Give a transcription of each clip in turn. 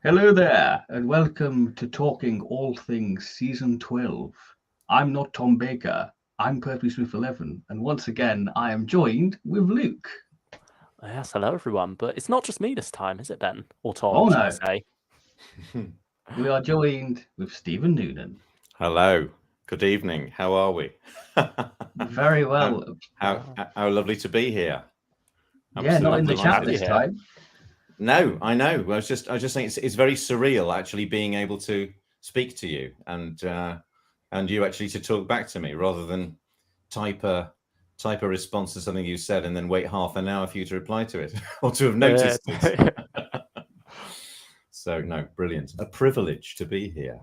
Hello there, and welcome to Talking All Things Season 12. I'm not Tom Baker, I'm Pertwee Smith 11, and once again I am joined with Luke. Yes, hello everyone. But it's not just me this time, is it, Ben? Or Tom, Oh should I no, say? we are joined with Stephen Noonan. Hello. Good evening. How are we? Very well. How lovely to be here. Yeah, not in the Lovely to chat have you this here. time. No, I know. I was just saying it's very surreal actually being able to speak to you and you actually to talk back to me rather than type a response to something you said and then wait half an hour for you to reply to it or to have noticed it. So no, brilliant. A privilege to be here.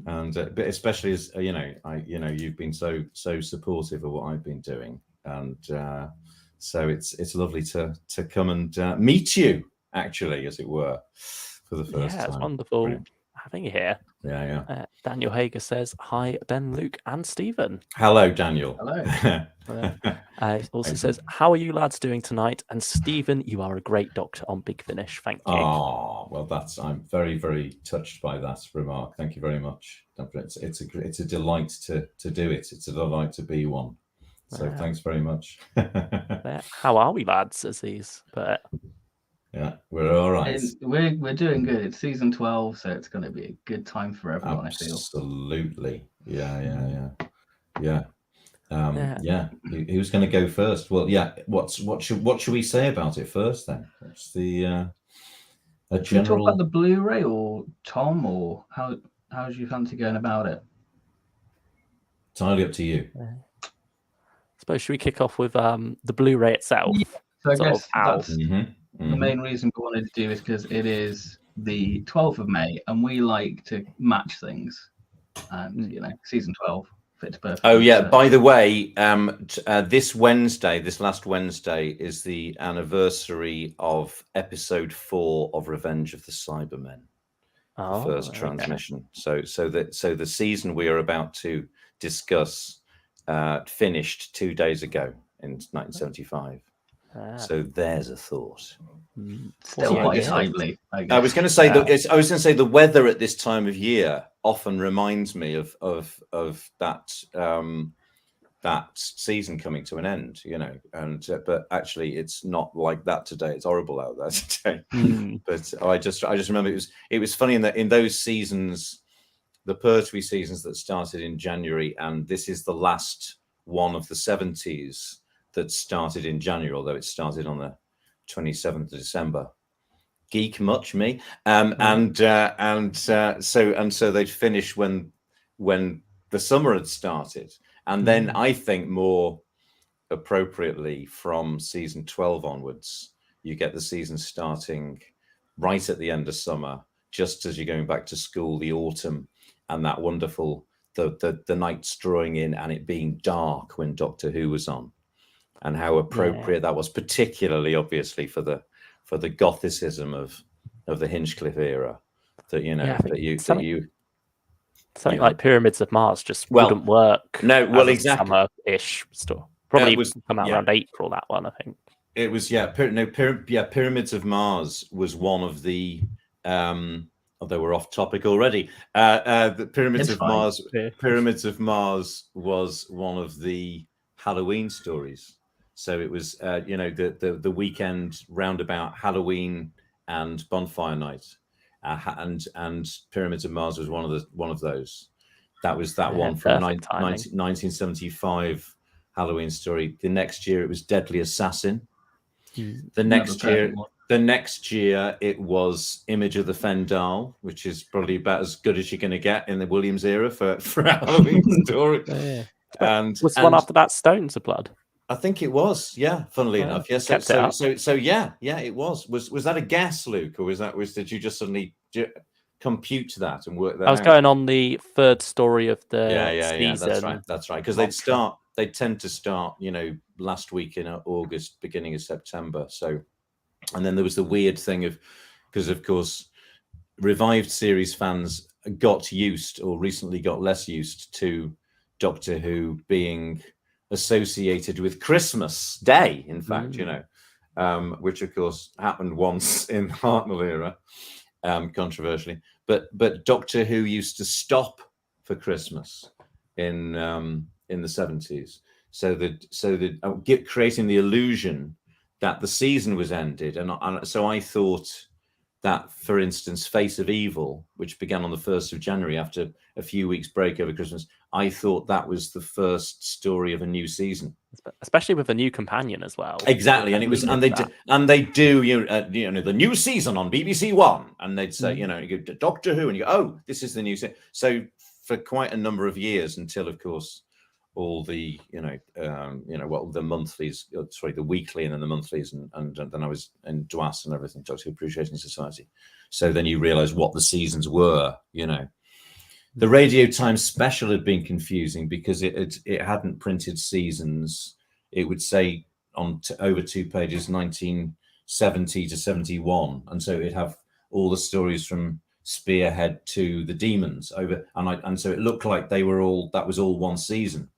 And but especially as you've been so supportive of what I've been doing, and so it's lovely to come and meet you, actually, as it were, for the first time. It's wonderful Brilliant. having you here. Yeah. Daniel Hager says hi, Ben, Luke, and Stephen. Hello, Daniel. Hello. He also says, how are you lads doing tonight? And Stephen, you are a great doctor on Big Finish. Thank you. Oh well, I'm very, very touched by that remark. Thank you very much. It's a delight to do it. It's a delight to be one. So thanks very much. How are we, lads? As these, but yeah, we're all right. We're doing good. It's season 12, so it's going to be a good time for everyone. Absolutely. Yeah. Who's going to go first? Well, yeah. What should we say about it first then? What's the a general? Should we talk about the Blu-ray, or Tom, or how do you fancy going about it? Entirely up to you. I suppose should we kick off with the Blu-ray itself? Yeah, so I guess that's the main reason we wanted to do is because it is the 12th of May, and we like to match things, and season 12 fits perfectly. Oh yeah. So. By the way, this last Wednesday, is the anniversary of episode 4 of Revenge of the Cybermen, the first transmission. So the season we are about to discuss finished 2 days ago in 1975. So there's a thought. Still quite timely. I was going to say the weather at this time of year often reminds me of that that season coming to an end, and but actually it's not like that today. It's horrible out there today. But I just remember it was funny in those seasons, the Pertwee seasons that started in January, and this is the last one of the 70s that started in January, although it started on the 27th of December. Geek much, me. So they'd finish when the summer had started, and then I think more appropriately from season 12 onwards, you get the season starting right at the end of summer, just as you're going back to school, the autumn, and that wonderful the nights drawing in and it being dark when Doctor Who was on. And how appropriate that was, particularly obviously for the Gothicism of the Hinchcliffe era. Something like Pyramids of Mars just wouldn't work. No, well, exactly. Summer-ish stuff. Probably come out around April. That one, I think. It was Pyramids of Mars was one of the. Although we're off topic already, the Pyramids of Mars. Pyramids of Mars was one of the Halloween stories. So it was, the weekend roundabout Halloween and Bonfire Night, and Pyramids of Mars was one of those. That was that one from 1975 Halloween story. The next year it was Deadly Assassin. The next year it was Image of the Fendal, which is probably about as good as you're going to get in the Williams era for a Halloween story. And was one after that Stones of Blood? I think it was, yeah. Funnily enough, yes. So yeah, it was. Was that a guess, Luke, or did you just suddenly compute that and work that out? I was going on the third story of the season. Yeah, that's right. Because they'd tend to start, last week in August, beginning of September. So, and then there was the weird thing because of course, revived series fans got used, or recently got less used to Doctor Who being associated with Christmas Day, in fact, which of course happened once in the Hartnell era, controversially. But Doctor Who used to stop for Christmas in the 70s, so that creating the illusion that the season was ended, and so I thought that, for instance, Face of Evil, which began on the 1st of January after a few weeks break over Christmas, I thought that was the first story of a new season, especially with a new companion as well. Exactly, and it was, and they do you know the new season on BBC One, and they'd say you go Doctor Who, and you go, oh, this is the new season. So for quite a number of years, until of course all the the monthlies, the weekly and then the monthlies, and then I was in DWAS and everything, Doctor Who Appreciation Society. So then you realise what the seasons were. The Radio Times special had been confusing because it hadn't printed seasons. It would say on over 2 pages 1970 to 71, and so it'd have all the stories from Spearhead to the Demons over, and so it looked like that was all one season.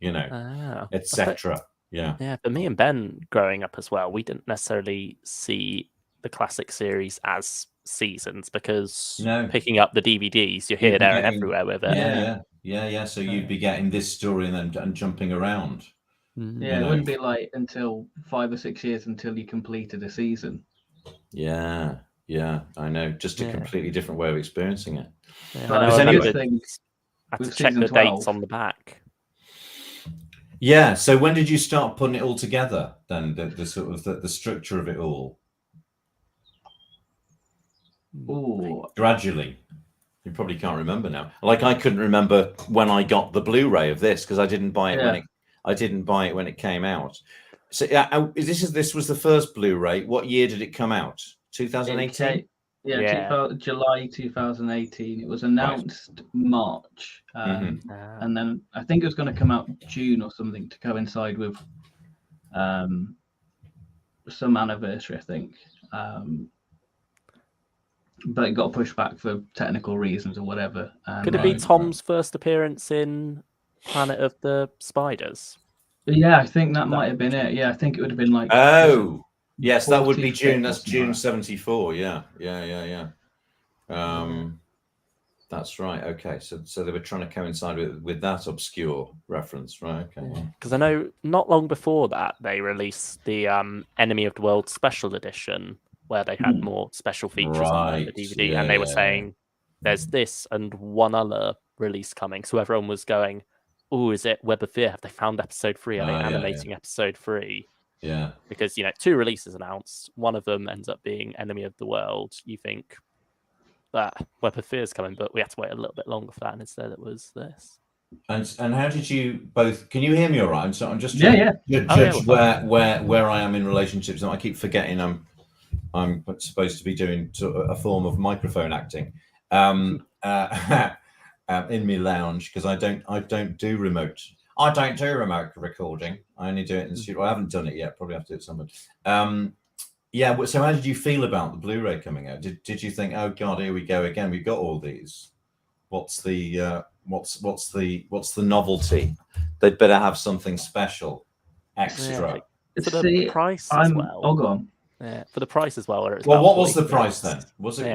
Etc. Yeah. For me and Ben growing up as well, we didn't necessarily see the classic series as seasons because picking up the DVDs, you're here, there, and everywhere with it. Yeah. So you'd be getting this story and jumping around. Yeah, it wouldn't be like until 5 or 6 years until you completed a season. Yeah, I know. Just a completely different way of experiencing it. I had to check the dates on the back. Yeah. So when did you start putting it all together? Then the sort of the structure of it all. Ooh. Gradually. You probably can't remember now. Like I couldn't remember when I got the Blu-ray of this because I didn't buy it when it came out. So this was the first Blu-ray. What year did it come out? 2018. July 2018. It was announced March, and then I think it was going to come out June or something to coincide with some anniversary, I think. But it got pushed back for technical reasons or whatever. Could it be Tom's first appearance in Planet of the Spiders? Yeah, I think that might have been it. Yeah, I think it would have been like. Oh, yes, that would be June. That's June 74. Yeah. That's right. Okay, so they were trying to coincide with that obscure reference, right? Okay. Because I know not long before that they released the Enemy of the World Special Edition, where they had more special features on the DVD, and they were saying there's this and one other release coming. So everyone was going, "Oh, is it Web of Fear? Have they found episode 3? Are they animating episode 3?" Yeah, because 2 releases announced. One of them ends up being Enemy of the World. You think that Web of Fear is coming, but we had to wait a little bit longer for that, and instead it was this. And how did you both? Can you hear me all right? So I'm just trying to judge where I am in relationships, and I keep forgetting I'm supposed to be doing sort of a form of microphone acting in my lounge because I don't do remote recording. I only do it in the studio. I haven't done it yet. Probably have to do it somewhere. So how did you feel about the Blu-ray coming out? Did you think, oh God, here we go again? We've got all these. What's the novelty? They'd better have something special, extra. For the price as well. Oh, go on. Yeah, for the price as well. What was the price then? Was it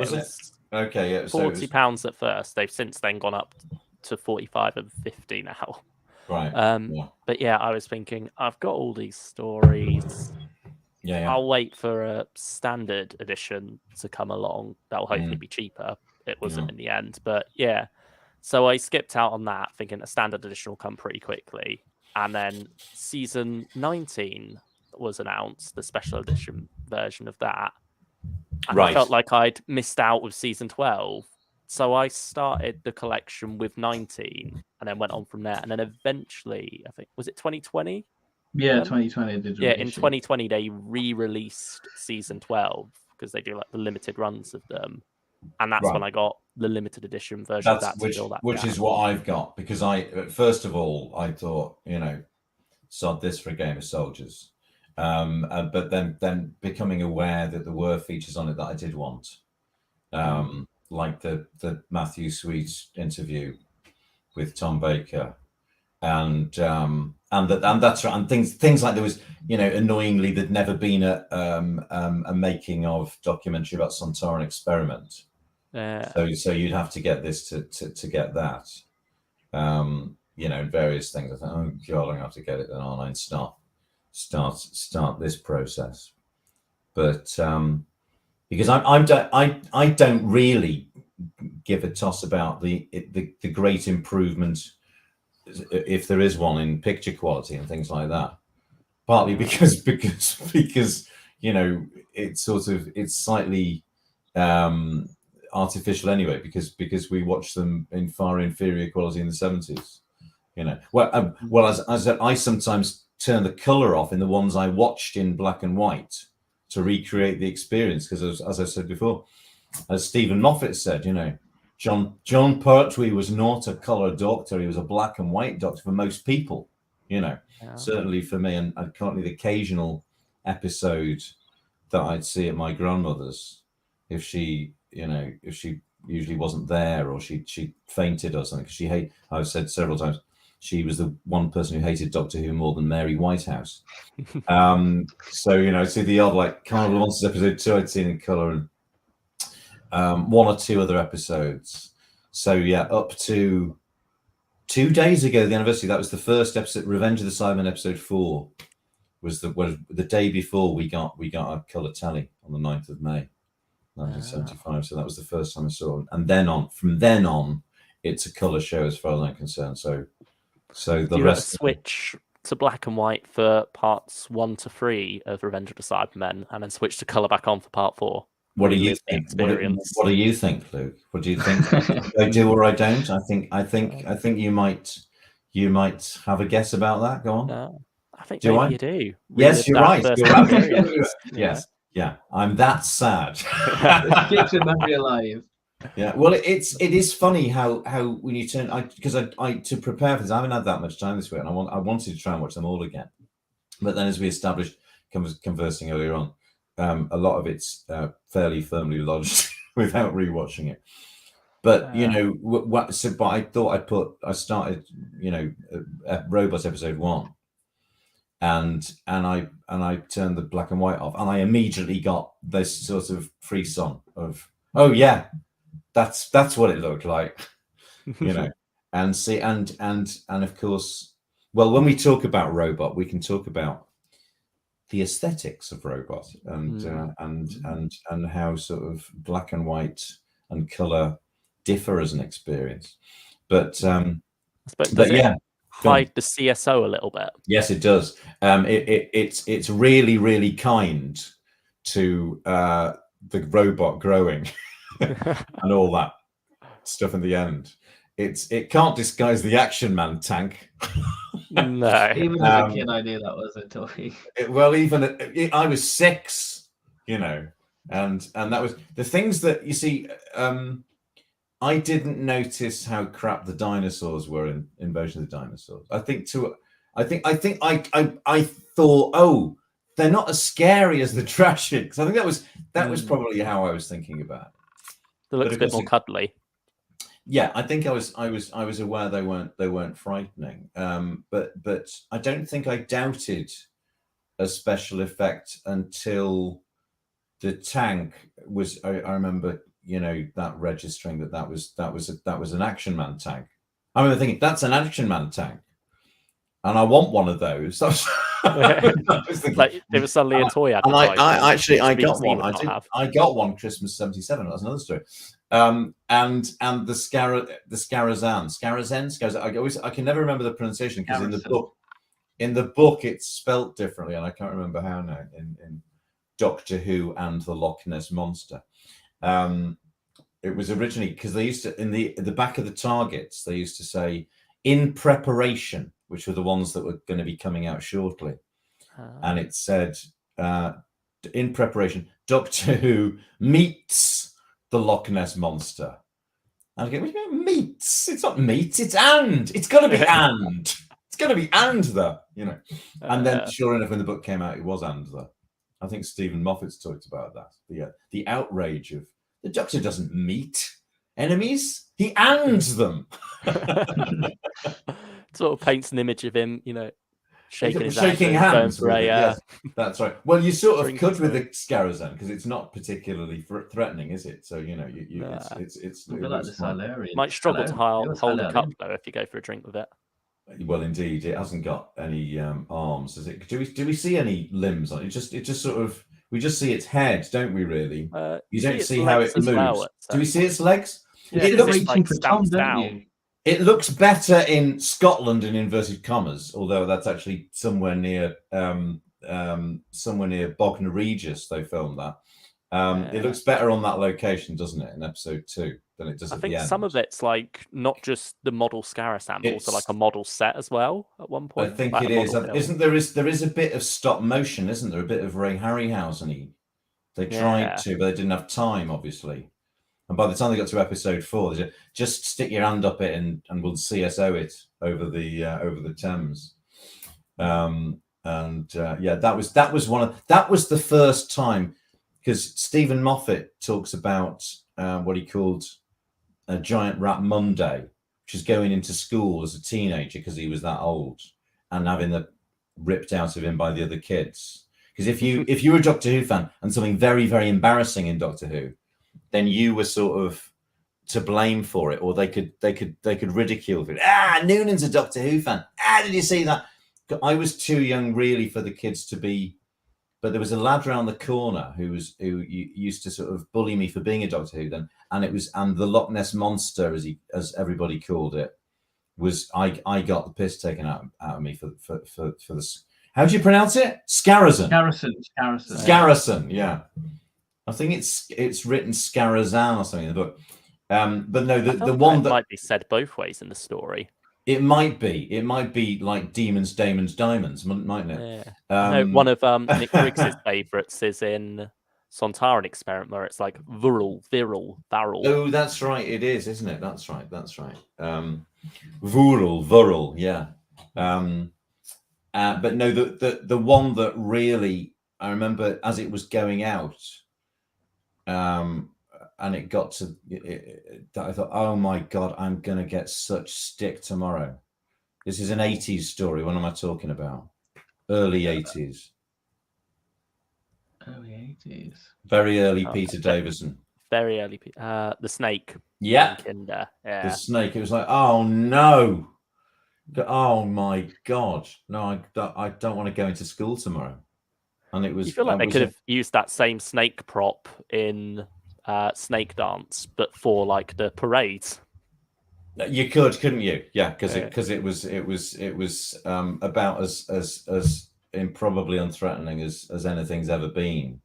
okay? Yeah, £40 at first. They've since then gone up to 45 and 50 now. Right. But yeah, I was thinking, I've got all these stories. Yeah. I'll wait for a standard edition to come along. That'll hopefully be cheaper. It wasn't in the end, but yeah. So I skipped out on that, thinking a standard edition will come pretty quickly, and then season 19 was announced, the special edition version of that. And I felt like I'd missed out with season 12. So I started the collection with 19 and then went on from there. And then eventually, I think, was it 2020? Yeah, 2020. In 2020, they re-released season 12 because they do like the limited runs of them. And that's when I got the limited edition version of that. Which is what I've got, because first of all, I thought, sod this for a game of soldiers. But then becoming aware that there were features on it that I did want, like the Matthew Sweet interview with Tom Baker, and that's right, and things like there was, annoyingly there'd never been a making of documentary about Sontaran Experiment, So you'd have to get this to get that. Various things. I thought, oh God, I'm gonna have to get it then online. Start this process. But because I don't really give a toss about the great improvement, if there is one, in picture quality and things like that. Partly because it's slightly artificial anyway, because we watch them in far inferior quality in the 70s. As I sometimes turn the color off in the ones I watched in black and white to recreate the experience, because as I said before, as Stephen Moffat said, John Pertwee was not a color doctor; he was a black and white doctor for most people. Certainly for me, and currently the occasional episode that I'd see at my grandmother's, if she usually wasn't there, or she fainted or something, because I've said several times, she was the one person who hated Doctor Who more than Mary Whitehouse. See the odd like Carnival Monsters episode 2 I'd seen in colour, and one or two other episodes. So yeah, up to 2 days ago, the anniversary, that was the first episode. Revenge of the Cybermen episode 4 was the day before we got a colour telly on the 9th of May 1975. So that was the first time I saw it. And from then on, it's a colour show as far as I'm concerned. So the rest switch to black and white for parts 1 to 3 of Revenge of the Cybermen, and then switch to colour bac on for part 4. What do you think? What do you think, Luke? What do you think? I do or I don't? I think you might have a guess about that. Go on. I think you do. Yes, you're right. Yes. Yeah. I'm that sad. It keeps your memory alive. Yeah. Well, it is funny how when you turn, because I to prepare for this, I haven't had that much time this week, and I wanted to try and watch them all again. But then, as we established, conversing earlier on, a lot of it's fairly firmly lodged without rewatching it. But but I started Robots episode 1, and I turned the black and white off, and I immediately got this sort of frisson of, oh yeah, that's what it looked like, and see, and of course, well, when we talk about Robot, we can talk about the aesthetics of Robot and how sort of black and white and color differ as an experience. But it hide the CSO a little bit? Yes, it does. It's really, really kind to the robot growing and all that stuff in the end. It can't disguise the Action Man tank. No, even as a kid, I knew that was a toy. I was 6, and that was the things that you see. I didn't notice how crap the dinosaurs were in Invasion of the Dinosaurs. I thought, oh, they're not as scary as the Trashics. I think that was probably how I was thinking about it. They looked a bit more cuddly. Yeah, I think I was aware they weren't frightening. But I don't think I doubted a special effect until the tank was. I remember, that registering that was an Action Man tank. I remember thinking, that's an Action Man tank, and I want one of those. I was thinking, like it was suddenly a toy. And I got one. I got one Christmas '77. That's another story. And the Scarazan. I can never remember the pronunciation, because in the book it's spelt differently, and I can't remember how now in Doctor Who and the Loch Ness Monster. It was originally, because they used to, in the back of the targets, they used to say "in preparation," which were the ones that were going to be coming out shortly, and it said "in preparation, Doctor Who meets the Loch Ness Monster." And I go, what do you mean meets? It's not meets, it's and. It's got to be and. It's got to be and the, And then, sure enough, when the book came out, it was and the. I think Stephen Moffat's talked about that. The outrage of the Doctor doesn't meet enemies; he ands them. Sort of paints an image of him, shaking hands. For yes, that's right. Well, you sort of could with the something. Scarazan because it's not particularly threatening, is it? So you know, it's like the Silurian. Might struggle to hold a cup Hilarion. though if you go for a drink with it. Well, indeed, it hasn't got any arms, does it? Do we see any limbs on it? It just sort of we just see its head, don't we? Really, you don't see how it moves. Well, do we see its legs? Yeah, it looks reaching for Tom, don't you? It looks better in Scotland in inverted commas, although that's actually somewhere near Bognor Regis. They filmed that. It looks better on that location, doesn't it, in episode 2 than it does at the end. I think some of it's like not just the model Scarazan, but also like a model set as well at one point. I think like it is. Isn't there is a bit of stop motion, isn't there? A bit of Ray Harryhausen-y. They tried to, but they didn't have time, obviously. And by the time they got to episode 4, they said, just stick your hand up it and we'll CSO it over the Thames. That was the first time, because Stephen Moffat talks about what he called a giant rat Monday, which is going into school as a teenager because he was that old and having the ripped out of him by the other kids. Because if you're a Doctor Who fan and something very, very embarrassing in Doctor Who, then you were sort of to blame for it, or they could ridicule it. Noonan's a Doctor Who fan. Did you see that? I was too young really for the kids to be, but there was a lad around the corner who used to sort of bully me for being a Doctor Who then, and the Loch Ness Monster, as everybody called it, was I got the piss taken out of me for this. How do you pronounce it? Scarazan. Scarazan. Yeah. I think it's written Scarazan or something in the book. But no, the one that might be said both ways in the story. It might be like demons, daemons, diamonds, mightn't it? Yeah. No, one of Nick Briggs's favourites is in Sontaran Experiment, where it's like viral. Oh, that's right. It is, isn't it? That's right. Vural, yeah. But no, the one that really I remember as it was going out. And it got to that I thought, oh my God, I'm going to get such stick tomorrow. This is an 80s story. What am I talking about? Early 80s. Early 80s. Very early Peter Davison. Very early. The Snake. Yeah. Yeah. The Snake. It was like, oh no. Oh my God. No, I don't want to go into school tomorrow. And it was. You feel like they could have used that same snake prop in Snake Dance, but for like the parades. You couldn't you? Yeah, because it was about as improbably unthreatening as anything's ever been.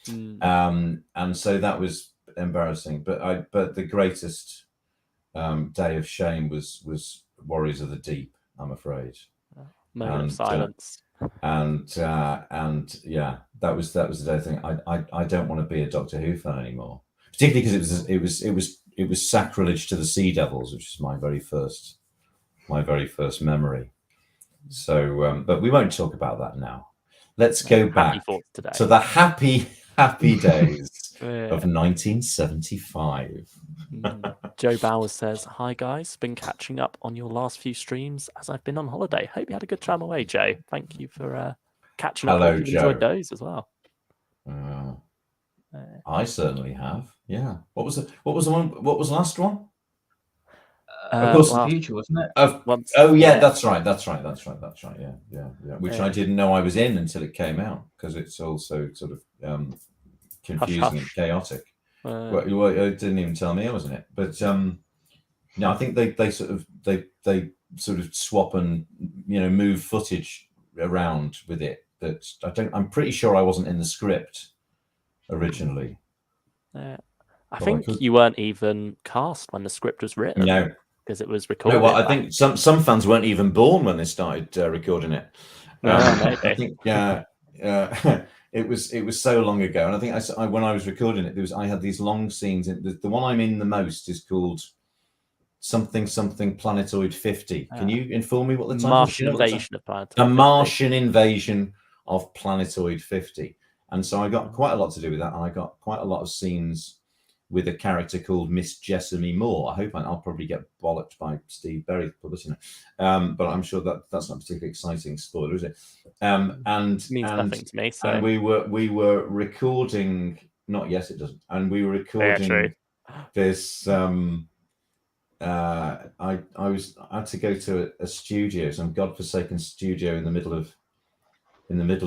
And so that was embarrassing. But the greatest day of shame was Warriors of the Deep, I'm afraid. Moment of silence. And yeah, that was the day thing. I don't want to be a Doctor Who fan anymore, particularly because it was sacrilege to the Sea Devils, which is my very first memory. So, but we won't talk about that now. Let's go back to the happy days of 1975. Joe Bowers says, "Hi guys, been catching up on your last few streams as I've been on holiday. Hope you had a good time away, Joe. Thank you for catching up. Hello, Joe. Enjoyed those as well." I certainly have. Yeah. What was the last one? Of course, the future, wasn't it? That's right. Yeah. Which I didn't know I was in until it came out, because it's also sort of confusing and chaotic. Well, it didn't even tell me I was in it, but no, I think they sort of swap and move footage around with it. That I'm pretty sure I wasn't in the script originally. I think you weren't even cast when the script was written. No, because it was recorded. No, well, I think some fans weren't even born when they started recording it. I think it was so long ago, and I think when I was recording it, I had these long scenes. The one I'm in the most is called something Planetoid 50. Can you inform me what the title Martian Invasion of Planetoid 50. A Martian Invasion of Planetoid 50. And so I got quite a lot to do with that, and I got quite a lot of scenes with a character called Miss Jessamy Moore. I hope I'll probably get bollocked by Steve Berry publishing it, but I'm sure that's not a particularly exciting spoiler, is it? And means nothing to me. So. And we were recording. Not yes, it doesn't. And we were recording this. I had to go to a studio, some godforsaken studio in the middle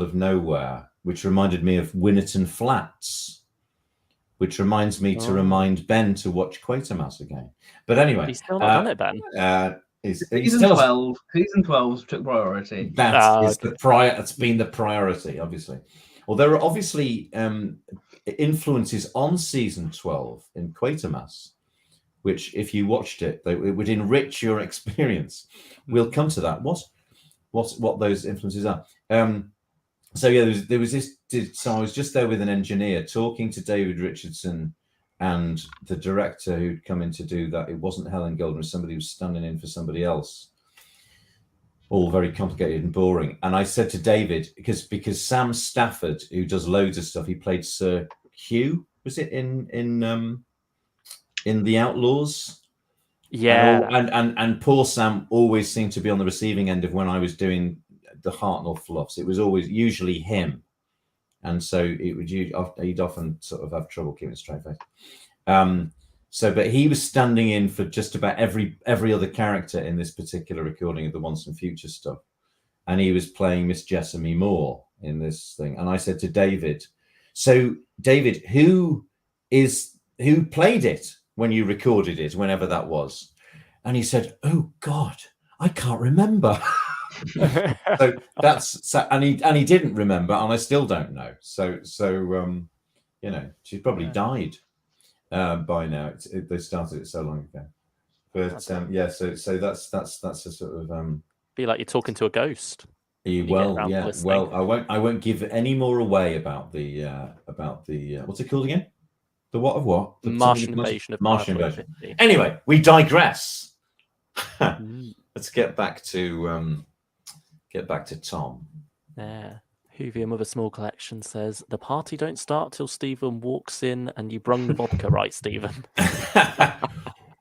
of nowhere, which reminded me of Winnerton Flats, which reminds me to remind Ben to watch Quatermass again. But anyway, he's still not done it, Ben. Season 12. Season 12 took priority. That's been the priority, obviously. Well, there are obviously influences on season 12 in Quatermass, which, if you watched it, it would enrich your experience. We'll come to that. What those influences are. So yeah, there was this. So I was just there with an engineer talking to David Richardson and the director who'd come in to do that. It wasn't Helen Golden, it was somebody who was standing in for somebody else. All very complicated and boring. And I said to David, because Sam Stafford, who does loads of stuff, he played Sir Hugh. Was it in The Outlaws? Yeah. And poor Sam always seemed to be on the receiving end of when I was doing the Hartnell fluffs. It was usually him, and so he'd often sort of have trouble keeping a straight face. But he was standing in for just about every other character in this particular recording of the Once and Future stuff, and he was playing Miss Jessamy Moore in this thing. And I said to David, "So David, who played it when you recorded it, whenever that was?" And he said, "Oh God, I can't remember." So and he didn't remember, and I still don't know. So she's probably died by now. They started it so long ago. But so that's a sort of be like you're talking to a ghost. I won't give any more away about the what's it called again? The what of what? The Martian invasion of Martian invasion. Anyway, we digress. Let's get back to Tom. Yeah. Hoovian with a small collection says the party don't start till Stephen walks in and you brung the vodka, right, Stephen?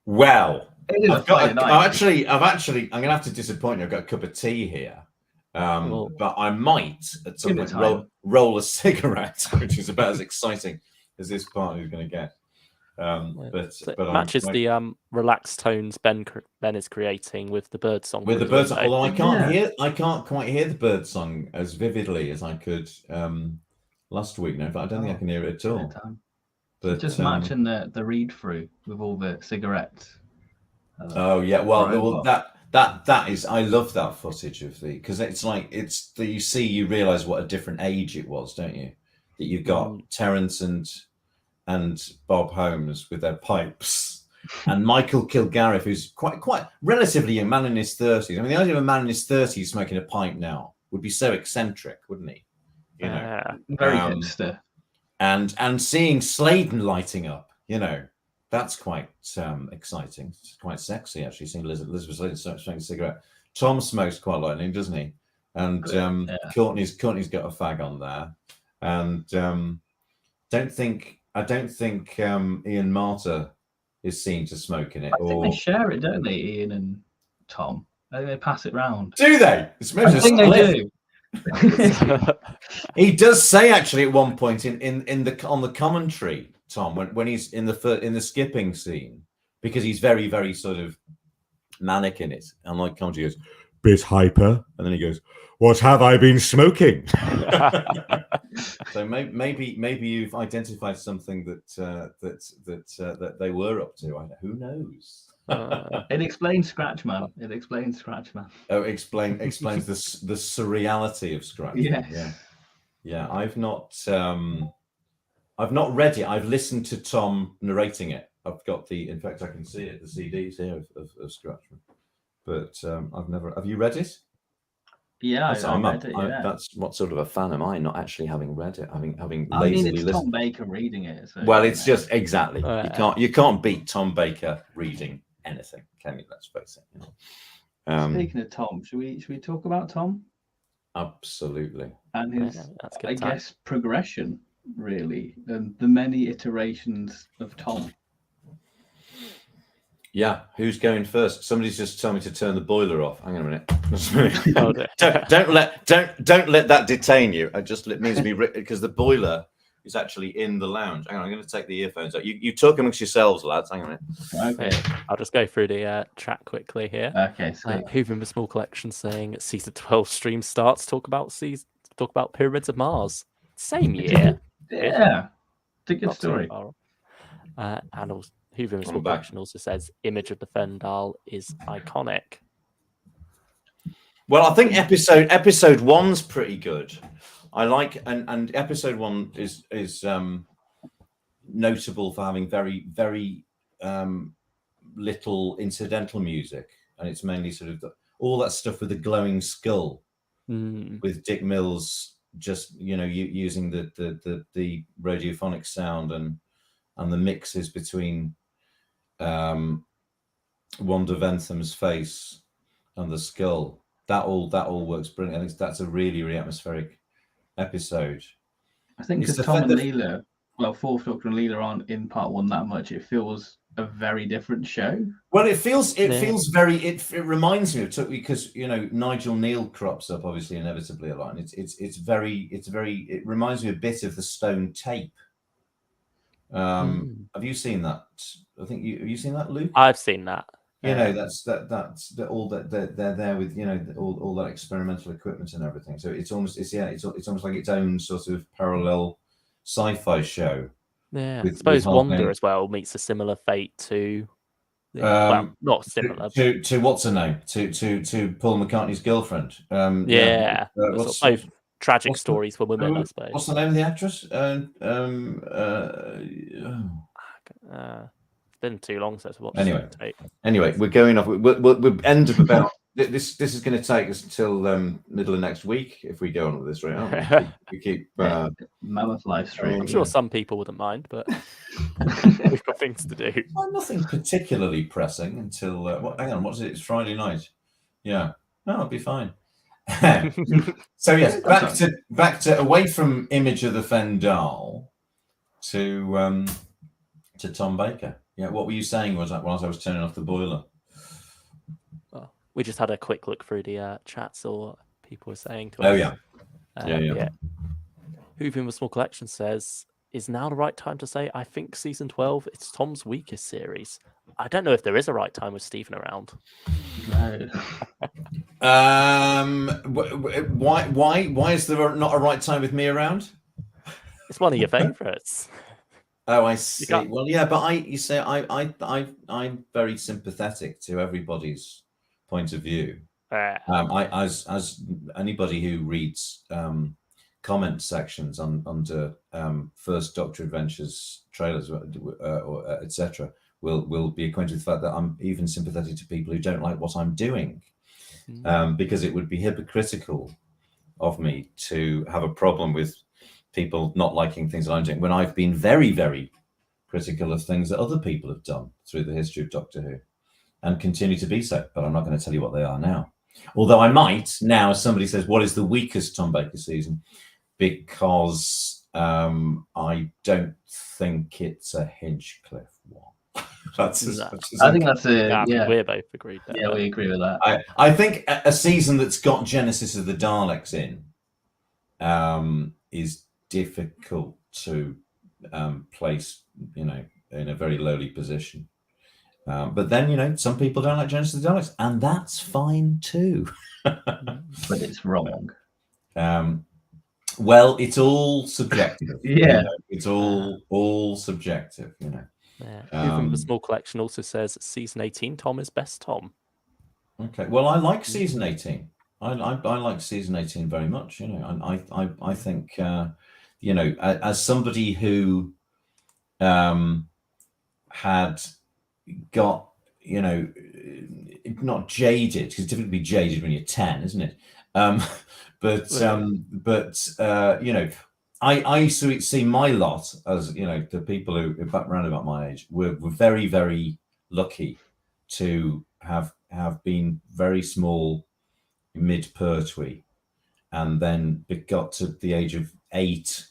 Well, I'm gonna have to disappoint you. I've got a cup of tea here. But I might at some point roll a cigarette, which is about as exciting as this party is going to get. But matches the relaxed tones Ben is creating with the bird song. With the bird song, although I can't quite hear the bird song as vividly as I could last week. No, but I don't think I can hear it at all. But just matching the read through with all the cigarettes. That is, I love that footage of because it's like you realise what a different age it was, don't you? That you've got Terence and Bob Holmes with their pipes, and Michael Kilgarriff, who's quite relatively young, man in his 30s. I mean, the idea of a man in his 30s smoking a pipe now would be so eccentric, wouldn't he? Very hipster. And seeing Sladen lighting up, that's quite exciting. It's quite sexy, actually, seeing Elizabeth Sladen smoking a cigarette. Tom smokes quite lightning, doesn't he? And Courtney's got a fag on there, and I don't think Ian Marta is seen to smoke in it. I think they share it, don't they, Ian and Tom? I think they pass it round. Do they? I think they do. He does say actually at one point on the commentary, Tom, when he's in the skipping scene, because he's very, very sort of manic in it, and like commentary goes, "Bit hyper," and then he goes, "What have I been smoking?" So maybe you've identified something that they were up to. Who knows? It explains Scratchman. Oh, explains the surreality of Scratchman. Yeah. I've not read it. I've listened to Tom narrating it. I've got in fact I can see it, the CDs here of Scratchman, but I've never. Have you read it? Yeah, I read it. Yeah. That's what sort of a fan am I? Not actually having read it, having lazily listened. Tom Baker reading it. So, well, it's just exactly you can't beat Tom Baker reading anything, can you? Let's face it. Speaking of Tom, should we talk about Tom? Absolutely. And his, I guess, progression really, and the many iterations of Tom. Yeah, who's going first? Somebody's just told me to turn the boiler off. Hang on a minute. don't let that detain you. It means me because the boiler is actually in the lounge. Hang on, I'm going to take the earphones out. You talk amongst yourselves, lads. Hang on a minute. Okay. I'll just go through the chat quickly here. Okay, so Hoover in the Small Collection saying season 12 stream starts. Talk about Pyramids of Mars. Same year. Yeah, it's a good Not story. And also, Hoover in the Small Collection also says image of the Fendal is iconic. Well, I think episode one's pretty good. I like and episode one is notable for having very, very little incidental music, and it's mainly sort of all that stuff with the glowing skull, with Dick Mills just using the radiophonic sound and the mixes between Wanda Ventham's face and the skull. That all works brilliant. I think that's a really, really atmospheric episode. I think because Tom and Leela, Fourth Doctor and Leela aren't in part one that much, it feels a very different show. Well, it feels very. It reminds me of because Nigel Neal crops up obviously inevitably a lot, and it reminds me a bit of the Stone Tape. Have you seen that? I think have you seen that, Luke? I've seen that. That's all that they're there with all that experimental equipment and everything. So it's almost like its own sort of parallel sci-fi show. Yeah, I suppose Wanda as well meets a similar fate to not similar to what's her name to Paul McCartney's girlfriend. Both tragic stories for women, I suppose. What's the name of the actress? It's been too long since I watched. Anyway, we're going off. We'll end up about this. Is going to take us until middle of next week if we go on with this, right? Aren't we? We keep mammoth live stream. I'm sure some people wouldn't mind, but we've got things to do. Well, nothing particularly pressing until. Hang on, what's it? It's Friday night. Yeah, no, it'll be fine. So yes, back to away from Image of the Fendal to Tom Baker. Yeah, what were you saying whilst I was turning off the boiler? Well, we just had a quick look through the chats or people were saying to us. Oh yeah. Hoover in the Small Collection says, is now the right time to say I think season 12 is Tom's weakest series? I don't know if there is a right time with Stephen around. No. Why is there not a right time with me around? It's one of your favourites. Oh, I see. Well, yeah, but I'm very sympathetic to everybody's point of view. As anybody who reads comment sections under First Doctor Adventures trailers or etc. will be acquainted with the fact that I'm even sympathetic to people who don't like what I'm doing, because it would be hypocritical of me to have a problem with people not liking things that I'm doing when I've been very, very critical of things that other people have done through the history of Doctor Who and continue to be so. But I'm not going to tell you what they are now. Although I might now, as somebody says, what is the weakest Tom Baker season? Because I don't think it's a Hinchcliffe one. I think that's a we're both agreed there. Yeah, we agree with that. I think a season that's got Genesis of the Daleks in is difficult to place, in a very lowly position. But then, some people don't like Genesis of the Daleks, and that's fine too. But it's wrong. Well, it's all subjective. Yeah, it's all subjective. Even the Small Collection also says season 18 Tom is best Tom. Okay, well, I like season 18. I like season 18 very much. I think as somebody who had got not jaded, because it's difficult to be jaded when you're 10, isn't it? I used to see my lot as the people who back around about my age were very, very lucky to have been very small mid Pertwee, and then it got to the age of 8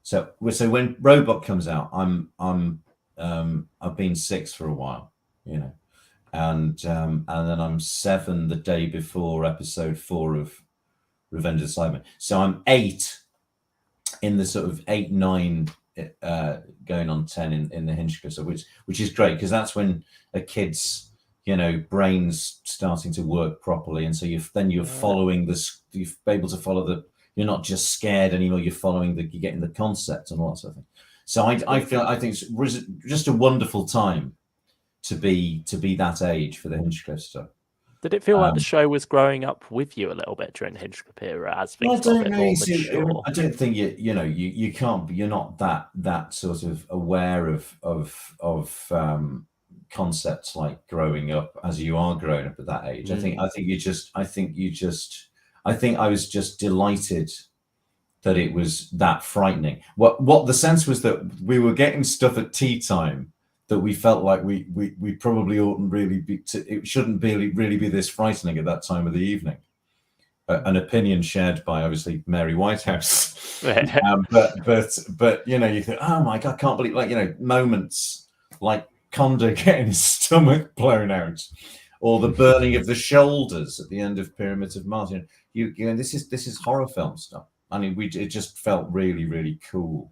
So when Robot comes out, I've been 6 for a while, you know, and then I'm 7 the day before episode 4 of Revenge of the Cybermen. So I'm 8 in the sort of 8, 9, going on 10 in the Hinchcliffe, so which is great, because that's when a kid's, you know, brain's starting to work properly, and so you're following this, you're able to follow the. You're not just scared anymore. You're following you're getting the concept and all that sort of thing. So I think it's just a wonderful time to be that age for the Hinchcliffe stuff. Did it feel like the show was growing up with you a little bit during the Hinchcliffe era as things got a bit more mature? I don't think you can't. You're not that sort of aware of concepts like growing up as you are growing up at that age. I think I was just delighted that it was that frightening. What the sense was that we were getting stuff at tea time that we felt like we probably oughtn't really be. It shouldn't really be this frightening at that time of the evening. An opinion shared by obviously Mary Whitehouse, but you know, you think, oh my God, I can't believe, like, you know, moments like Condor getting his stomach blown out, or the burning of the shoulders at the end of Pyramid of Mars. You know, this is horror film stuff. I mean, it just felt really, really cool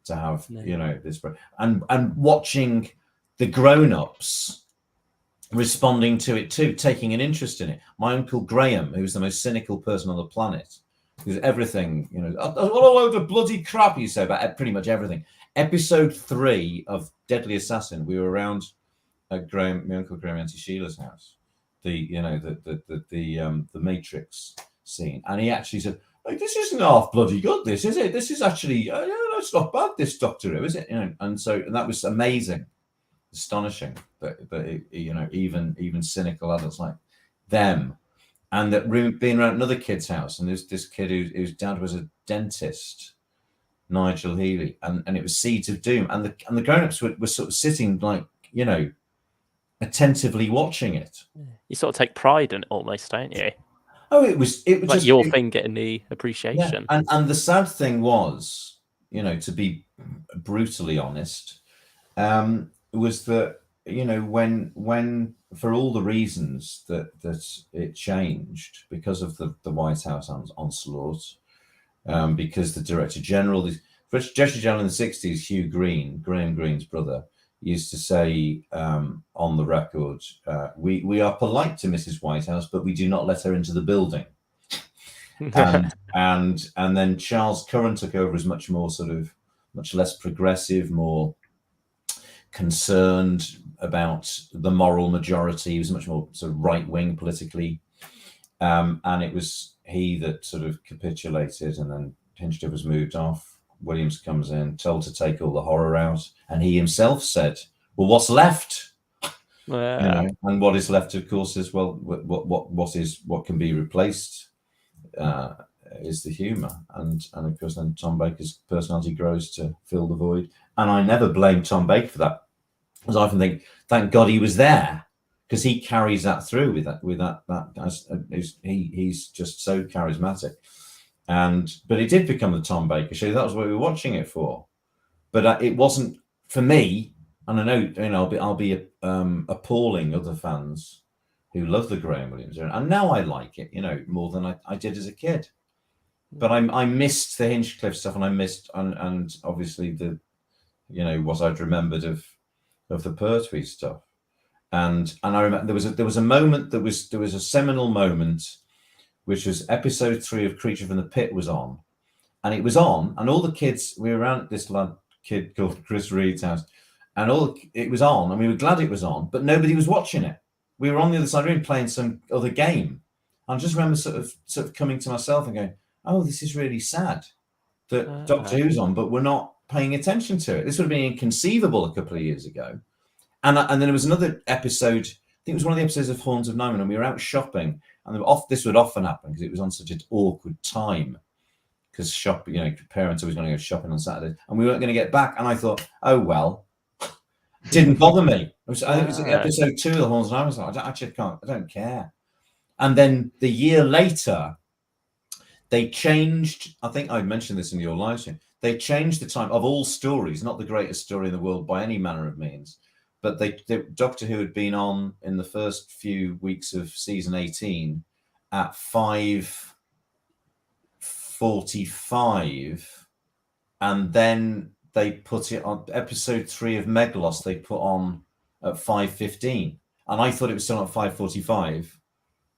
to have, you know, this, and watching the grown-ups responding to it too, taking an interest in it. My Uncle Graham, who's the most cynical person on the planet, who's everything, you know, a load of bloody crap you say about pretty much everything. Episode 3 of Deadly Assassin, we were around at my Uncle Graham, Auntie Sheila's house, the Matrix scene, and he actually said, like, this isn't half bloody good, this is it? This is actually, it's not bad, this Doctor Who, is it? You know, and that was amazing, astonishing that it, you know, even cynical adults like them, and that being around another kid's house, and there's this kid whose dad was a dentist, Nigel Healy, and it was Seeds of Doom, and the grown-ups were sort of sitting, like, you know, attentively watching it. You sort of take pride in it almost, don't you? Oh, it was like just your thing getting the appreciation. Yeah. And the sad thing was, you know, to be brutally honest, was that, you know, when for all the reasons that it changed, because of the White House onslaught, because the Director General in the 60s, Hugh Green, Graham Greene's brother, used to say on the record, we are polite to Mrs. Whitehouse, but we do not let her into the building. and then Charles Curran took over as much less progressive, more concerned about the moral majority. He was much more sort of right wing politically, and it was he that sort of capitulated, and then Hinchcliffe was moved off. Williams comes in, told to take all the horror out, and he himself said, well, what's left? Yeah. You know, and what is left, of course, is, well, what can be replaced is the humor, and of course then Tom Baker's personality grows to fill the void, and I never blame Tom Baker for that, because I often think, thank God he was there, because he carries that through he's just so charismatic. But it did become the Tom Baker show. That was what we were watching it for. But it wasn't for me. And I know, you know, I'll be appalling other fans who love the Graham Williams era. And now I like it, you know, more than I did as a kid. But I missed the Hinchcliffe stuff, and I missed and obviously the, you know, what I'd remembered of the Pertwee stuff. And I remember there was a moment there was a seminal moment, which was episode 3 of Creature from the Pit was on. And it was on, and all the kids, we were around at this kid called Chris Reed's house, and it was on, and we were glad it was on, but nobody was watching it. We were on the other side of the room playing some other game. I just remember sort of coming to myself and going, oh, this is really sad that Doctor Who's on, but we're not paying attention to it. This would have been inconceivable a couple of years ago. And then there was another episode, I think it was one of the episodes of Horns of Noonan, and we were out shopping, and this would often happen because it was on such an awkward time, because you know, parents always going to go shopping on Saturday, and we weren't going to get back. And I thought, oh well, didn't bother me. I think it was episode 2 of the Horns of Noonan. I was like, I don't care. And then the year later, they changed. I think I mentioned this in your live stream. they changed the time of all stories, not the greatest story in the world by any manner of means, but Doctor Who had been on in the first few weeks of season 18 at 5:45, and then they put it on episode 3 of Megalos. They put on at 5:15, and I thought it was still at 5:45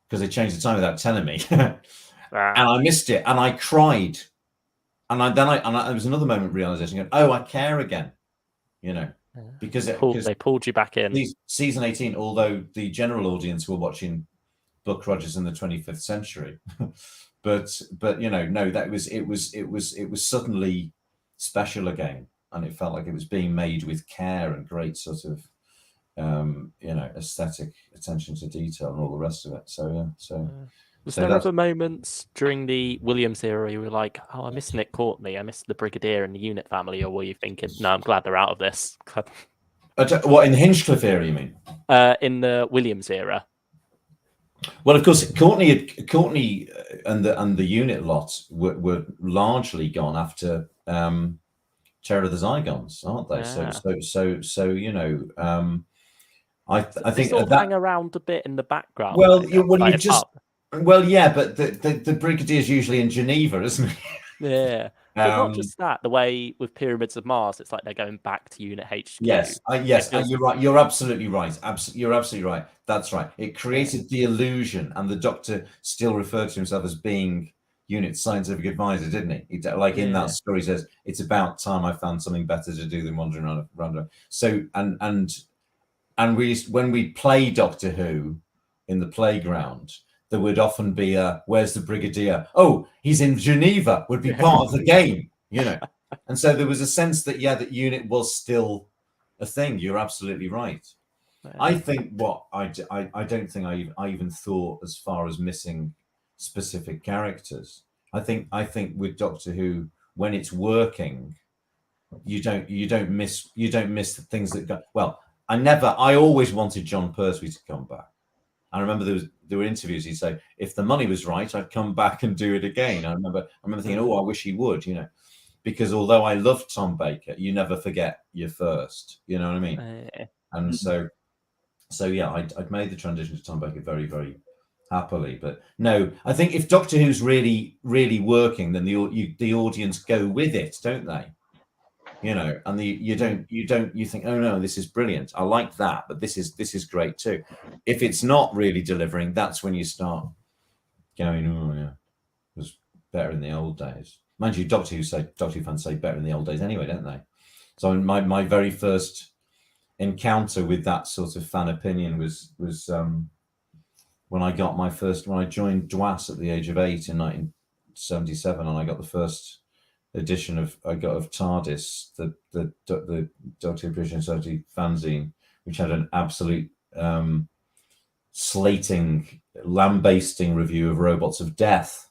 because they changed the time without telling me, and I missed it, and I cried, and there was another moment of realization, going, oh, I care again, because they pulled you back in. Season 18, although the general audience were watching Buck Rogers in the 25th century, but no, that it was suddenly special again, and it felt like it was being made with care and great sort of aesthetic attention to detail and all the rest of it. Was there ever moments during the Williams era where you were like, oh, I miss Nick Courtney, I miss the Brigadier and the Unit family, or were you thinking, no, I'm glad they're out of this? What, in the Hinchcliffe era, you mean? In the Williams era. Well, of course, Courtney and the Unit lot were largely gone after Terror of the Zygons, aren't they? I think they hang around a bit in the background. Well, yeah, but the Brigadier's usually in Geneva, isn't he? Yeah, but not just that. The way with Pyramids of Mars, it's like they're going back to Unit HQ. Yes, you're right. You're absolutely right. You're absolutely right. That's right. It created the illusion, and the Doctor still referred to himself as being Unit Scientific Advisor, didn't he? In that story, he says, it's about time I found something better to do than wandering around. So, when we play Doctor Who in the playground, there would often be where's the Brigadier? Oh, he's in Geneva, would be part of the game, And so there was a sense that, that Unit was still a thing. You're absolutely right. I think I don't think I even thought as far as missing specific characters. I think with Doctor Who, when it's working, you don't miss the things that go well. I always wanted John Pertwee to come back. I remember there were interviews. He'd say, if the money was right, I'd come back and do it again. I remember thinking, oh, I wish he would, because although I loved Tom Baker, you never forget your first. You know what I mean? And so I'd made the transition to Tom Baker very, very happily. But no, I think if Doctor Who's really, really working, then the audience go with it, don't they? And you think, oh no, this is brilliant, I like that, but this is great too. If it's not really delivering, that's when you start going, oh yeah, it was better in the old days. Mind you, Doctor Who fans say better in the old days anyway, don't they? So my very first encounter with that sort of fan opinion was when I joined DWAS at the age of 8 in 1977, and I got the first edition of TARDIS, the Doctor Who British Society fanzine, which had an absolute slating, lambasting review of Robots of Death.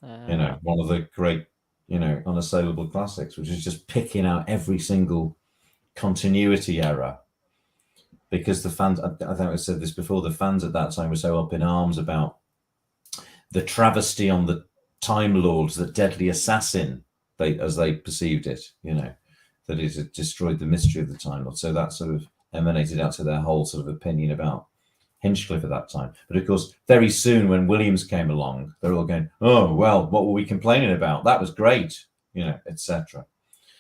One of the great, unassailable classics, which is just picking out every single continuity error. Because the fans, I think I said this before, the fans at that time were so up in arms about the travesty on the Time Lords, the deadly assassin, as they perceived it, that it had destroyed the mystery of the Time Lord. So that sort of emanated out to their whole sort of opinion about Hinchcliffe at that time. But of course, very soon when Williams came along, they're all going, oh, well, what were we complaining about? That was great, etc.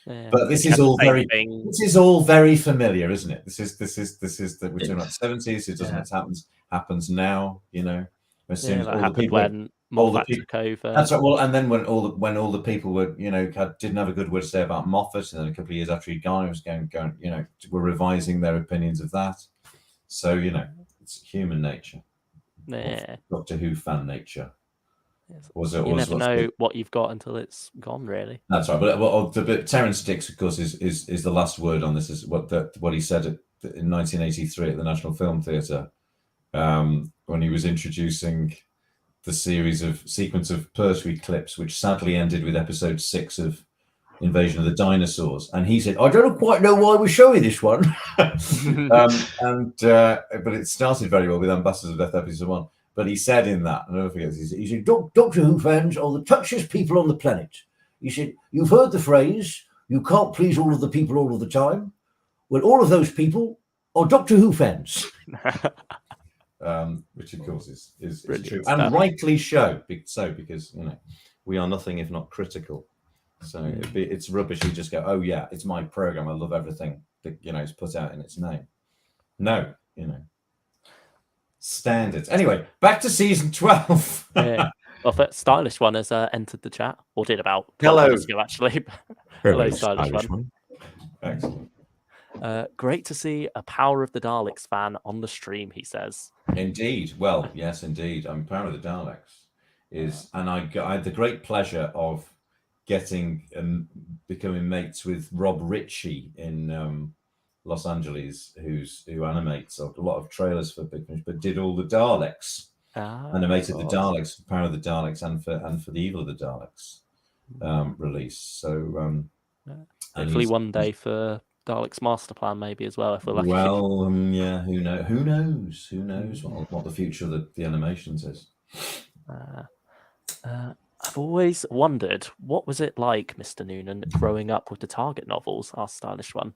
Yeah, but this is all very familiar, isn't it? This is that we're talking about the 70s. It doesn't happens now, We're seeing all the people when Moffat took over. That's right. Well, and then when all the people were, didn't have a good word to say about Moffat, and then a couple of years after he'd gone, it was going, were revising their opinions of that. So it's human nature. Yeah. Doctor Who fan nature. You never know what you've got until it's gone, really. That's right. But Terence Dix, of course, is the last word on this. Is what he said in 1983 at the National Film Theatre when he was introducing the sequence of Pertwee clips, which sadly ended with episode 6 of Invasion of the Dinosaurs. And he said, I don't quite know why we're showing this one. But it started very well with Ambassadors of Death episode 1. But he said in that, I'll never forget this, he said, Doctor Who fans are the touchiest people on the planet. He said, "You've heard the phrase, you can't please all of the people all of the time. Well, all of those people are Doctor Who fans." Which of course is true, stuff. and rightly so, because we are nothing if not critical. So it's rubbish. You just go, "Oh yeah, it's my program. I love everything that is put out in its name." No, standards. Anyway, back to season 12. Yeah. Well, that stylish one has entered the chat, or did about 12 Hello. minutes ago, actually. Hello, stylish one. Excellent. Great to see a Power of the Daleks fan on the stream, he says. Indeed. Well, yes, indeed. I'm Power of the Daleks and I had the great pleasure of getting and becoming mates with Rob Ritchie in Los Angeles, who animates a lot of trailers for Big Finish, but did all the Daleks, animated the Daleks, Power of the Daleks, and for the Evil of the Daleks release. So hopefully one day for Dalek's Master Plan, maybe as well, if we're lucky. Well, yeah, who knows what the future of the animations is. I've always wondered, what was it like, Mr. Noonan, growing up with the Target novels? Our stylish one.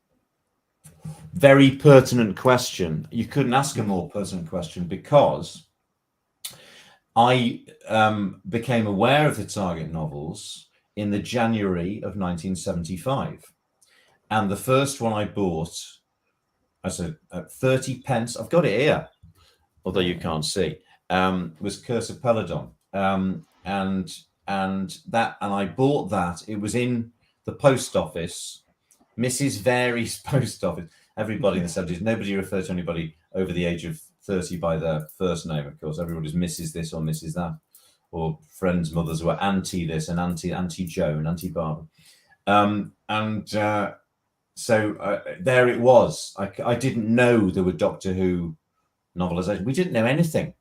Very pertinent question. You couldn't ask a more pertinent question, because I became aware of the Target novels in the January of 1975. And the first one I bought, I said, at 30 pence, I've got it here, although you can't see, was Curse of Peladon. And I bought that. It was in the post office, Mrs. Vary's post office. Everybody in the 70s, nobody referred to anybody over the age of 30 by their first name, of course. Everybody's Mrs. this or Mrs. that, or friends' mothers who were Auntie this and Auntie Joan, Auntie Barbara. So there it was. I didn't know there were Doctor Who novelizations. We didn't know anything,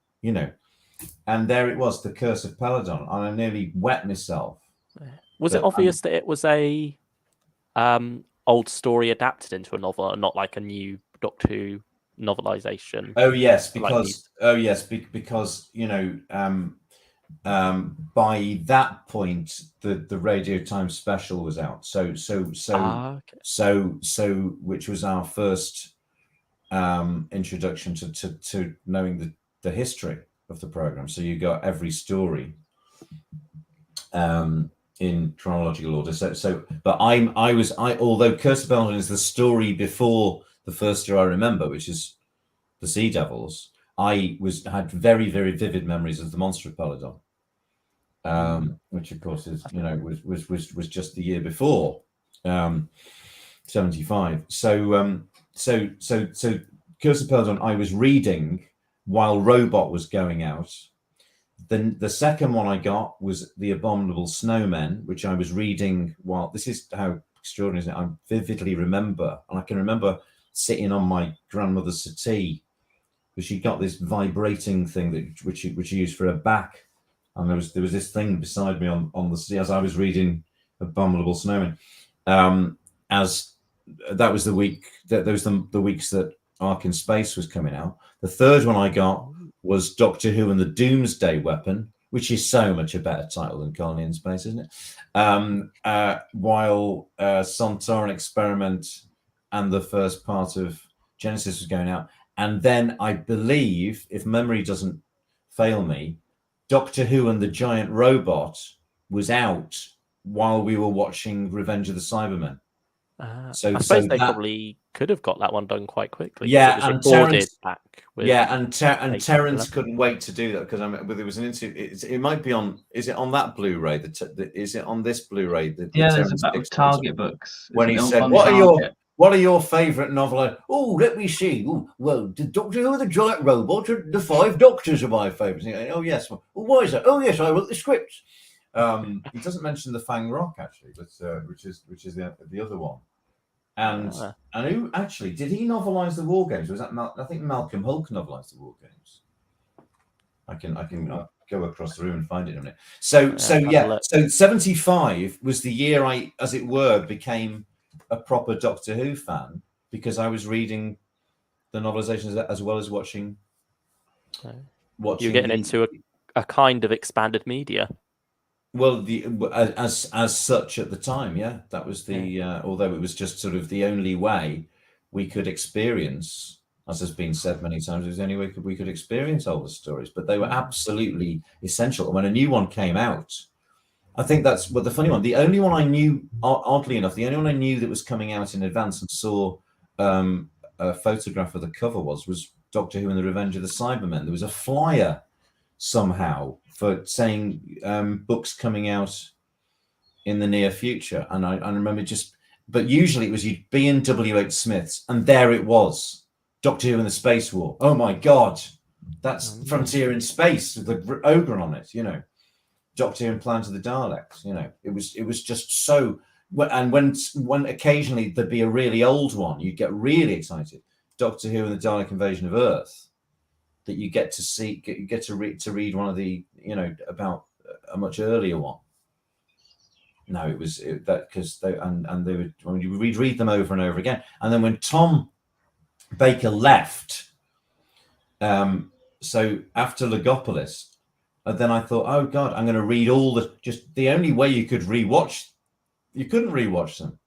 And there it was, The Curse of Peladon, and I nearly wet myself. Was it obvious that it was a old story adapted into a novel, and not like a new Doctor Who novelization? Oh yes, because by that point the Radio Times special was out. So which was our first introduction to knowing the history of the program. So you got every story in chronological order. But although Curse of Peladon is the story before the first year I remember, which is the Sea Devils, I had very, very vivid memories of the Monster of Peladon, which of course is was just the year before, 75. So Curse of Peladon I was reading while Robot was going out. Then the second one I got was The Abominable Snowmen, which I was reading while. This is how extraordinary it is. I vividly remember, and I can remember sitting on my grandmother's settee, because she got this vibrating thing which she used for her back, and there was this thing beside me on the seat as I was reading Abominable Snowmen. As that was the week that those the weeks that Ark in Space was coming out. The third one I got was Doctor Who and the Doomsday Weapon, which is so much a better title than Colony in Space, isn't it? While Sontaran Experiment and the first part of Genesis was going out. And then I believe, if memory doesn't fail me, Doctor Who and the Giant Robot was out while we were watching Revenge of the Cybermen. I suppose they probably could have got that one done quite quickly. Yeah, and Terence, and Terence couldn't wait to do that, because there was an interview. It might be on. Is it on that Blu-ray? Is it on this Blu-ray? There's about Target books. When he said, "What are your favourite novels?" Oh, let me see. Oh, well, the Doctor Who and the Giant Robot, the Five Doctors are my favourites. Oh yes. Well, why is that? Oh yes, I wrote the script. He doesn't mention the Fang Rock actually, but which is the other one. And who actually did he novelize the War Games? Was that I think Malcolm Hulke novelized the War Games. I can go across the room and find it in a minute. So 75 was the year I, as it were, became a proper Doctor Who fan, because I was reading the novelizations as well as watching. You're getting into a kind of expanded media. Well, as such at the time, yeah, that was the although it was just sort of the only way we could experience, as has been said many times, it was the only way we could experience older stories. But they were absolutely essential. And when a new one came out, I think that's the funny one. The only one I knew, oddly enough, the only one I knew that was coming out in advance and saw a photograph of the cover was Doctor Who and the Revenge of the Cybermen. There was a flyer somehow for saying books coming out in the near future, and I remember but usually it was you'd be in W.H. Smith's and there it was, Doctor Who and the Space War. Oh my God, that's Frontier in Space with the ogre on it, Doctor Who and Planet of the Daleks. It was just so. And when occasionally there'd be a really old one, you'd get really excited. Doctor Who and the Dalek Invasion of Earth. That you get to see, you get to read one of the, about a much earlier one. No, it was that because they would, when you read them over and over again, and then when Tom Baker left, so after Legopolis, then I thought, oh God, I'm going to read all the only way you couldn't rewatch them.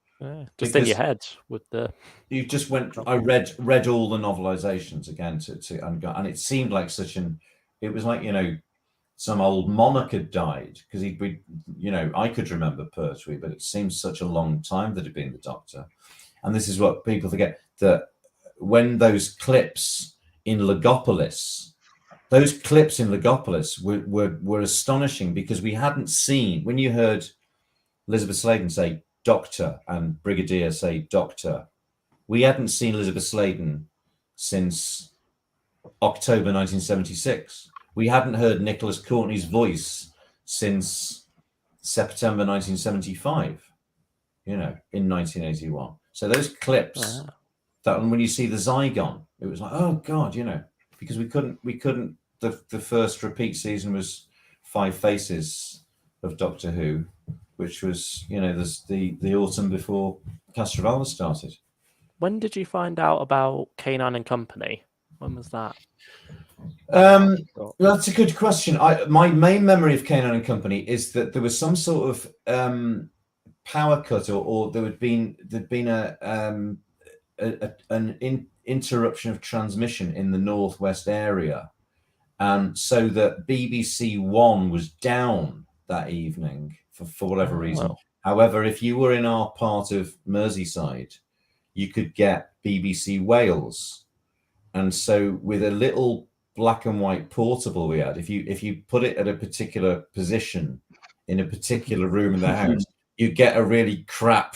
Just in your head with the. You just went. I read all the novelizations again and it seemed like it was like some old monarch had died because I could remember Pertwee, but it seems such a long time that had been the Doctor, and this is what people forget, that when those clips in Legopolis were astonishing because we hadn't seen, when you heard Elizabeth Sladen say Doctor and Brigadier say Doctor, we hadn't seen Elizabeth Sladen since October 1976. We hadn't heard Nicholas Courtney's voice since September 1975, in 1981. So those clips, that when you see the Zygon, it was like, oh God, because we couldn't, the first repeat season was 5 Faces of Doctor Who, which was, there's the autumn before Castrovalva started. When did you find out about K9 and Company? When was that? That's a good question. My main memory of K9 and Company is that there was some sort of power cut, or there'd been an interruption of transmission in the northwest area, and so that BBC One was down that evening for whatever reason. Wow. However, if you were in our part of Merseyside, you could get BBC Wales, and so with a little black and white portable we had, if you put it at a particular position in a particular room in the house, you get a really crap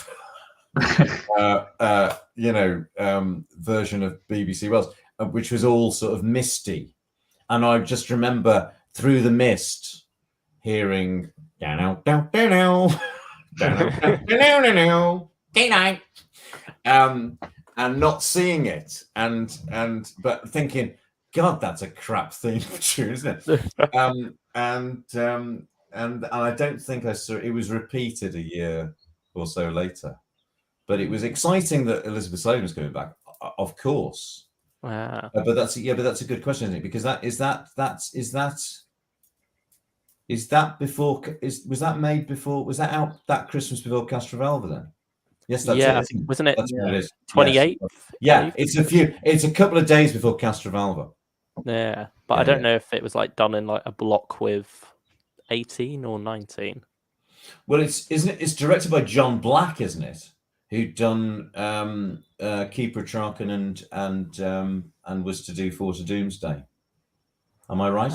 version of BBC Wales, which was all sort of misty. And I just remember through the mist hearing down, and not seeing it, but thinking, God, that's a crap theme tune, isn't it? And I don't think I saw it was repeated a year or so later. But it was exciting that Elizabeth Sladen was coming back, of course. Wow. But that's a good question, isn't it? Because was that out that Christmas before Castrovalva then? Yes, that's it. Wasn't it? That's what it is. 28th? Yeah, it's a couple of days before Castrovalva. Yeah, but I don't know if it was like done in like a block with 18 or 19. Well, it's directed by John Black, isn't it? Who'd done Keeper of Traken and was to do Force of Doomsday. Am I right?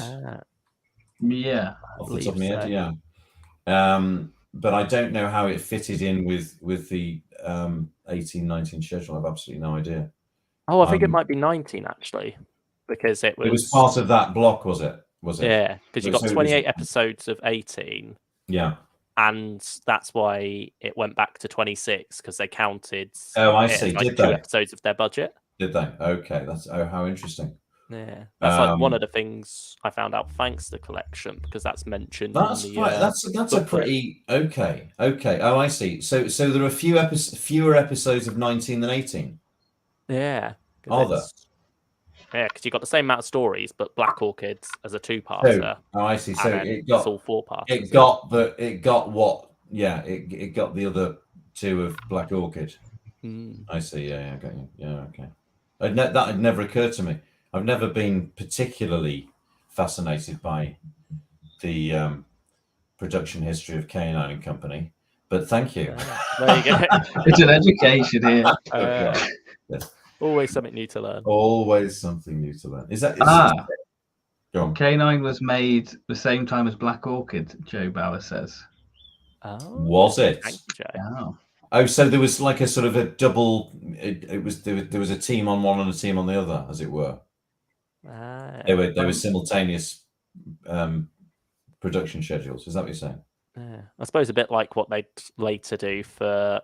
Yeah, off the top of my head, yeah. But I don't know how it fitted in with the 18-19 schedule. I've absolutely no idea. Oh, I think it might be 19 actually, because it was part of that block, was it? Yeah, because you got 28 episodes of 18. Yeah. And that's why it went back to 26, because they counted. Oh, I see. Did they? 2 episodes of their budget. Did they? Okay, how interesting. Yeah, that's like one of the things I found out thanks to the collection, because that's mentioned. That's in the, that's a pretty okay. Oh, I see. So there are fewer episodes of 19 than 18. Yeah. Are there? Yeah, because you got the same amount of stories, but Black Orchid as a two-parter. Oh, I see. So it's all 4-parters. It got the other two of Black Orchid. I see. Yeah, I got you. Yeah, okay. That had never occurred to me. I've never been particularly fascinated by the production history of K9 and Company, but thank you. There you go. It's an education here. Yes. Always something new to learn. Always something new to learn. Is that? Go on. K9 was made the same time as Black Orchid, Joe Bauer says. Oh, was it? Thank you, Joe. Oh, so there was like a sort of a double. There was a team on one and a team on the other, as it were. They were simultaneous production schedules. Is that what you're saying? Yeah. I suppose a bit like what they'd later do for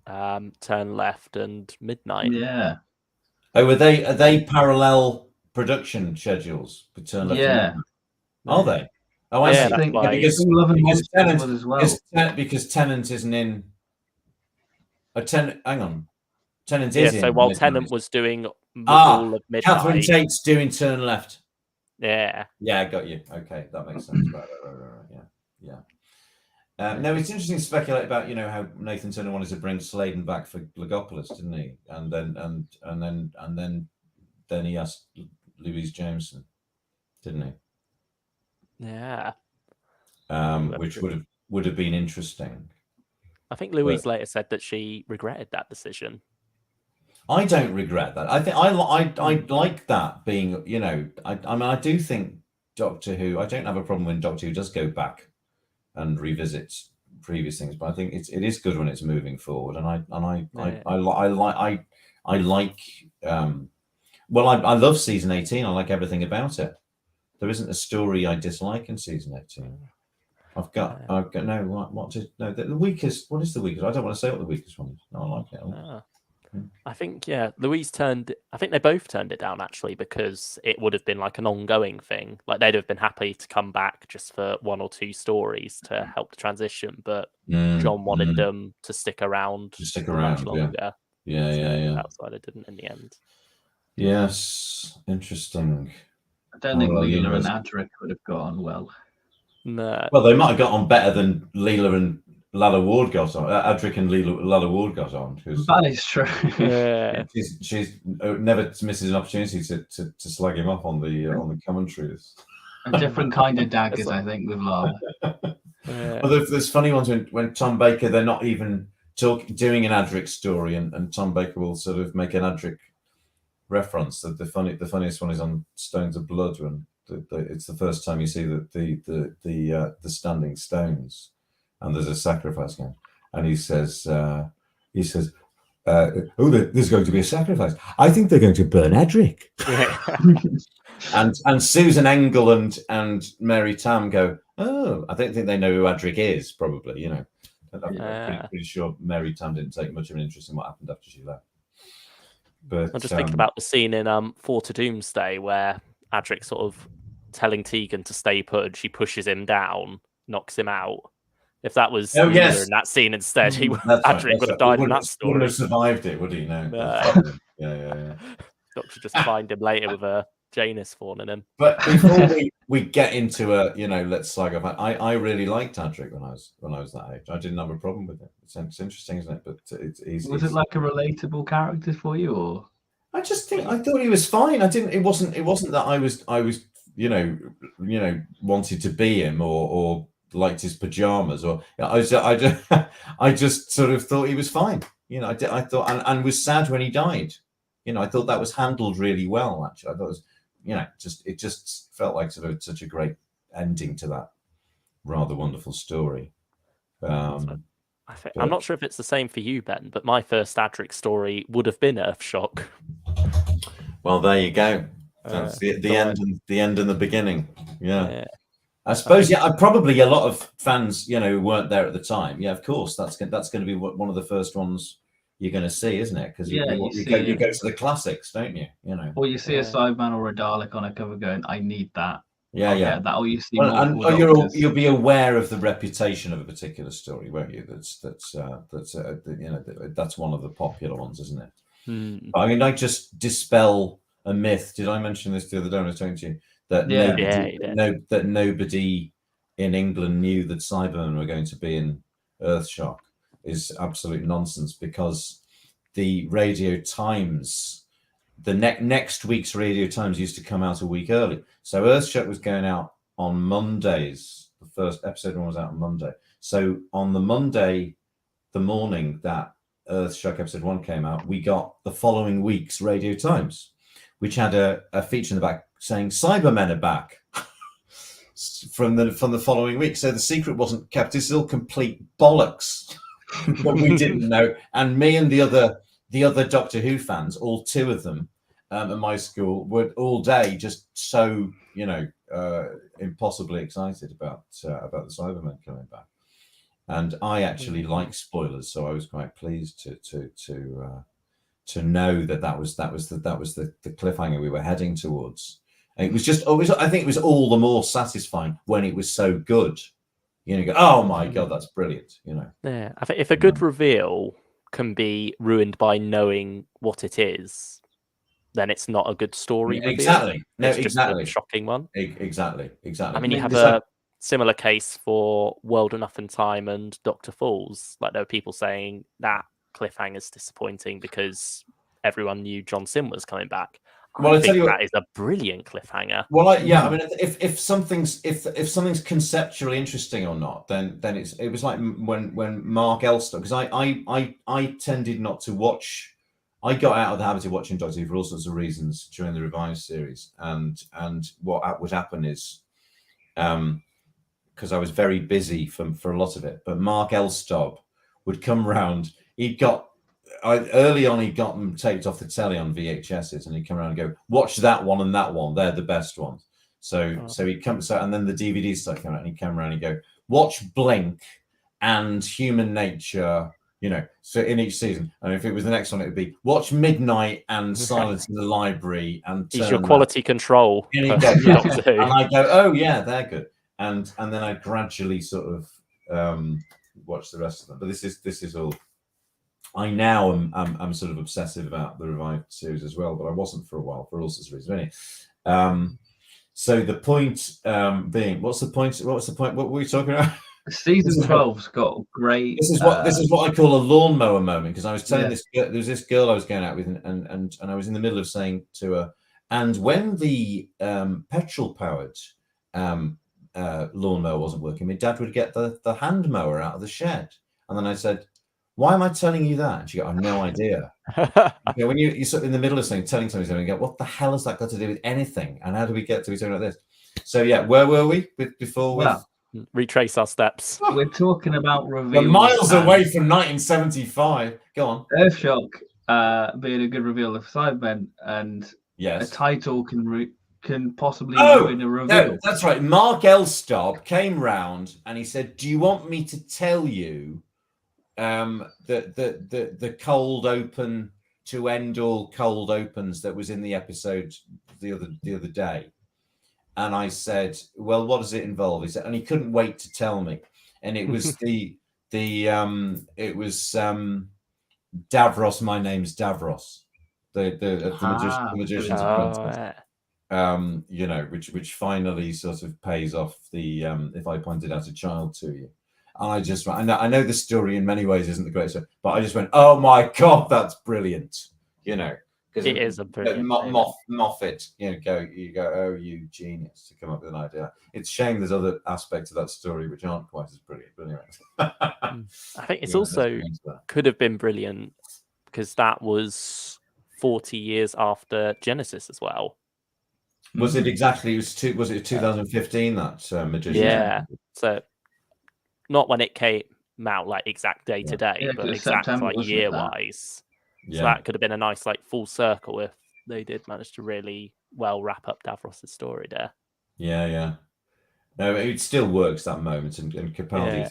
Turn Left and Midnight. yeah. Oh, are they parallel production schedules for Turn Left? Yeah. Are they? Oh, I see. think because Tennant as well. Because Tennant isn't in. Hang on. Tennant Yeah, is in. so while Tennant was doing all of Midnight, Catherine Tate's doing Turn Left. Yeah. Yeah, I got you. Okay, that makes sense. Right. Yeah. No, it's interesting to speculate about how Nathan Turner wanted to bring Sladen back for Logopolis, didn't he? And then he asked Louise Jameson, didn't he? Yeah. Which would have been interesting. I think Louise later said that she regretted that decision. I don't regret that. I think I like that being. I do think Doctor Who. I don't have a problem when Doctor Who does go back and revisits previous things, but I think it is good when it's moving forward, and I like. I love season 18. I like everything about it. There isn't a story I dislike in season 18. I've got no. The weakest. What is the weakest? I don't want to say what the weakest one is. No, I like it. I think Louise I think they both turned it down actually, because it would have been like an ongoing thing. Like they'd have been happy to come back just for 1 or 2 stories to help the transition, but John wanted them to stick around much longer. Yeah. Outside it didn't in the end. Yes, interesting. I don't think Leela and Adric would have got on well. No. Well, they might have got on better than Leela and Lalla Ward got on. Adric and Lalla Ward got on. That is true. Yeah. She's never misses an opportunity to slag him up on the commentaries. A different kind of daggers, I think, with Lalla. Yeah. Well, there's funny ones when Tom Baker, they're not even doing an Adric story, and Tom Baker will sort of make an Adric reference. The funniest one is on Stones of Blood, when it's the first time you see the standing stones, and there's a sacrifice going, and he says, "Oh, there's going to be a sacrifice. I think they're going to burn Adric." and Susan Engel and Mary Tam go, "Oh, I don't think they know who Adric is. Probably, I'm pretty sure Mary Tam didn't take much of an interest in what happened after she left." But I'm just thinking about the scene in Four to Doomsday where Adric sort of telling Tegan to stay put, and she pushes him down, knocks him out. If that was in that scene instead, Adric would have died in that story. Wouldn't have survived it, would he? No. Yeah. Doctor just find him later with a Janus fawn in him. But before we get into let's slag off. I really liked Adric when I was that age. I didn't have a problem with it. It's interesting, isn't it? But was it like a relatable character for you, or? I thought he was fine. It wasn't that I was wanted to be him or liked his pajamas, or I just sort of thought he was fine. I thought and was sad when he died. I thought that was handled really well. Actually, I thought it was, it just felt like sort of such a great ending to that rather wonderful story. I'm not sure if it's the same for you, Ben, but my first Adric story would have been Earthshock. Well, there you go. That's the end and the beginning. Yeah. I suppose. Yeah, probably a lot of fans, who weren't there at the time. Yeah, of course, that's going to be one of the first ones you're going to see, isn't it? Because you go to the classics, don't you? Or you see a Cyberman or a Dalek on a cover going, "I need that." Yeah. That, or you see, you'll be aware of the reputation of a particular story, won't you? That's one of the popular ones, isn't it? But I mean, I just dispel a myth. Did I mention this the other day when I was talking to you? That that nobody in England knew that Cybermen were going to be in Earthshock is absolute nonsense, because the Radio Times, the next week's Radio Times used to come out a week early. So Earthshock was going out on Mondays. The first episode one was out on Monday. So on the Monday, the morning that Earthshock episode 1 came out, we got the following week's Radio Times, which had a feature in the back saying Cybermen are back from the following week. So the secret wasn't kept. This is all complete bollocks. But we didn't know. And me and the other Doctor Who fans, all 2 of them at my school, were all day just so impossibly excited about the Cybermen coming back. And I actually like spoilers, so I was quite pleased to know that was the cliffhanger we were heading towards. And it was just I think it was all the more satisfying when it was so good. You go, oh my God, that's brilliant. Yeah, I think if a good reveal can be ruined by knowing what it is, then it's not a good story. Exactly. No, it's just exactly. a shocking one. Exactly. I mean, you have a similar case for World Enough in Time and Dr. Falls. Like, there were people saying that cliffhanger is disappointing because everyone knew John Sim was coming back. Well, I think that is a brilliant cliffhanger. Well, I mean, if something's conceptually interesting or not, then it was like when Mark Elstock, because I tended not to watch. I got out of the habit of watching Doctor Who for all sorts of reasons during the revised series, and what would happen is, because I was very busy for a lot of it, but Mark Elstock would come round. Early on, he got them taped off the telly on VHSs, and he'd come around and go, watch that one and that one. They're the best ones. So he'd come, and then the DVDs started coming out, and he'd come around and go, watch Blink and Human Nature, so in each season. And if it was the next one, it would be watch Midnight and Silence in the Library. And he's your quality control. And I go, oh yeah, they're good. And then I gradually sort of watch the rest of them. But this is all. I now am sort of obsessive about the revived series as well, but I wasn't for a while for all sorts of reasons. Anyway, so the point being, what's the point? What was the point? What were we talking about? Season 12's got great. This is what I call a lawnmower moment, because I was telling this girl, there was this girl I was going out with, and I was in the middle of saying to her, and when the petrol powered lawnmower wasn't working, my dad would get the hand mower out of the shed, and then I said, why am I telling you that? And she go, I have no idea. When you're sort of in the middle of something, telling somebody something, you go, what the hell has that got to do with anything? And how do we get to be talking about this? So yeah, where were we before we retrace our steps? We're talking about reveals. We're miles away from 1975. Go on. Earthshock being a good reveal of Cybermen, and a title can possibly ruin a reveal. No, that's right. Mark Elstock came round and he said, do you want me to tell you the cold open to end all cold opens that was in the episode the other day? And I said, well, what does it involve? He said, and he couldn't wait to tell me. And it was Davros. My name's Davros, the magician's apprentice. Which finally sort of pays off the if I pointed out a child to you. And I know the story in many ways isn't the greatest, but I just went, oh my God, that's brilliant. Because it is a brilliant Moffat, you go, oh, you genius, to come up with an idea. It's a shame there's other aspects of that story which aren't quite as brilliant. But anyway. I think it's also could have been brilliant because that was 40 years after Genesis as well. Was it exactly? Was it 2015 that magician? Yeah. So not when it came out, like exact day to day, but exact September, like year wise. So that could have been a nice like full circle if they did manage to really well wrap up Davros's story there. Yeah. No, it still works, that moment, and Capaldi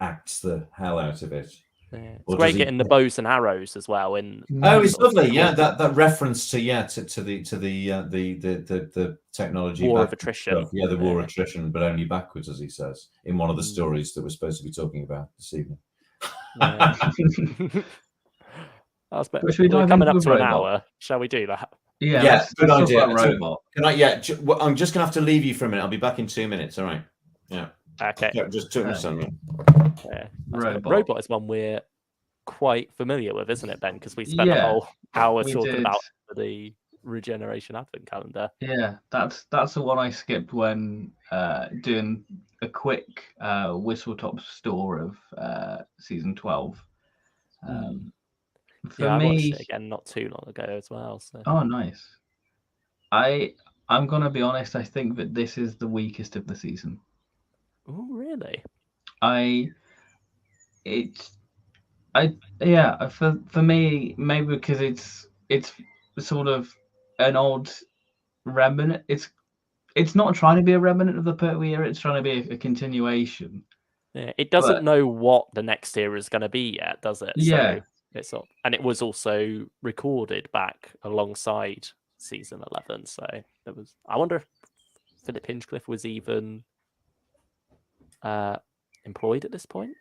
acts the hell out of it. Yeah. It's great getting the bows and arrows as well. It's lovely. Yeah, that reference to the technology war of attrition. Yeah, the war of attrition, but only backwards, as he says in one of the stories that we're supposed to be talking about this evening. We're coming up to an hour. Shall we do that? Yeah, good let's idea. talk about Robot. Can I? I'm just gonna have to leave you for a minute. I'll be back in 2 minutes. All right. Yeah. Okay. Yeah, just 2 minutes. Yeah. Robot is one we're quite familiar with, isn't it, Ben? Because we spent a whole hour talking about the Regeneration Advent Calendar. Yeah, that's the one I skipped when doing a quick whistle-top tour of season 12. For I me, watched it again not too long ago as well. So. Oh, nice. I'm gonna be honest. I think that this is the weakest of the season. Oh, really? For me, maybe because it's sort of an odd remnant. It's not trying to be a remnant of the Pertwee era. It's trying to be a continuation. Yeah, it doesn't know what the next era is going to be yet, does it? Yeah. So it's not, and it was also recorded back alongside season 11. So it was. I wonder if Philip Hinchcliffe was even employed at this point.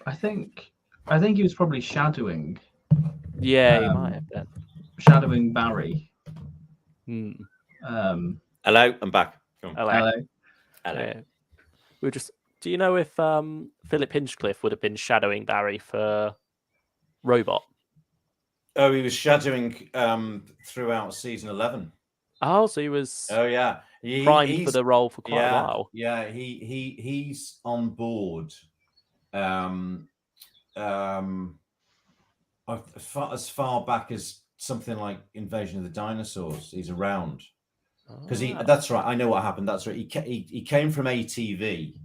I think he was probably shadowing. Yeah, he might have been shadowing Barry. Hello, I'm back. Hello. Do you know if Philip Hinchcliffe would have been shadowing Barry for Robot? Oh, he was shadowing throughout season 11. Oh, so he was. Oh yeah, primed for the role for quite a while. Yeah, he's on board. As far back as something like Invasion of the Dinosaurs, he's around. Because that's right. I know what happened. That's right. He came from ATV.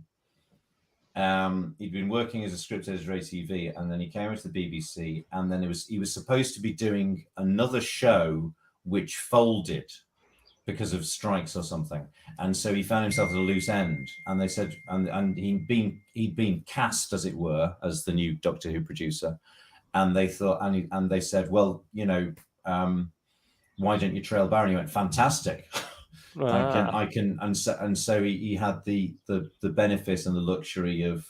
He'd been working as a script editor at ATV, and then he came into the BBC, and then he was supposed to be doing another show which folded because of strikes or something, and so he found himself at a loose end. And they said, and he'd been cast, as it were, as the new Doctor Who producer, and they thought, and they said, well, why don't you trail Barry? And he went, fantastic. I can, and so he had the benefit and the luxury of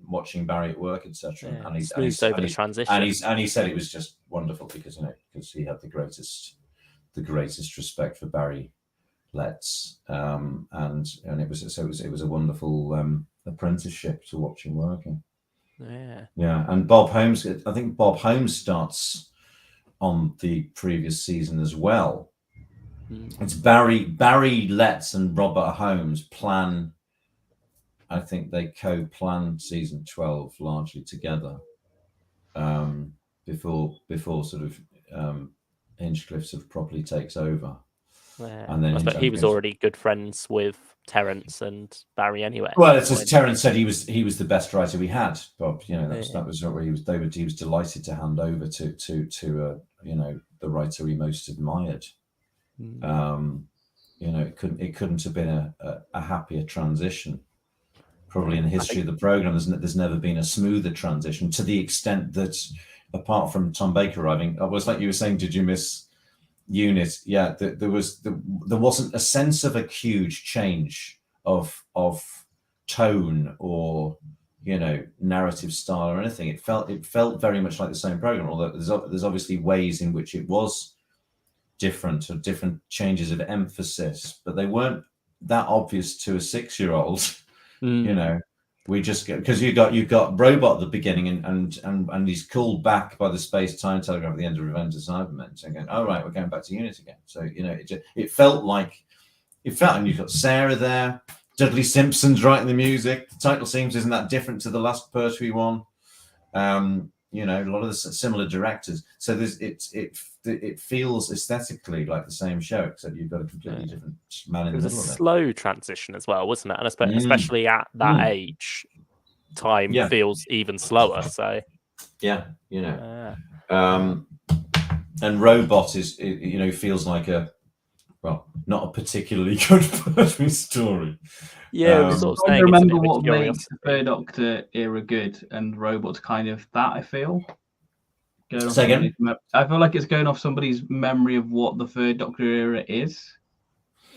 watching Barry at work, etc. Yeah, and he's over the transition, and he said it was just wonderful because he had the greatest respect for Barry Letts, and it was a wonderful apprenticeship to watch him working. Yeah, and Bob Holmes. I think Bob Holmes starts on the previous season as well. It's Barry Letts and Robert Holmes plan. I think they co-planned season 12 largely together before sort of Hinchcliffe sort of properly takes over. Yeah. And then he was already good friends with Terence and Barry anyway. Well, it's as Terence said, he was the best writer we had, Bob. That was where he was delighted to hand over to the writer he most admired. It couldn't have been a happier transition. Probably in the history of the program, there's never been a smoother transition, to the extent that, apart from Tom Baker arriving, it was like you were saying, did you miss Unit? Yeah, there wasn't a sense of a huge change of tone or narrative style or anything. It felt very much like the same program, although there's obviously ways in which it was different, or different changes of emphasis, but they weren't that obvious to a 6-year-old. We just get, because you got Robot at the beginning, and he's called back by the space-time telegraph at the end of Revenge of Cybermen, and going, oh right, we're going back to Unit again. So it felt, and you've got Sarah there, Dudley Simpson's writing the music. The title seems isn't that different to the last Pertwee one. A lot of the similar directors. So it feels aesthetically like the same show, except you've got a completely different man in the middle of it. It was a slow transition as well, wasn't it? And especially at that age, time feels even slower. So and Robot is feels like not a particularly good Pertwee story. Yeah, sort of I remember what made the Third Doctor era good, and Robot's kind of that, I feel. Say again? I feel like it's going off somebody's memory of what the Third Doctor era is,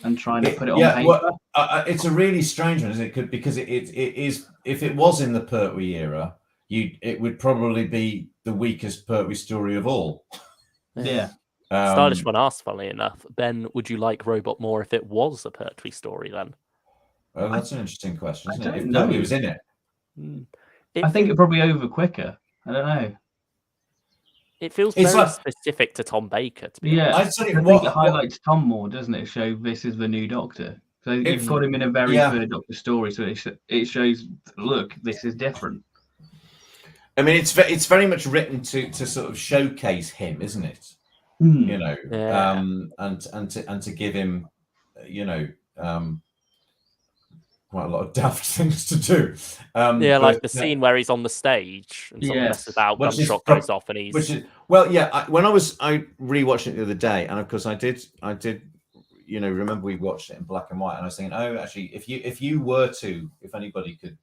and trying to put it on paper. Well, it's a really strange one, isn't it? Because it is, if it was in the Pertwee era, it would probably be the weakest Pertwee story of all. Yeah. Stylish one asked, funnily enough, Ben, would you like Robot more if it was a Pertwee story then? Oh, that's an interesting question, isn't I it? If don't know. Pertwee was in it. I think it'd probably be over quicker. I don't know. It feels It's very like- specific to Tom Baker, to be Yeah, honest. I I think it highlights Tom more, doesn't it? Show this is the new Doctor. So you've got him in a very third Doctor story, so it shows, look, this is different. I mean, it's very much written to sort of showcase him, isn't it? Hmm. You know, Yeah. and to give him, you know, quite a lot of daft things to do. Like the scene where he's on the stage and something Yes. messes about, Which is gunshot goes off, and he's when I rewatched it the other day, and of course I did, you know, remember we watched it in black and white, and I was thinking, oh, actually, if anybody could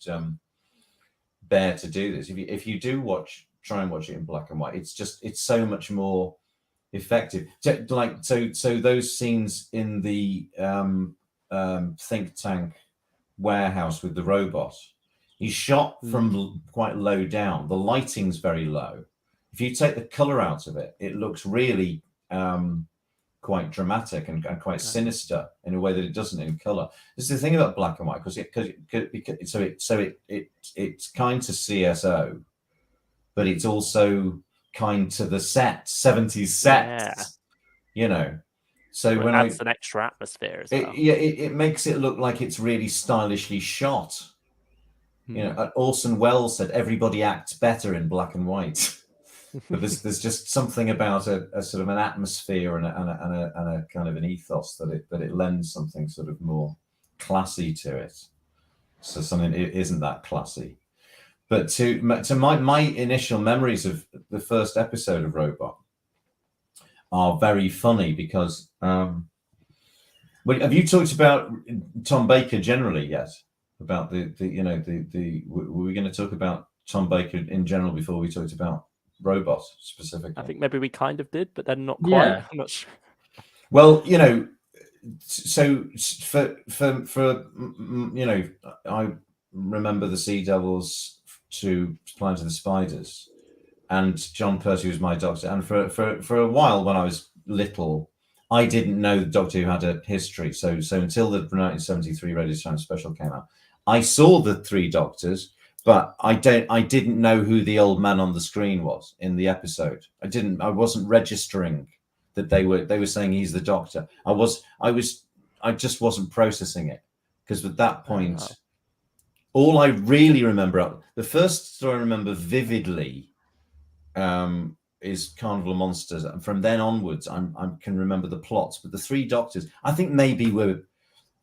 bear to do this, if you do try and watch it in black and white, it's so much more effective. So those scenes in the think tank warehouse with the robot, he's shot from quite low down. The lighting's very low. If you take the color out of it, it looks really quite dramatic and quite sinister in a way that it doesn't in color. This is the thing about black and white, because it's kind to CSO, but it's also kind to the 70s sets, you know. So when it adds an extra atmosphere as well. It makes it look like it's really stylishly shot. You know, Orson Welles said everybody acts better in black and white. But there's just something about a sort of an atmosphere and a kind of an ethos that it lends something sort of more classy to it. So something it isn't that classy. But to my initial memories of the first episode of Robot are very funny because have you talked about Tom Baker generally yet? About the were we going to talk about Tom Baker in general before we talked about Robot specifically? I think maybe we kind of did, but then not quite. Yeah. I'm not sure. Well, you know, so for you know, I remember the Sea Devils to Planet of the Spiders, and John Pertwee was my Doctor. And for a while when I was little, I didn't know the Doctor Who had a history. So until the 1973 Radio Time special came out, I saw the three Doctors, but I didn't know who the old man on the screen was in the episode. I wasn't registering that they were saying he's the Doctor. I just wasn't processing it, because at that point, all I really remember, the first story I remember vividly, is Carnival of Monsters, and from then onwards, I can remember the plots. But the three Doctors, I think maybe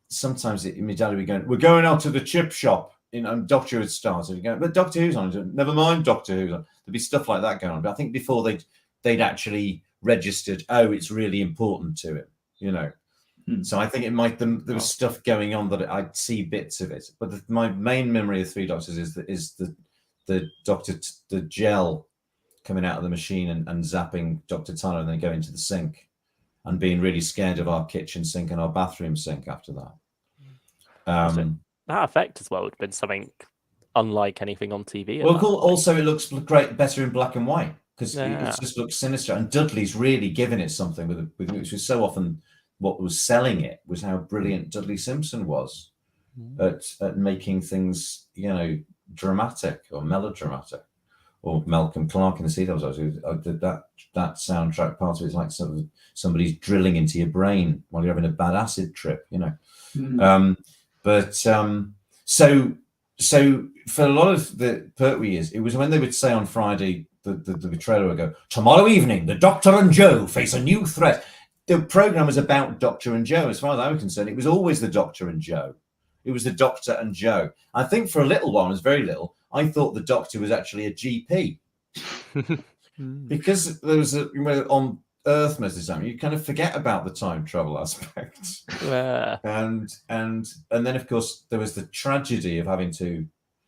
sometimes my dad would be going, "We're going out to the chip shop." And Doctor Who had started again, but Doctor Who's on. Never mind, Doctor Who's on. There'd be stuff like that going on. But I think before they'd actually registered, oh, it's really important to him, you know. So I think it might there was stuff going on that I'd see bits of it. But my main memory of Three Doctors is the Doctor, the gel coming out of the machine and zapping Dr. Tyler, and then going to the sink and being really scared of our kitchen sink and our bathroom sink after that. That effect as well would have been something unlike anything on TV. Well, cool. Also, it looks better in black and white, because it just looks sinister. And Dudley's really given it something with which was so often what was selling it was how brilliant Dudley Simpson was at making things, you know, dramatic or melodramatic. Or Malcolm Clark in the Sea Devils. I did that soundtrack part of it is like sort of somebody's drilling into your brain while you're having a bad acid trip, you know. So for a lot of the Pertwee years, it was when they would say on Friday, the trailer would go, "Tomorrow evening, the Doctor and Joe face a new threat." The program was about Doctor and Joe. As far as I was concerned, it was always the Doctor and Joe. It was the Doctor and Joe. I think for a little while, it was very little, I thought the Doctor was actually a GP. Because there was on Earth most of the time, you kind of forget about the time travel aspect. Yeah. And then of course there was the tragedy of having to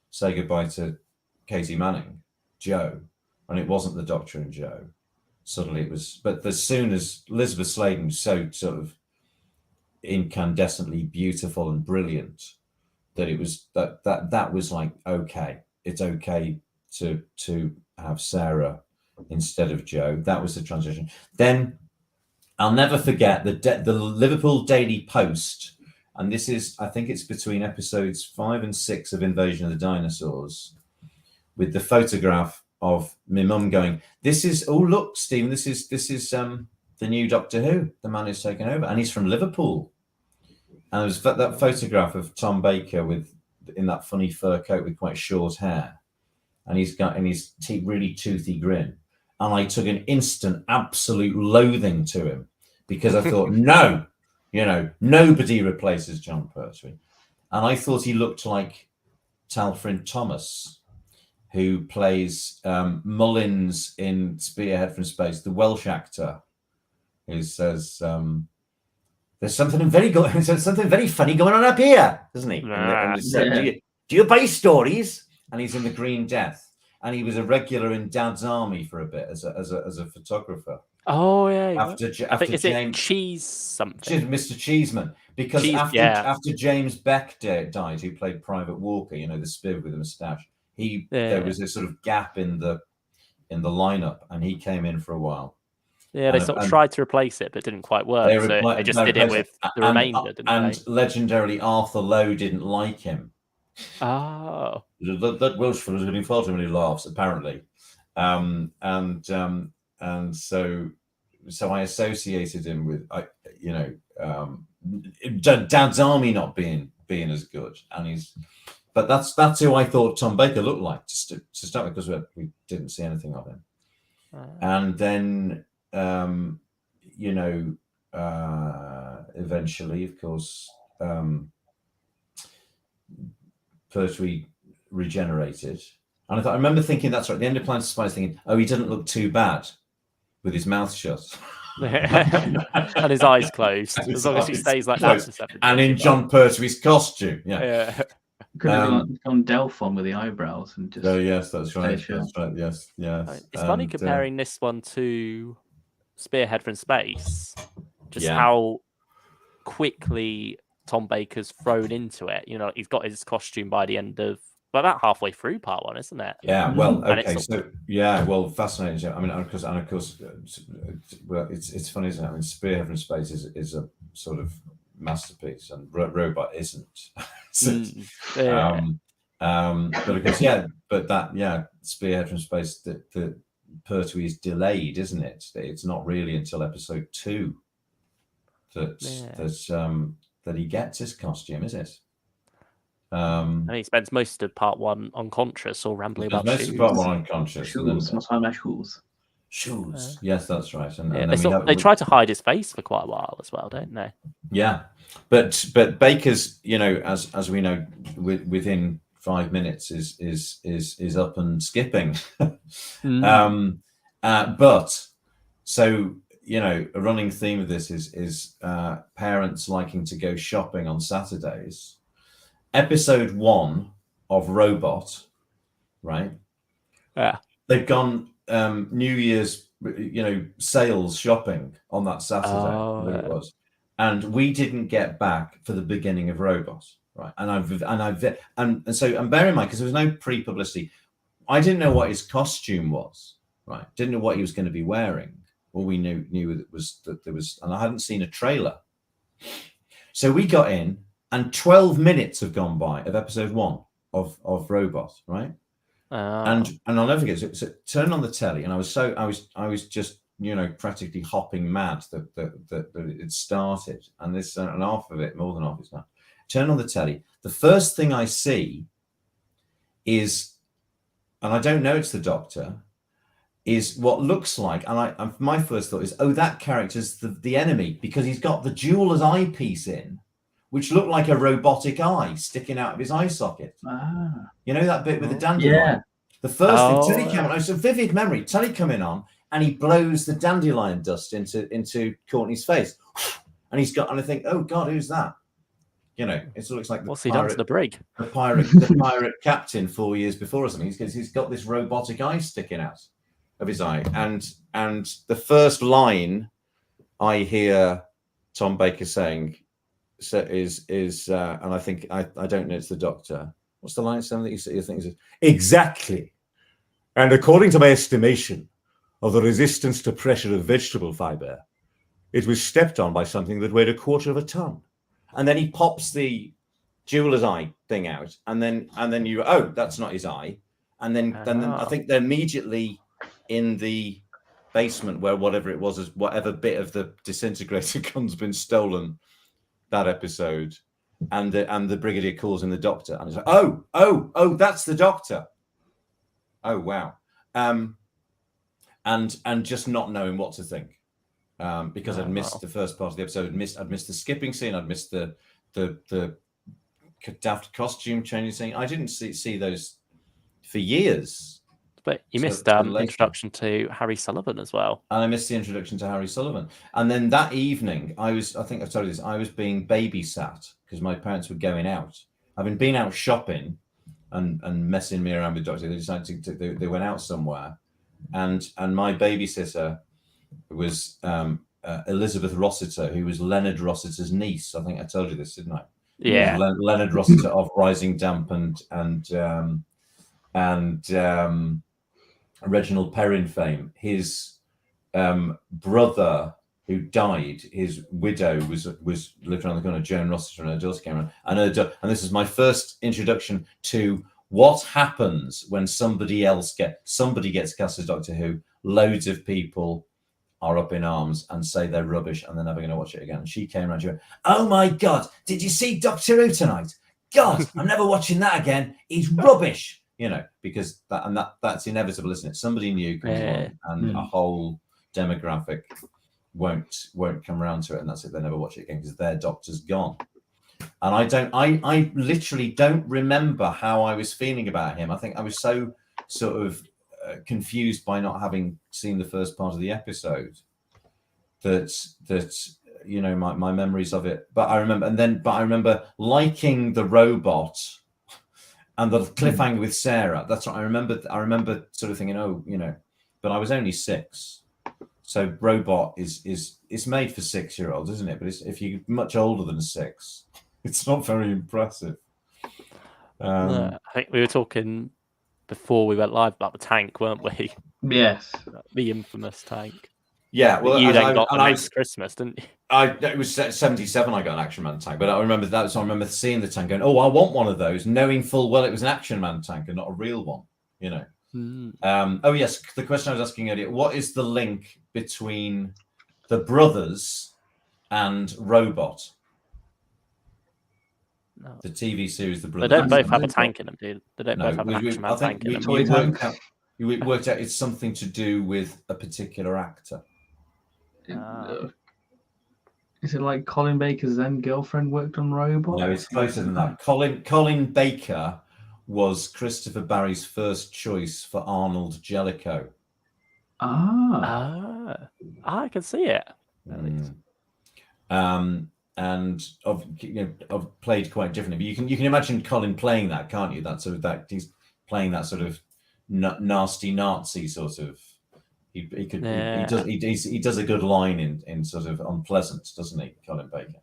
say goodbye to Katie Manning, Joe, and it wasn't the Doctor and Joe. Suddenly it was, but as soon as Elizabeth Sladen was so sort of incandescently beautiful and brilliant, that it was that was like, okay, it's okay to have Sarah instead of Joe. That was the transition. Then I'll never forget the Liverpool Daily Post, and this is, I think it's between episodes 5 and 6 of Invasion of the Dinosaurs, with the photograph of my mum going, "This is, oh look, Stephen, this is the new Doctor Who, the man who's taken over, and he's from Liverpool." And there's that photograph of Tom Baker in that funny fur coat with quite short hair, and he's got in his really toothy grin. And I took an instant absolute loathing to him because I thought, no, nobody replaces John Pertwee. And I thought he looked like Talfrin Thomas, who plays Mullins in Spearhead from Space, the Welsh actor, who says, "There's something very funny going on up here," doesn't he? Do you buy stories? And he's in The Green Death. And he was a regular in Dad's Army for a bit as a photographer. Oh yeah. After is James, it Cheese something? Mr. Cheeseman, because after James Beck died, who played Private Walker, the spiv with the moustache, there was a sort of gap in the lineup, and he came in for a while. Yeah, they sort of tried to replace it, but it didn't quite work. They just did it with the remainder, didn't they? And legendarily, Arthur Lowe didn't like him. Oh, that Welsh fellow's getting far too many laughs, apparently, and so I associated him with Dad's Army not being as good, but that's who I thought Tom Baker looked like to start with, because we didn't see anything of him, and then eventually, of course. Pertwee regenerated, and I remember thinking, that's right, the end of Planet of Spies, thinking, oh, he doesn't look too bad with his mouth shut and his eyes closed, as long as he stays like that for 7 and in John Pertwee's costume. Could have gone Delphon with the eyebrows and just. Oh yes, that's right. Yes. It's funny comparing this one to Spearhead from Space, just how quickly Tom Baker's thrown into it. He's got his costume by the end of about halfway through part 1, isn't it? Yeah. Well, okay. Fascinating. I mean, of course, well, it's funny, isn't it? I mean, Spearhead from Space is a sort of masterpiece, and Robot isn't. But of course, Spearhead from Space, the Pertwee is delayed, isn't it? It's not really until episode 2 that he gets his costume, is it? And he spends most of part 1 unconscious or rambling about shoes. Most of part 1 unconscious. Shoes. Yes, that's right. And they try to hide his face for quite a while as well, don't they? Yeah, but Baker's, as we know, within 5 minutes is up and skipping. But so. A running theme of this is parents liking to go shopping on Saturdays. Episode 1 of Robot, right? Yeah. They've gone New Year's, sales shopping on that Saturday. It was, and we didn't get back for the beginning of Robot, right? And so bear in mind, because there was no pre-publicity, I didn't know what his costume was, right? Didn't know what he was going to be wearing. All we knew that there was, and I hadn't seen a trailer. So we got in, and 12 minutes have gone by of episode 1 of Robot, right? And I'll never forget. So turned on the telly, and I was just practically hopping mad that it started, and this and half of it, more than half is now. Turn on the telly. The first thing I see is, and I don't know it's the Doctor, is what looks like, and my first thought is, oh, that character's the enemy, because he's got the jeweler's eyepiece in, which looked like a robotic eye sticking out of his eye socket. That bit with the dandelion. Yeah. The first thing, Telly came on, it's a vivid memory. Telly coming on, and he blows the dandelion dust into Courtney's face, and I think, oh God, who's that? It looks like what's he done to the brig? The pirate captain 4 years before or something. He's got this robotic eye sticking out of his eye, and the first line I hear Tom Baker saying is and I think I don't know, it's the Doctor. What's the line? Something that you think is exactly. And according to my estimation of the resistance to pressure of vegetable fiber, it was stepped on by something that weighed 1/4 of a ton. And then he pops the jeweler's eye thing out, and then you, oh, that's not his eye. And then I think they're immediately in the basement where whatever it was, whatever bit of the disintegrator gun's been stolen that episode. And the brigadier calls in the doctor, and he's like, oh, that's the doctor. Oh wow. And just not knowing what to think, because I'd missed the first part of the episode. I'd missed the skipping scene. I'd missed the daft costume changing scene. I didn't see those for years. But you missed introduction to Harry Sullivan as well. And I missed the introduction to Harry Sullivan. And then that evening, I think I've told you this, I was being babysat because my parents were going out. Having been out shopping and messing me around with Doctor, they decided they went out somewhere. And my babysitter was Elizabeth Rossiter, who was Leonard Rossiter's niece. I think I told you this, didn't I? Yeah. Leonard Rossiter of Rising Damp and Reginald Perrin fame. His brother, who died, his widow was lived around the corner. Joan Rossiter and her daughter came around, and this is my first introduction to what happens when somebody gets cast as Doctor Who. Loads of people are up in arms and say they're rubbish, and they're never going to watch it again. And she came around, she went, "Oh my God, did you see Doctor Who tonight? God, I'm never watching that again. He's rubbish." You know, because that's inevitable, isn't it? Somebody new comes on, and a whole demographic won't come around to it, and that's it. They never watch it again because their Doctor's gone. And I literally don't remember how I was feeling about him. I think I was so sort of confused by not having seen the first part of the episode that you know my memories of it. But I remember liking the robot. And the cliffhanger with Sarah. That's what I remember. I remember sort of thinking, oh, you know, but I was only 6. So Robot is made for 6-year-olds, isn't it? But if you're much older than 6, it's not very impressive. I think we were talking before we went live about the tank, weren't we? Yes. The infamous tank. Yeah, well, you then got the next Christmas, didn't you? It was 77. I got an Action Man tank, but I remember that. So I remember seeing the tank, going, "Oh, I want one of those," knowing full well it was an Action Man tank and not a real one. You know. Oh yes, the question I was asking earlier: what is the link between the brothers and Robot? No. The TV series, The Brothers. They don't both have a tank in them, dude. They don't both have an Action Man tank in them. We worked out it's something to do with a particular actor. Is it like Colin Baker's then girlfriend worked on Robot? No, it's closer than that. Colin Baker was Christopher Barry's first choice for Arnold Jellicoe. I can see it. And I've played quite differently. But you can imagine Colin playing that, can't you? That he's playing that sort of nasty Nazi sort of. He does a good line in sort of Unpleasant, doesn't he, Colin Baker?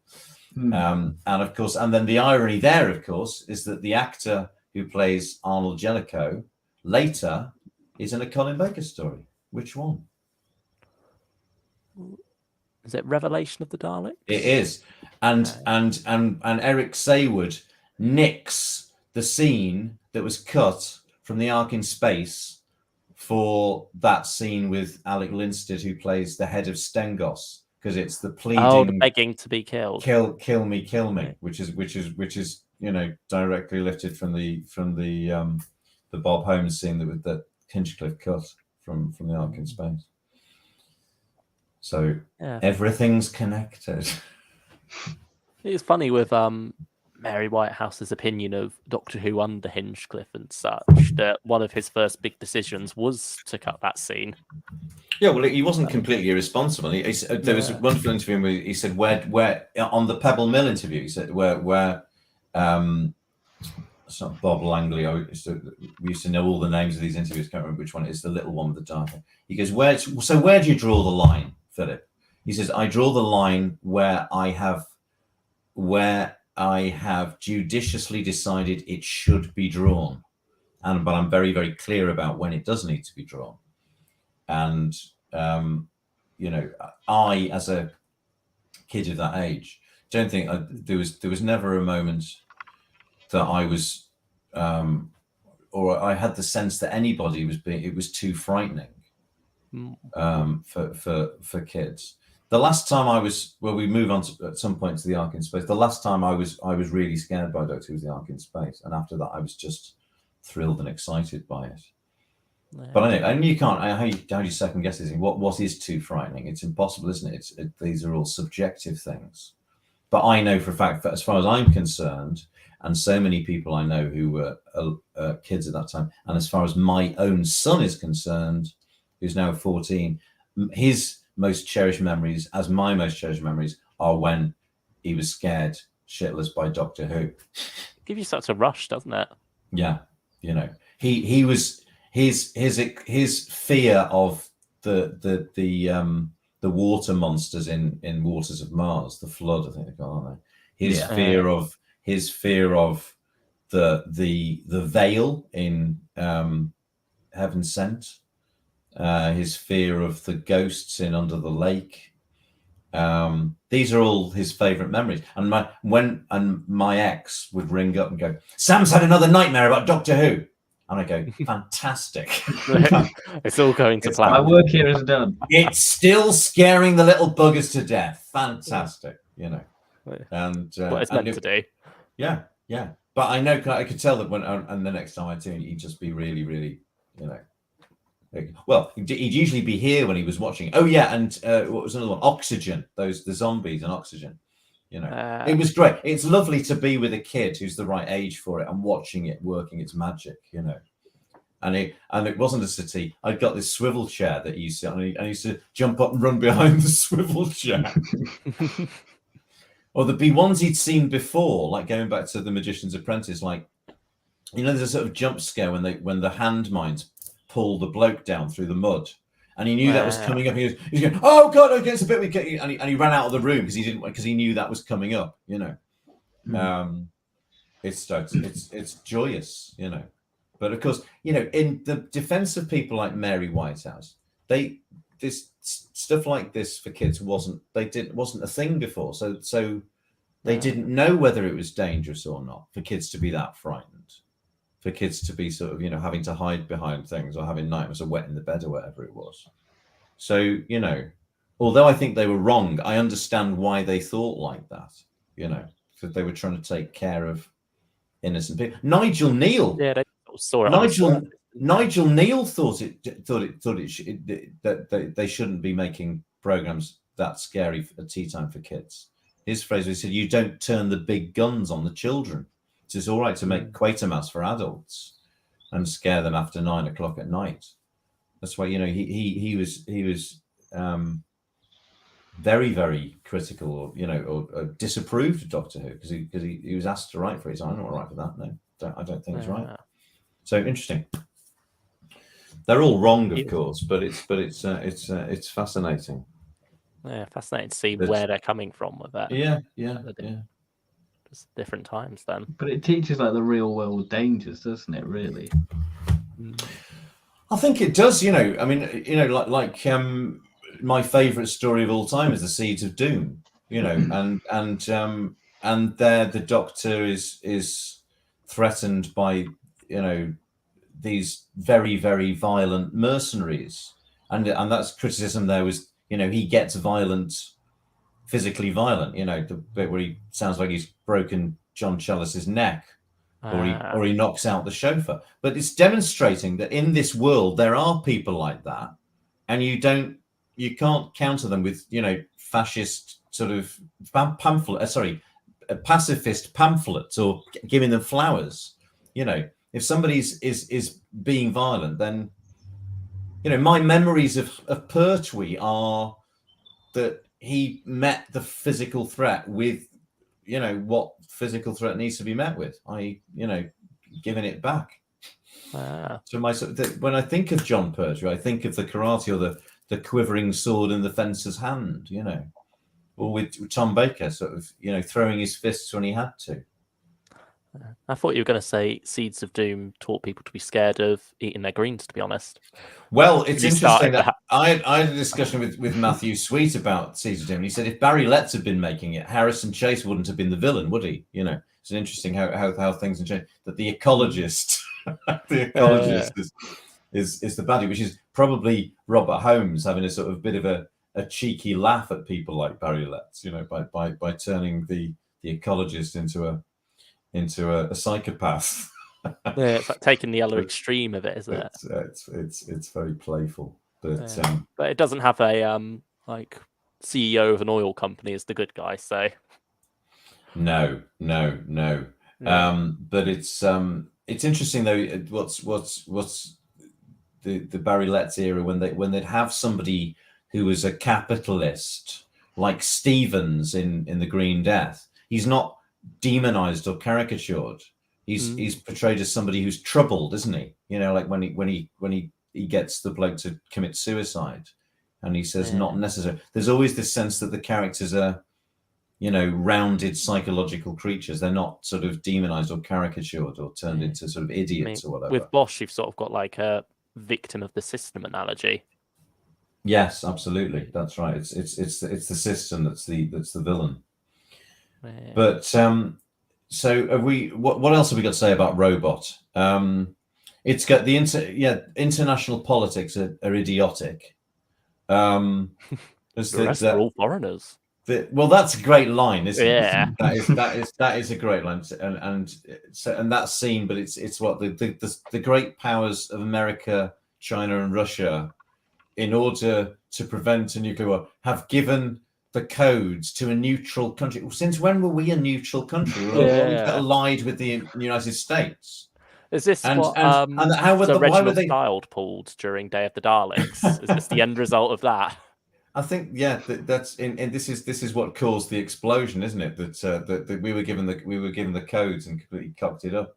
And of course, and then the irony there, of course, is that the actor who plays Arnold Jellicoe later is in a Colin Baker story. Which one? Is it Revelation of the Daleks? It is, and Eric Saywood nicks the scene that was cut from The Ark in Space for that scene with Alec Linstead, who plays the head of Stengos, because it's the pleading, the begging to be killed, kill me, which is directly lifted from the Bob Holmes scene that Hinchcliffe cut from The Ark in Space. So everything's connected. It's funny with Mary Whitehouse's opinion of Doctor Who under Hinchcliffe and such, that one of his first big decisions was to cut that scene. Yeah, well, he wasn't completely irresponsible. There was a wonderful interview where he said, where on the Pebble Mill interview, he said, where it's not Bob Langley. We used to know all the names of these interviews. Can't remember which one it is. The little one with the dark. He goes, where do you draw the line, Philip? He says, I draw the line where I have judiciously decided it should be drawn. but I'm very, very clear about when it does need to be drawn. And you know, I, as a kid of that age, don't think there was never a moment that I was or I had the sense that anybody it was too frightening for kids. The last time I was, well, we move on to, at some point to the Ark in Space. The last time I was really scared by Doctor Who was the Ark in Space, and after that I was just thrilled and excited by it. Yeah. But I know, and you can't. How do you second guess this? What is too frightening? It's impossible, isn't it? These are all subjective things. But I know for a fact that, as far as I'm concerned, and so many people I know who were kids at that time, and as far as my own son is concerned, who's now 14, his most cherished memories, as my most cherished memories, are when he was scared shitless by Doctor Who. Give you such a rush, doesn't it? Yeah, you know, he was his fear of the water monsters in Waters of Mars, the flood, I think they're called, aren't they? His fear of the veil in Heaven Sent. His fear of the ghosts in Under the Lake. These are all his favourite memories. And my ex would ring up and go, "Sam's had another nightmare about Doctor Who," and I go, "Fantastic!" It's all going to plan. My work here is done. It's still scaring the little buggers to death. Fantastic, you know. And what it's meant to do. Yeah, yeah. But I know I could tell that when, and the next time I tune, he'd just be really, really, you know. Well, he'd usually be here when he was watching. Oh yeah, and what was another one? Oxygen. The zombies and Oxygen. You know, it was great. It's lovely to be with a kid who's the right age for it and watching it working its magic. You know, and it wasn't a settee. I'd got this swivel chair that he used to, and I used to jump up and run behind the swivel chair. Or there'd be ones he'd seen before, like going back to The Magician's Apprentice, like, you know, there's a sort of jump scare when the hand mines pull the bloke down through the mud, and he knew that was coming up. He was going, "Oh God, okay, it's a bit weak," and he ran out of the room because he knew that was coming up. You know, it's joyous, you know. But of course, you know, in the defense of people like Mary Whitehouse, this stuff like this for kids wasn't a thing before, so they didn't know whether it was dangerous or not for kids to be that frightened, for kids to be sort of, you know, having to hide behind things or having nightmares or wet in the bed or whatever it was. So, you know, although I think they were wrong, I understand why they thought like that, you know, because they were trying to take care of innocent people. Nigel Neal, yeah, they saw it. Nigel Neal thought that they shouldn't be making programs that scary at tea time for kids. His phrase was, he said, "You don't turn the big guns on the children. It's all right to make Quatermass for adults and scare them after 9 o'clock at night." That's why, you know, he was very, very critical, or, you know, or disapproved of Doctor Who because he was asked to write for it. So I don't want to write for that. No, I don't think it's right. So interesting. They're all wrong, of course, but it's fascinating. Yeah, fascinating to see where they're coming from with that. Yeah. Just different times then. But it teaches like the real world dangers, doesn't it? Really. I think it does. You know, I mean, you know, like my favourite story of all time is The Seeds of Doom. You know, and there the Doctor is threatened by, you know, these very, very violent mercenaries, and that's criticism. There was, you know, he gets physically violent, you know, the bit where he sounds like he's broken John Challis's neck, or he knocks out the chauffeur. But it's demonstrating that in this world there are people like that, and you can't counter them with, you know, fascist sort of pacifist pamphlets or giving them flowers. You know, if somebody is being violent, then, you know, my memories of Pertwee are that he met the physical threat with, you know, what physical threat needs to be met with, i.e., you know, giving it back. So when I think of John Pertwee, I think of the karate or the quivering sword in the fencer's hand, you know, or with Tom Baker sort of, you know, throwing his fists when he had to. I thought you were going to say Seeds of Doom taught people to be scared of eating their greens, to be honest. Well, it's You interesting started that that. I had a discussion with Matthew Sweet about Sea Devils, and he said if Barry Letts had been making it, Harrison Chase wouldn't have been the villain, would he? You know, it's interesting how things have changed. That the ecologist, is the baddie, which is probably Robert Holmes having a sort of bit of a cheeky laugh at people like Barry Letts, you know, by turning the ecologist into a psychopath. Yeah, it's like taking the other extreme of it, isn't it? It's very playful, but but it doesn't have a like CEO of an oil company as the good guy. So no. But it's interesting though. What's the Barry Letts era when they'd have somebody who was a capitalist like Stevens in The Green Death. He's not demonized or caricatured. He's portrayed as somebody who's troubled, isn't he? You know, like when he gets the bloke to commit suicide, and he says not necessary. There's always this sense that the characters are, you know, rounded psychological creatures. They're not sort of demonized or caricatured or turned into sort of idiots or whatever. With Bosch, you've sort of got like a victim of the system analogy. Yes, absolutely. That's right. It's the system that's the villain. Yeah. But so have we? What else have we got to say about Robot? It's got the international politics are idiotic. The rest are all foreigners. Well, that's a great line, isn't it? That is a great line, and that scene. But it's what the great powers of America, China, and Russia, in order to prevent a nuclear war, have given the codes to a neutral country. Since when were we a neutral country? We've allied with the United States. Is this what Reginald Child pulled during Day of the Daleks? Is this the end result of that? I think that's this is what caused the explosion, isn't it? That we were given the codes and completely cocked it up.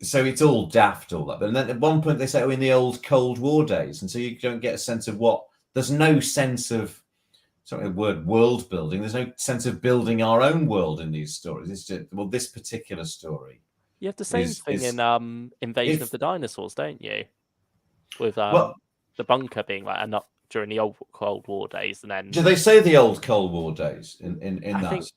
So it's all daft, all that. But then at one point they say, in the old Cold War days, and so you don't get a sense of what. There's no sense of world building. There's no sense of building our own world in these stories. It's just this particular story. You have the same thing in Invasion of the Dinosaurs, don't you? With the bunker being like not during the old Cold War days, and then do they say the old Cold War days in that?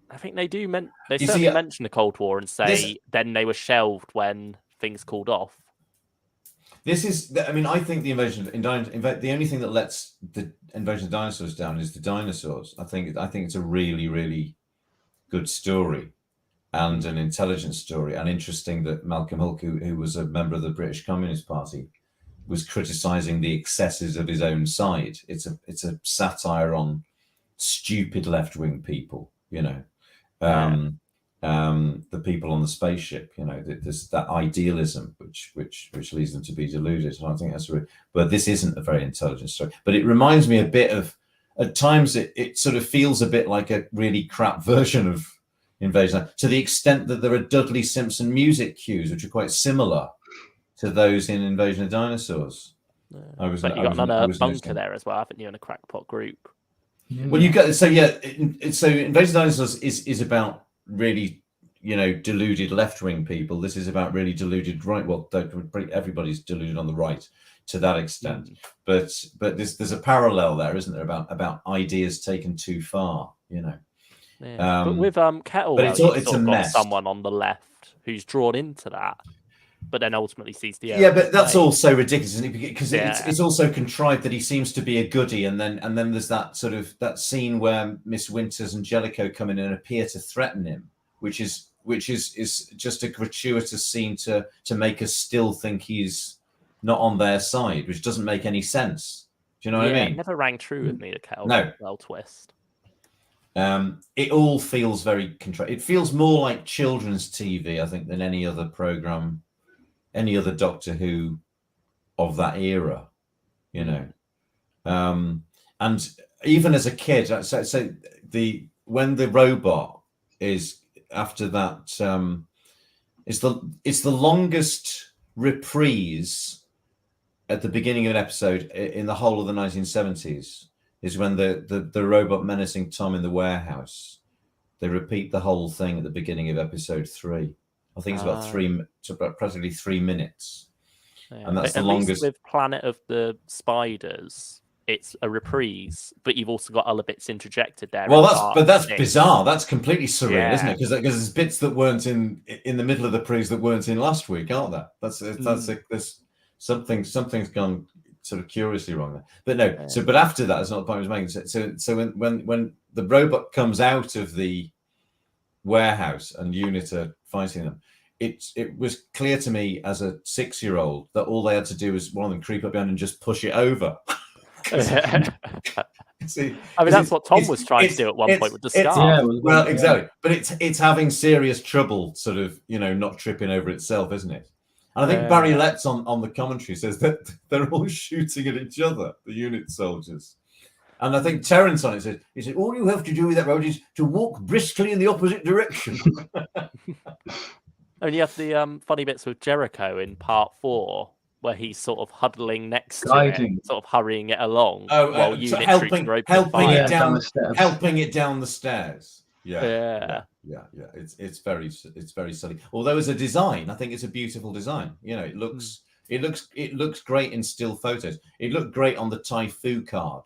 I think they do. They certainly mention the Cold War and say then they were shelved when things cooled off. This is, I mean, I think the the only thing that lets the Invasion of Dinosaurs down is the dinosaurs. I think it's a really, really good story and an intelligent story, and interesting that Malcolm Hulke, who was a member of the British Communist Party, was criticizing the excesses of his own side. It's a satire on stupid left-wing people, you know. The people on the spaceship, you know, there's that idealism which leads them to be deluded. And I think that's but this isn't a very intelligent story. But it reminds me a bit of, at times it sort of feels a bit like a really crap version of Invasion, to the extent that there are Dudley Simpson music cues which are quite similar to those in Invasion of Dinosaurs. But you got another bunker there as well, haven't you, in a crackpot group? Well, you got so Invasion of Dinosaurs is about really, you know, deluded left-wing people. This is about really deluded right. Well, everybody's deluded on the right to that extent, but there's a parallel there, isn't there, about ideas taken too far, you know. Yeah. But with Kettle, but it's a mess. Got someone on the left who's drawn into that, but then ultimately sees the but that's all so ridiculous, isn't it? Because it's also contrived that he seems to be a goody, and then there's that sort of that scene where Miss Winters and Jellicoe come in and appear to threaten him, which is just a gratuitous scene to make us still think he's not on their side, which doesn't make any sense. Do you know what I mean? It never rang true with me, the Kettle well twist. It all feels very contrived. It feels more like children's TV, I think, than any other program, any other Doctor Who of that era, you know. And even as a kid, so when the robot is after that, it's the longest reprise at the beginning of an episode in the whole of the 1970s. Is when the robot menacing Tom in the warehouse they repeat the whole thing at the beginning of episode 3. I think it's about practically 3 minutes. Yeah. And that's But the at least longest. with Planet of the Spiders, it's a reprise, but you've also got other bits interjected there. Well, in that's part bizarre. That's completely surreal, isn't Yeah. it? Because there's bits that weren't in the middle of the reprise that weren't in last week, aren't there? There's something's gone sort of curiously wrong there. But no. Yeah. So, but after that, that's not the point I was making. So when the robot comes out of the warehouse and Unit are fighting them, it was clear to me as a 6-year-old that all they had to do was one of them creep up behind and just push it over. See, I mean, that's what Tom was trying to do at one point with the scarf. Yeah, well, exactly. But it's having serious trouble, sort of, not tripping over itself, isn't it? And I think Barry Letts on the commentary says that they're all shooting at each other, the Unit soldiers. And I think Terence on it said, he said, all you have to do with that road is to walk briskly in the opposite direction. And you have the funny bits with Jericho in part 4, where he's sort of huddling next to it, sort of hurrying it along while Unit helping it down the stairs. Yeah. It's very silly. Although as a design, I think it's a beautiful design. It looks great in still photos. It looked great on the Typhoo card.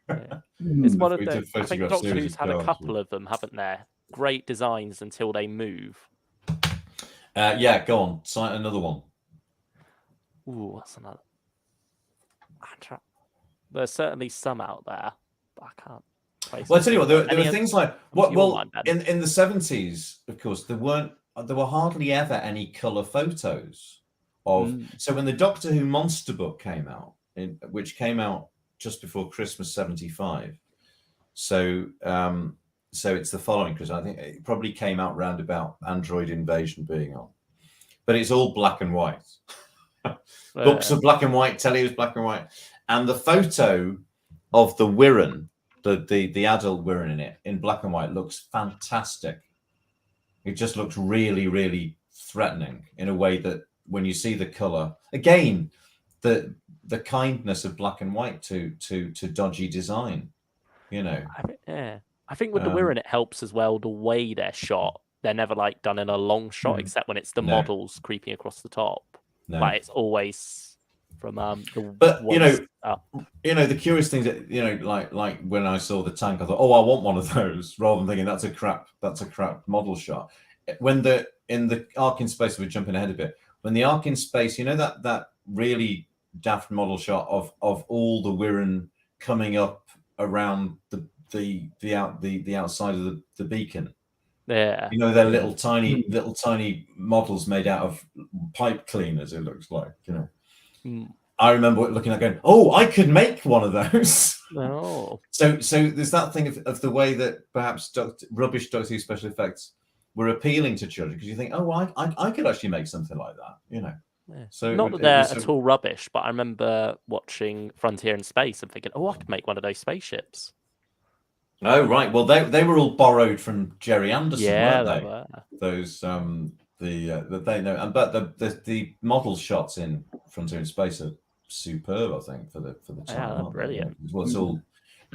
Yeah. It's one of the. I think Doctor Who's had a couple of them, haven't there? Great designs until they move. Go on. Cite another one. Ooh, what's another? There's certainly some out there, but I can't. Well, I tell you what, there were things like in the 70s, of course, there were hardly ever any colour photos of. So when the Doctor Who Monster book came out, which came out just before Christmas '75, so it's the following Christmas. I think it probably came out round about Android Invasion being on, but it's all black and white. Books are black and white, telly was black and white, and the photo of the Wirren, the adult Wirren in it, in black and white, looks fantastic. It just looks really, really threatening in a way that when you see the color, again, the kindness of black and white to dodgy design, I think with the Wirren, it helps as well the way they're shot. They're never done in a long shot, except when it's the models creeping across the top. No. Like it's always from the curious things that like when I saw the tank, I thought, I want one of those, rather than thinking that's a crap model shot. When in the Ark in Space, we're jumping ahead a bit. When the Ark in Space, that really daft model shot of all the Wirren coming up around the outside of the beacon. Yeah, they're little tiny models made out of pipe cleaners. It looks like, I remember looking at going, I could make one of those. Oh, so there's that thing of the way that perhaps rubbish Doctor Who special effects were appealing to children, because you think, I could actually make something like that, Yeah. So not that they're at all rubbish, but I remember watching Frontier in Space and thinking, I could make one of those spaceships. Oh right, well they were all borrowed from Jerry Anderson, weren't they? Were. Those the model shots in Frontier in Space are superb, I think, for the time. Yeah, brilliant. Well,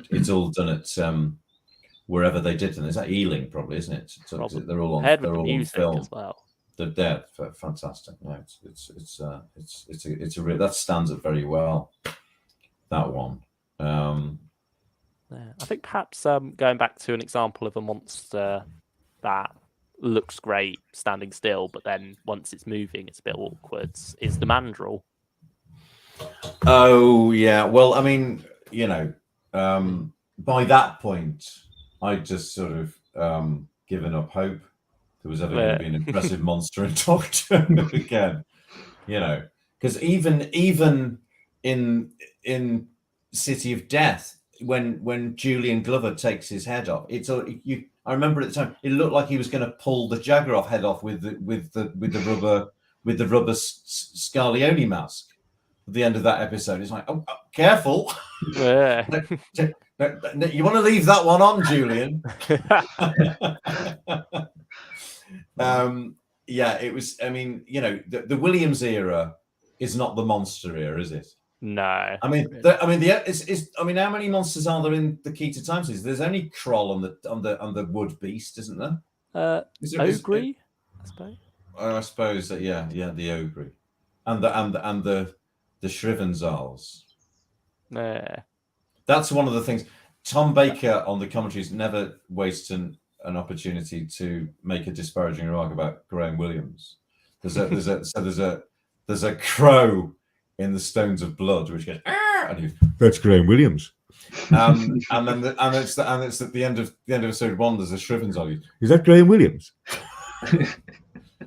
it's all done at wherever they did them. Is that Ealing, probably, isn't it? So they're all on film as well. They're fantastic. No, it's a real, that stands up very well. That one. I think perhaps going back to an example of a monster that looks great standing still, but then once it's moving, it's a bit awkward, is the Mandrill. Oh, yeah. Well, I mean, by that point, I'd just sort of given up hope there was ever going to be an impressive monster in Doctor again. Because even in City of Death, when Julian Glover takes his head off, I remember at the time it looked like he was going to pull the Jaggeroff head off with the rubber Scarlioni mask at the end of that episode. It's like, careful! Yeah. You want to leave that one on, Julian? It was. I mean, the Williams era is not the monster era, is it? No. I mean, really. I mean, how many monsters are there in the Key to Time series? There's only Kroll on the Wood Beast, isn't there? Ogre, I suppose. I suppose that the Ogre, and the Shrivenzals. Yeah. That's one of the things. Tom Baker on the commentaries never wastes an opportunity to make a disparaging remark about Graham Williams. There's a crow in the Stones of Blood which goes, and that's Graham Williams. And it's at the end of episode 1. There's a Shrivenzal. Is that Graham Williams?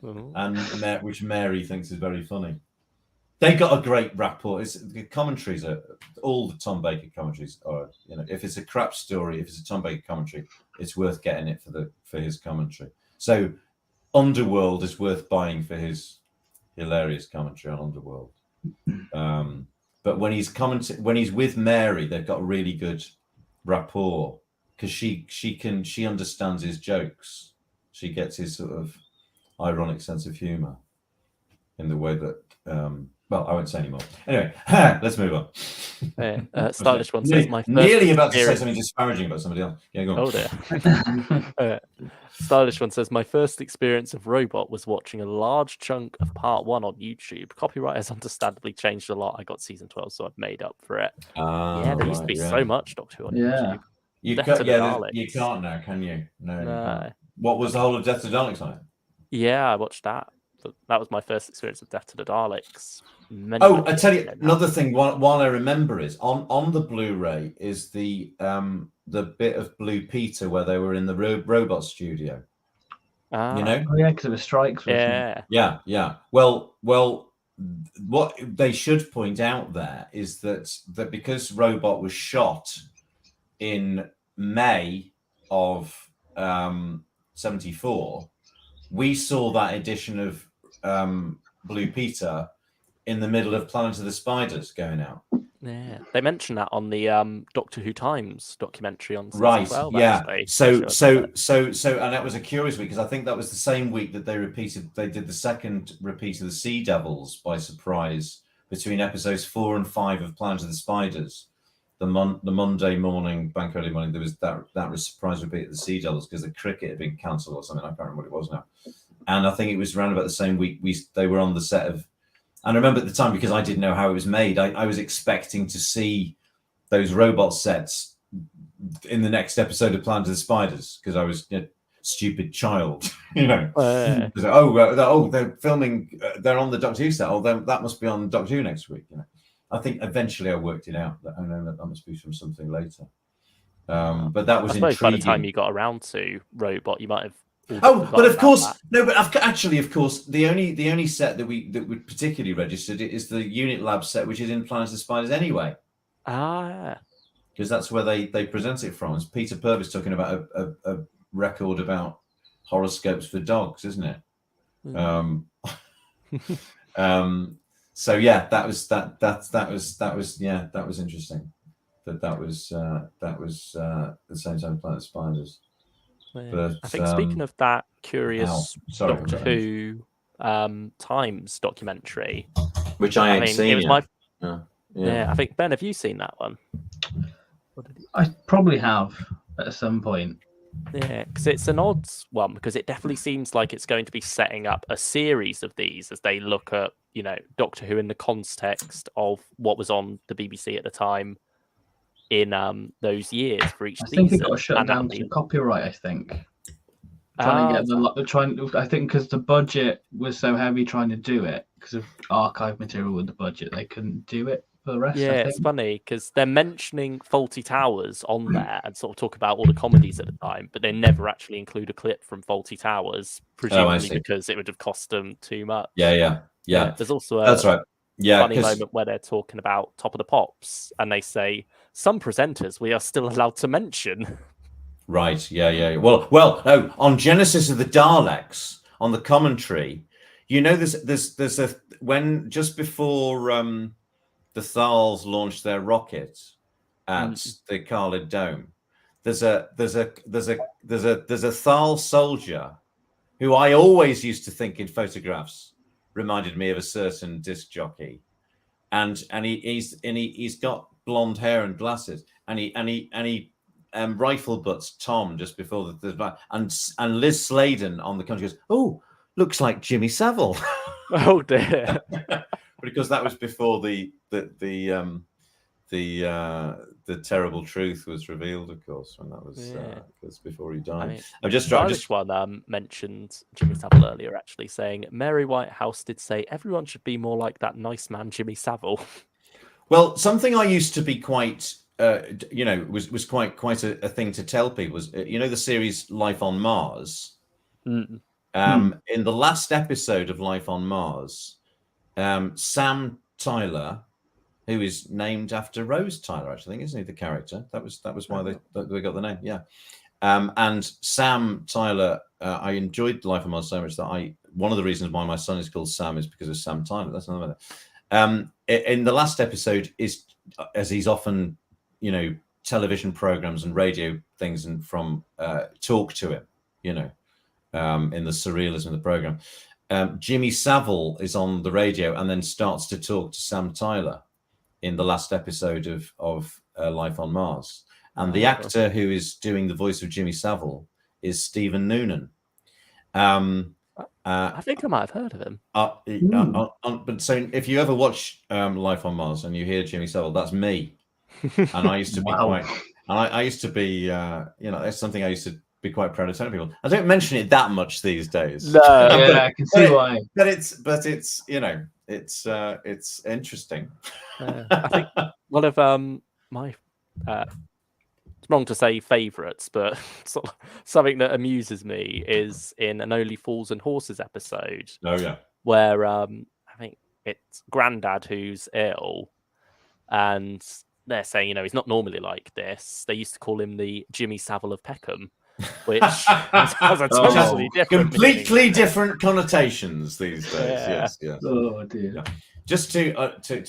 And which Mary thinks is very funny. They got a great rapport. The commentaries are all the Tom Baker commentaries are. If it's a crap story, if it's a Tom Baker commentary, it's worth getting it for his commentary. So, Underworld is worth buying for his hilarious commentary on Underworld. But when he's with Mary, they've got really good rapport because she understands his jokes. She gets his sort of ironic sense of humor in the way that. Well, I won't say anymore. Anyway, let's move on. Stylish one says my first nearly about to say something disparaging about somebody else. Yeah, go on. Oh dear. Stylish one says my first experience of Robot was watching a large chunk of part 1 on YouTube. Copyright has understandably changed a lot. I got season 12, so I've made up for it. There used to be so much Doctor Who on YouTube. You can't now, can you? No. What was the whole of Death to Daleks on it? Yeah, I watched that. That was my first experience of Death to the Daleks. I tell you another thing. While I remember is on the Blu-ray is the bit of Blue Peter where they were in the robot studio. Because it was strikes. Yeah. Well, what they should point out there is that because Robot was shot in May of 74, we saw that edition of Blue Peter in the middle of Planet of the Spiders going out. Yeah, they mentioned that on the Doctor Who Times documentary on season 12, yeah. actually. So, and that was a curious week because I think that was the same week that they did the second repeat of the Sea Devils by surprise between episodes 4 and 5 of Planet of the Spiders. The Monday morning, bank holiday morning, there was that surprise repeat of the Sea Devils because the cricket had been cancelled or something. I can't remember what it was now. And I think it was around about the same week they were on the set of. And I remember at the time, because I didn't know how it was made, I was expecting to see those robot sets in the next episode of Planet of the Spiders because I was a stupid child, Yeah. They're filming, they're on the Doctor Who set. That must be on Doctor Who next week. I think eventually I worked it out. I know that must be from something later. But that was intriguing. By the time you got around to Robot, you might have. But of course, of course, the only set that we particularly registered is the Unit Lab set, which is in Planet of the Spiders anyway. Because that's where they present it from. It's Peter Purvis talking about a record about horoscopes for dogs, isn't it? So yeah, that was interesting. That was at the same time Planet of Spiders. Yeah. But, I think speaking of that curious Doctor Graham. Who Times documentary, which I ain't seen. It was yet. I think Ben, have you seen that one? I probably have at some point. Yeah, because it's an odd one because it definitely seems like it's going to be setting up a series of these as they look at Doctor Who in the context of what was on the BBC at the time. In those years for each season. I think it got shut down to copyright. I think trying to get I think because the budget was so heavy trying to do it because of archive material with the budget, they couldn't do it for the rest. Yeah, it's funny because they're mentioning Fawlty Towers on there and sort of talk about all the comedies at the time, but they never actually include a clip from Fawlty Towers, presumably because it would have cost them too much. Yeah. There's also that's right. Yeah, funny moment where they're talking about Top of the Pops and they say some presenters we are still allowed to mention. Right. Yeah. Well. No. On Genesis of the Daleks, on the commentary, there's a when just before the Thals launched their rocket at the Khalid Dome, there's a Thal soldier who I always used to think in photographs reminded me of a certain disc jockey. he's got blonde hair and glasses, and he rifle butts Tom just before and Liz Sladen on the country goes, "Oh, looks like Jimmy Savile." Oh dear. Because that was before the terrible truth was revealed, of course, when that was before he died. I mean, I'm just the trying. Irish one mentioned Jimmy Savile earlier, actually saying Mary Whitehouse did say everyone should be more like that nice man Jimmy Savile. Well, something I used to be quite, was quite a thing to tell people was, the series Life on Mars. Mm. In the last episode of Life on Mars, Sam Tyler, who is named after Rose Tyler, actually, I think, isn't he, the character? That was why they got the name, yeah. And Sam Tyler, I enjoyed Life on Mars so much that one of the reasons why my son is called Sam is because of Sam Tyler. That's another matter. In the last episode is, as he's often, television programs and radio things and from talk to him, in the surrealism of the program. Jimmy Savile is on the radio and then starts to talk to Sam Tyler in the last episode of Life on Mars. And the actor who is doing the voice of Jimmy Savile is Stephen Noonan. I think I might have heard of him. But so if you ever watch Life on Mars and you hear Jimmy Savile, that's me. And I used to be I used to be, that's something I used to be quite proud of telling people. I don't mention it that much these days. No, I can see why. But it's it's interesting. I think one of my it's wrong to say favourites, but sort of something that amuses me is in an Only Fools and Horses episode. Oh yeah, where I think it's Grandad who's ill, and they're saying he's not normally like this. They used to call him the Jimmy Savile of Peckham, which has a totally completely different connotations these days. Yeah. Yes. Oh dear. Yeah. Just to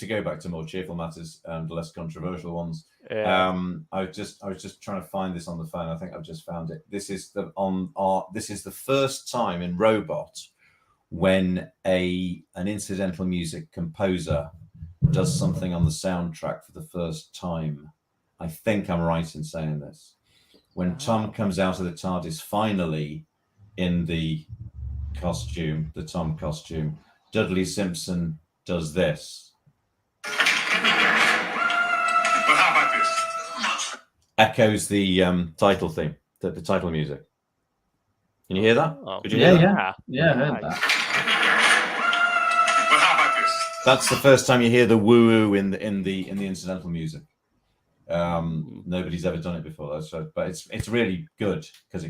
go back to more cheerful matters and less controversial ones. Yeah. I was just trying to find this on the phone. I think I've just found it. This is the first time in Robot when an incidental music composer does something on the soundtrack for the first time. I think I'm right in saying this. When Tom comes out of the TARDIS finally in the costume, the Tom costume, Dudley Simpson does this. But how about this? Echoes the title theme, the title music. Can you hear that? Could you Yeah, hear that? I heard that. But how about this? That's the first time you hear the woo-woo in the incidental music. Nobody's ever done it before, but it's really good because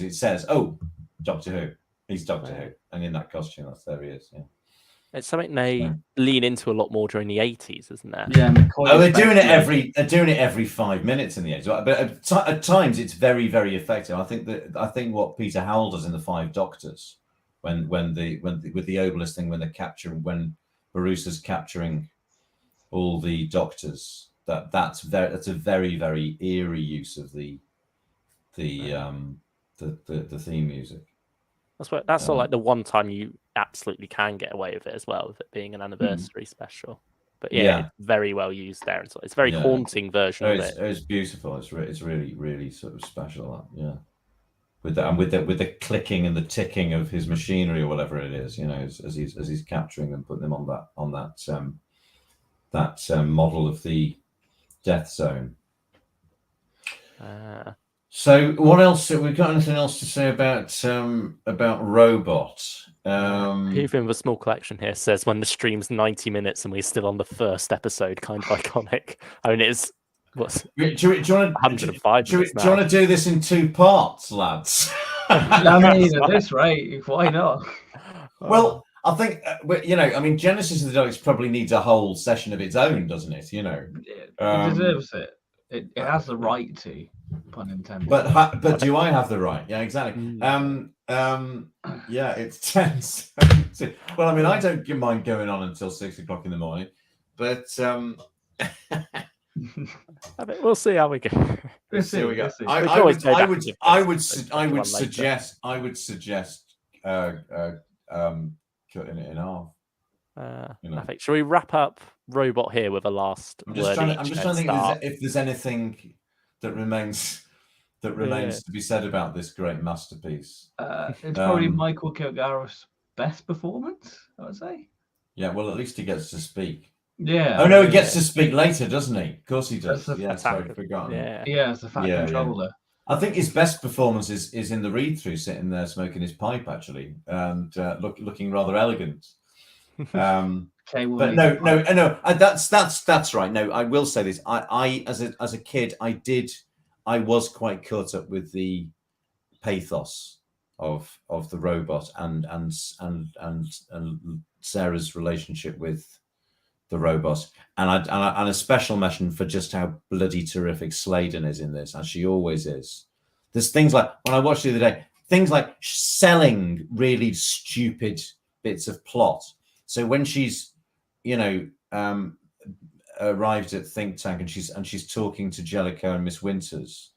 it says, "Oh, Doctor Who, he's Doctor Who," and in that costume, there he is. Yeah. It's something they lean into a lot more during the 80s, isn't it? Yeah. They're doing it every 5 minutes in the 80s, but at times it's very, very effective. I think what Peter Howell does in the Five Doctors, with the obelisk thing, when Barusa's capturing all the doctors, that's a very, very eerie use of the theme music. That's sort of like the one time you absolutely can get away with it as well, with it being an anniversary special. But it's very well used there. It's a very haunting version of it. It's beautiful. It's really, really sort of special. Yeah, with the clicking and the ticking of his machinery or whatever it is, as he's capturing them, putting them on that model of the death zone. So, what else? Have we got anything else to say about Robot? Even the small collection here says when the stream's 90 minutes and we're still on the first episode, kind of iconic. I mean, it's what's do you want 105 do you want to do this in 2 parts, lads? I mean, at this rate, why not? Well, I think Genesis of the Daleks probably needs a whole session of its own, doesn't it? It deserves it. It has the right to, pun intended. But do I have the right? Yeah, exactly. Yeah, it's tense. Well, I mean, I don't mind going on until 6 o'clock in the morning, but we'll see how we go. We'll see how we go. I would suggest cutting it in half. I think. Shall we wrap up robot here with a last I'm word just each trying to and think start. if there's anything that remains to be said about this great masterpiece. It's probably Michael Kilgaro's best performance, I would say. Yeah, well, at least he gets to speak. Yeah. Oh no, he gets to speak later, doesn't he? Of course he does. That's a Yeah, sorry, attack. forgotten. Yeah. As the Fat Controller. I think his best performance is in the read-through, sitting there smoking his pipe, actually, and looking rather elegant. But no, that's right. No, I will say this. I as a kid, I was quite caught up with the pathos of the robot and Sarah's relationship with the robot, and a special mention for just how bloody terrific Sladen is in this, as she always is. There's things like, when I watched the other day, things like selling really stupid bits of plot. So when she's, arrived at Think Tank and she's talking to Jellicoe and Miss Winters,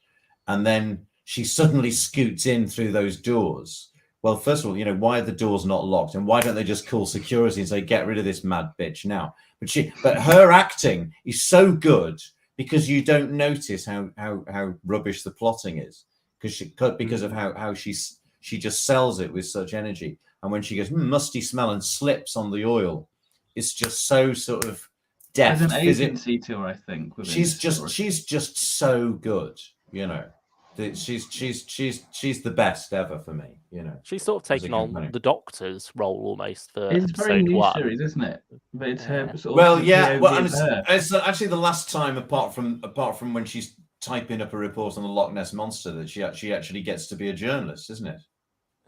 and then she suddenly scoots in through those doors. Well, first of all, why are the doors not locked, and why don't they just call security and say, get rid of this mad bitch now? But her acting is so good because you don't notice how rubbish the plotting is, because of how she just sells it with such energy. And when she goes musty smell and slips on the oil, it's just so sort of deft. There's an agency to her, I think. She's just so good, She's the best ever for me, She's sort of taken on the Doctor's role almost for it's a very episode new 1. series, isn't it? But it's her sort of well, yeah. POV Well, and of her. it's actually the last time, apart from when she's typing up a report on the Loch Ness Monster, that she actually gets to be a journalist, isn't it?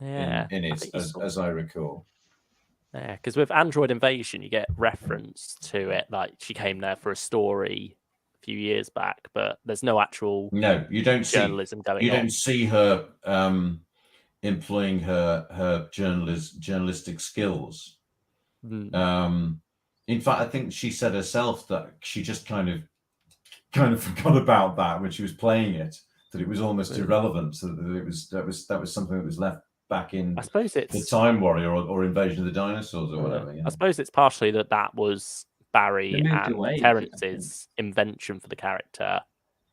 Yeah, in it, as I recall. Yeah, because with Android Invasion, you get reference to it, like she came there for a story a few years back, but there's no actual you don't journalism going on. You don't see her employing her journalistic skills. In fact, I think she said herself that she just kind of forgot about that when she was playing it, that it was almost irrelevant, so that was something that was left back in, I suppose it's the Time Warrior or Invasion of the Dinosaurs or whatever. I suppose it's partially that was Barry and away, Terence's invention for the character,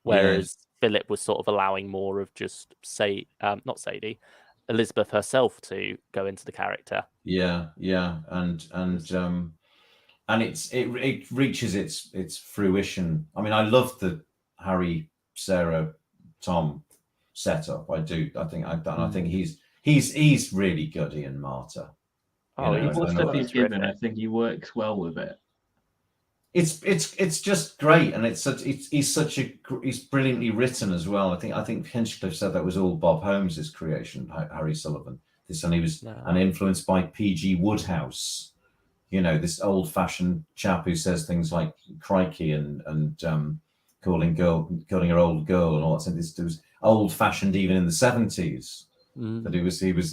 whereas Philip was sort of allowing more of just not Sadie, Elizabeth herself to go into the character. Yeah, and it reaches its fruition. I mean, I love the Harry, Sarah, Tom setup. I do. I think he's really good, Ian Martyr. What stuff he's given, I think he works well with it. It's just great, and he's brilliantly written as well. I think Hinchcliffe said that was all Bob Holmes's creation, Harry Sullivan. And he was influenced by P.G. Wodehouse, this old-fashioned chap who says things like "crikey" and calling her old girl and all that. It was old-fashioned even in the 70s. That he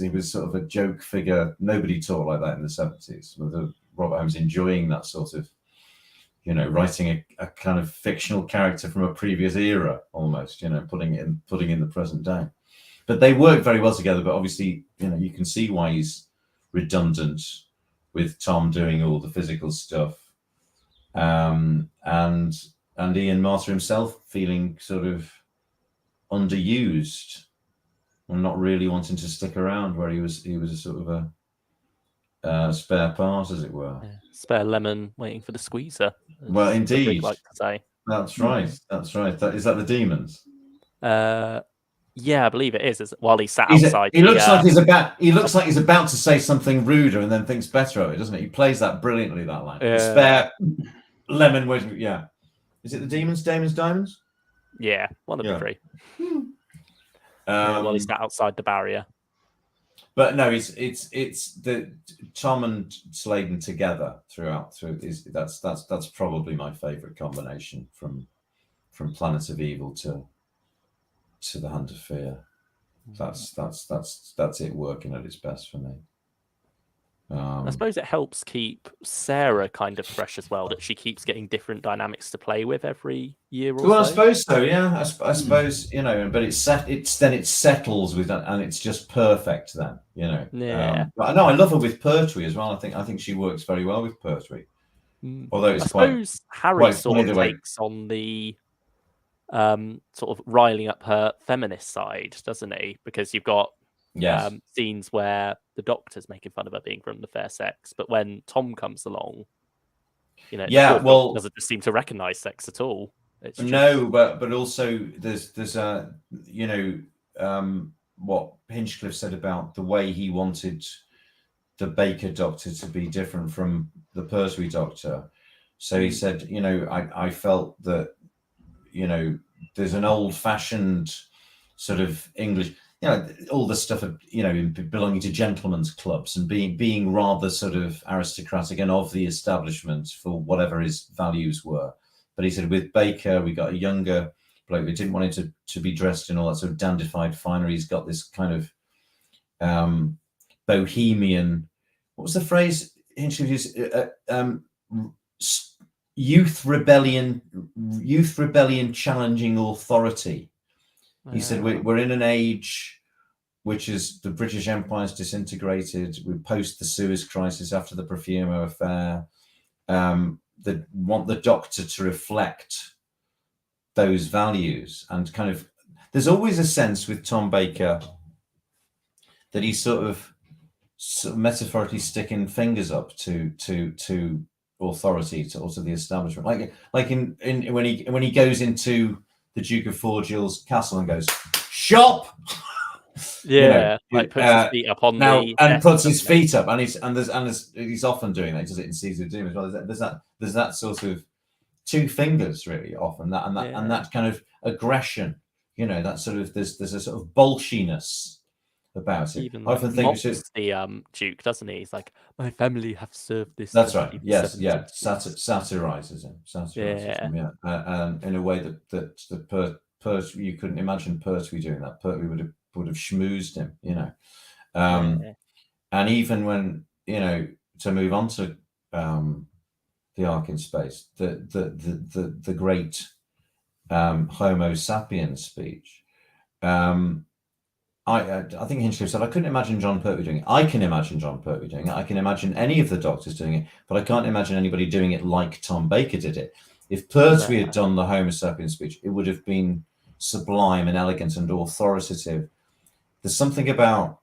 was sort of a joke figure. Nobody talked like that in the 70s. With Robert Holmes enjoying that sort of, writing a kind of fictional character from a previous era, almost, putting in the present day. But they work very well together. But obviously, you can see why he's redundant with Tom doing all the physical stuff, and Ian Martyr himself feeling sort of underused and not really wanting to stick around, where he was a sort of a spare part, as it were. Yeah. Spare lemon waiting for the squeezer. Well, indeed. Like to say. That's right. That's right. Is that the Demons? Yeah, I believe it is. While he sat outside, he looks like he's about to say something ruder and then thinks better of it, doesn't he? He plays that brilliantly. That line. Yeah. Spare lemon waiting. Yeah. Is it the Demons? Diamonds? Yeah, one of the three. While he sat outside the barrier. But no, it's the Tom and Sladen together throughout. That's probably my favourite combination from Planet of Evil to the Hand of Fear. That's it working at its best for me. I suppose it helps keep Sarah kind of fresh as well, that she keeps getting different dynamics to play with every year or so. Well, I suppose so, yeah. I suppose, but it settles with that, and it's just perfect then, Yeah. But no, I love her with Pertwee as well. I think she works very well with Pertwee. Although I it's quite suppose Harry quite sort funny of the way. takes on the sort of riling up her feminist side, doesn't he? Because you've got Yes. scenes where the Doctor's making fun of her being from the fair sex, but when Tom comes along, you know, Yeah, the poor well- Doctor doesn't seem to recognise sex at all. It's just, No, but also there's you know, what Hinchcliffe said about the way he wanted the Baker Doctor to be different from the Pertwee Doctor. So he said, you know, I felt that, you know, there's an old-fashioned sort of English, you know, all the stuff of, you know, belonging to gentlemen's clubs and being rather sort of aristocratic and of the establishment for whatever his values were. But he said with Baker, we got a younger bloke. We didn't want him to be dressed in all that sort of dandified finery. He's got this kind of bohemian. What was the phrase Hinchcliffe used? Youth rebellion challenging authority. He said we're in an age which is the British Empire's disintegrated. We post the Suez Crisis after the Profumo affair. That want the Doctor to reflect those values, and kind of there's always a sense with Tom Baker that he's sort of metaphorically sticking fingers up to authority, to also the establishment, like in when he goes into the Duke of Forgill's castle and goes shop. yeah, like puts his feet up on now the and desk, puts his doesn't he? feet up, and he's often doing that. He does it in Season of Doom as well. There's that sort of two fingers really often, and that kind of aggression. You know, that sort of there's a sort of bolshiness about it. Even I often think we mocks should. the Duke, doesn't he? He's like, my family have served this. That's for right. Yes, 57 yeah. centuries." Satirizes him. Yeah. In a way that Pertwee, you couldn't imagine Pertwee doing that. Pertwee would have schmoozed him, you know. And even when, you know, to move on to the Ark in Space, the great Homo sapiens speech. I think Hinchcliffe said, I couldn't imagine John Pertwee doing it. I can imagine John Pertwee doing it. I can imagine any of the Doctors doing it, but I can't imagine anybody doing it like Tom Baker did it. If Pertwee had done the Homo sapiens speech, it would have been sublime and elegant and authoritative. There's something about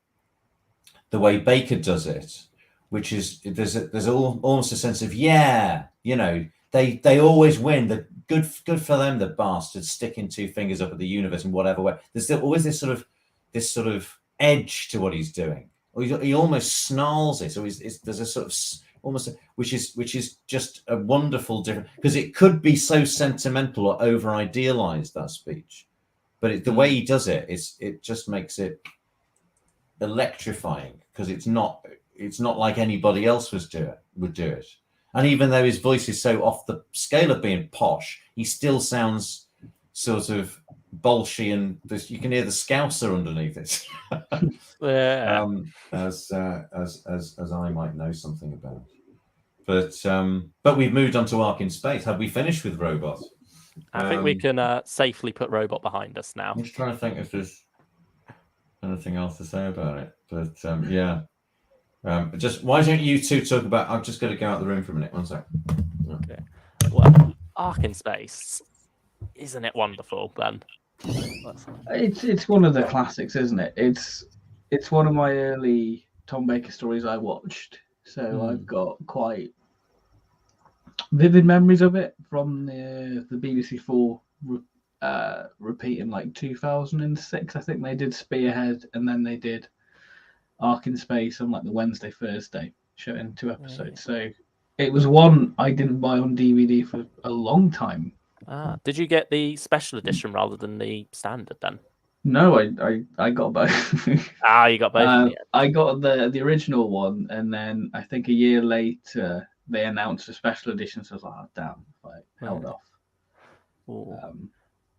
the way Baker does it, which is there's almost a sense of, yeah, you know, they always win. The good for them, the bastards, sticking two fingers up at the universe in whatever way. There's still always this sort of edge to what he's doing. Or he almost snarls it. So there's a sort of almost, which is just a wonderful difference, because it could be so sentimental or over idealized, that speech, but the way he does it, it just makes it electrifying, because it's not like anybody else would do it. And even though his voice is so off the scale of being posh, he still sounds sort of bolshy, and you can hear the Scouser underneath it. As I might know something about. But we've moved on to Ark in Space. Have we finished with Robot? I think we can safely put Robot behind us now. I'm just trying to think if there's anything else to say about it. But yeah. Just why don't you two talk about? I'm just going to go out the room for a minute. One sec. Okay. Well, Ark in Space, isn't it wonderful, Ben? It's one of the classics, isn't it? It's one of my early Tom Baker stories I watched, so I've got quite vivid memories of it from the BBC 4 repeat in like 2006. I think they did Spearhead, and then they did Ark in Space on like the Wednesday, Thursday, showing 2 episodes. So it was one I didn't buy on DVD for a long time. Did you get the special edition rather than the standard then? No, I got both. You got both. I got the original one, and then I think a year later they announced a special edition. So I was like, oh, damn, I held off.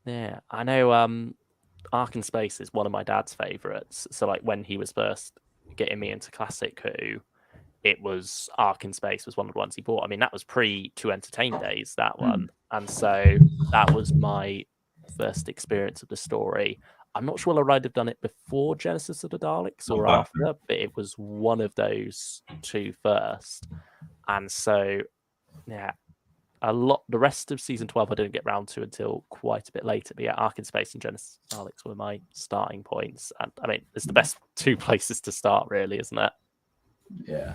Yeah, I know. Ark in Space is one of my dad's favourites. So like when he was first getting me into Classic Who, it was Ark in Space was one of the ones he bought. I mean, that was pre To Entertain days, that one. And so that was my first experience of the story. I'm not sure whether I'd have done it before Genesis of the Daleks or after, but it was one of those two first. And so yeah, the rest of season 12 I didn't get round to until quite a bit later. But yeah, Ark in Space and Genesis Daleks were my starting points. And I mean, it's the best two places to start, really, isn't it? Yeah.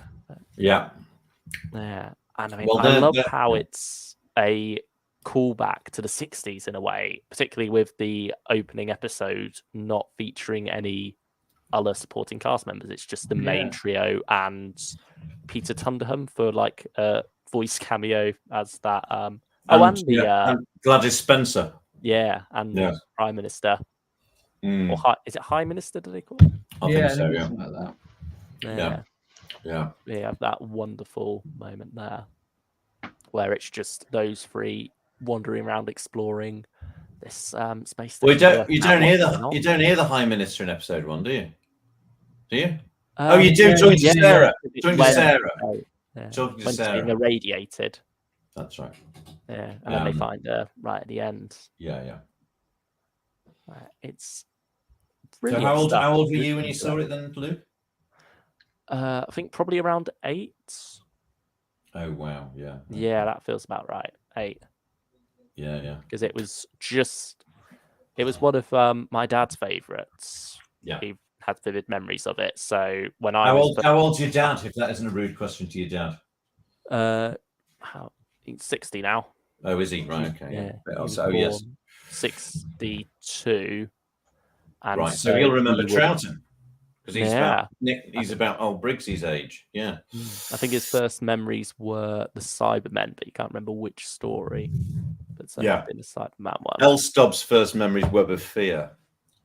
Yeah. Yeah. And I mean, Well, I love they're- how it's a callback to the 60s in a way, particularly with the opening episode not featuring any other supporting cast members. It's just the main Yeah. trio and Peter Tunderham for like a voice cameo as that. And Gladys Spencer. and Yeah. the Prime Minister. Mm, Or is it High Minister, do they call it? I Yeah, think so. it's Yeah. something like that. Yeah. Yeah. We have that wonderful moment there where it's just those three wandering around exploring this space. Well, station, you working out don't hear what's going on. you don't hear the High Minister in episode 1, do you? Do you? Um, you do. yeah, Talking to yeah, Sarah. yeah. Talking to When- Sarah. Yeah. Talking to When she's being Sarah. irradiated. That's right. Yeah. And then they Um, find her right at the end. Yeah. It's So brilliant. how old stuff. were you when you saw it then, Luke? I think probably around 8. Oh wow, yeah. Yeah, that feels about right. 8. Yeah. Because it was one of my dad's favourites. Yeah. He had vivid memories of it. So when I How was old's your dad, if that isn't a rude question to your dad? he's 60 now. Oh, is he? Right, okay. Yeah. Yeah. He was Oh, yes. born 62. And Right. So he'll remember he would- Troughton. Because Yeah. he's about old Briggsy's age. Yeah. I think his first memories were the Cybermen, but you can't remember which story. But so Yeah. been the Cyberman one. L. Stubbs' first memory is Web of Fear.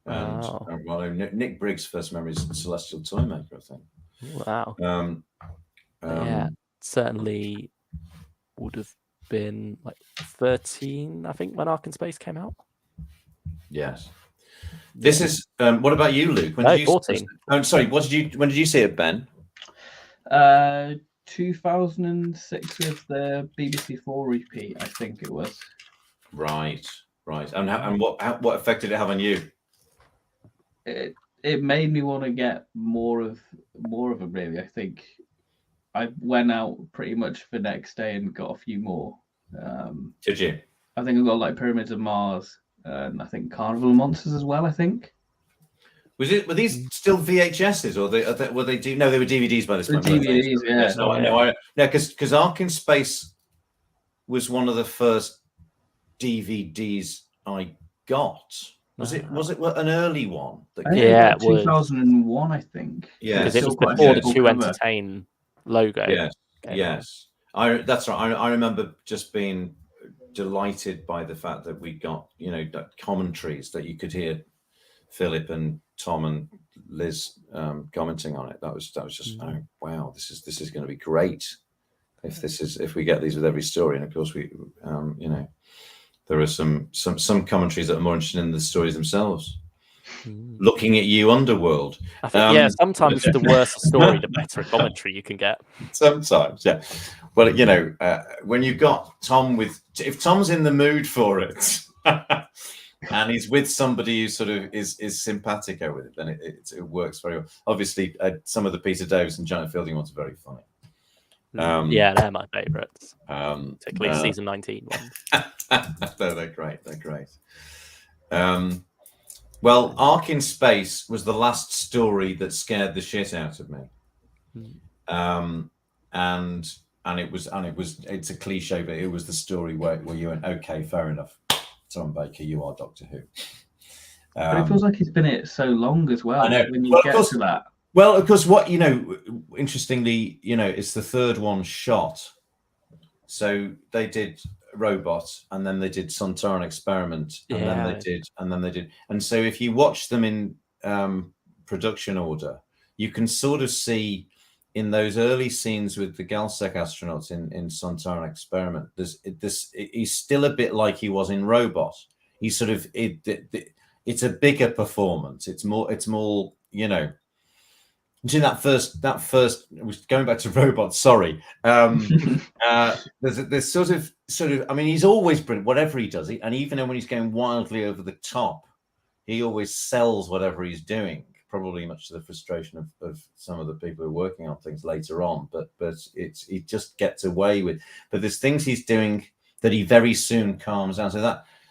And Oh. Nick Briggs' first memory is Celestial Toymaker, I think. Wow. Yeah, certainly would have been like 13, I think, when Ark in Space came out. Yes. This is. What about you, Luke? When did you? 14. Oh, sorry. When did you see it, Ben? 2006 with the BBC4 repeat, I think it was. Right. And what effect did it have on you? It made me want to get more of them. Really, I think I went out pretty much the next day and got a few more. Did you? I think I got like Pyramids of Mars and I think Carnival of Monsters as well. I think. Were these still VHSs or were they? No, they were DVDs by this point. DVDs, yeah. Yes, no, I know. Because Ark in Space was one of the first DVDs I got. Was it an early one? Yeah, it was 2001, I think. Yeah, because it Still was quite before a the cool To cover. Entertain logo. Yes. That's right. I remember just being delighted by the fact that we got commentaries that you could hear Philip and Tom and Liz commenting on it. That was just oh wow, this is going to be great if we get these with every story. And of course we there are some commentaries that are more interested in the stories themselves. Looking at you, Underworld. I think, sometimes the worse the story, the better commentary you can get. Sometimes, yeah. Well, when you've got Tom if Tom's in the mood for it, and he's with somebody who sort of is simpatico with it, then it works very well. Obviously, some of the Peter Davis and Janet Fielding ones are very funny. They're my favourites, particularly uh, season 19 ones. They're great. They're great. Well, Ark in Space was the last story that scared the shit out of me. And it's a cliche, but it was the story where you went, okay, fair enough, Tom Baker, you are Doctor Who. But it feels like he's been in it so long as well. I know. When you get to that. Well, of course, interestingly, it's the third one shot. So they did Robot, and then they did Sontaran Experiment, and then they did. And so if you watch them in production order, you can sort of see in those early scenes with the Galsec astronauts in Sontaran Experiment, he's still a bit like he was in Robot. He's sort of it's a bigger performance. It's more that first going back to Robot. Sorry, there's sort of. I mean, he's always brilliant, whatever he does, and even when he's going wildly over the top, he always sells whatever he's doing probably much to the frustration of some of the people who are working on things later on. But he just gets away with. But there's things he's doing that he very soon calms down.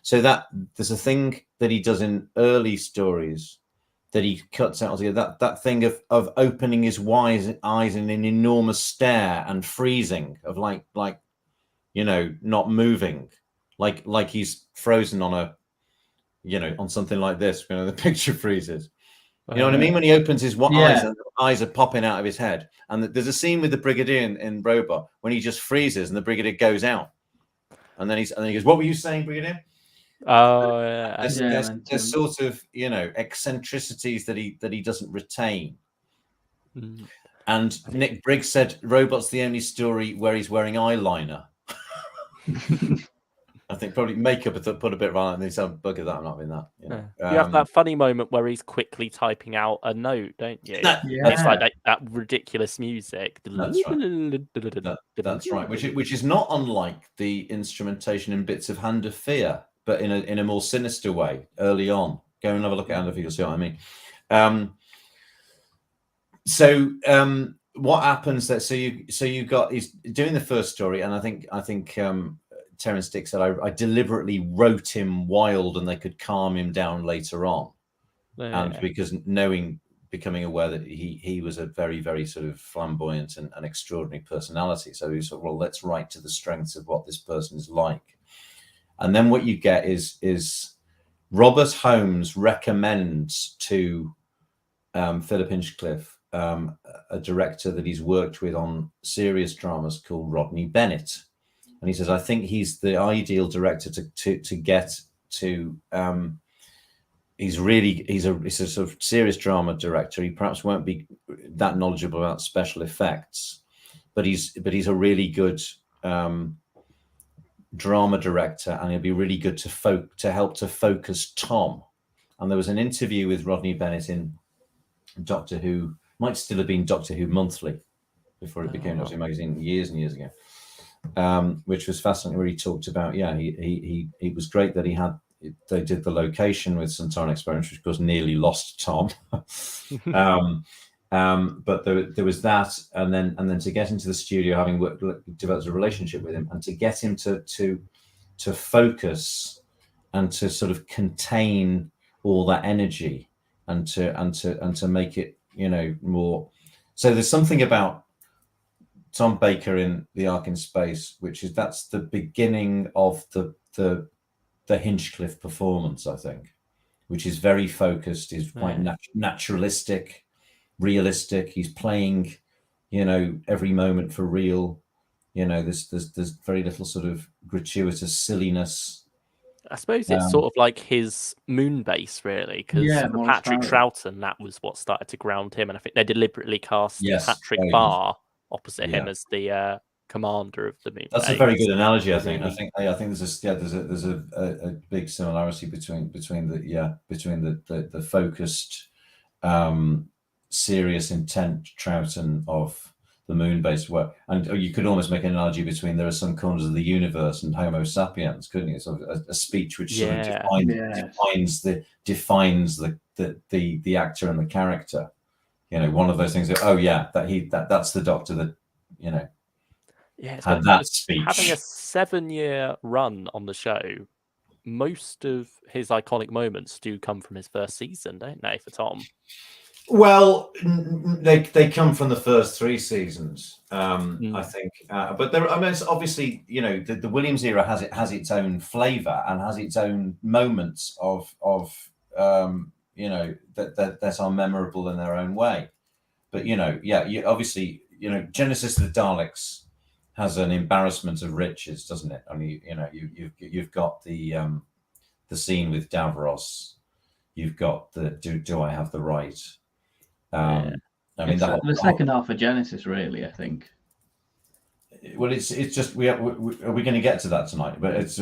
So that there's a thing that he does in early stories that he cuts out altogether. That thing of opening his wide eyes in an enormous stare and freezing, of like not moving, like he's frozen on a on something like this. The picture freezes. You know what I mean? When he opens his eyes, and the eyes are popping out of his head. And there's a scene with the Brigadier in Robot when he just freezes and the Brigadier goes out, and then he goes, "What were you saying, Brigadier?" Oh, yeah. There's sort of eccentricities that he doesn't retain. Mm. And Nick Briggs said Robot's the only story where he's wearing eyeliner. I think probably makeup put a bit right, and they said, "Bugger that, I'm not doing that." You have that funny moment where he's quickly typing out a note, don't you? It's like that ridiculous music. That's right. That's right. Which is not unlike the instrumentation in Bits of Hand of Fear, but in a more sinister way early on. Go and have a look at Hand of Fear, you'll see what I mean. What happens that he's doing the first story, and I think Terence Dick said I deliberately wrote him wild and they could calm him down later on. And because becoming aware that he was a very, very sort of flamboyant and extraordinary personality. So he thought, well, let's write to the strengths of what this person is like. And then what you get is Robert Holmes recommends to Philip Hinchcliffe a director that he's worked with on serious dramas called Rodney Bennett. And he says, I think he's the ideal director to get to. He's a sort of serious drama director. He perhaps won't be that knowledgeable about special effects, but he's a really good drama director, and he'll be really good to help to focus Tom. And there was an interview with Rodney Bennett in Doctor Who, might still have been Doctor Who Monthly before it became Doctor Who magazine years and years ago. Which was fascinating, where he talked about, he was great that they did the location with Sontaran Experiment, which of course nearly lost Tom. But there was that, and then to get into the studio, having developed a relationship with him, and to get him to focus and to sort of contain all that energy and to make it more. So there's something about Tom Baker in The Ark in Space, that's the beginning of the Hinchcliffe performance, I think, which is very focused, is quite naturalistic, realistic. He's playing, every moment for real. There's very little sort of gratuitous silliness. I suppose it's sort of like his moon base, really, because Patrick Troughton, that was what started to ground him, and I think they deliberately cast Patrick Barr opposite him as the commander of the moon. That's a very good analogy. I think there's a big similarity between the focused, serious, intent Troughton of the moon-based work, and you could almost make an analogy between There Are Some Corners of the Universe and Homo Sapiens, couldn't you? So a speech which sort of defines the actor and the character. One of those things that that's the Doctor that had that speech. Having a 7-year run on the show, most of his iconic moments do come from his first season, don't they, for Tom? Well, they come from the first 3 seasons, I think. But it's obviously, the Williams era has its own flavour and has its own moments of that are memorable in their own way. But obviously, Genesis of the Daleks has an embarrassment of riches, doesn't it? I mean, you've got the scene with Davros. You've got the do I have the right? I mean, the second half of Genesis, really, I think. Well, it's just are we going to get to that tonight? But it's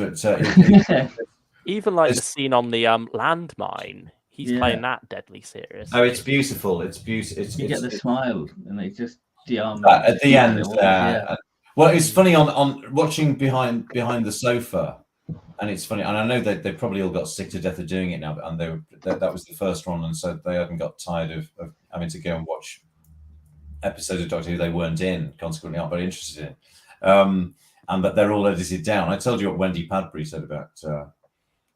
even like the scene on the landmine. He's playing that deadly serious. Oh, it's beautiful. It's beautiful. You get the smile, and they just at the end. Well, it's funny on watching behind the sofa. And it's funny, and I know they probably all got sick to death of doing it now, and that was the first one, and so they hadn't got tired of having to go and watch episodes of Doctor Who they weren't in, consequently aren't very interested in, and that they're all edited down. I told you what Wendy Padbury said about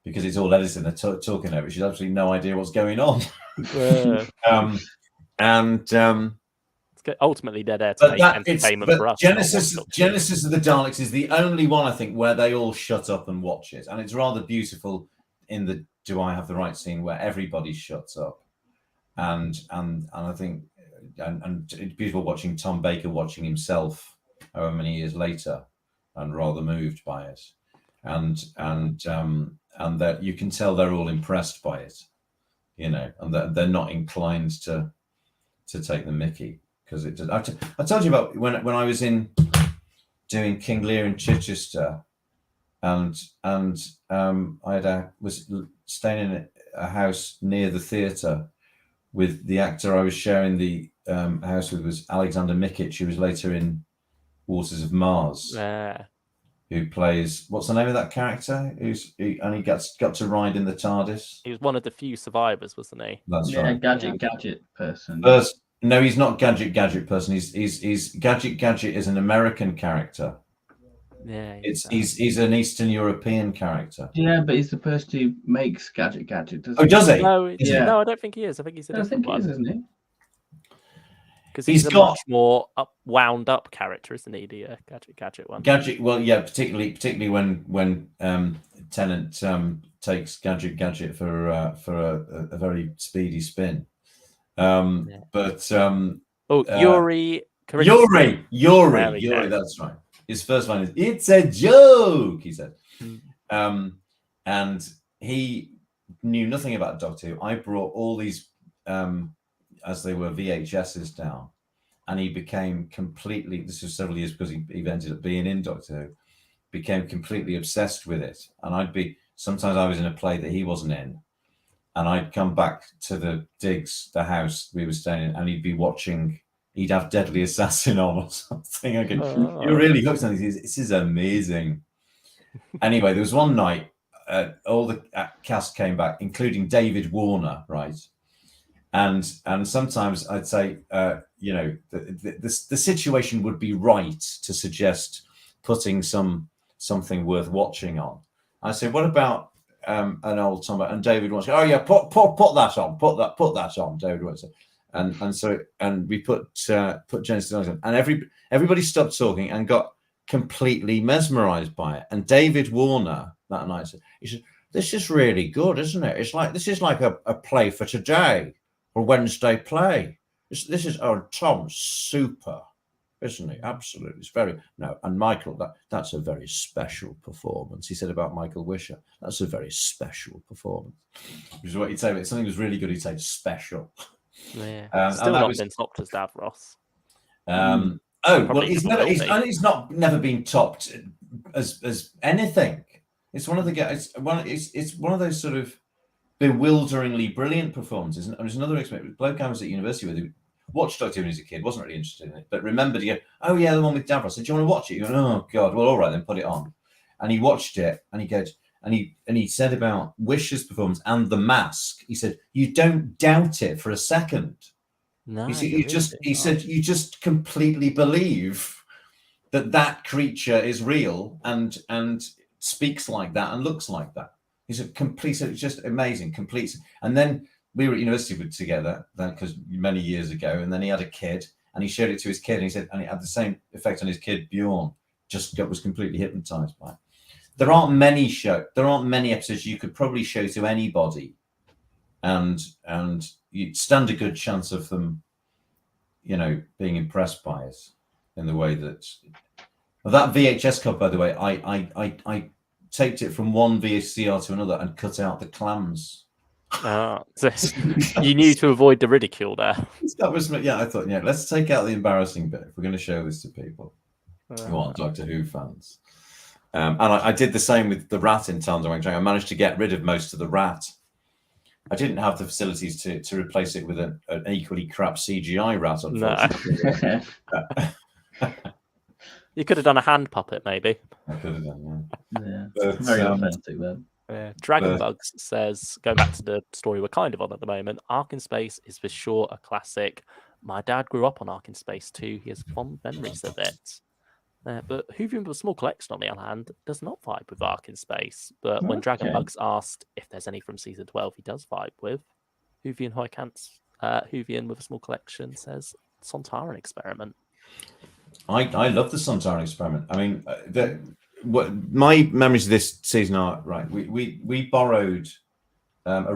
because it's all edited and they're talking over it. She's absolutely no idea what's going on. Ultimately, they're there to make entertainment for us. Genesis of the Daleks is the only one, I think, where they all shut up and watch it, and it's rather beautiful in the "Do I Have the Right" scene where everybody shuts up, and I think and it's beautiful watching Tom Baker watching himself however many years later, and rather moved by it, and that you can tell they're all impressed by it, and that they're not inclined to take the mickey. Because I told you about when I was doing King Lear in Chichester, and was staying in a house near the theatre with the actor I was sharing the house with was Alexander Mikic, who was later in Waters of Mars, who plays, what's the name of that character? He got to ride in the TARDIS. He was one of the few survivors, wasn't he? That's right. Gadget person. No, he's not Gadget person. He's Gadget is an American character. Yeah, he's an Eastern European character. Yeah, but he's the person who makes Gadget. Does he? No, no, I don't think he is. I think he's a different one. He is, isn't he? Because he's a much more wound up character, isn't he? The Gadget one. Gadget, well, yeah, particularly when Tennant takes Gadget for a very speedy spin. But Yuri, that's right. His first line is "It's a joke," he said. And he knew nothing about Doctor Who. I brought all these as they were VHSs down, and he became completely, this was several years because he ended up being in Doctor Who, became completely obsessed with it. And sometimes I was in a play that he wasn't in, and I'd come back to the digs, the house we were staying in, and he'd be watching, he'd have Deadly Assassin on or something. You're really hooked on this. This is amazing. Anyway, there was one night, all the cast came back, including David Warner, right? And sometimes I'd say, the situation would be right to suggest putting something worth watching on. I said, what about an old Tom? And David wants, oh yeah, put that on, put that on. David wants it, and we put Genesis on, and everybody stopped talking and got completely mesmerized by it. And David Warner that night said, "This is really good, isn't it? This is like a play for today, or Wednesday play. This is Tom, super, isn't he? Absolutely, it's very no." And Michael, that's a very special performance. He said about Michael Wisher, that's a very special performance. Which is what he'd say. If something was really good, he'd say special. Yeah, still not been topped as Davros. He's never been topped as anything. It's one of those sort of bewilderingly brilliant performances. And there's another experience. Bloke I was at university with who watched Doctor Who when he was a kid, wasn't really interested in it, but remembered to go, oh yeah, the one with Davros. I said, do you want to watch it? You go, oh God, well, all right, then put it on. And he watched it, and he goes, and he said about Wisher's performance and The Mask. He said, you don't doubt it for a second. No, he said you just completely believe that creature is real and speaks like that and looks like that. He said it's just amazing, complete. And then we were at university together, because many years ago, and then he had a kid, and he showed it to his kid, and he said, and it had the same effect on his kid, Bjorn. Just was completely hypnotized by it. There aren't many episodes you could probably show to anybody, and you'd stand a good chance of them, being impressed by it in the way that VHS cut. By the way, I taped it from one VCR to another and cut out the clams. So you knew to avoid the ridicule there. That was, yeah. I thought, let's take out the embarrassing bit if we're going to show this to people who aren't Doctor Who fans. And I did the same with the rat in Tandem. I managed to get rid of most of the rat. I didn't have the facilities to replace it with an equally crap CGI rat, unfortunately. You could have done a hand puppet, maybe. I could have done, Yeah, But, very um, authentic then. Dragon But- Bugs says, going back to the story we're kind of on at the moment, Ark in Space is for sure a classic. My dad grew up on Ark in Space too. He has fond memories of it. But Whovian with a small collection, on the other hand, does not vibe with Ark in Space. But when Dragon Okay. Bugs asked if there's any from season 12 he does vibe with, Whovian Whovian with a small collection says Sontaran Experiment. I love the Sontaran Experiment. I mean, my memories of this season are right. We borrowed a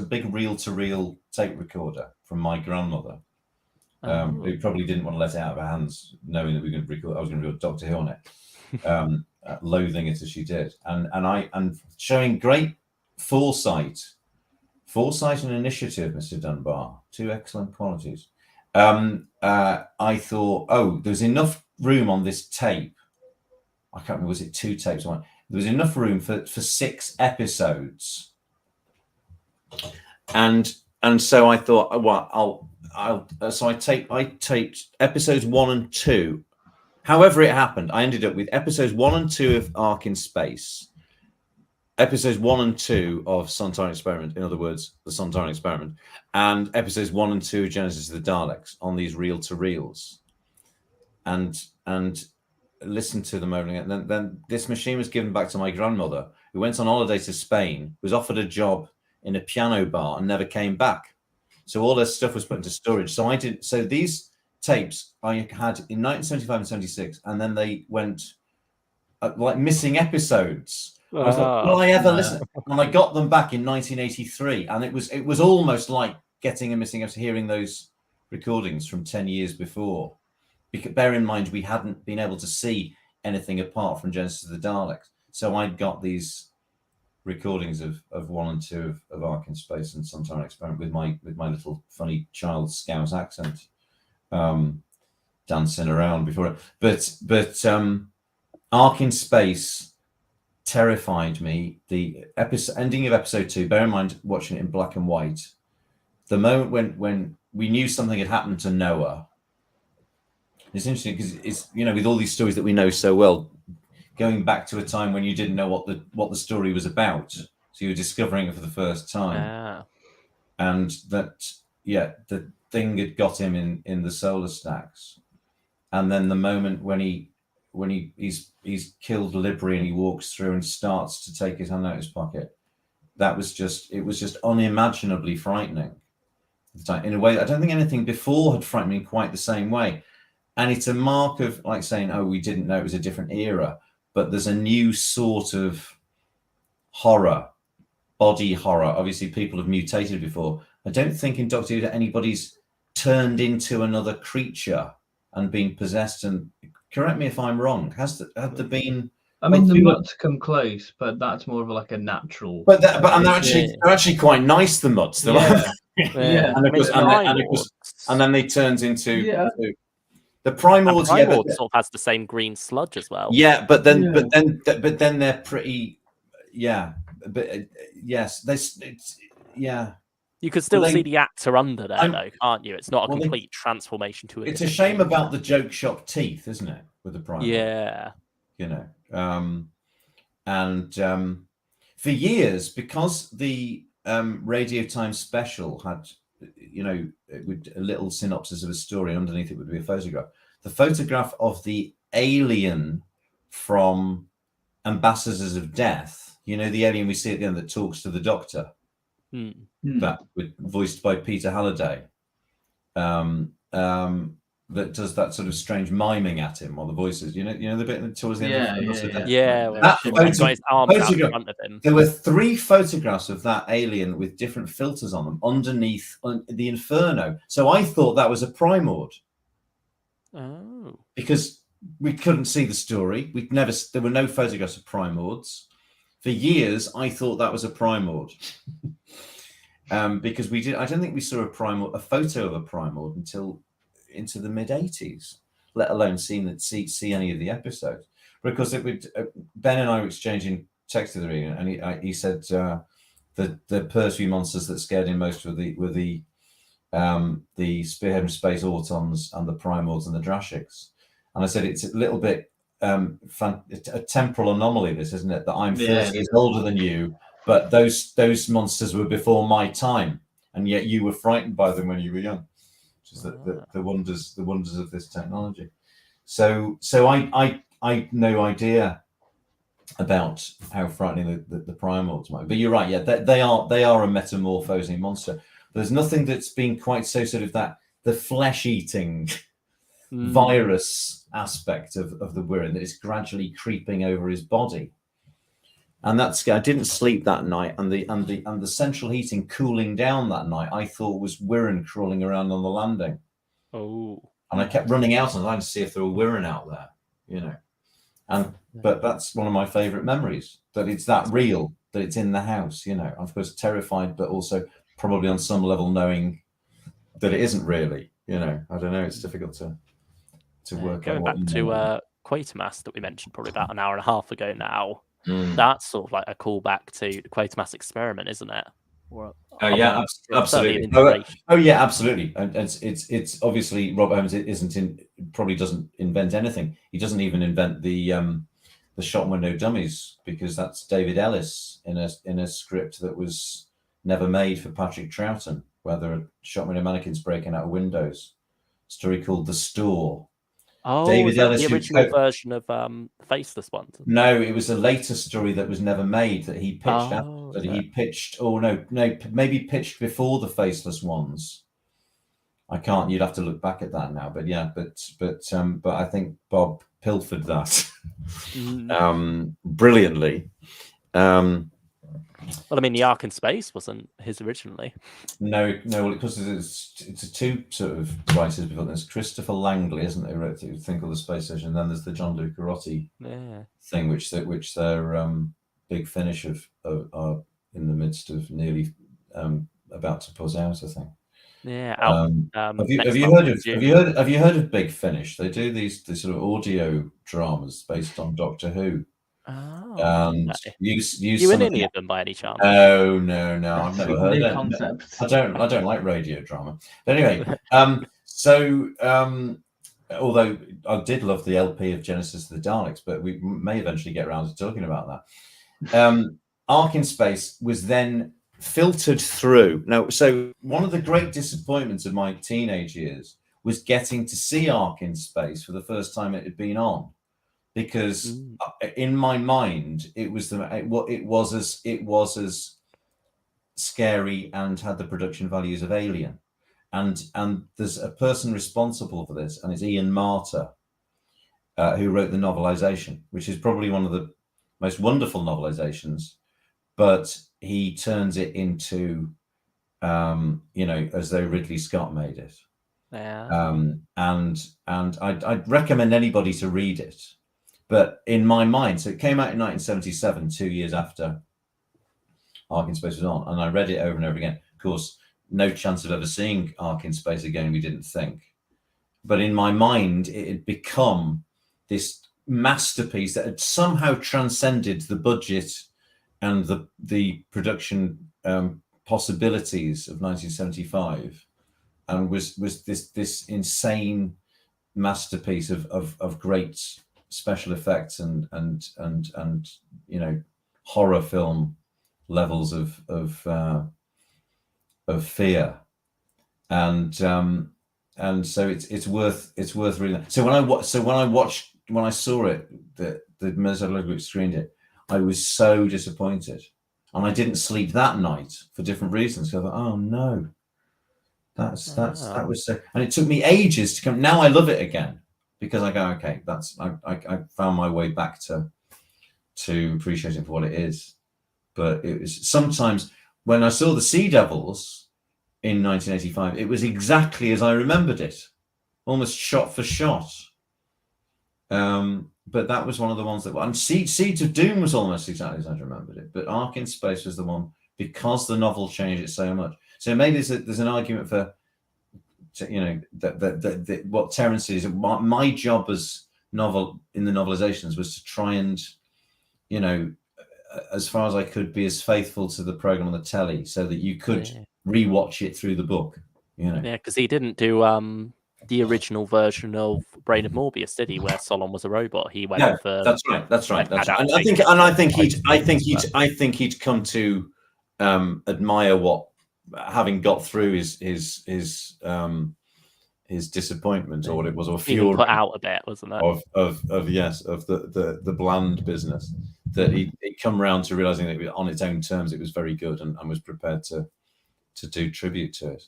big reel-to-reel tape recorder from my grandmother, who probably didn't want to let it out of her hands, knowing that we were going to record. I was going to record Doctor Who on it, loathing it as she did, and showing great foresight and initiative, Mr. Dunbar, two excellent qualities. I thought, there's enough room on this tape. I can't remember, was it 2 tapes? There was enough room for 6 episodes, and so I thought, well, so I taped episodes 1 and 2. However it happened, I ended up with episodes 1 and 2 of Ark in Space, episodes 1 and 2 of Sontaran Experiment, in other words, the Sontaran Experiment, and episodes 1 and 2 of Genesis of the Daleks on these reel-to-reels, and listened to them over again. And then this machine was given back to my grandmother, who went on holiday to Spain, was offered a job in a piano bar, and never came back. So all their stuff was put into storage. So these tapes I had in 1975 and 76, and then they went like missing episodes. I was like, will I ever listen? And I got them back in 1983, and it was almost like getting a missing episode, hearing those recordings from 10 years before. Because bear in mind, we hadn't been able to see anything apart from Genesis of the Daleks, so I'd got these recordings of 1 and 2 of Ark in Space and Sontaran Experiment with my little funny child Scouse accent, dancing around before it. But Ark in Space terrified me. The ending of episode 2, bear in mind watching it in black and white, the moment when we knew something had happened to Noah. It's interesting because it's, with all these stories that we know so well, going back to a time when you didn't know what the story was about, so you were discovering it for the first time, and that the thing had got him in the solar stacks, and then the moment when he's killed Libri and he walks through and starts to take his hand out of his pocket, it was just unimaginably frightening. In a way, I don't think anything before had frightened me in quite the same way. And it's a mark of like saying, we didn't know it was a different era, but there's a new sort of horror, body horror. Obviously, people have mutated before. I don't think in Doctor Who that anybody's turned into another creature and been possessed. And correct me if I'm wrong. Have there been? I mean, the Mutts come close, but that's more of like a natural. But they're actually quite nice. The Mutts, yeah. And of course, and then they turns into the Primords. Primords sort of has the same green sludge as well. Yeah, but then they're pretty. Yeah, but yes, You could still see the actor under there, though, can't you? It's not a complete transformation to it. It's a shame about the joke shop teeth, isn't it, with the Primords? Yeah. And for years, because the Radio Times special had, with a little synopsis of a story, and underneath it would be a photograph. The photograph of the alien from Ambassadors of Death, the alien we see at the end that talks to the Doctor, that voiced by Peter Halliday, that does that sort of strange miming at him while the voices, the bit towards the end. That photograph, there were 3 photographs of that alien with different filters on them underneath the Inferno. So I thought that was a Primord. Oh. Because we couldn't see the story. There were no photographs of Primords. For years, I thought that was a Primord. Because I don't think we saw a photo of a Primord until into the mid-80s, let alone see any of the episodes. Because Ben and I were exchanging texts with him, and he said the Pertwee monsters that scared him most were the Spearhead and Space Autons and the Primords and the Drashics. And I said it's a little bit a temporal anomaly, this, isn't it? That I'm Yeah, 30 years older than you, but those monsters were before my time, and yet you were frightened by them when you were young. Which is the wonders of this technology. So I no idea about how frightening the primords might be. But you're right, yeah, they are a metamorphosing monster. There's nothing that's been quite so sort of that the flesh-eating virus aspect of the Wirren that is gradually creeping over his body. And that's, I didn't sleep that night, and the central heating cooling down that night I thought was Wirren crawling around on the landing. Oh. And I kept running out on the line to see if there were Wirren out there, you know. But that's one of my favourite memories, that it's that real, that it's in the house, you know. Of course, terrified, but also probably on some level knowing that it isn't really, you know. I don't know. It's difficult to work going out. Back to Quatermass that we mentioned probably about an hour and a half ago now. Mm. That's sort of like a callback to the Quatermass Experiment, isn't it? Or, yeah, absolutely. Oh, yeah, absolutely. And it's obviously Rob Holmes probably doesn't invent anything. He doesn't even invent the shot window dummies, because that's David Ellis in a script that was never made for Patrick Troughton, where there are shot window mannequins breaking out of windows. A story called The Store. Oh, David Ellis, the original version of Faceless One? No, it was a later story that was never made that he pitched. He pitched. Oh no, maybe pitched before the Faceless Ones. I can't. You'd have to look back at that now. But yeah, but I think Bob pilfered that brilliantly. Well, I mean, the Ark in Space wasn't his originally. No. Well, because it's a two sort of writers before. There's Christopher Langley, isn't there? Who wrote a thing called The Space Station. And then there's the John Le Carrotti thing, which they're Big Finish are in the midst of nearly about to put out, I think. Yeah. Have you heard of Big Finish? They do these sort of audio dramas based on Doctor Who. Oh, and you in any of them by any chance? No, I've never heard that. Concept. I don't like radio drama. But anyway, although I did love the LP of Genesis of the Daleks, but we may eventually get around to talking about that. Ark in Space was then filtered through. Now, so one of the great disappointments of my teenage years was getting to see Ark in Space for the first time it had been on. Because in my mind, it was as scary and had the production values of Alien, and there's a person responsible for this, and it's Ian Marter, who wrote the novelization, which is probably one of the most wonderful novelizations, but he turns it into, as though Ridley Scott made it. Yeah. And I'd recommend anybody to read it. But in my mind, so it came out in 1977, 2 years after Ark in Space was on, and I read it over and over again. Of course, no chance of ever seeing Ark in Space again, we didn't think. But in my mind, it had become this masterpiece that had somehow transcended the budget and the production possibilities of 1975, and was this insane masterpiece of great special effects and horror film levels of fear, and so it's worth reading. So when I saw it, the Minnesota Local Group screened it, I was so disappointed, and I didn't sleep that night for different reasons. So I thought, oh no, that was so, and it took me ages to come. Now I love it again. Because I go, okay, I found my way back to appreciating for what it is. But it was sometimes when I saw the Sea Devils in 1985, it was exactly as I remembered it, almost shot for shot. But that was one of the ones that, and Seeds of Doom was almost exactly as I remembered it. But Ark in Space was the one, because the novel changed it so much. So maybe there's an argument for, that what Terence is. My job as novel in the novelizations was to try and, as far as I could, be as faithful to the program on the telly, so that you could rewatch it through the book. Yeah, because he didn't do the original version of Brain of Morbius, did he? Where Solon was a robot. He went No, for that's right. That's right. That's right. And adaptation I think but- he'd come to admire what, having got through his disappointment, or what it was, or even fury put out a bit, wasn't it? of the bland business, that he'd come around to realizing that it was, on its own terms, it was very good, and was prepared to do tribute to it.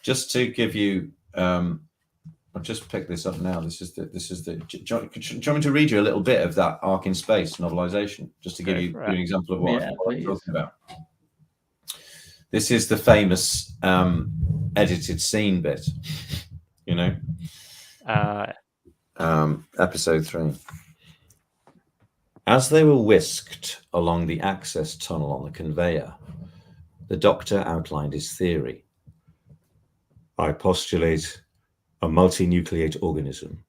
Just to give you, I've just picked this up now. This is the. Do you want me to read you a little bit of that Ark in Space novelization, just to give you an example of what I'm talking about? This is the famous edited scene bit, you know. Episode 3. As they were whisked along the access tunnel on the conveyor, the Doctor outlined his theory. I postulate a multinucleate organism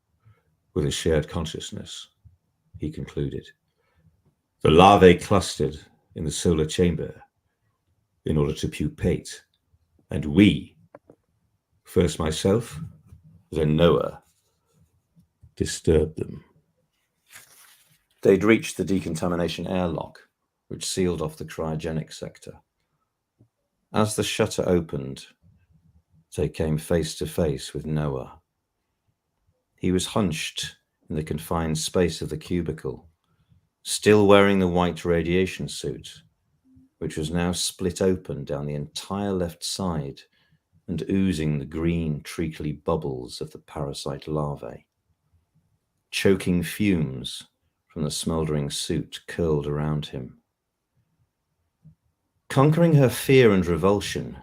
with a shared consciousness, he concluded. The larvae clustered in the solar chamber in order to pupate, and we, first myself, then Noah, disturbed them. They'd reached the decontamination airlock, which sealed off the cryogenic sector. As the shutter opened, they came face to face with Noah. He was hunched in the confined space of the cubicle, still wearing the white radiation suit, which was now split open down the entire left side and oozing the green, treacly bubbles of the parasite larvae. Choking fumes from the smouldering suit curled around him. Conquering her fear and revulsion,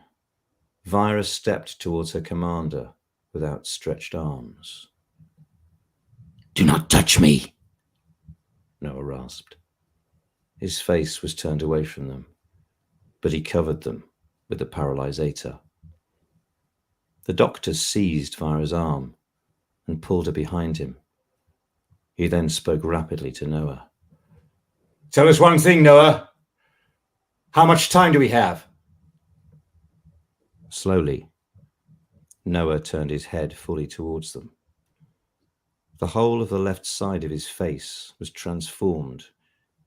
Vira stepped towards her commander with outstretched arms. Do not touch me, Noah rasped. His face was turned away from them, but he covered them with the paralysator. The Doctor seized Vira's arm and pulled her behind him. He then spoke rapidly to Noah. Tell us one thing, Noah. How much time do we have? Slowly, Noah turned his head fully towards them. The whole of the left side of his face was transformed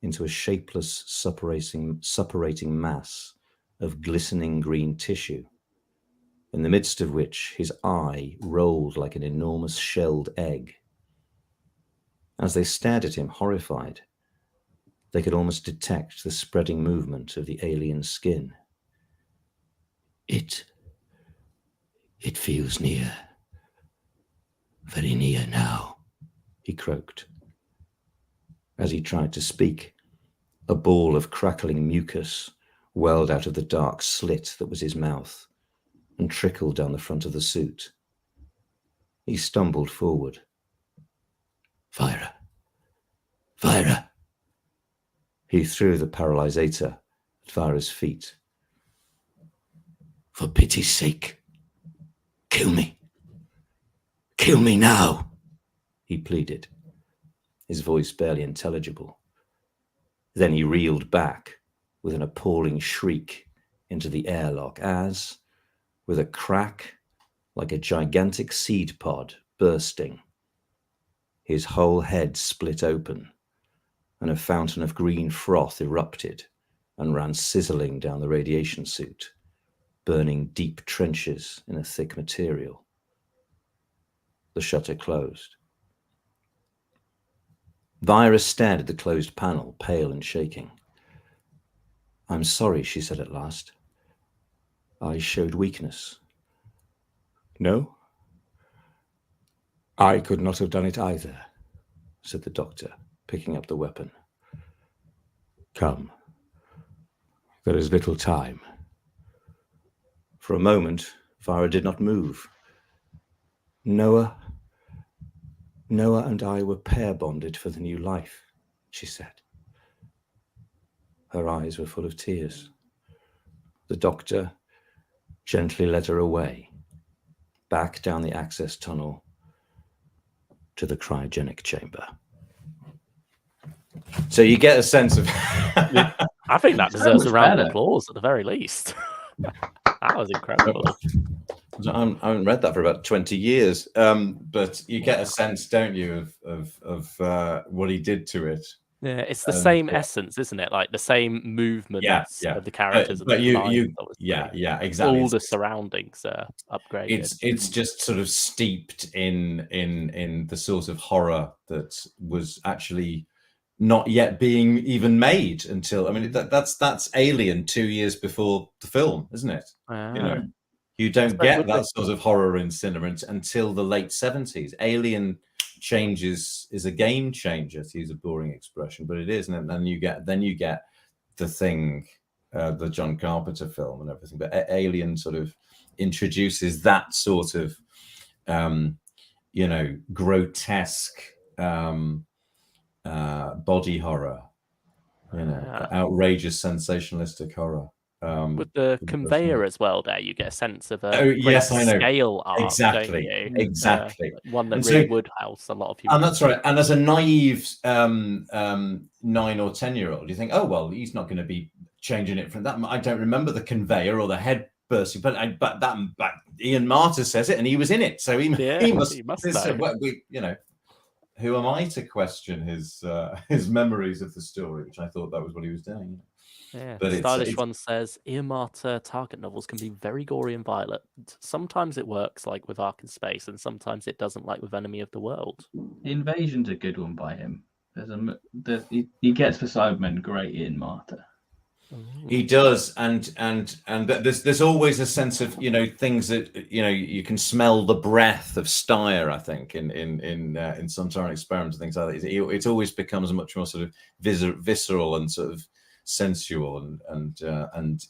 into a shapeless, suppurating mass of glistening green tissue, in the midst of which his eye rolled like an enormous shelled egg. As they stared at him, horrified, they could almost detect the spreading movement of the alien skin. It feels near, very near now, he croaked. As he tried to speak, a ball of crackling mucus welled out of the dark slit that was his mouth and trickled down the front of the suit. He stumbled forward. Vira! Vira! He threw the paralysator at Vira's feet. For pity's sake, kill me. Kill me now, he pleaded, his voice barely intelligible. Then he reeled back with an appalling shriek into the airlock as, with a crack like a gigantic seed pod bursting, his whole head split open, and a fountain of green froth erupted and ran sizzling down the radiation suit, burning deep trenches in a thick material. The shutter closed. Vira stared at the closed panel, pale and shaking. I'm sorry, she said at last. I showed weakness. No? I could not have done it either, said the Doctor, picking up the weapon. Come. There is little time. For a moment, Vira did not move. Noah and I were pair bonded for the new life, she said. Her eyes were full of tears. The Doctor gently led her away, back down the access tunnel to the cryogenic chamber. So you get a sense of... I think that deserves a round of applause at the very least. That was incredible. I haven't read that for about 20 years, but you get a sense, don't you, of what he did to it. Yeah, it's the same essence, isn't it? Like the same movements of the characters. But and you, lines, exactly. All the surroundings are upgraded. It's just sort of steeped in the sort of horror that was actually not yet being even made until, I mean, that's Alien 2 years before the film, isn't it? You don't get that sort of horror in cinema until the late 70s. Alien is a game changer, to use a boring expression, but it is, and then you get The Thing, the John Carpenter film and everything. But Alien sort of introduces that sort of grotesque body horror, outrageous sensationalistic horror. With the conveyor as well, there you get a sense of a scale art, exactly, don't you? exactly. One that really would house a lot of people. And that's right. And as a naive 9 or 10-year-old, you think, oh well, he's not going to be changing it from that. I don't remember the conveyor or the head bursting, but Ian Marter says it, and he was in it, so he must know. Who am I to question his memories of the story? Which I thought that was what he was doing. Yeah, but Stylish One says Ian Marter target novels can be very gory and violent. Sometimes it works, like with Ark in Space, and sometimes it doesn't, like with Enemy of the World. The Invasion's a good one by him. He gets the Cybermen great, Ian Marter. He does, and there's always a sense of things that you can smell the breath of Satire. I think in Sontaran Experiment and things like that. It always becomes much more sort of visceral and sort of sensual and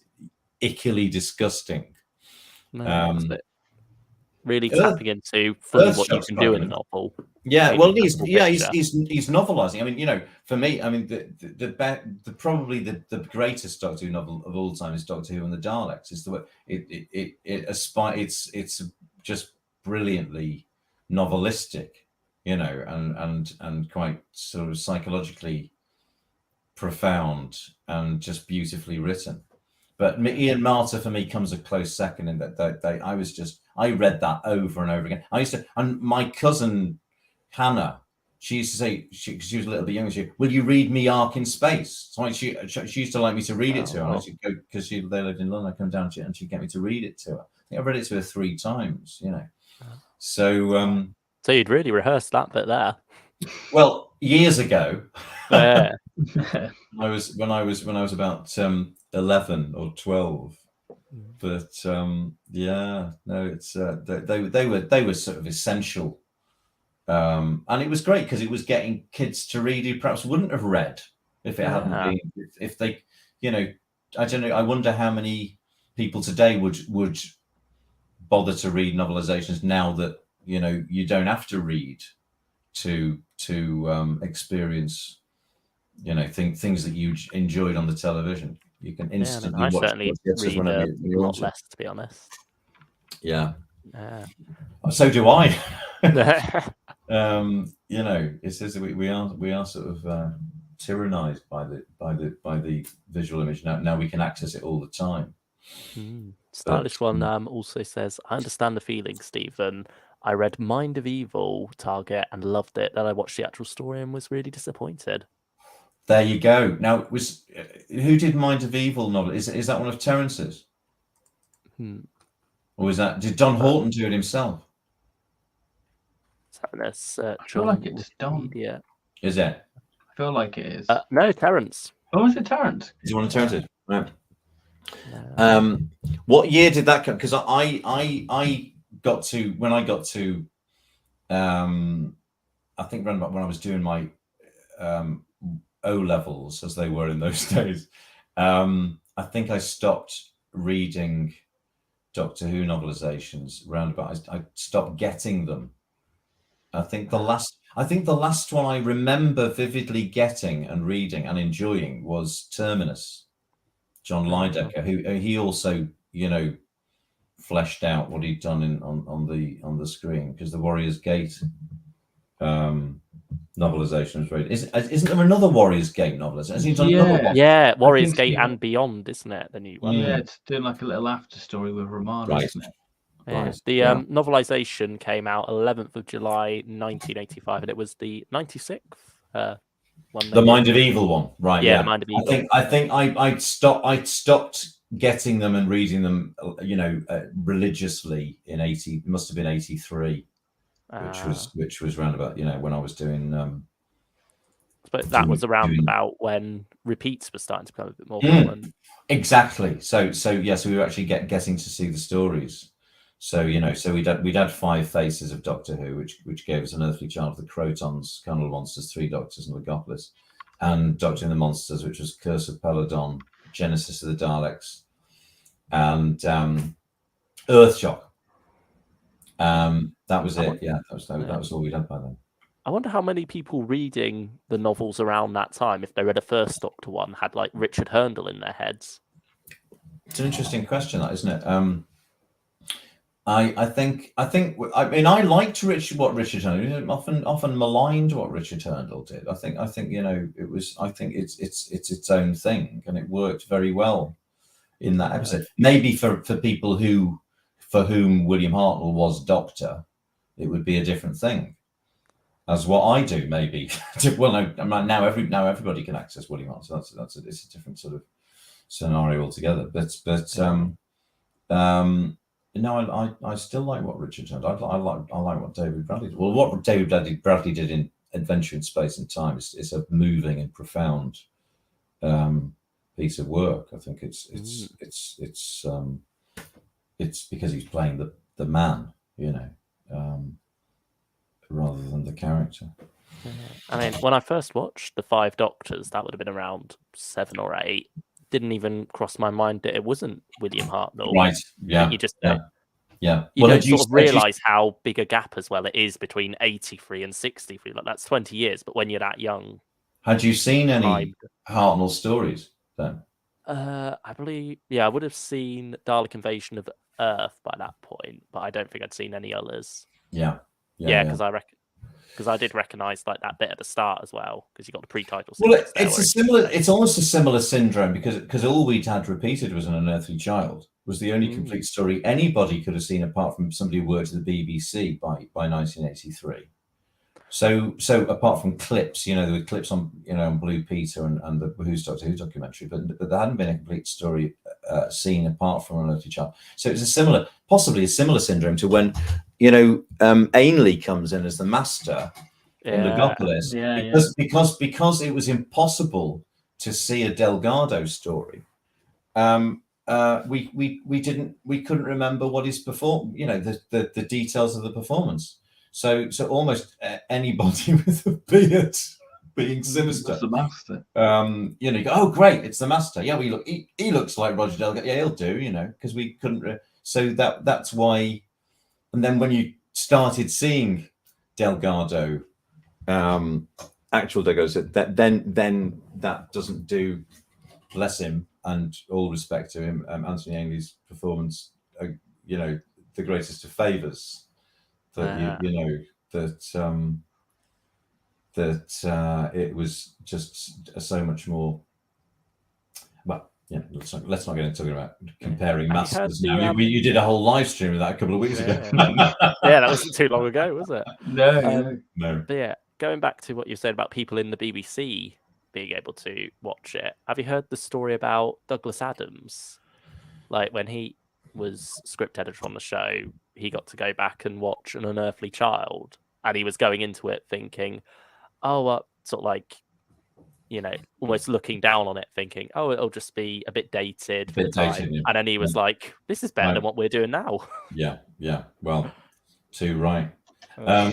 ickily disgusing. Really tapping into fully what you can do in a novel. Yeah, well, he's novelizing. I mean, for me, I mean, the probably the greatest Doctor Who novel of all time is Doctor Who and the Daleks. It's the way it's just brilliantly novelistic, and quite sort of psychologically profound and just beautifully written. But Ian Marter for me comes a close second in that I read that over and over again. And my cousin Hannah, she used to say, she was a little bit younger, will you read me Ark in Space? So she used to like me to read it to her. And she'd go, because they lived in London, I'd come down to it and she'd get me to read it to her. I think I've read it to her 3 times, So so you'd really rehearsed that bit there. Well, years ago. Yeah. when I was about 11 or 12, but it's they were sort of essential, and it was great because it was getting kids to read who perhaps wouldn't have read if it hadn't been, if they, I don't know. I wonder how many people today would bother to read novelizations now that you don't have to read to experience things that you enjoyed on the television. You can instantly watch. I certainly read a lot less, to be honest. Yeah. So do I. It says we are sort of tyrannized by the visual image. Now we can access it all the time. Stylish One also says, I understand the feeling, Stephen. I read Mind of Evil Target and loved it. Then I watched the actual story and was really disappointed. There you go. Now, who did Mind of Evil novel? Is that one of Terence's? Or did Don Horton do it himself? I feel like it's Don. Yeah. Is it? I feel like it is. No, Terence. Oh, is it Terence? Is it one of Terence's? Right. What year did that come? Because I got to, when I got to, I think around about when I was doing my O levels, as they were in those days, I think I stopped reading Doctor Who novelizations round about. I stopped getting them. I think the last one I remember vividly getting and reading and enjoying was Terminus, John Lydecker, who he also fleshed out what he'd done on the screen, because the Warrior's Gate novelization was very. Isn't there another Warrior's Gate novelization? Has he done another one? Yeah, Warrior's Gate and Beyond, isn't it? The new one. Yeah, it's doing like a little after story with Romana, isn't it? Yeah. Right, The yeah. novelization came out 11th of July 1985, and it was the 96th one. The Mind of Evil one, right? Yeah, Yeah, the Mind of Evil. I think I'd stopped getting them and reading them, religiously in 80. It must have been 83, which was round about when I was doing. But that was around doing- about when repeats were starting to become a bit more common. Exactly. So we were actually getting to see the stories. So so we'd had 5 Faces of Doctor Who, which gave us Unearthly Child of the Crotons, Colonel of Monsters, 3 Doctors, and Legopolis, and Doctor and the Monsters, which was Curse of Peladon, Genesis of the Daleks, and Earthshock. That was it. Yeah, that was all we'd had by then. I wonder how many people reading the novels around that time, if they read a first Doctor one, had like Richard Hurndall in their heads. It's an interesting question, that, isn't it? I think I mean I liked what Richard Hurndall often maligned what Richard Hurndall did. I think it was it's its own thing, and it worked very well in that episode. Maybe for people for whom William Hartnell was Doctor, it would be a different thing. As what I do, maybe. Well, no, now everybody can access William Hartnell, so it's a different sort of scenario altogether. But no, I still like what Richard did. I like what David Bradley did. Well, what David Bradley did in Adventure in Space and Time is a moving and profound piece of work. I think it's because he's playing the man, rather than the character. I mean, when I first watched the 5 Doctors, that would have been around 7 or 8. Didn't even cross my mind that it wasn't William Hartnell. Right. Yeah. You just yeah. You don't sort of realise how big a gap as well it is between 83 and 63. Like that's 20 years. But when you're that young, had you seen any Hartnell stories then? I believe, I would have seen Dalek Invasion of Earth by that point, but I don't think I'd seen any others. Yeah, because I did recognise like that bit at the start as well, because you got the pre-title. Well, it's almost a similar syndrome because all we'd had repeated was An Unearthly Child. Was the only complete story anybody could have seen apart from somebody who worked at the BBC by 1983. So apart from clips, there were clips on on Blue Peter and the Who's Doctor Who documentary, but there hadn't been a complete story seen apart from An Unearthly Child. So it's possibly a similar syndrome to when Ainley comes in as the Master in Legopolis, because it was impossible to see a Delgado story. We couldn't remember what his the details of the performance. So almost anybody with a beard being sinister. It's the Master. You go, oh great, it's the Master. Yeah, he looks like Roger Delgado. Yeah, he'll do. Because we couldn't. So that's why. And then when you started seeing Delgado, actual Delgado, then that doesn't do. Bless him, and all respect to him. Anthony Ainley's performance, the greatest of favors. That it was just so much more. Well, let's not get into talking about comparing masters now. You did a whole live stream of that a couple of weeks ago. That wasn't too long ago, was it? No. But going back to what you said about people in the BBC being able to watch it, have you heard the story about Douglas Adams? Like when he was script editor on the show, he got to go back and watch An Unearthly Child, and he was going into it thinking, sort of like, almost looking down on it, thinking, it'll just be a bit dated for the time. And then he was like, this is better than what we're doing now. Yeah. Well, too right. Do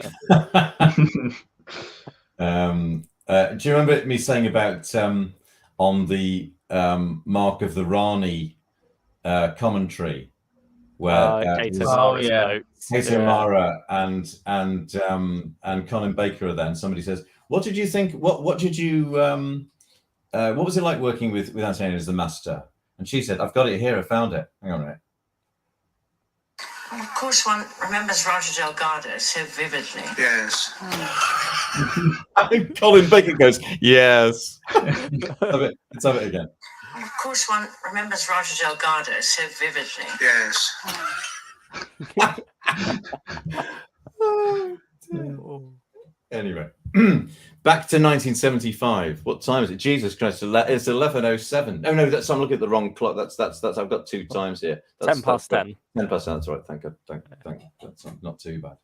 you remember me saying about on the Mark of the Rani commentary where Kate O'Mara and Colin Baker are there, and somebody says, what did you think? What was it like working with Anthony as the Master? And she said, I've got it here, I found it. Hang on a minute. Of course, one remembers Roger Delgado so vividly. Yes. Colin Baker goes, yes. Let's have it again. Of course, one remembers Roger Delgado so vividly. Yes. Anyway, back to 1975. What time is it? Jesus Christ! It's 11:07. Oh no, I'm looking at the wrong clock. That's. I've got two times here. 10 past 10. 10 past 10. That's all right. Thank God. Thank. That's not too bad.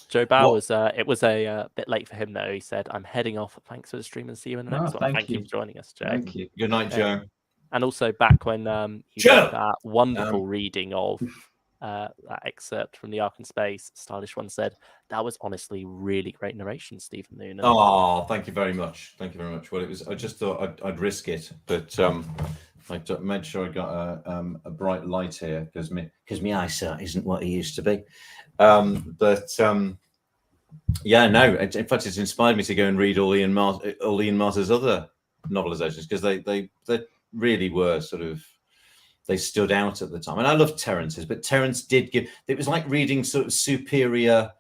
Joe Bowers, it was a bit late for him though. He said, "I'm heading off. Thanks for the stream and see you in the next one." Thank you for joining us, Joe. Thank you. Good night, Joe. And also back when he did that wonderful reading of that excerpt from The Ark in Space, Stylish One said, "That was honestly really great narration, Stephen Noonan." Oh, thank you very much. Thank you very much. Well, it was. I just thought I'd risk it, but I made sure I got a bright light here because my eyesight isn't what it used to be. Yeah, no. In fact, it's inspired me to go and read all Ian Marter's other novelizations because they really were sort of. They stood out at the time, and I love Terence's, but Terence did give. It was like reading sort of superior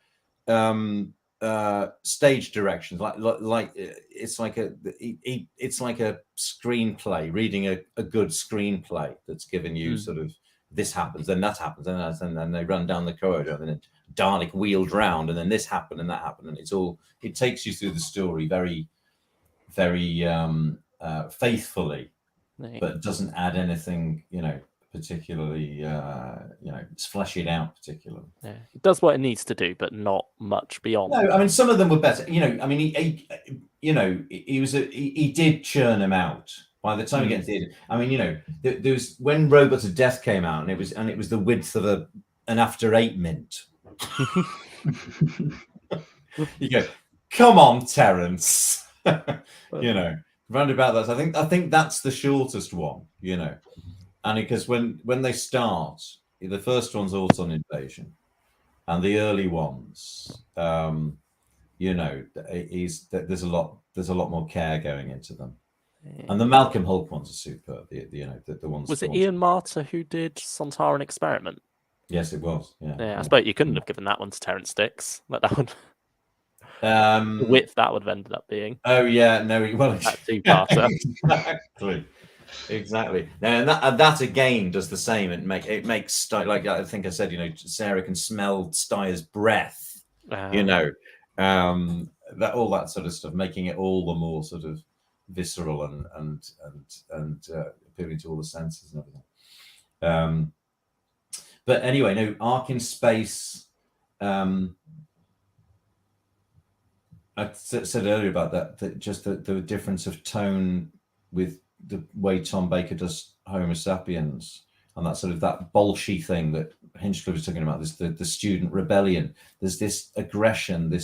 stage directions, like it's like a screenplay. Reading a good screenplay that's given you sort of this happens, then that happens, and then they run down the corridor, and then Dalek wheeled round, and then this happened, and that happened, and it takes you through the story very, very faithfully. But doesn't add anything, particularly, flesh it out particularly. Yeah, it does what it needs to do, but not much beyond. No, I mean some of them were better. He did churn them out. By the time he gets to the end, I mean, there was when Robots of Death came out, and it was the width of an After 8 mint. You go, come on, Terence. Round about that, I think that's the shortest one, and because when they start, the first one's Auton Invasion, and the early ones, there's a lot more care going into them, and the Malcolm Hulk ones are superb. The ones. Was it Ian Marter who did Sontaran Experiment? Yes, it was. Yeah. I suppose you couldn't have given that one to Terence Dix. Like that one. The width that would have ended up being. Oh yeah, no, well, that two-parter. Exactly. Now, and that again does the same. It makes like I think I said, Sarah can smell Steyer's breath. That all that sort of stuff, making it all the more sort of visceral and appealing to all the senses and everything. But anyway, no, Ark in Space. I said earlier about that just the difference of tone with the way Tom Baker does Homo Sapiens, and that sort of that bolshy thing that Hinchcliffe was talking about, the student rebellion. There's this aggression.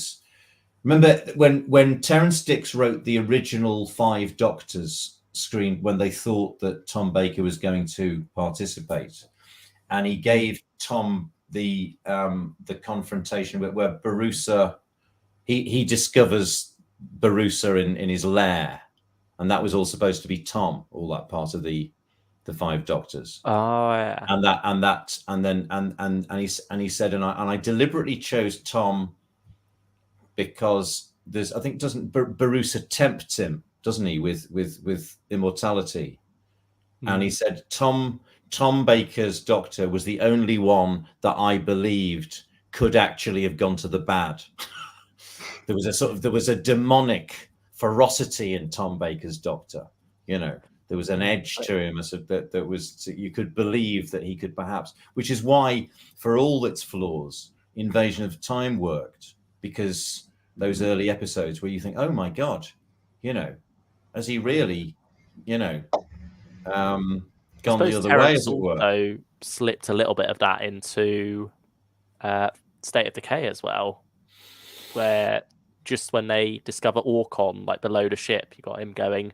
Remember when Terence Dix wrote the original 5 Doctors screen, when they thought that Tom Baker was going to participate, and he gave Tom the confrontation where Barusa. He discovers Barusa in his lair, and that was all supposed to be Tom. All that part of the 5 Doctors. Oh yeah. And he said, and I deliberately chose Tom because I think doesn't Barusa tempt him, doesn't he, with immortality? And he said Tom Baker's Doctor was the only one that I believed could actually have gone to the bad. There was a demonic ferocity in Tom Baker's Doctor. There was an edge to him that was you could believe that he could perhaps, which is why, for all its flaws, Invasion of Time worked, because those early episodes where you think, oh my God, has he really, gone the other way, as it were? Also slipped a little bit of that into State of Decay as well, where just when they discover Orcon, like below the ship, you got him going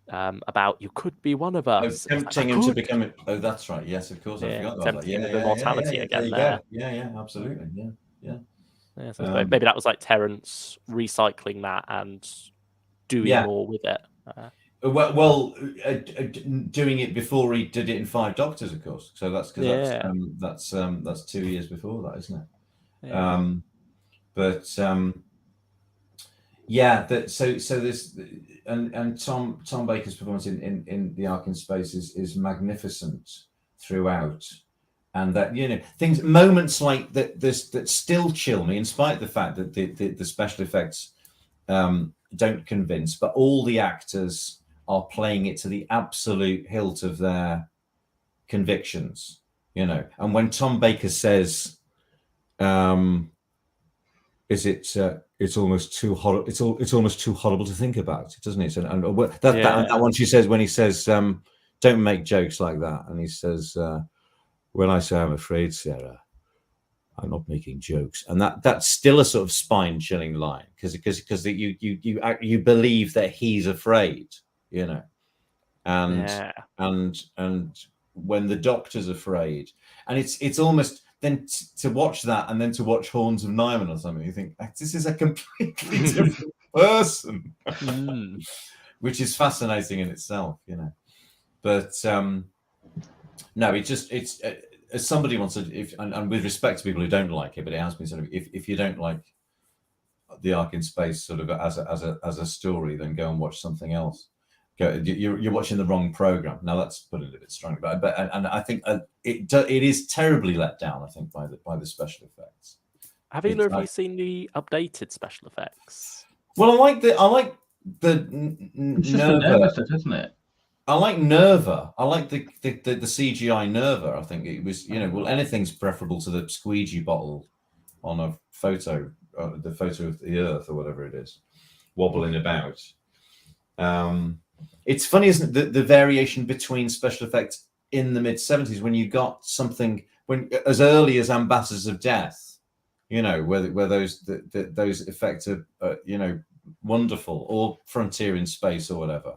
about, you could be one of us. Tempting him to become it. Oh, that's right. Yes, of course. I forgot about that. Yeah, immortality again there. Yeah, absolutely. Yeah. So maybe that was like Terence recycling that and doing more with it. Doing it before he did it in 5 Doctors, of course. So that's because that's 2 years before that, isn't it? Yeah. So there's and Tom Baker's performance in the Ark in Space is magnificent throughout, and that, you know, moments like that that still chill me, in spite of the fact that the special effects don't convince, but all the actors are playing it to the absolute hilt of their convictions, you know. And when Tom Baker says, it's almost too horrible. It's almost too horrible to think about, doesn't it? And that one she says, when he says, "Don't make jokes like that," and he says, "When I say I'm afraid, Sarah, I'm not making jokes," and that's still a sort of spine-chilling line because you believe that he's afraid, you know, and when the Doctor's afraid, and it's almost. Then to watch that, and then to watch Horns of Nimon or something, you think this is a completely different person, which is fascinating in itself, you know. But no, it's as somebody wants to, and with respect to people who don't like it, but it has been sort of, if you don't like the Ark in Space sort of as a story, then go and watch something else. You're watching the wrong program. Now that's putting it a bit strongly, but I think it is terribly let down, I think, by the special effects. Have either of you seen the updated special effects? Well, I like the It's just the Nerva stuff, isn't it? I like Nerva. I like the CGI Nerva. I think it was, you know, well, anything's preferable to the squeegee bottle on a photo, the photo of the Earth or whatever it is, wobbling about. It's funny, isn't it, the variation between special effects in the mid-70s, when you got something as early as Ambassadors of Death, you know, where those effects are you know, wonderful, or Frontier in Space or whatever.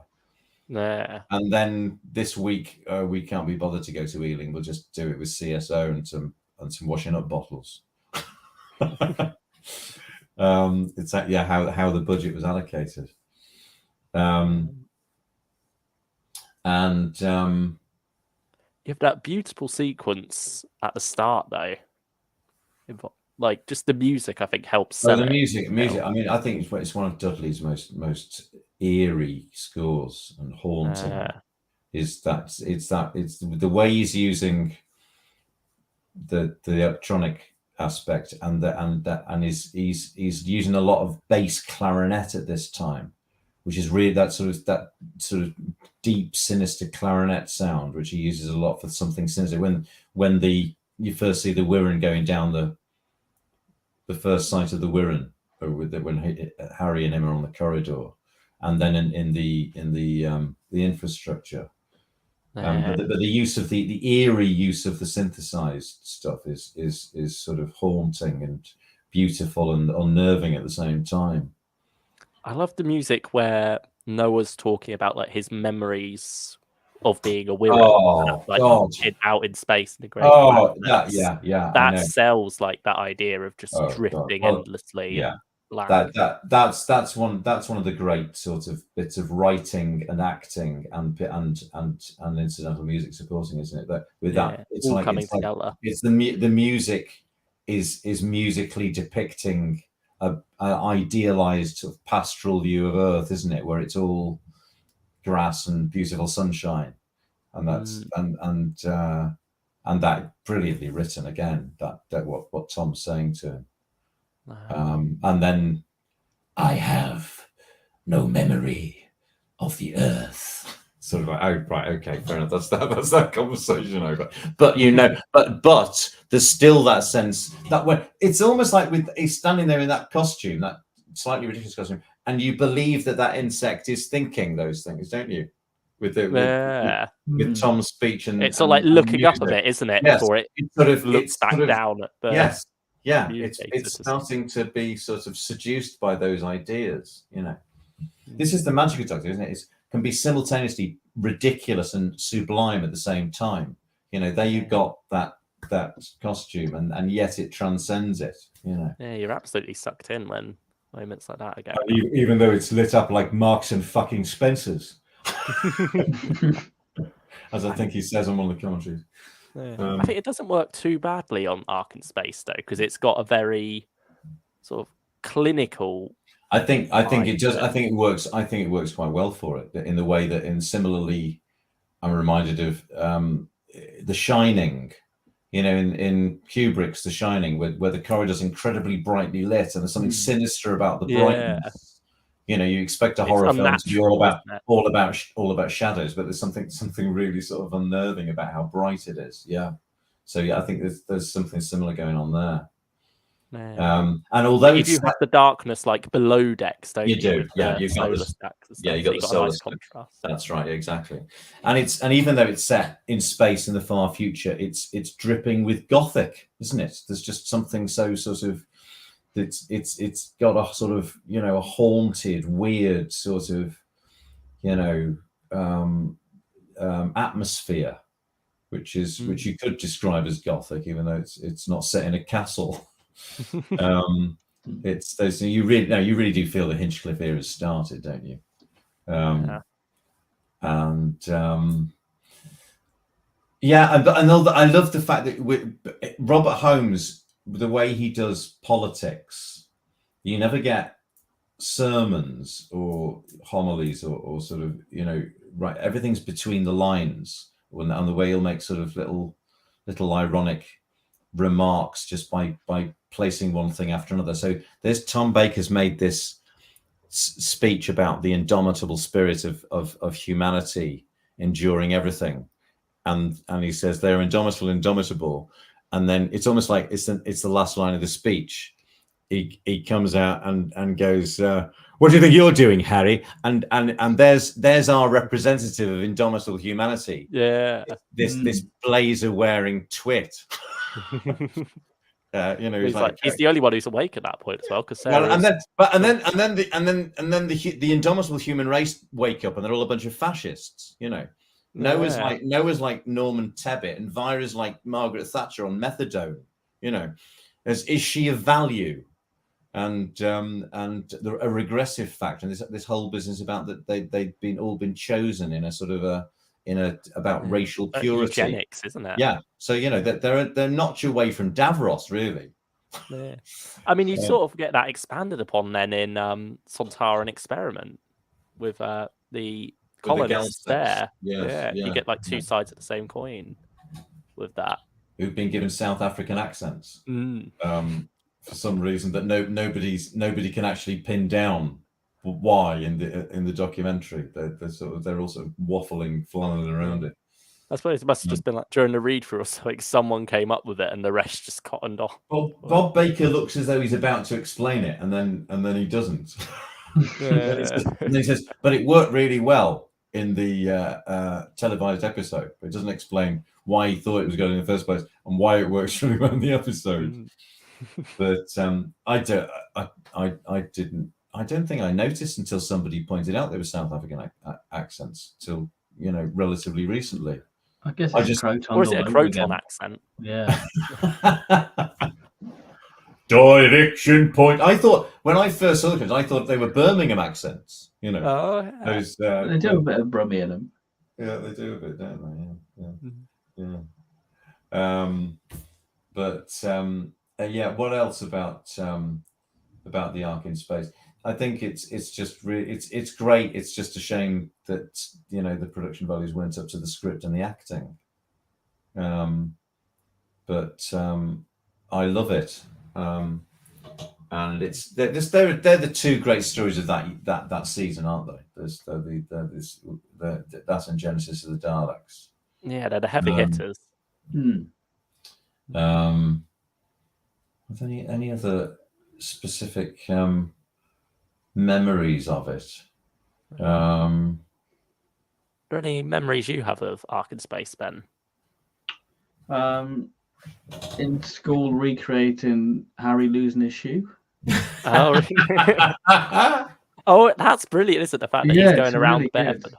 Yeah. And then this week we can't be bothered to go to Ealing. We'll just do it with CSO and some washing up bottles. It's that, yeah, how the budget was allocated. And you have that beautiful sequence at the start, though. Like, just the music, I think, helps sell the it. music. I mean, I think it's one of Dudley's most eerie scores and haunting. It's the way he's using the electronic aspect, and he's using a lot of bass clarinet at this time, which is really that sort of deep, sinister clarinet sound, which he uses a lot for something sinister. When you first see the Wirren going down the first sight of the Wirren, when Harry and him are on the corridor, and then in the infrastructure. But the use of the eerie use of the synthesized stuff is sort of haunting and beautiful and unnerving at the same time. I love the music where Noah's talking about like his memories of being a Wirren, out in space in the great. That sells like that idea of just drifting endlessly. Yeah, that's one of the great sort of bits of writing and acting and incidental music supporting, isn't it? That with that, it's all like coming together. It's the music is musically depicting an idealized sort of pastoral view of Earth, isn't it? Where it's all grass and beautiful sunshine, and that's and that brilliantly written again. That what Tom's saying to him. And then I have no memory of the Earth. Sort of like, oh right, okay, fair enough. That's that conversation over. But you know, but there's still that sense that when it's almost like he's standing there in that costume, that slightly ridiculous costume, and you believe that insect is thinking those things, don't you? With Tom's speech, and it's sort of like looking up a bit, isn't it? Yes, before it sort of looks back down at the it's starting to be sort of seduced by those ideas, you know. This is the magic of Doctor, isn't it? It can be simultaneously ridiculous and sublime at the same time. You know, there you've got that costume, and yet it transcends it, you know. Yeah, you're absolutely sucked in when moments like that again. Even though it's lit up like Marks and fucking Spencer's. As I think he says on one of the commentaries. Yeah. I think it doesn't work too badly on Ark in Space though, because it's got a very sort of clinical. I think it does. I think it works. I think it works quite well for it in the way that, similarly, I'm reminded of The Shining. in Kubrick's The Shining, where the corridor's incredibly brightly lit and there's something sinister about the Yeah. brightness. You expect a It's horror film to be all unnatural, about shadows, but there's something really sort of unnerving about how bright it is. Yeah. So I think there's something similar going on there. Yeah. And although if you have the darkness like below decks, don't you? You do, with yeah. the You've got solar this, stacks and stuff, yeah. You so got the a solar nice stack. contrast. That's right, exactly. And even though it's set in space in the far future, it's dripping with Gothic, isn't it? There's just something so sort of it's got a sort of a haunted, weird sort of atmosphere, which you could describe as Gothic, even though it's not set in a castle. It's those you really do feel the Hinchcliffe era has started, don't you? And I love the fact that Robert Holmes, the way he does politics, you never get sermons or homilies or sort of right. Everything's between the lines, and the way he'll make sort of little ironic remarks just by placing one thing after another. So there's Tom Baker's made this speech about the indomitable spirit of humanity enduring everything, and he says they're indomitable, and then it's almost like it's the last line of the speech. He comes out and goes, what do you think you're doing, Harry? And there's our representative of indomitable humanity. Yeah. This blazer wearing twit. He's the only one who's awake at that point as well. Because and then the indomitable human race wake up and they're all a bunch of fascists. Noah's like Norman Tebbit and Vira's like Margaret Thatcher on methadone. Is she of value? And a regressive factor, and this whole business about that they've all been chosen in a sort of about racial purity, eugenics, isn't it? Yeah. So they're notch away from Davros, really. Yeah. I mean, you sort of get that expanded upon then in Sontaran Experiment with the colonists there. Yes, you get like two sides of the same coin with that. Who've been given South African accents. For some reason that nobody can actually pin down why in the documentary. They're all sort of waffling, flailing around it. I suppose it must have just been like during the read through or something, someone came up with it and the rest just cottoned off. Well, Bob Baker looks as though he's about to explain it, and then he doesn't. And he says, but it worked really well in the televised episode. But it doesn't explain why he thought it was good in the first place and why it works really well in the episode. But I don't think I noticed until somebody pointed out there were South African accents till relatively recently. I guess it's Croton. Or is it a Croton accent? Yeah. Direction point. I thought when I first saw it, I thought they were Birmingham accents. Oh, yeah. Those, they do a bit of Brummie in them. Yeah, they do a bit, don't they? Yeah. What else about the Ark in Space? I think it's just really it's great. It's just a shame that the production values weren't up to the script and the acting. But I love it. And they're the two great stories of that season, aren't they? There's that and Genesis of the Daleks. Yeah, they're the heavy hitters. Are there any other specific memories of it? Are there any memories you have of Ark in Space, Ben? In school, recreating Harry losing his shoe. Oh, really? Oh, that's brilliant, isn't it? The fact that he's going around really barefoot.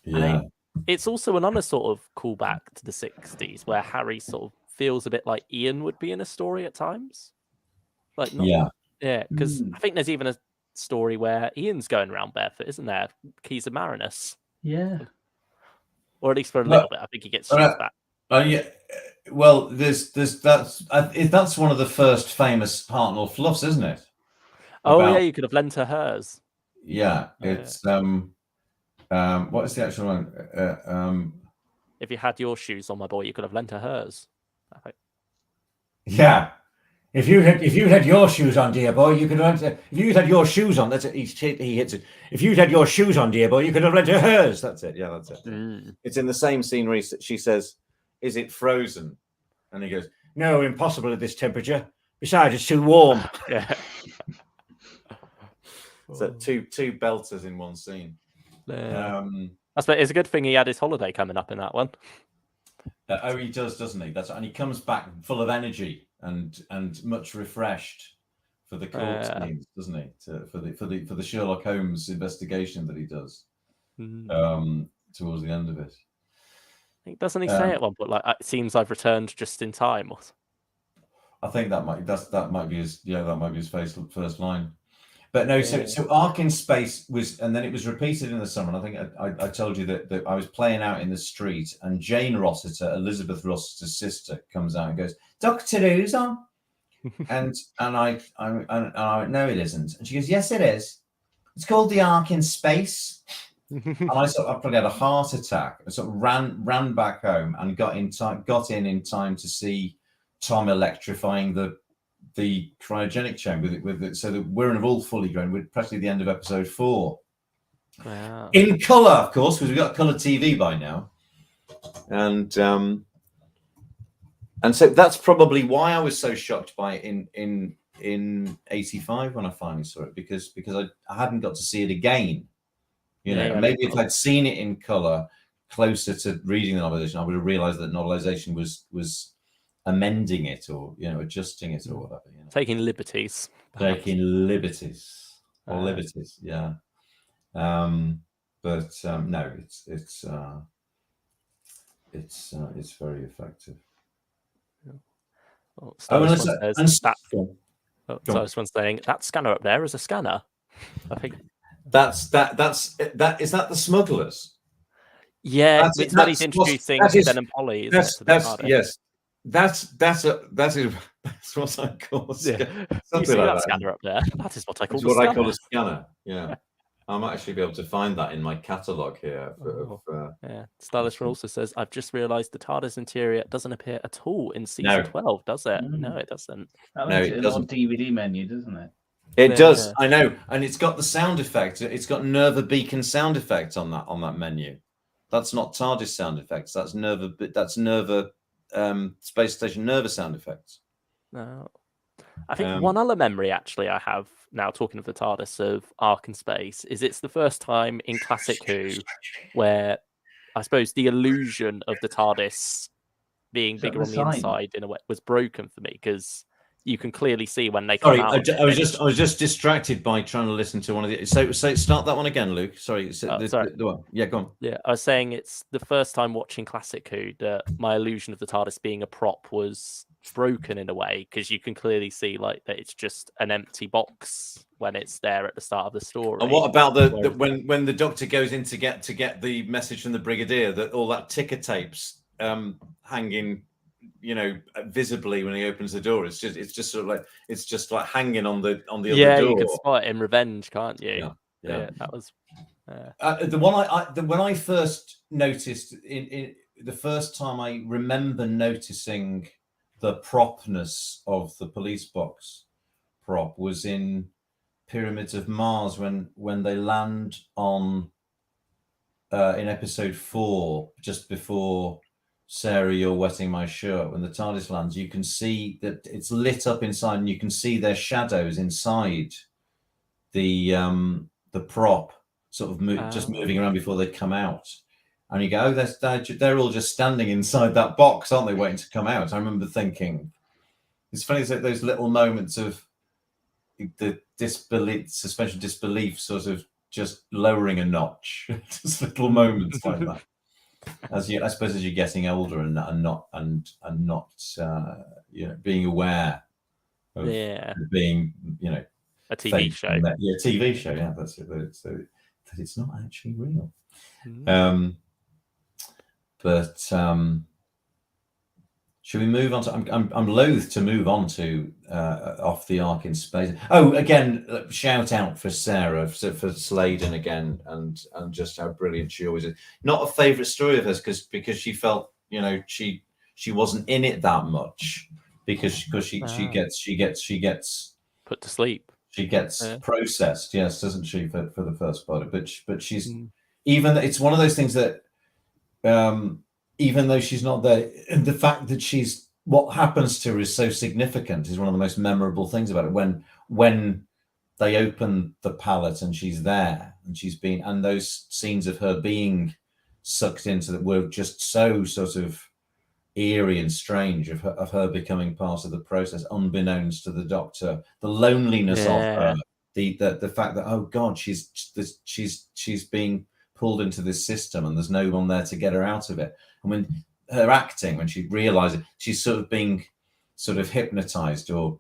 Yeah. It's also another sort of callback to the 60s where Harry sort of feels a bit like Ian would be in a story at times. Like, because I think there's even a story where Ian's going around barefoot, isn't there? Keys of Marinus. Yeah. Or at least for a little bit. I think he gets shoes back. Yeah. Well, that's one of the first famous Hartnell fluffs, isn't it? Yeah, you could have lent her hers. Yeah, it's what is the actual one? If you had your shoes on, my boy, you could have lent her hers. Yeah. If you had your shoes on, dear boy, you could have lent. If you had your shoes on, that's it. He hits it. If you'd had your shoes on, dear boy, you could have lent her hers. That's it. Yeah, that's it. It's in the same scene where she says, "Is it frozen?" And he goes, No, impossible at this temperature. Besides, it's too warm. Yeah. So two belters in one scene. It's a good thing he had his holiday coming up in that one. He does, doesn't he? And he comes back full of energy and much refreshed for the court scenes, doesn't he? For the Sherlock Holmes investigation that he does towards the end of it. Doesn't he say at one point, like, it seems I've returned just in time? I think that might be his first line. But no, so Ark in Space was, and then it was repeated in the summer. And I think I told you that I was playing out in the street, and Jane Rossiter, Elizabeth Rossiter's sister, comes out and goes, "Doctor Who's on?" and I went, "No, it isn't." And she goes, "Yes, it is. It's called the Ark in Space." And I probably had a heart attack. I sort of ran back home and got in time to see Tom electrifying the cryogenic chamber with it, so that we're all fully grown. We're practically at the end of episode 4. Wow. In colour, of course, because we've got colour TV by now. And so that's probably why I was so shocked by it in 85 when I finally saw it, because I hadn't got to see it again. Maybe if I'd seen it in colour closer to reading the novelization, I would have realised that novelization was amending it or adjusting it or whatever. Taking liberties. Taking liberties. Or liberties, yeah. But no, it's very effective. Someone's saying that scanner up there is a scanner. I think is that the smugglers? Yeah, it's when he's introducing Ben and Polly. Yes. That's what I call a scanner. You see that scanner up there? That is what I call a scanner. I call a scanner. Yeah. I might actually be able to find that in my catalogue here. Stylish also says, I've just realised the TARDIS interior doesn't appear at all in season 12, does it? No, it doesn't. That makes it doesn't. DVD menu, doesn't it? It does. I know, and it's got the sound effect. It's got Nerva Beacon sound effect on that menu. That's not TARDIS sound effects. That's Nerva Space Station Nerva sound effects. No. I think one other memory actually I have now, talking of the TARDIS of Ark in Space, is it's the first time in Classic Who where I suppose the illusion of the TARDIS being bigger on the inside in a way was broken for me, because you can clearly see when they come out. I was just distracted by trying to listen to one of the. So start that one again, Luke. Sorry. The one. Yeah, go on. Yeah, I was saying it's the first time watching Classic Who that my illusion of the TARDIS being a prop was broken in a way, because you can clearly see like that it's just an empty box when it's there at the start of the story. And what about when the Doctor goes in to get the message from the Brigadier, that all that ticker tapes hanging, visibly when he opens the door, it's just sort of like hanging on the other door. Yeah, you can spot it in Revenge, can't you? Yeah. That was the one when I first noticed in the first time I remember noticing the propness of the police box prop was in Pyramids of Mars when they land on in episode 4, just before Sarah, You're Wetting My Shirt, when the TARDIS lands, you can see that it's lit up inside, and you can see their shadows inside the prop, sort of just moving around before they come out. And you go, they're all just standing inside that box, aren't they, waiting to come out? I remember thinking, it's funny that those little moments of the suspension of disbelief, sort of just lowering a notch, just little moments like that. I suppose as you're getting older and not being aware of being a TV show. TV show. Yeah, that's it. So that it's not actually real. But should we move on to? I'm loath to move on to off the Ark in Space. Oh, again, shout out for Sarah for Sladen again, and just how brilliant she always is. Not a favourite story of hers because she felt she she wasn't in it that much because she gets put to sleep. She gets processed, yes, doesn't she, for the first part? But she's even. It's one of those things that, even though she's not there, the fact that she's what happens to her is so significant is one of the most memorable things about it. When they open the pallet and she's there and she's been, and those scenes of her being sucked into that were just so sort of eerie and strange of her becoming part of the process, unbeknownst to the Doctor, the loneliness of her, the fact that, oh God, she's being pulled into this system and there's no one there to get her out of it. And when her acting, when she realizes she's sort of being sort of hypnotized or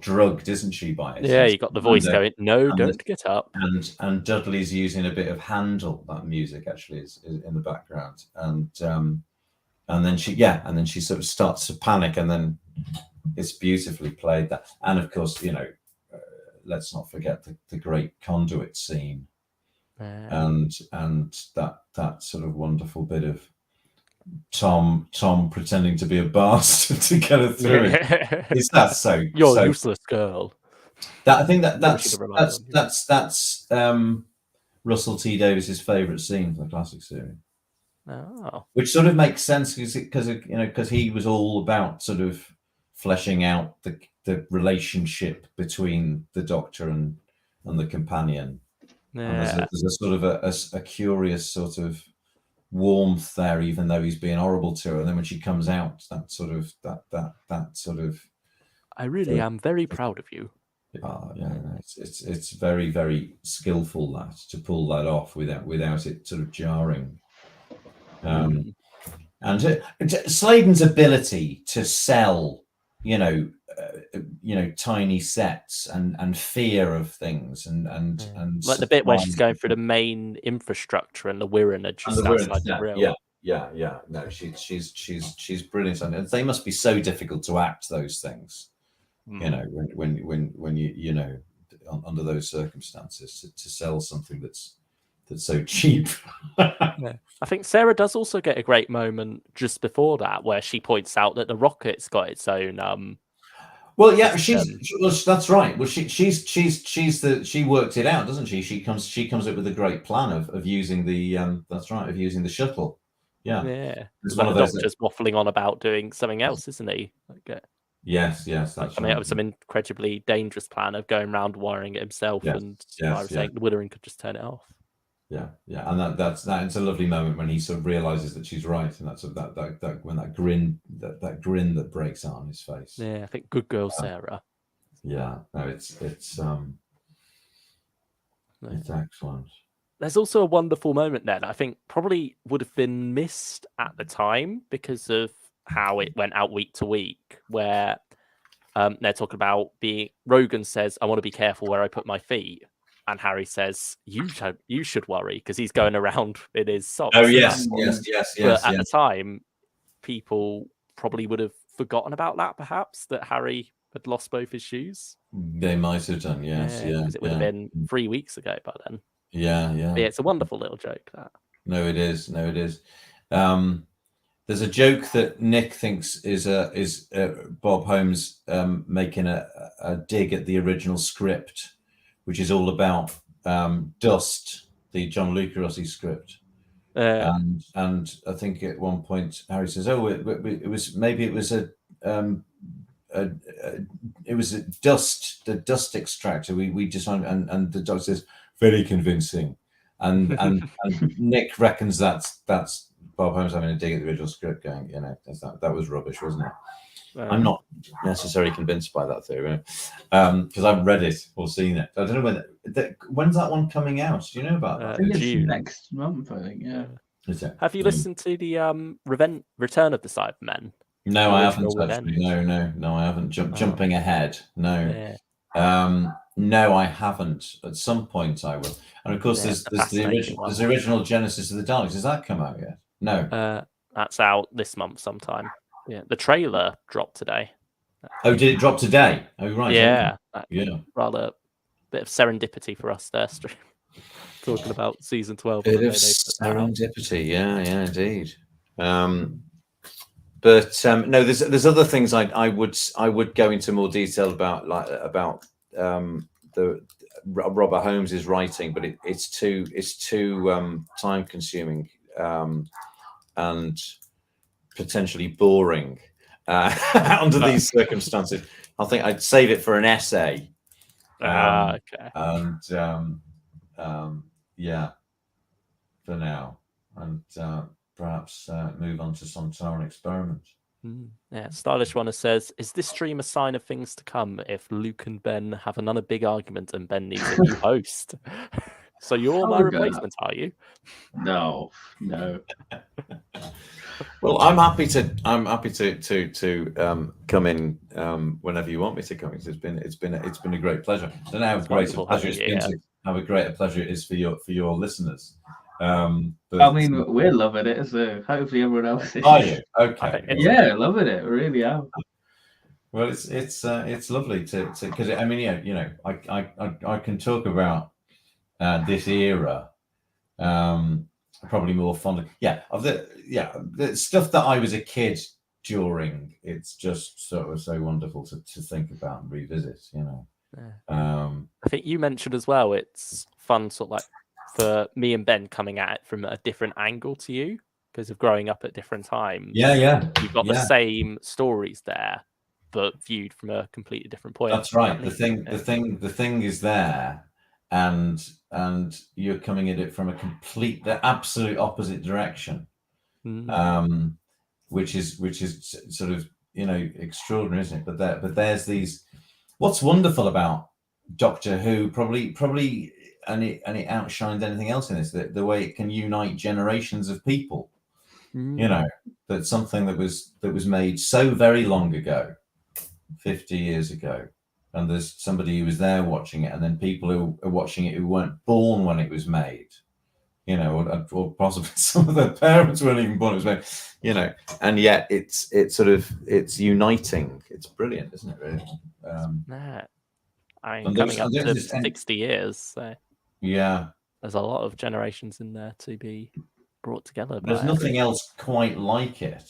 drugged, isn't she, by it? Yeah, you got the voice going, no, don't get up. And Dudley's using a bit of Handel, that music actually is in the background. And then she sort of starts to panic, and then it's beautifully played. That, and of course, let's not forget the great conduit scene, and that sort of wonderful bit of Tom pretending to be a bastard to get her through it. Is that so? You're so a useless girl. That I think that's Russell T Davis's favourite scene from the classic series. Oh. Which sort of makes sense because he was all about sort of fleshing out the relationship between the Doctor and the companion. Yeah. And there's a sort of a curious sort of warmth there, even though he's being horrible to her. And then when she comes out, that sort of I really am very proud of you. It's very, very skillful that to pull that off without it sort of jarring. And Sladen's ability to sell, tiny sets and fear of things and like the bit where she's going through the main infrastructure and the Wirren are just outside the grill. Yeah. No, she's brilliant, and they must be so difficult to act those things. When you under those circumstances to sell something that's so cheap. I think Sarah does also get a great moment just before that, where she points out that the rocket's got its own. Well, yeah, that's right. Well, she worked it out, doesn't she? She comes up with a great plan of using the using the shuttle. Yeah. It's one of those just waffling on about doing something else, isn't he? Yes, that's coming out with some incredibly dangerous plan of going around wiring it himself, and I was saying the Witherin could just turn it off. Yeah, and that's it's a lovely moment when he sort of realizes that she's right, and that's that when that grin that breaks out on his face. Yeah, I think good girl Sarah. Yeah, no, it's excellent. There's also a wonderful moment there that I think probably would have been missed at the time because of how it went out week to week, where they're talking about Rogan says, I want to be careful where I put my feet. And Harry says, you should worry, because he's going around in his socks. Oh, yes. But at the time, people probably would have forgotten about that, perhaps, that Harry had lost both his shoes. They might have done, yes. Because it would have been 3 weeks ago by then. Yeah. But it's a wonderful little joke, that. No, it is. There's a joke that Nick thinks is Bob Holmes making a dig at the original script, which is all about Dust, the John Luca Rossi script. And I think at one point Harry says, "Oh, it was a dust, the dust extractor. We just and the Doctor says, very convincing." And Nick reckons that's Bob Holmes having a dig at the original script, going, that was rubbish, wasn't it? I'm not necessarily convinced by that theory because I haven't read it or seen it. I don't know when's that one coming out. Do you know about that? I think it's next month. I think. Yeah. Have you listened to the Return of the Cybermen? No, I haven't. Actually. No, I haven't. Jumping ahead. No. No, I haven't. At some point, I will. And of course, there's the original Genesis of the Daleks. Has that come out yet? No. That's out this month sometime. Yeah, the trailer dropped today. Oh, did it drop today? Oh, right. Yeah. Yeah. Rather bit of serendipity for us there, talking about season 12. Bit of serendipity, yeah, indeed. But But no, there's other things I would go into more detail about, like about the Robert Holmes's writing, but it's too time consuming and potentially boring under these circumstances. I think I'd save it for an essay. Okay. And yeah, for now, and perhaps move on to Sontaran Experiment. Yeah, Stylish Runner says, is this stream a sign of things to come if Luke and Ben have another big argument and Ben needs a new host? So you're my replacement, are you? No. Well, I'm happy to come in whenever you want me to come. It's been a great pleasure. I don't know how great a pleasure it's been to how great a pleasure it is for your listeners. But, I mean, we're loving it, so hopefully everyone else is. Are you? Okay. Yeah, loving it. Really am. Well, it's lovely to because I mean, yeah, you know, I can talk about this era, probably more fondly. Yeah, of the stuff that I was a kid during. It's just so wonderful to think about and revisit. You know. Yeah. I think you mentioned as well. It's fun, sort of like for me and Ben coming at it from a different angle to you because of growing up at different times. Yeah. You've got the same stories there, but viewed from a completely different point. That's right. The thing is there, and you're coming at it from the absolute opposite direction, which is sort of, you know, extraordinary, isn't it? But there's these. What's wonderful about Doctor Who, probably, and it outshines anything else in this, the way it can unite generations of people. You know, that's something that was made so very long ago, 50 years ago, and there's somebody who was there watching it, and then people who are watching it who weren't born when it was made, you know, or possibly some of their parents weren't even born when it was made, you know, and yet it's uniting. It's brilliant, isn't it? Really. I mean, coming up to 60 years, so yeah, there's a lot of generations in there to be brought together. There's nothing else quite like it.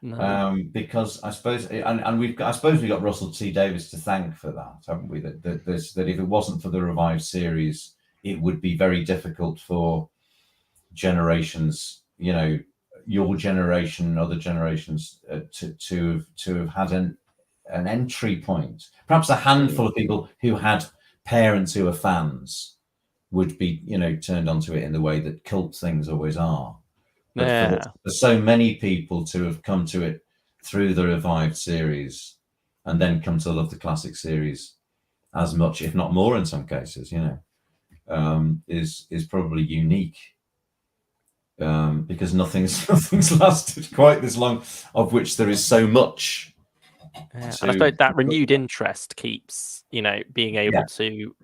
No. Because I suppose, and we've got Russell T Davies to thank for that, haven't we? That if it wasn't for the revived series, it would be very difficult for generations, you know, your generation, other generations, to have had an entry point. Perhaps a handful of people who had parents who are fans would be, you know, turned onto it in the way that cult things always are. But for so many people to have come to it through the revived series and then come to love the classic series as much, if not more in some cases, you know, is probably unique. Because nothing's lasted quite this long, of which there is so much. And I suppose that renewed interest keeps, you know, being able to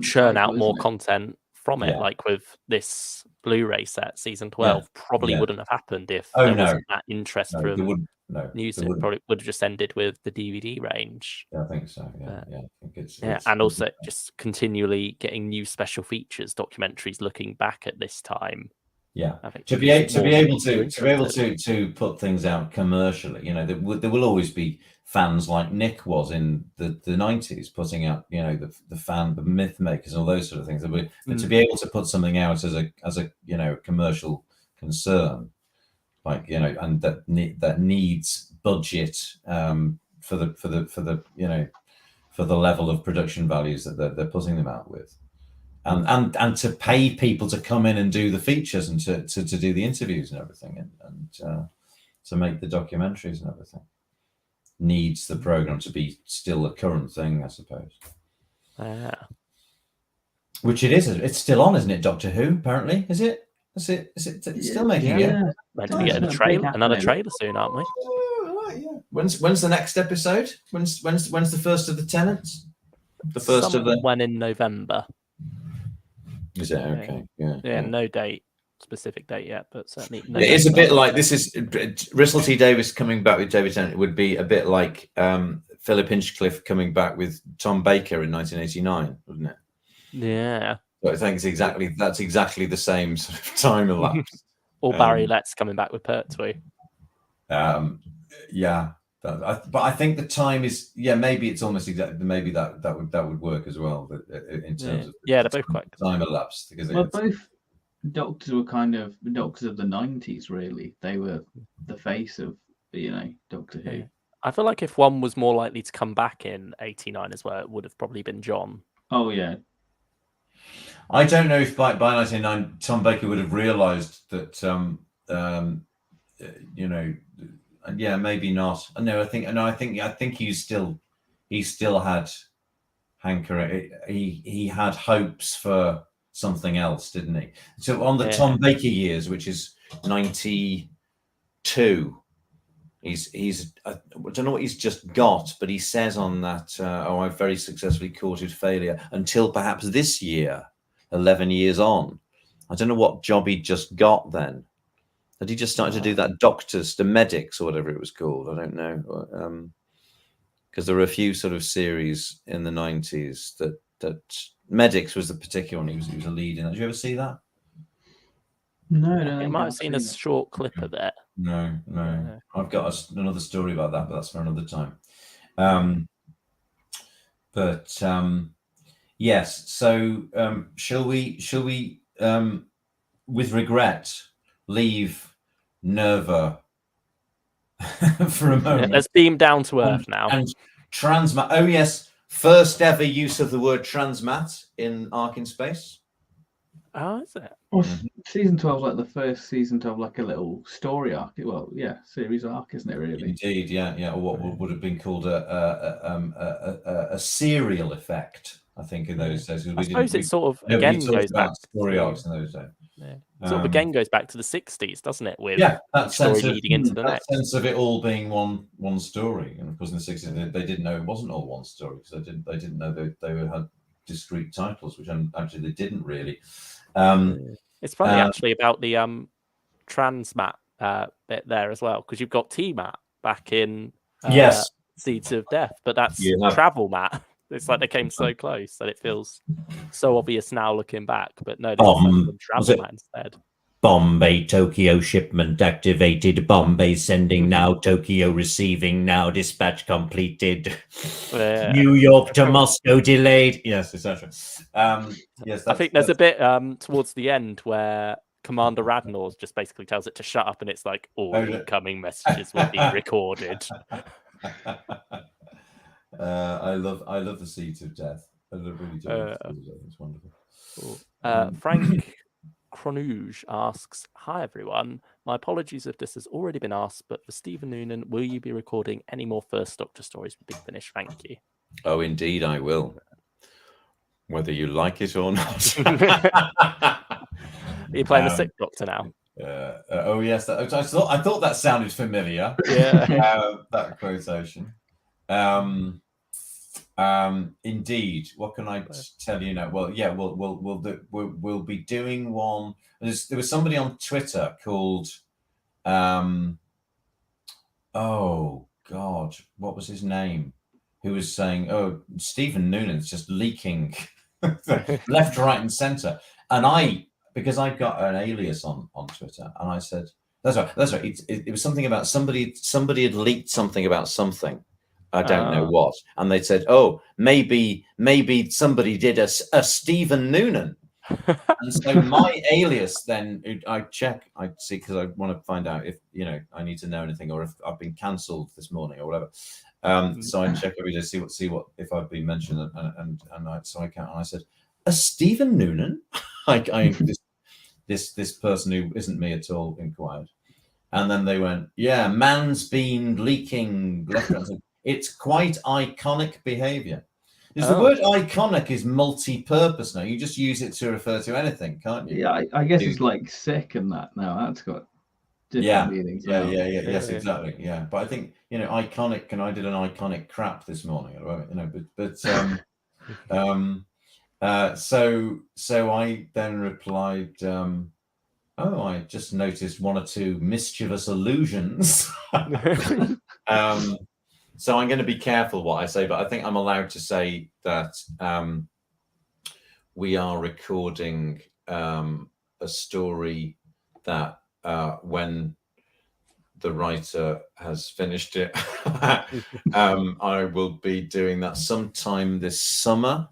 churn out more content from it. Like with this Blu-ray set, season 12 probably wouldn't have happened if there wasn't that interest from music. Probably would have just ended with the DVD range. Yeah, I think so. I think it's and also just continually getting new special features, documentaries looking back at this time. Yeah, to be able to put things out commercially, you know, there will always be fans like Nick was in the 90s, putting out, you know, the myth makers and all those sort of things. But to be able to put something out as a you know, commercial concern, like, you know, and that needs budget for the you know, for the level of production values that they're putting them out with. And to pay people to come in and do the features and to do the interviews and everything, and to make the documentaries and everything, needs the program to be still a current thing, I suppose. Which it is. It's still on, isn't it? Doctor Who, apparently, is it? Is it still making it? Meant to be getting another trailer soon, aren't we? When's the next episode? When's the first of the Tenants? The first of the when in November. Is it okay? Yeah. No specific date yet, but certainly. It is a bit like this is Russell T Davies coming back with David Tennant. It would be a bit like Philip Hinchcliffe coming back with Tom Baker in 1989, wouldn't it? Yeah. So I think that's exactly the same sort of time elapse. Or Barry Letts coming back with Pertwee. Yeah. But I think the time is maybe it's almost exactly maybe that would work as well in terms of they're both quite good. time elapsed because Well, both Doctors were kind of the Doctors of the 90s, really. They were the face of, Doctor Who. Yeah. I feel like if one was more likely to come back in 89 as well, it would have probably been John. Oh, yeah. I don't know if by 1999 Tom Baker would have realised that, maybe not. No, I think he still had hankering. He had hopes for something else, didn't he? So on the Tom Baker years, which is 92, he's I don't know what he's just got, but he says on that, I've very successfully courted failure until perhaps this year, 11 years on. I don't know what job he just got then. Had he just started to do that the Medics or whatever it was called? I don't know. Because there were a few sort of series in the 90s that Medics was the particular one. He was a lead in that. Did you ever see that? No, I might have seen a short clip of it. No. I've got another story about that, but that's for another time. Yes. So shall we with regret leave Nerva for a moment? Let's beam down to Earth now. And transmat. Oh yes, first ever use of the word transmat in Ark in Space. Oh, is it? Well, season 12 like the first season to have like a little story arc. Well, series arc, isn't it? Really? Indeed, yeah. Or what would have been called a serial effect, I think, in those days. I suppose it sort of again goes back to story arcs in those days. Yeah. Sort of again goes back to the 60s, doesn't it? With that story sense leading into the next. Sense of it all being one story, and of course in the 60s they didn't know it wasn't all one story because they didn't know they had discrete titles, which actually they didn't really. It's funny actually about the transmat bit there as well, because you've got T-Mat back in Seeds of Death, but that's travel mat. It's like they came so close that it feels so obvious now looking back, but no, they travel mat instead. Bombay Tokyo shipment activated. Bombay sending now. Tokyo receiving now. Dispatch completed. New York to Moscow delayed. Yes, etc. Yes, I think there's a bit towards the end where Commander Radnor just basically tells it to shut up, and it's like all incoming messages will be recorded. I love the Seeds of Death. I really do. It's wonderful. Cool. Frank Cronuge asks, "Hi everyone. My apologies if this has already been asked, but for Stephen Noonan, will you be recording any more First Doctor stories with Big Finish? Thank you." Oh, indeed, I will. Whether you like it or not. Are you playing the Sixth Doctor now? Oh yes, I thought that sounded familiar. Yeah, that quotation. Indeed. What can I tell you now? Well, yeah, we'll be doing one. There was somebody on Twitter called oh God, what was his name? Who was saying, "Oh, Stephen Noonan's just leaking left, right, and centre." And because I got an alias on Twitter, and I said, "That's right." It was something about somebody had leaked something about something. I don't know what, and they said, "Oh, maybe somebody did a Stephen Noonan," and so my alias. Then I see because I want to find out if I need to know anything, or if I've been cancelled this morning or whatever. So I check every day, see what if I've been mentioned, and I said, "A Stephen Noonan?" this person who isn't me at all inquired, and then they went, "Yeah, man's been leaking left." It's quite iconic behaviour. Because the word iconic is multi-purpose now. You just use it to refer to anything, can't you? Yeah, I guess it's like sick and that now. That's got different meanings. Yes, exactly. Yeah, but I think iconic. And I did an iconic crap this morning. So I then replied, I just noticed one or two mischievous allusions. So I'm going to be careful what I say, but I think I'm allowed to say that we are recording a story that when the writer has finished it. I will be doing that sometime this summer.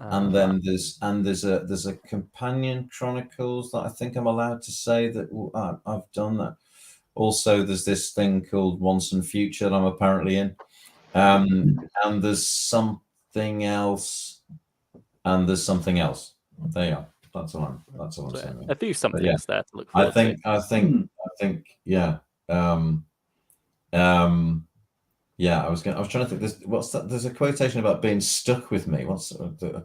And then there's a companion chronicles that I think I'm allowed to say that I've done that. Also, there's this thing called Once and Future that I'm apparently in, and there's something else, and there's something else. There you are. That's all I'm saying. A few somethings there to look forward I think, yeah. Yeah, I was trying to think. There's a quotation about being stuck with me. I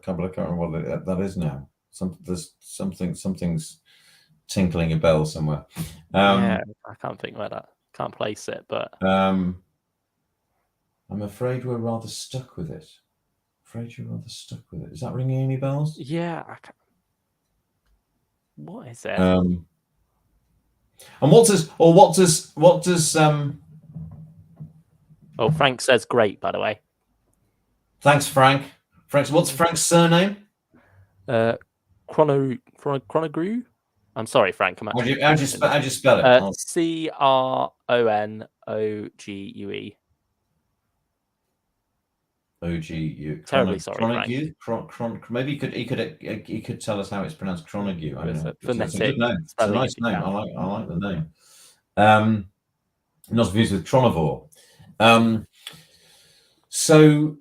can't remember what that is now. Something's tinkling a bell somewhere. Yeah, I can't think about that. Can't place it, but I'm afraid we're rather stuck with it. Afraid you're rather stuck with it. Is that ringing any bells? Yeah. What is it? And what does Oh, Frank says great, by the way. Thanks, Frank. What's Frank's surname? Chronogru? I'm sorry, Frank. How do you spell it? CRONOGUE. OGU. Terribly sorry, Frank. Maybe he could tell us how it's pronounced. Chronogu. I don't know. Phonetic. It's a good name. It's a nice name. I like the name. Not confused with Tronivore. So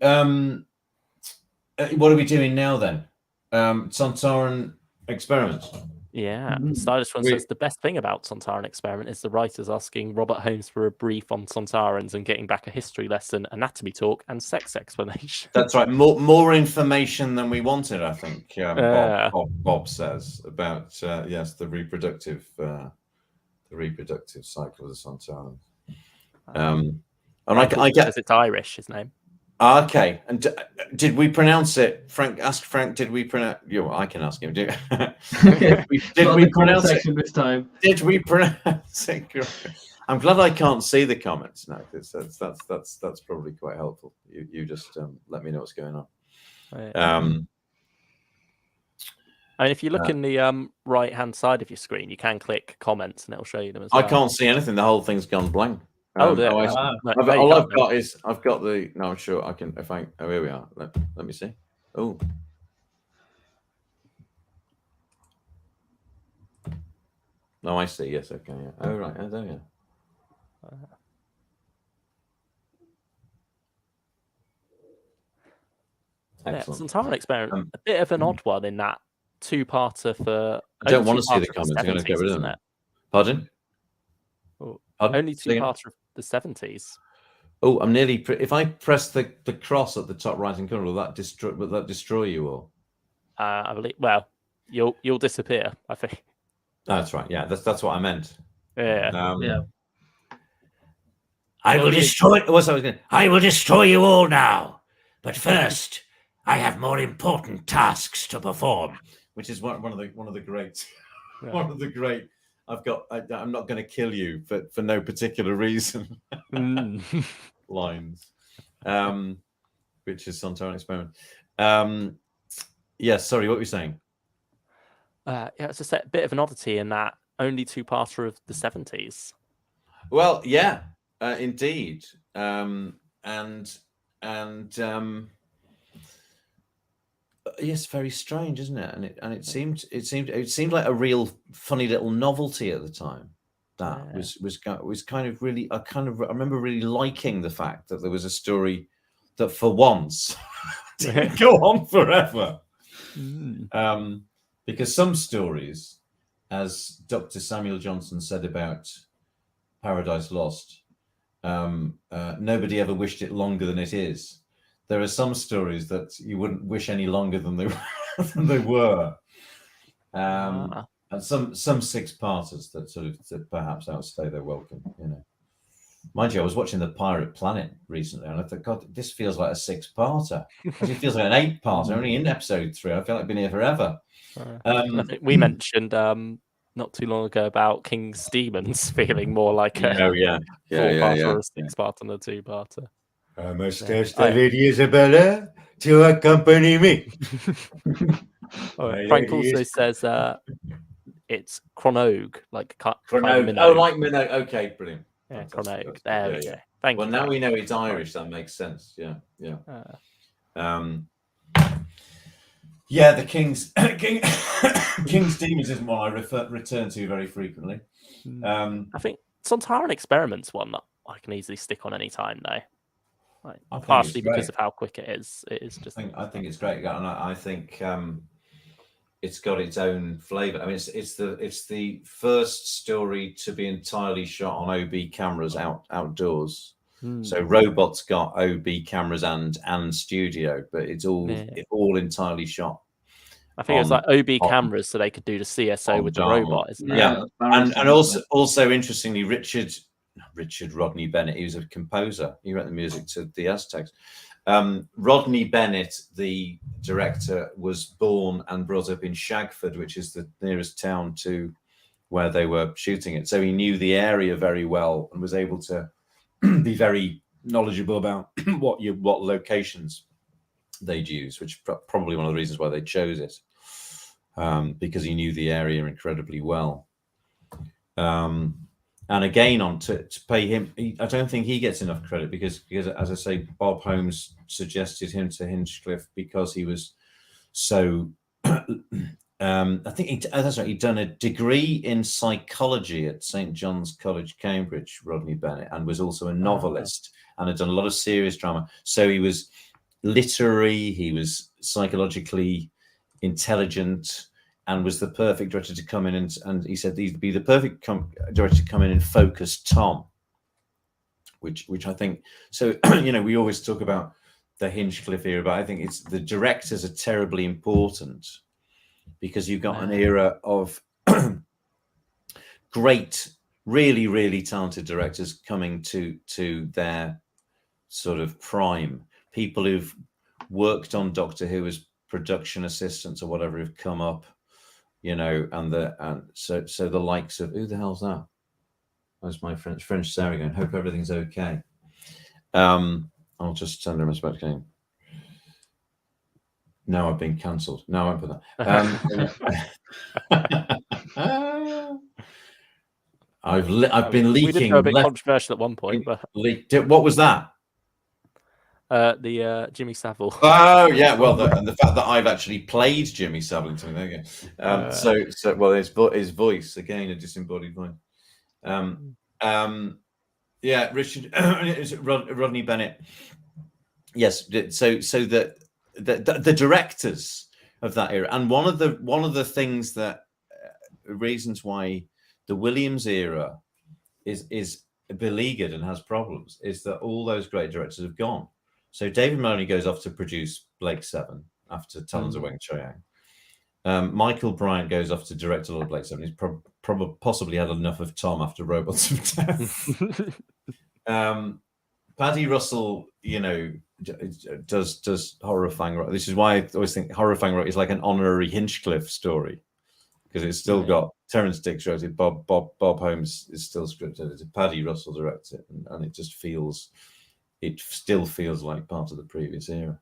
what are we doing now then? Sontaran Experiment. Yeah, Stylish One says the best thing about Sontaran Experiment is the writers asking Robert Holmes for a brief on Sontarans and getting back a history lesson, anatomy talk, and sex explanation. That's right. More information than we wanted, I think. Bob says about the reproductive cycle of the Sontarans. And I get it's Irish, his name. Okay, and did we pronounce it? Ask Frank. Did we pronounce? I can ask him. Did we pronounce it this time? Did we pronounce it? I'm glad I can't see the comments now, because that's probably quite helpful. You just let me know what's going on. And if you look in the right hand side of your screen, you can click comments, and it'll show you them as well. I can't see anything. The whole thing's gone blank. All I've got the. No, I'm sure I can. Oh, here we are. Let me see. Oh. No, I see. Yes, okay. Yeah. Oh, right. Oh, there you are. Excellent. Sontaran Experiment, a bit of an odd one in that two-parter for. I don't want to see the comments. I'm going to get rid of them. Pardon? Only two-parter of the 70s. Oh, I'm nearly. If I press the cross at the top right-hand corner, will that destroy you all? I believe. Well, you'll disappear, I think. That's right. Yeah, that's what I meant. Yeah. Yeah. I will destroy. I will destroy you all now. But first, I have more important tasks to perform. Which is one of the great. Yeah. One of the great. I'm not going to kill you for no particular reason. Lines, which is Sontaran Experiment. Yes, sorry, what were you saying? It's just a bit of an oddity in that only two-parter of the 70s. Well, yeah, indeed, yes, very strange, isn't it? And it seemed like a real funny little novelty at the time. That was kind of really. I remember really liking the fact that there was a story that for once didn't go on forever. Because some stories, as Dr. Samuel Johnson said about Paradise Lost, nobody ever wished it longer than it is. There are some stories that you wouldn't wish any longer than they were. And some six-parters that perhaps outstay their welcome, Mind you, I was watching The Pirate Planet recently, and I thought, God, this feels like a six-parter. It feels like an eight-parter. Only in episode 3. I feel like I've been here forever. I think we mentioned not too long ago about King's Demons feeling more like a four-parter or a six-parter than a two-parter. I must ask the Lady Isabella to accompany me. Frank also says it's Chronog, like Chronog. Oh, like Minogue. Okay, brilliant. Yeah, Fantastic. Cronetic. There we go. Thank Well, you. now we know it's Irish. That makes sense. Yeah. Yeah, the King's King's Demons isn't one I return to very frequently. I think Sontaran Experiment's one that I can easily stick on any time, though. Like, I think partially it's great. because of how quick it is. It is just. I think it's great, and I think it's got its own flavour. I mean, it's the first story to be entirely shot on OB cameras outdoors. So Robot's got OB cameras and studio, but it's all entirely shot. I think it was like OB cameras, so they could do the CSO with the robot, isn't it? Yeah, and also interestingly, Richard Rodney Bennett, he was a composer. He wrote the music to the Aztecs. Rodney Bennett, the director, was born and brought up in Shagford, which is the nearest town to where they were shooting it. So he knew the area very well and was able to be very knowledgeable about what locations they'd use, which is probably one of the reasons why they chose it, because he knew the area incredibly well. And again, to pay him, I don't think he gets enough credit because as I say, Bob Holmes suggested him to Hinchcliffe because he was so. I think that's right. He'd done a degree in psychology at St. John's College, Cambridge, Rodney Bennett, and was also a novelist and had done a lot of serious drama. So he was literary, he was psychologically intelligent, and was the perfect director to come in. And he said he'd be the perfect director to come in and focus Tom, which I think. So, we always talk about the Hinchcliffe era, but I think it's the directors are terribly important. Because you've got an era of great, really, really talented directors coming to their sort of prime. People who've worked on Doctor Who as production assistants or whatever have come up, and so the likes of who the hell's that? That's my French Sarah going. Hope everything's okay. I'll just send her a respect game. No, I've been cancelled. No, I won't put that. I've been leaking. We did go a bit controversial at one point, but what was that? The Jimmy Savile. Oh yeah, well, and the fact that I've actually played Jimmy Savile. There you go. So his voice again, a disembodied voice. Yeah, Richard Rodney Bennett. Yes, so that. The directors of that era, and one of the things that reasons why the Williams era is beleaguered and has problems is that all those great directors have gone. So David Maloney goes off to produce Blake 7 after Talons of Weng Chiang. Michael Bryant goes off to direct a lot of Blake 7. He's possibly had enough of Tom after Robots of Death. Paddy Russell, does Horrifying Rock. This is why I always think Horrifying Rock is like an honorary Hinchcliffe story because it's still got Terence Dix wrote it, Bob Holmes is still scripted. It's Paddy Russell directs it, and it still feels like part of the previous era.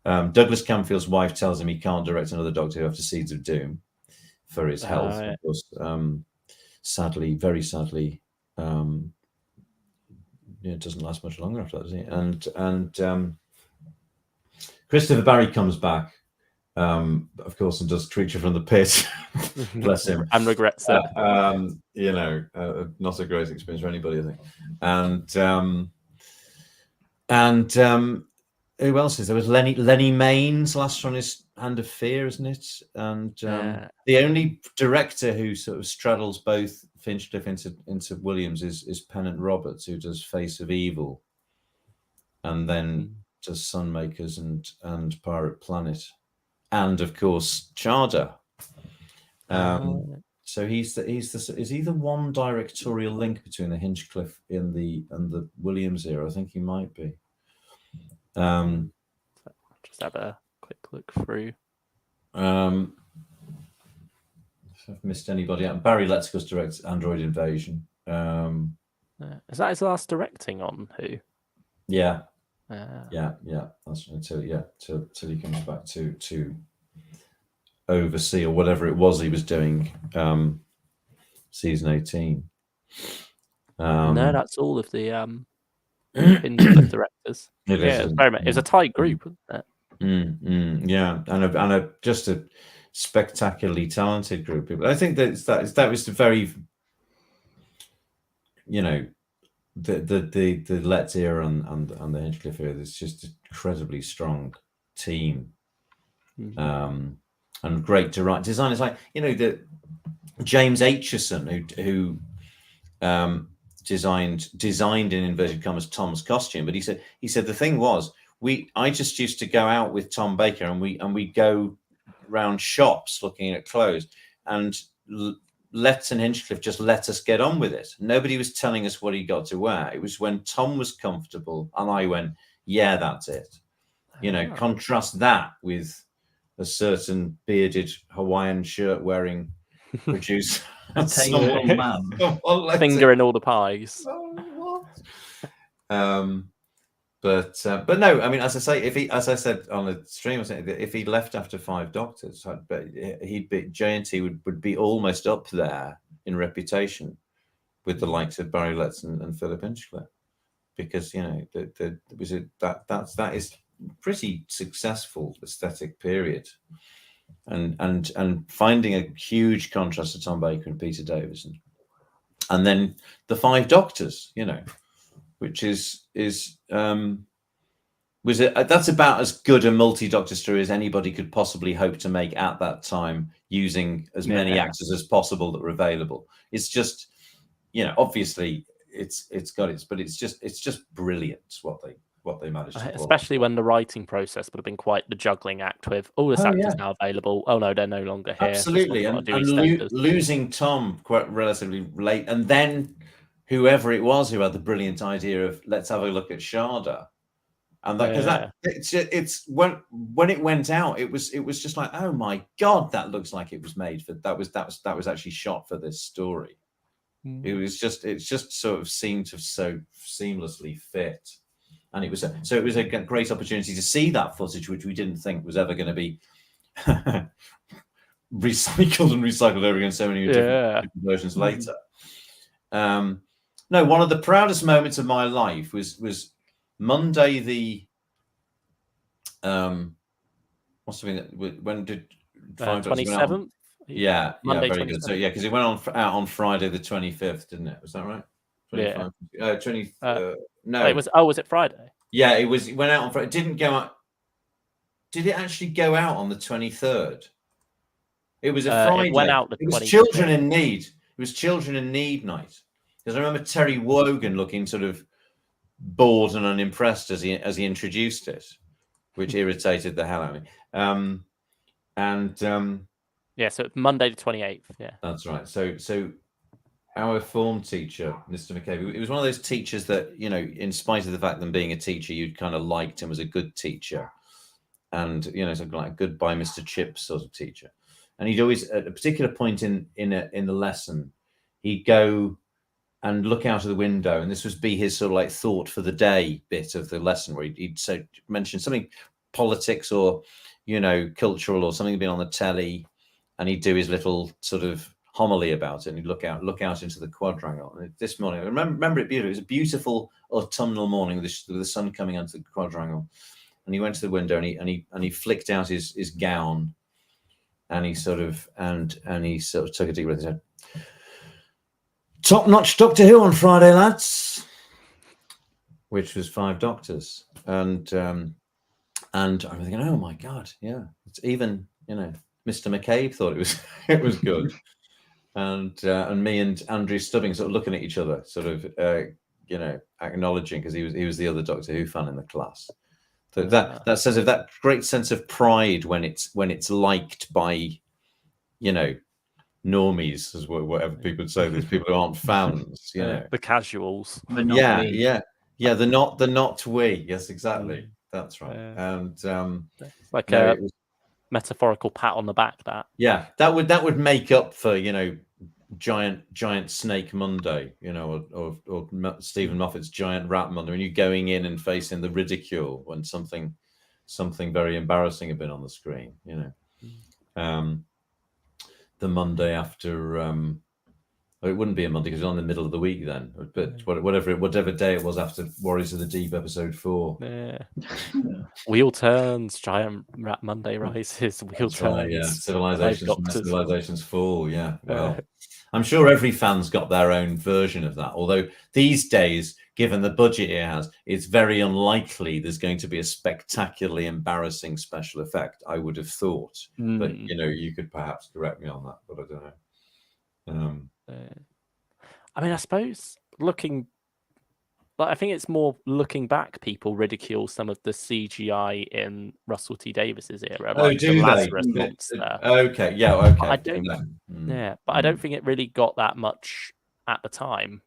Douglas Camfield's wife tells him he can't direct another Doctor Who after Seeds of Doom for his health. Of course, very sadly. It doesn't last much longer after that, does it? And Christopher Barry comes back, of course, and does Creature from the Pit. Bless him, and regrets it. Not a great experience for anybody, I think. And who else is there? Was Lenny Maines last on his Hand of Fear, isn't it? And the only director who sort of straddles both Hinchcliffe into Williams is Pennant Roberts, who does Face of Evil, and then does Sunmakers and Pirate Planet, and of course Chada. So is he the one directorial link between the Hinchcliffe and the Williams era? I think he might be. Just have a quick look through. If I've missed anybody out, Barry Lettskus directs Android Invasion. Is that his last directing on Who? Yeah. That's until he comes back to oversee or whatever it was he was doing. Season 18. No, that's all of the Hinchcliffe directors. It Yeah, is, it was a tight group, wasn't it? Yeah, and just a spectacularly talented group of people. I think that was the very, you know, the Letts era and the Hinchcliffe era. It's just an incredibly strong team, and great designers like, you know, the James Aitchison who designed in inverted commas Tom's costume. But he said the thing was, I just used to go out with Tom Baker and we go round shops looking at clothes, and Letts and Hinchcliffe just let us get on with it. Nobody was telling us what he got to wear. It was when Tom was comfortable and I went, yeah, that's it. You know, contrast that with a certain bearded Hawaiian shirt wearing producer. Finger in all the pies. But no, I mean, as I say, as I said on the stream, if he left after 5 Doctors, but J&T would be almost up there in reputation with the likes of Barry Letts and Philip Hinchcliffe, because, you know, that is pretty successful aesthetic period, and finding a huge contrast to Tom Baker and Peter Davison, and then the 5 Doctors, you know, which that's about as good a multi-Doctor story as anybody could possibly hope to make at that time, using as many actors as possible that were available. It's just, you know, obviously it's got its, but it's just brilliant what they managed to pull especially when the writing process would have been quite the juggling act with this actor's now available. Oh no, they're no longer here. Absolutely, and losing Tom quite relatively late, and then whoever it was who had the brilliant idea of let's have a look at Sharda, and that because it's when it went out, it was just like, oh my god, that looks like it was made for that was actually shot for this story. It just sort of seemed to so seamlessly fit, and it was a great opportunity to see that footage, which we didn't think was ever going to be recycled over again so many different versions later. No, one of the proudest moments of my life was Monday the must have been, when did 27th? Yeah, Monday, very good. So yeah, because it went out on Friday the 25th, didn't it? Was that right? 25? Yeah. 20. No, it was. Oh, was it Friday? Yeah, it was. It went out on Friday. It didn't go out. Did it actually go out on the 23rd? It was a Friday. It went out the 25th. It was Children in Need. It was Children in Need night. Because I remember Terry Wogan looking sort of bored and unimpressed as he introduced it, which irritated the hell out of me. Yeah, so Monday the 28th. Yeah, that's right. So our form teacher, Mr. McCabe, it was one of those teachers that, you know, in spite of the fact that them being a teacher, you'd kind of liked him as a good teacher, and, you know, something like goodbye, Mr. Chips sort of teacher. And he'd always, at a particular point in the lesson, he'd go and look out of the window, and this would be his sort of like thought for the day bit of the lesson, where he'd mention something politics or, you know, cultural or something being on the telly, and he'd do his little sort of homily about it, and he'd look out into the quadrangle. And this morning, I remember it beautifully. It was a beautiful autumnal morning with the sun coming onto the quadrangle, and he went to the window and he flicked out his gown, and he sort of took a deep breath and said, "Top-notch Doctor Who on Friday, lads," which was 5 Doctors, and I'm thinking, oh my god, yeah, it's even, you know, Mr. McCabe thought it was good, and me and Andrew Stubbing sort of looking at each other, sort of you know, acknowledging, because he was the other Doctor Who fan in the class. So that says of that great sense of pride when it's liked by, you know, normies, as whatever people would say, these people who aren't fans, you know, the casuals. The not we. Yes, exactly. That's right. And it's like a metaphorical pat on the back. That would make up for, you know, giant Snake Monday, you know, or Stephen Moffat's Giant Rat Monday, when you're going in and facing the ridicule when something very embarrassing had been on the screen, you know. The Monday after It wouldn't be a Monday because it's on the middle of the week then. But whatever day it was after Warriors of the Deep episode 4. Yeah. Wheel turns, giant Monday rises, wheel That's turns. right, yeah. Five Doctors. Civilizations fall. Yeah. Well, I'm sure every fan's got their own version of that. Although these days, given the budget it has, it's very unlikely there's going to be a spectacularly embarrassing special effect. I would have thought, but you could perhaps correct me on that, but I don't know. I mean, I suppose I think it's more looking back. People ridicule some of the CGI in Russell T Davis's era, like do the they? Lazarus monster. Okay, yeah, okay. I don't. Yeah, but I don't think it really got that much at the time.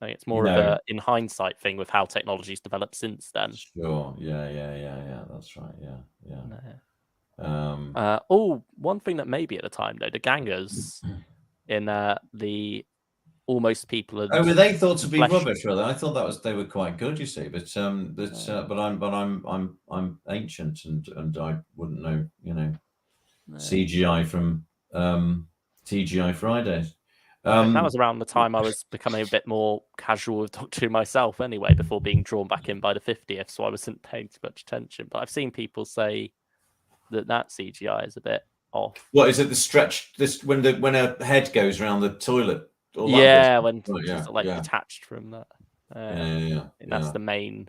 I think it's more of a in hindsight thing with how technology's developed since then. Sure. Yeah. That's right. Yeah. One thing that maybe at the time though, the gangers in the Almost People. Were they thought to be rubbish? Rather, I thought they were quite good. You see, but I'm ancient and I wouldn't know. CGI from TGI Fridays. That was around the time I was becoming a bit more casual with Doctor Who myself, anyway, before being drawn back in by the 50th. So I wasn't paying too much attention. But I've seen people say that CGI is a bit off. What is it? The stretch? When a head goes around the toilet. When it's detached from that. That's the main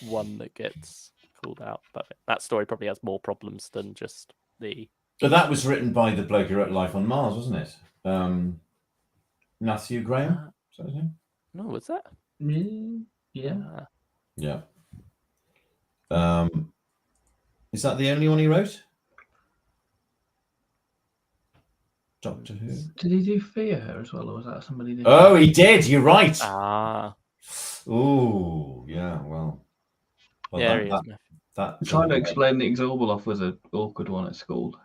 one that gets called out. But that story probably has more problems than just the. But that was written by the bloke who wrote Life on Mars, wasn't it? Matthew Graham. Is that his name? No, was that? Yeah. Yeah. Is that the only one he wrote? Doctor Who. Did he do Fear as well, or was that somebody? Oh, he did. You're right. Oh, yeah. Well yeah. I'm trying to explain that Exorbiloff was an awkward one at school.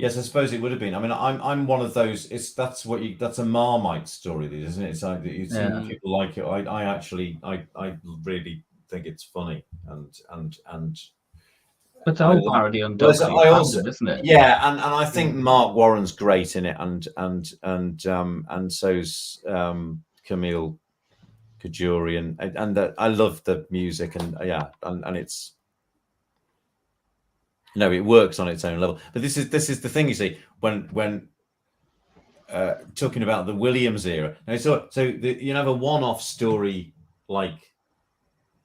Yes, I suppose it would have been. I mean, I'm one of those. That's a Marmite story, isn't it? It's like people like it. I really think it's funny and. But the whole parody on Doctor Who, isn't it? Yeah, and I think Mark Warren's great in it, and so's Camille Kajuri, and I love the music, and it's it works on its own level. But this is the thing, you see, when talking about the Williams era. Now, so you have a one-off story like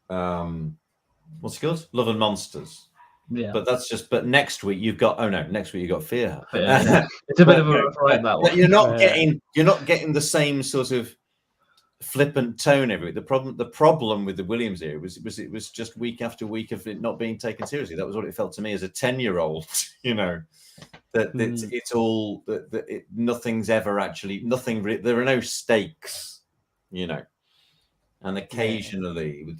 what's it called? Love and Monsters. Yeah, but but next week you've got Fear. It's a bit of a rough ride, that one. You're not getting the same sort of flippant tone every week. The problem with the Williams era was it was just week after week of it not being taken seriously. That was what it felt to me as a 10-year-old. That it's all that nothing's ever actually nothing. There are no stakes, and occasionally with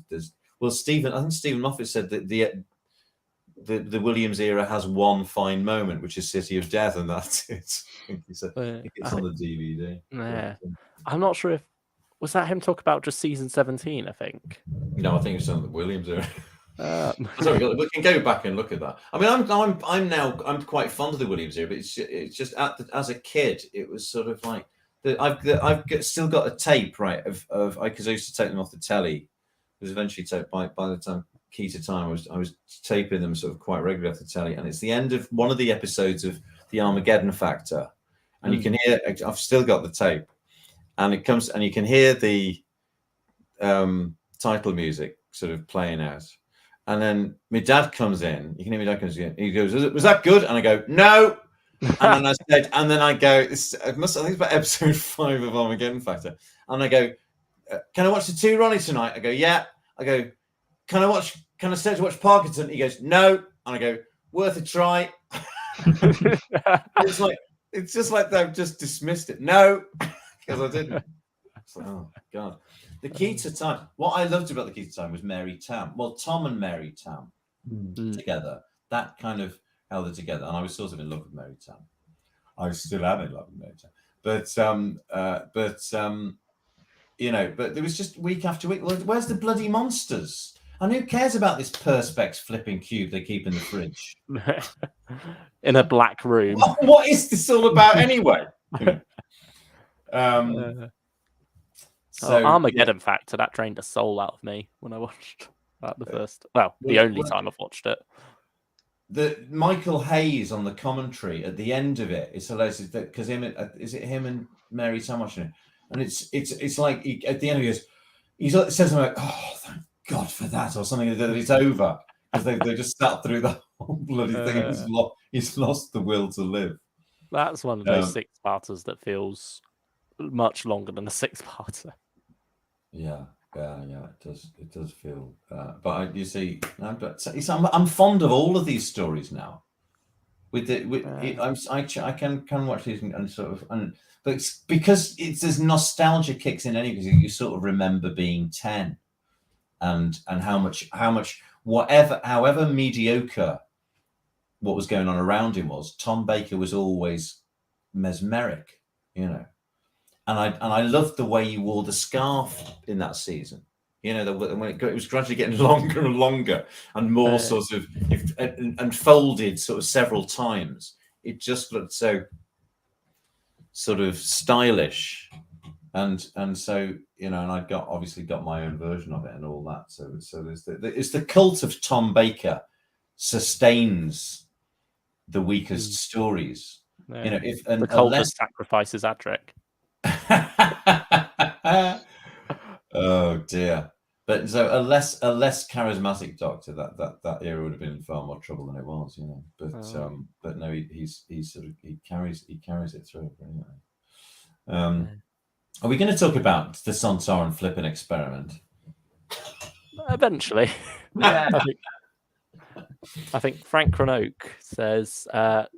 there's I think Stephen Moffat said that the Williams era has one fine moment, which is City of Death, and that's it. I think he said it's on the DVD. Yeah, I'm not sure if was that him talk about just season 17. I think. No, I think it's on the Williams era. Sorry, we can go back and look at that. I mean, I'm quite fond of the Williams era, but it's just as a kid, it was sort of like I've still got a tape of because I used to take them off the telly. It was eventually taped by the time. Key to Time, I was taping them sort of quite regularly off the telly, and it's the end of one of the episodes of the Armageddon Factor, and you can hear. I've still got the tape, and it comes, and you can hear the title music sort of playing out, and then my dad comes in. You can hear my dad comes in. He goes, "Was that good?" And I go, "No." And then I said, and then I go, I think it's about episode 5 of Armageddon Factor, and I go, "Can I watch the 2 Ronnie tonight?" I go, "Yeah." I go, Can I stay to watch Parkinson? He goes, "No." And I go, "Worth a try." It's just like they've just dismissed it. No, because I didn't. It's like, oh God. The Key to Time. What I loved about the Key to Time was Mary Tam. Well, Tom and Mary Tam together. That kind of held it together. And I was sort of in love with Mary Tam. I still am in love with Mary Tam. But there was just week after week. Well, where's the bloody monsters? And who cares about this Perspex flipping cube they keep in the fridge? In a black room. What is this all about anyway? Armageddon Factor, that drained the soul out of me when I watched that the only time I've watched it. The Michael Hayes on the commentary at the end of it, it's hilarious because him and Mary Sandwich, and it's like at the end he says something like, "Oh, thank God for that," or something that it's over because they just sat through the whole bloody thing. And he's lost the will to live. That's one of those six-parters that feels much longer than a six-parter. Yeah, it does feel. But I'm fond of all of these stories now. I can watch these but it's because there's nostalgia kicks in anyway. You sort of remember being 10, and how much however mediocre what was going on around him was. Tom Baker was always mesmeric, you know. And I loved the way he wore the scarf in that season. You know, when it was gradually getting longer and longer and more sort of and folded sort of several times. It just looked so sort of stylish, and so you know, and I obviously got my own version of it and all that. So there's it's the cult of Tom Baker sustains the weakest stories. Yeah. You know, the cult of sacrifices Adric. Oh dear! But so a less charismatic Doctor, that era would have been in far more trouble than it was, you know. But no, he carries it through. Are we going to talk about the Sontaran flipping experiment? Eventually, yeah. I think Frank Cronoke says,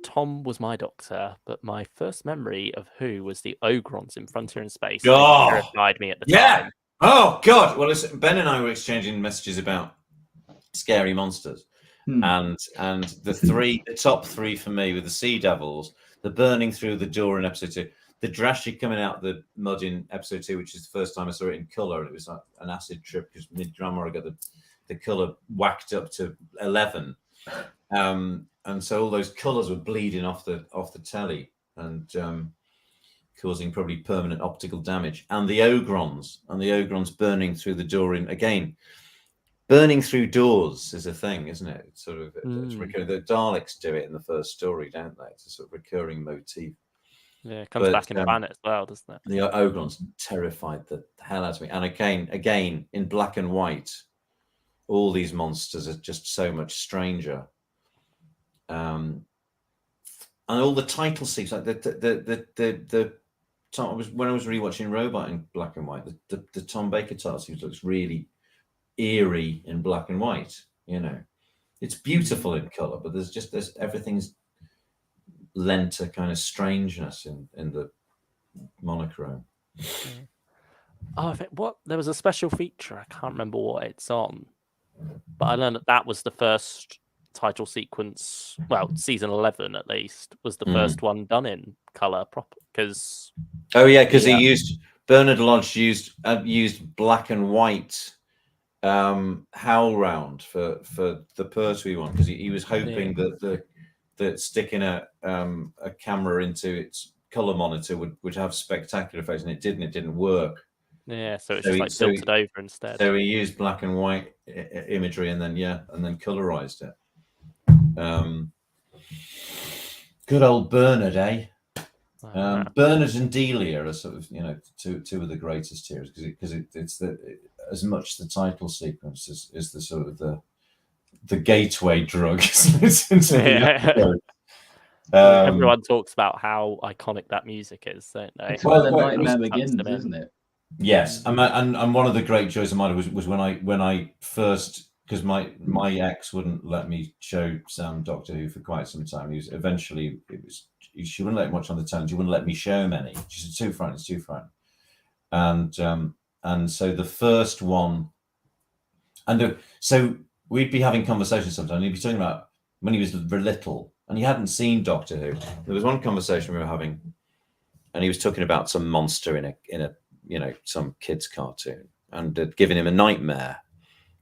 Tom was my Doctor, but my first memory of Who was the Ogrons in Frontier in Space. They terrified me at the time. Oh, God. Well, listen, Ben and I were exchanging messages about scary monsters. And the top three for me were the Sea Devils, the burning through the door in episode 2, the Drashy coming out the mud in episode 2, which is the first time I saw it in colour. And it was like an acid trip because mid-drama I got the colour whacked up to 11. And so all those colours were bleeding off the telly and causing probably permanent optical damage. And the Ogrons burning through the door burning through doors is a thing, isn't it? It's sort of it's recurring. The Daleks do it in the first story, don't they? It's a sort of recurring motif. Yeah, it comes back in Planet as well, doesn't it? The Ogrons terrified the hell out of me. And again in black and white, all these monsters are just so much stranger. And all the title sequence, like when I was rewatching Robot in black and white, the Tom Baker title sequence looks really eerie in black and white. You know, it's beautiful in color, but there's everything's lent a kind of strangeness in the monochrome. Oh, there was a special feature. I can't remember what it's on, but I learned that was the first title sequence. Well, season 11 at least was the first one done in color proper. Because Bernard Lodge used black and white Howl Round for the Pertwee one because he was hoping that sticking a camera into its color monitor would have spectacular effects, and it didn't. It didn't work. Yeah, so it's just filtered over instead. So he used black and white imagery and then colorized it. Good old Bernard, eh? Bernard and Delia are sort of two of the greatest here because it's as much the title sequence is the sort of the gateway drug everyone talks about how iconic that music is, don't they? It's where the nightmare begins, isn't it? Yes, and one of the great joys of mine was when I first, because my ex wouldn't let me show Sam Doctor Who for quite some time. She wouldn't let him watch on the television. She wouldn't let me show him any. She said, too frightening. And so the first one, so we'd be having conversations sometimes. He'd be talking about when he was little and he hadn't seen Doctor Who. There was one conversation we were having, and he was talking about some monster in a some kids' cartoon, and giving him a nightmare.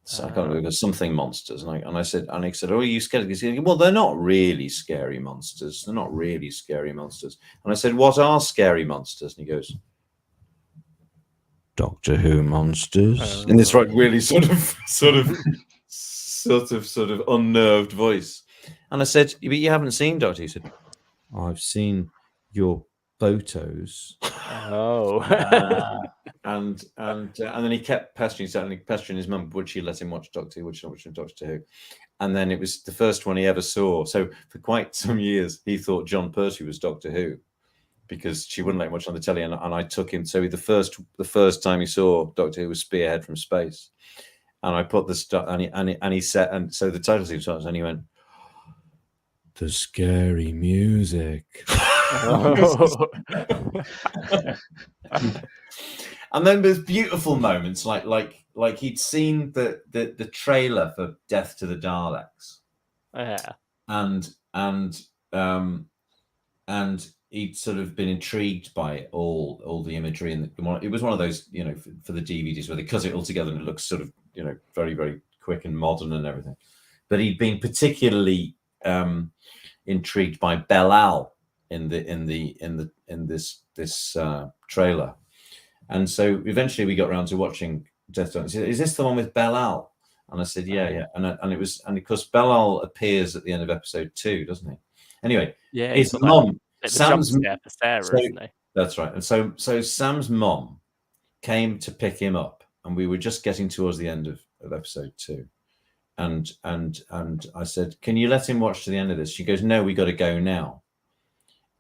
So I can't remember, it was something monsters, and I said, "Oh, are you scared?" He said, "Well, they're not really scary monsters. They're not really scary monsters." And I said, "What are scary monsters?" And he goes, Doctor Who monsters in this really sort of unnerved voice. And I said, but you haven't seen Doctor Who? He said, I've seen your photos. Oh. And then he kept pestering his mum, would she let him watch Doctor Who? Would she not watch Doctor Who? And then it was the first one he ever saw. So for quite some years, he thought John Pertwee was Doctor Who because she wouldn't let him watch on the telly. And I took him. So the first time he saw Doctor Who was Spearhead from Space. And I put the stuff, and he said, and so the title scene starts, and he went, the scary music. And then there's beautiful moments like he'd seen the trailer for Death to the Daleks. Yeah. And he'd sort of been intrigued by all the imagery, and it was one of those, for the DVDs where they cut it all together and it looks sort of, very, very quick and modern and everything. But he'd been particularly intrigued by Belle in this trailer. And so eventually we got around to watching Death to Daleks. He said, is this the one with Belle? And I said, yeah. And of course Belle appears at the end of episode 2, doesn't he? Anyway, Yeah, his mom, Sam's for Sarah, isn't he? That's right. And so Sam's mom came to pick him up, and we were just getting towards the end of episode 2. And I said, can you let him watch to the end of this? She goes, no, we got to go now.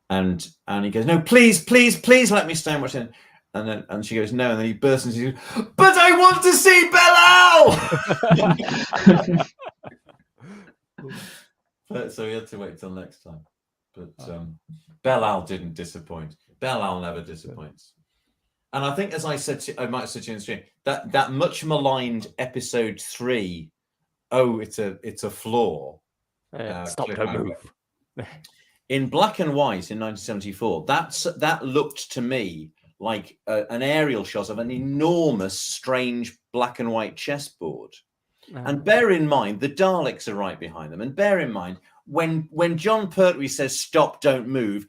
And he goes, no, please let me stay and watch it. And she goes, no. And then he bursts into, but I want to see Belle. So we had to wait till next time. But Belle didn't disappoint. Belle never disappoints. And I think, as I said, I might have said to you in the stream, that much maligned episode 3, it's a flaw. Stop, don't move. In black and white in 1974, that looked to me like an aerial shot of an enormous, strange black and white chessboard. And bear in mind, the Daleks are right behind them. And bear in mind, when John Pertwee says, stop, don't move,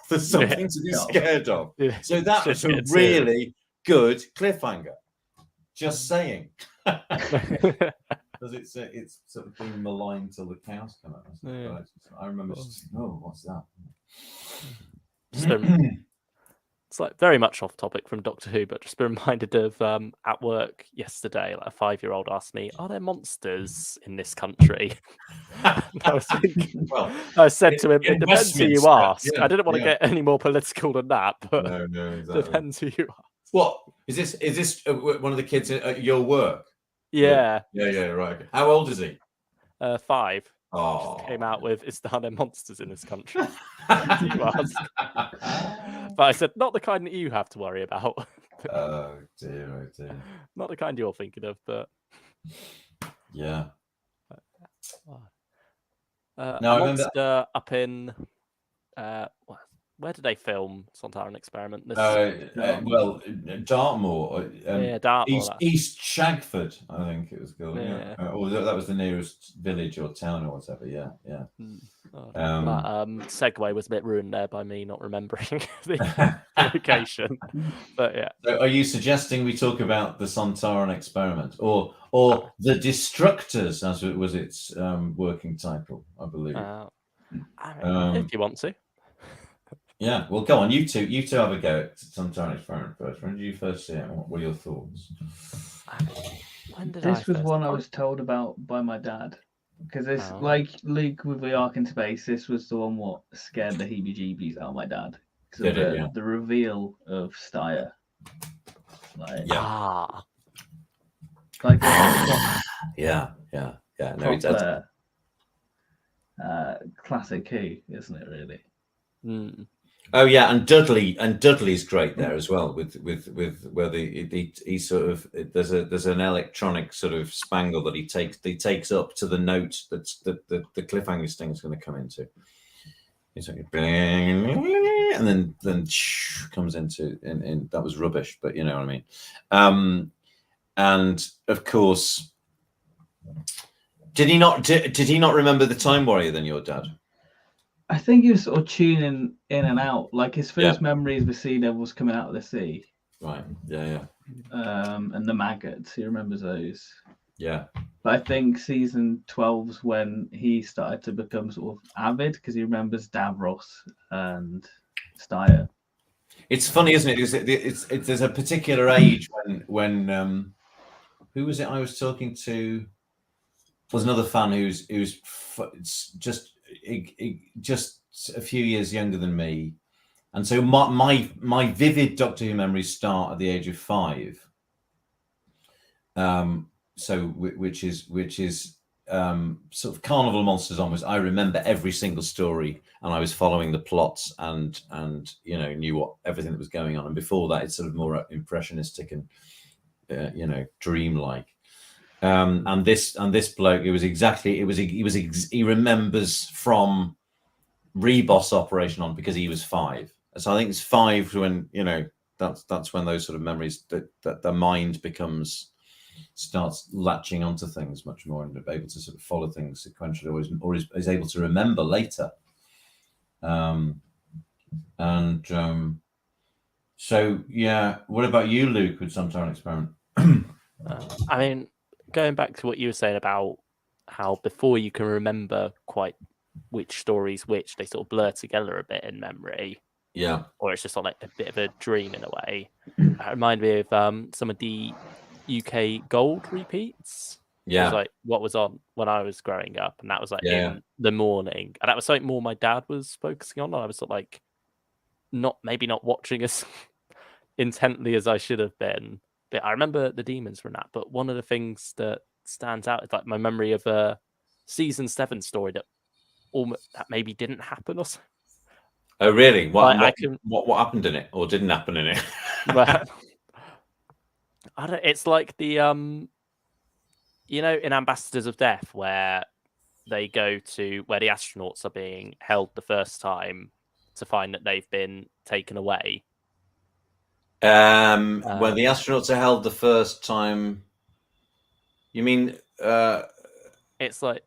there's something to be scared of. Yeah. So that was a really good cliffhanger. Just saying. Because it's sort of been maligned till the cows come out. Yeah. I remember what's that? It's like very much off topic from Doctor Who, but just been reminded of at work yesterday, like a 5-year-old asked me, are there monsters in this country? I said to him, it depends who you ask. Yeah, I didn't want to get any more political than that, but no, exactly. Depends who you ask. What is this one of the kids at your work? Yeah, right. How old is he? 5. Oh, just came out with, are there monsters in this country? But I said, not the kind that you have to worry about. Oh dear. Not the kind you're thinking of, but yeah. A monster up in where did they film Sontaran Experiment? Well, Dartmoor. Dartmoor. East Shagford, I think it was called. Yeah. Or that was the nearest village or town or whatever. Yeah. Segue was a bit ruined there by me not remembering the location. But yeah. So are you suggesting we talk about the Sontaran Experiment or the Destructors, as it was its working title, I believe? If you want to. Yeah, well, go on. You two have a go at Sontaran Experiment first. When did you first see it? What were your thoughts? This was one I was told about by my dad. Because it's like Luke with the Ark in Space, this was the one what scared the heebie-jeebies out of my dad. Because of the reveal of Satire. No, classic Who, isn't it? Really. Mm. Oh yeah, and Dudley's great there as well. With where he sort of there's an electronic sort of spangle that he takes up to the note that's the cliffhanger sting is going to come into. He's like, and then comes into and that was rubbish, but you know what I mean. And of course, did he not remember the Time Warrior then, your dad? I think he was sort of tuning in and out. Like his first memories of the Sea Devils coming out of the sea. Right. Yeah. And the maggots. He remembers those. Yeah. But I think season 12's when he started to become sort of avid because he remembers Davros and Steyr. It's funny, isn't it? It's there's a particular age when who was it I was talking to? Was another fan who's just a few years younger than me, and so my vivid Doctor Who memories start at the age of 5. So which is sort of Carnival Monsters onwards. I remember every single story, and I was following the plots and knew everything that was going on. And before that, it's sort of more impressionistic and dreamlike. And this bloke, he remembers from Rebos operation on because he was 5. So I think it's 5 when that's when those sort of memories that the mind starts latching onto things much more and able to sort of follow things sequentially, or is able to remember later. So yeah, what about you, Luke, with Sontaran Experiment? I mean, going back to what you were saying about how before you can remember quite which stories which, they sort of blur together a bit in memory. Yeah. Or it's just like a bit of a dream in a way. It reminded me of some of the UK Gold repeats. Yeah. It was like what was on when I was growing up, and that was like Yeah. in the morning. And that was something more my dad was focusing on. And I was sort of like maybe not watching as intently as I should have been. But I remember the demons from that. But one of the things that stands out is like my memory of a season 7 story that maybe didn't happen or something. Oh, really? What happened in it, or didn't happen in it? But it's like the in Ambassadors of Death, where they go to where the astronauts are being held the first time to find that they've been taken away. When the astronauts are held the first time, you mean? It's like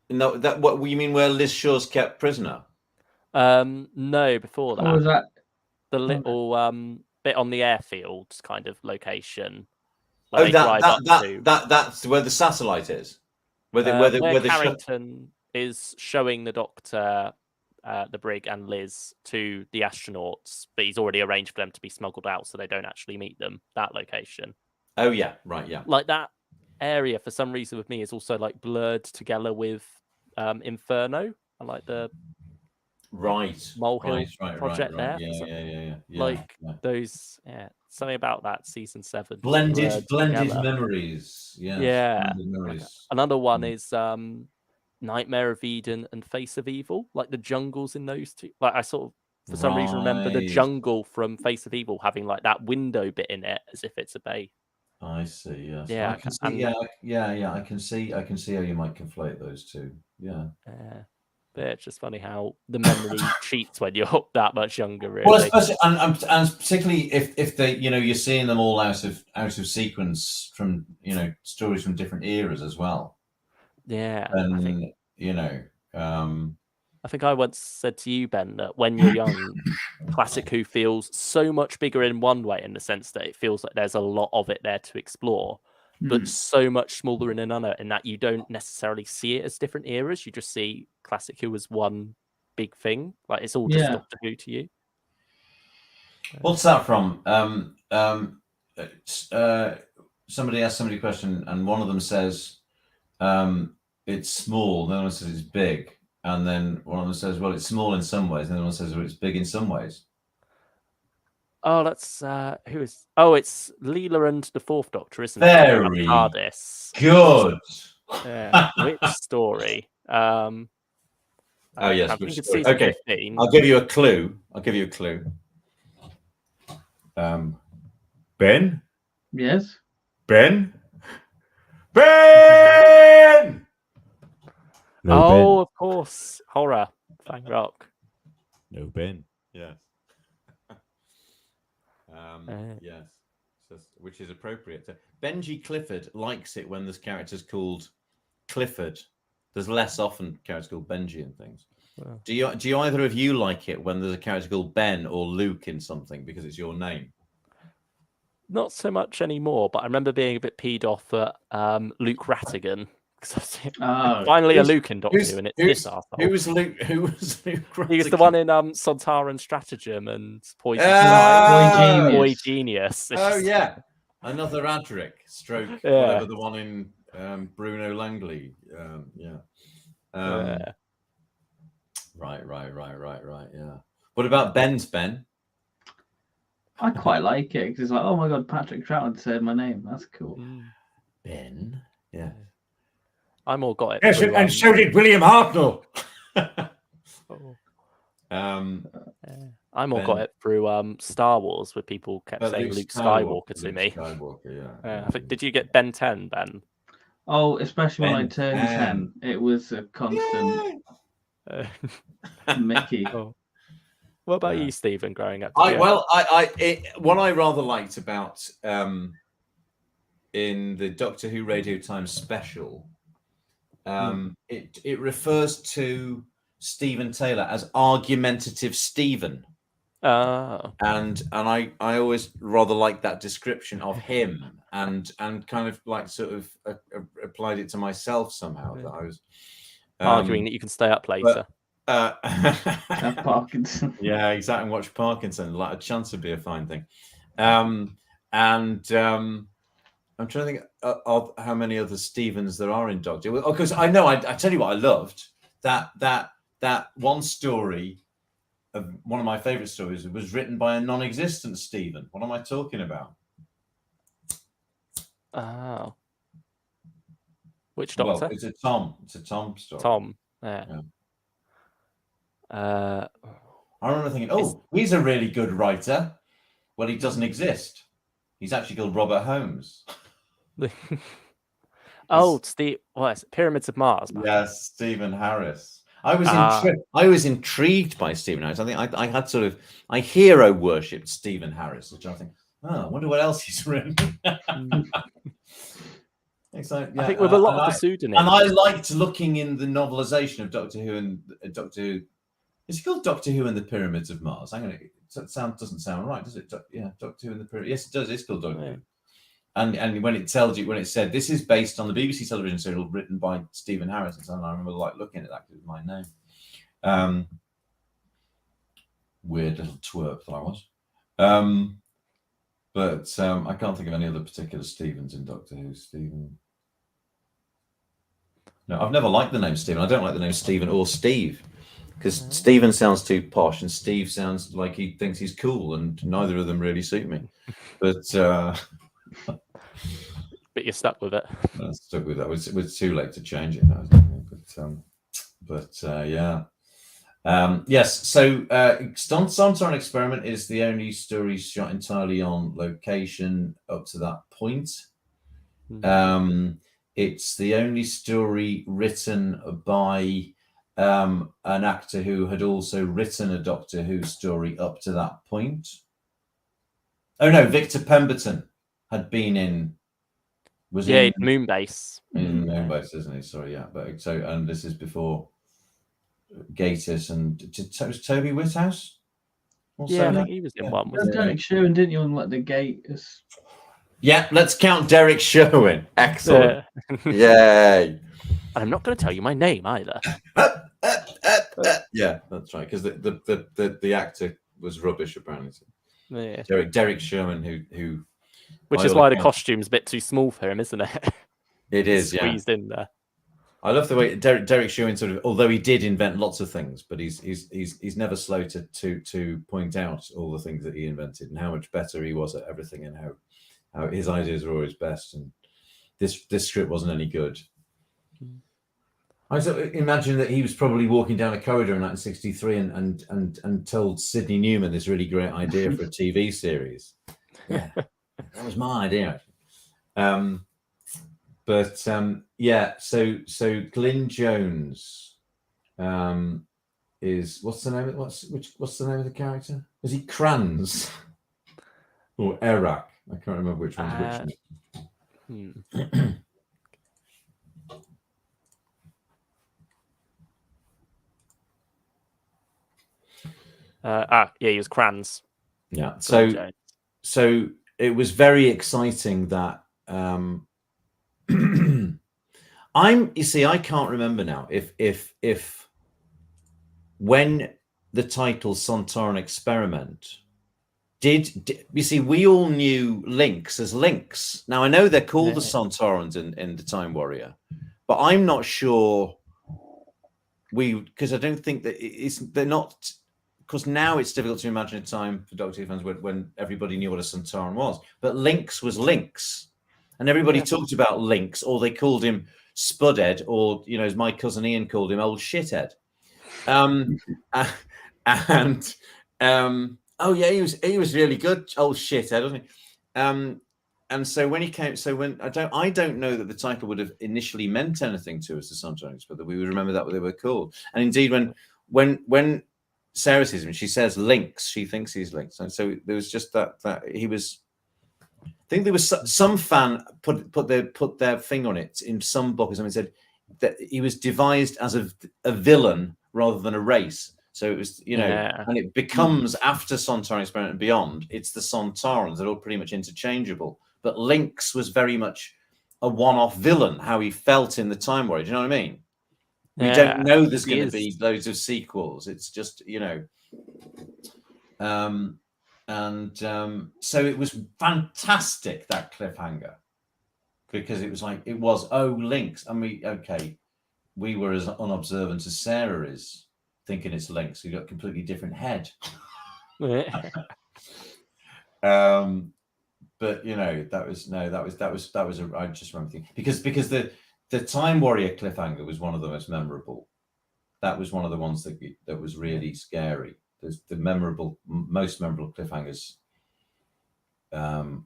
no, that what you mean? Where Liz Shaw's kept prisoner? No, before that. Or was that the little bit on the airfield kind of location? Oh, that's where the satellite is. Where Carrington is showing the Doctor, the brig, and Liz to the astronauts, but he's already arranged for them to be smuggled out, so they don't actually meet them. That location. Oh yeah, right, yeah. Like that area, for some reason, with me, is also like blurred together with Inferno and like the Molehill project there. Yeah. Like those, something about that season 7. Blended memories. Yeah. Memories. Another one is Nightmare of Eden and Face of Evil, like the jungles in those two. Like I sort of, for some reason, remember the jungle from Face of Evil having like that window bit in it, as if it's a bay. I see. Yes. Yeah. I can see. I can see how you might conflate those two. Yeah. But it's just funny how the memory cheats when you're that much younger, really. Well, especially and particularly if they, you're seeing them all out of sequence from stories from different eras as well. Yeah, and I think I once said to you, Ben, that when you're young, Classic Who feels so much bigger in one way, in the sense that it feels like there's a lot of it there to explore, but so much smaller in another, in that you don't necessarily see it as different eras. You just see Classic Who as one big thing. Like it's all just Doctor Who to you. What's that from? Somebody asked somebody a question, and one of them says it's small, the other one says it's big, and then one of them says, well, it's small in some ways, and the other one says, well, it's big in some ways. Oh, that's who is? Oh, it's Leela and the Fourth Doctor, isn't it? Very good. Yeah. Which story? Oh yes. I think it's season 15. I'll give you a clue. Ben. Yes. Ben. No, Ben. Of course, horror. Fang Rock. No Ben. Yes. Yes, which is appropriate. Benji Clifford likes it when there's characters called Clifford. There's less often characters called Benji and things. Wow. Do you either of you like it when there's a character called Ben or Luke in something because it's your name? not so much anymore, but I remember being a bit peed off at Luke Rattigan. Oh, Finally, a Luke in Doctor Who, and it's this arsehole. Who was Luke? Who was Luke? He was the one in Sontaran Stratagem and Poison Oh, Boy Genius. Oh yeah, another Adric stroke. Whatever the one in Bruno Langley. Right. Yeah. What about Ben's Ben? I quite like it because it's like, oh my god, Patrick Troughton said my name. That's cool. Ben. Yeah. I more got it. Yes, through, and so did William Hartnell. I more got it through Star Wars, where people kept saying Luke Skywalker to me. Skywalker, I think, did you get Ben 10, Ben? Oh, especially when I Ben turned 10, it was a constant Mickey. Oh. What about you, Stephen, growing up? What I rather liked about in the Doctor Who Radio Times special, it refers to Stephen Taylor as argumentative Stephen. And I always rather like that description of him, and kind of like sort of applied it to myself somehow. That I was arguing that you can stay up later. Parkinson. Yeah, exactly. Watch Parkinson. Like a chance would be a fine thing. I'm trying to think of how many other Stevens there are in Doctor Who. Because I know, I tell you what, I loved that one story. One of my favorite stories was written by a non-existent Stephen. What am I talking about? Oh, which Doctor? Well, it's a Tom. It's a Tom story. Tom. Yeah. I remember thinking, he's a really good writer. Well, he doesn't exist. He's actually called Robert Holmes. Steve. What is it? Pyramids of Mars. Yes, Stephen Harris. I was intrigued by Stephen Harris. I think I hero worshipped Stephen Harris, which I think, I wonder what else he's written. I think with a lot of the pseudonyms. And I liked looking in the novelization of Doctor Who and Doctor Who. Is it called Doctor Who and the Pyramids of Mars? Doesn't sound right, does it? Doctor Who and the Pyramids. Yes, it does. It's called Doctor Who. And when it said this is based on the BBC television serial written by Stephen Harris, and I remember looking at that because it was my name. Weird little twerp that I was. But I can't think of any other particular Stephens in Doctor Who. Stephen. No, I've never liked the name Stephen. I don't like the name Stephen or Steve, because Stephen sounds too posh and Steve sounds like he thinks he's cool, and neither of them really suit me. But you're stuck with it. I'm stuck with that. It was too late to change it. Yeah. Yes. So Sontaran Experiment is the only story shot entirely on location up to that point. It's the only story written by an actor who had also written a Doctor Who story up to that point. Oh no, Victor Pemberton had been in. In Moonbase. In Moonbase, isn't he? Sorry, yeah. But and this is before Gatiss and was Toby Whithouse? I think he was in one. Derek Sherwin, didn't you, on the Gatiss? Yeah, let's count Derek Sherwin. Excellent. Yay. And I'm not going to tell you my name either. Yeah, that's right. Because the actor was rubbish, apparently. Yeah. Derek Sherman, who which is why the costume's a bit too small for him, isn't it? It is, squeezed in there. I love the way Derek Sherman sort of, although he did invent lots of things, but he's never slow to point out all the things that he invented and how much better he was at everything, and how his ideas were always best. And this script wasn't any good. I imagine that he was probably walking down a corridor in 1963 and told Sidney Newman this really great idea for a TV series. Yeah, that was my idea. So Glyn Jones is what's the name of the character? Is he Kranz or Erak? I can't remember which one's which. He was Kranz. Yeah. So was very exciting that you see, I can't remember now if when the title Sontaran Experiment did you see, we all knew Lynx as Lynx. Now I know they're called the Sontarans in the Time Warrior, but I'm not sure because I don't think that they're not, because now it's difficult to imagine a time for Doctor Who fans when everybody knew what a Sontaran was. But Lynx was Lynx, and everybody talked about Lynx, or they called him Spudhead, or as my cousin Ian called him, Old Shithead. Oh yeah, he was really good, Old Shithead, wasn't he? And so when he came, I don't know that the title would have initially meant anything to us, the Sontarans, but that we would remember that what they were called. And indeed, when Sarah sees him, she says Lynx. She thinks he's Lynx, and so there was just that he was. I think there was some fan put their finger on it in some book or something, said that he was devised as a villain rather than a race. So it was, and it becomes after Sontaran Experiment and beyond, it's the Sontarans that are all pretty much interchangeable. But Lynx was very much a one-off villain, how he felt in the Time Warrior. Do you know what I mean? We don't know there's going to be loads of sequels. It's just, so it was fantastic, that cliffhanger, because it was like, Lynx. And we were as unobservant as Sarah is, thinking it's Lynx. We got a completely different head. But that was I just remember thinking, because the Time Warrior cliffhanger was one of the most memorable. That was one of the ones that was really scary. There's the most memorable cliffhangers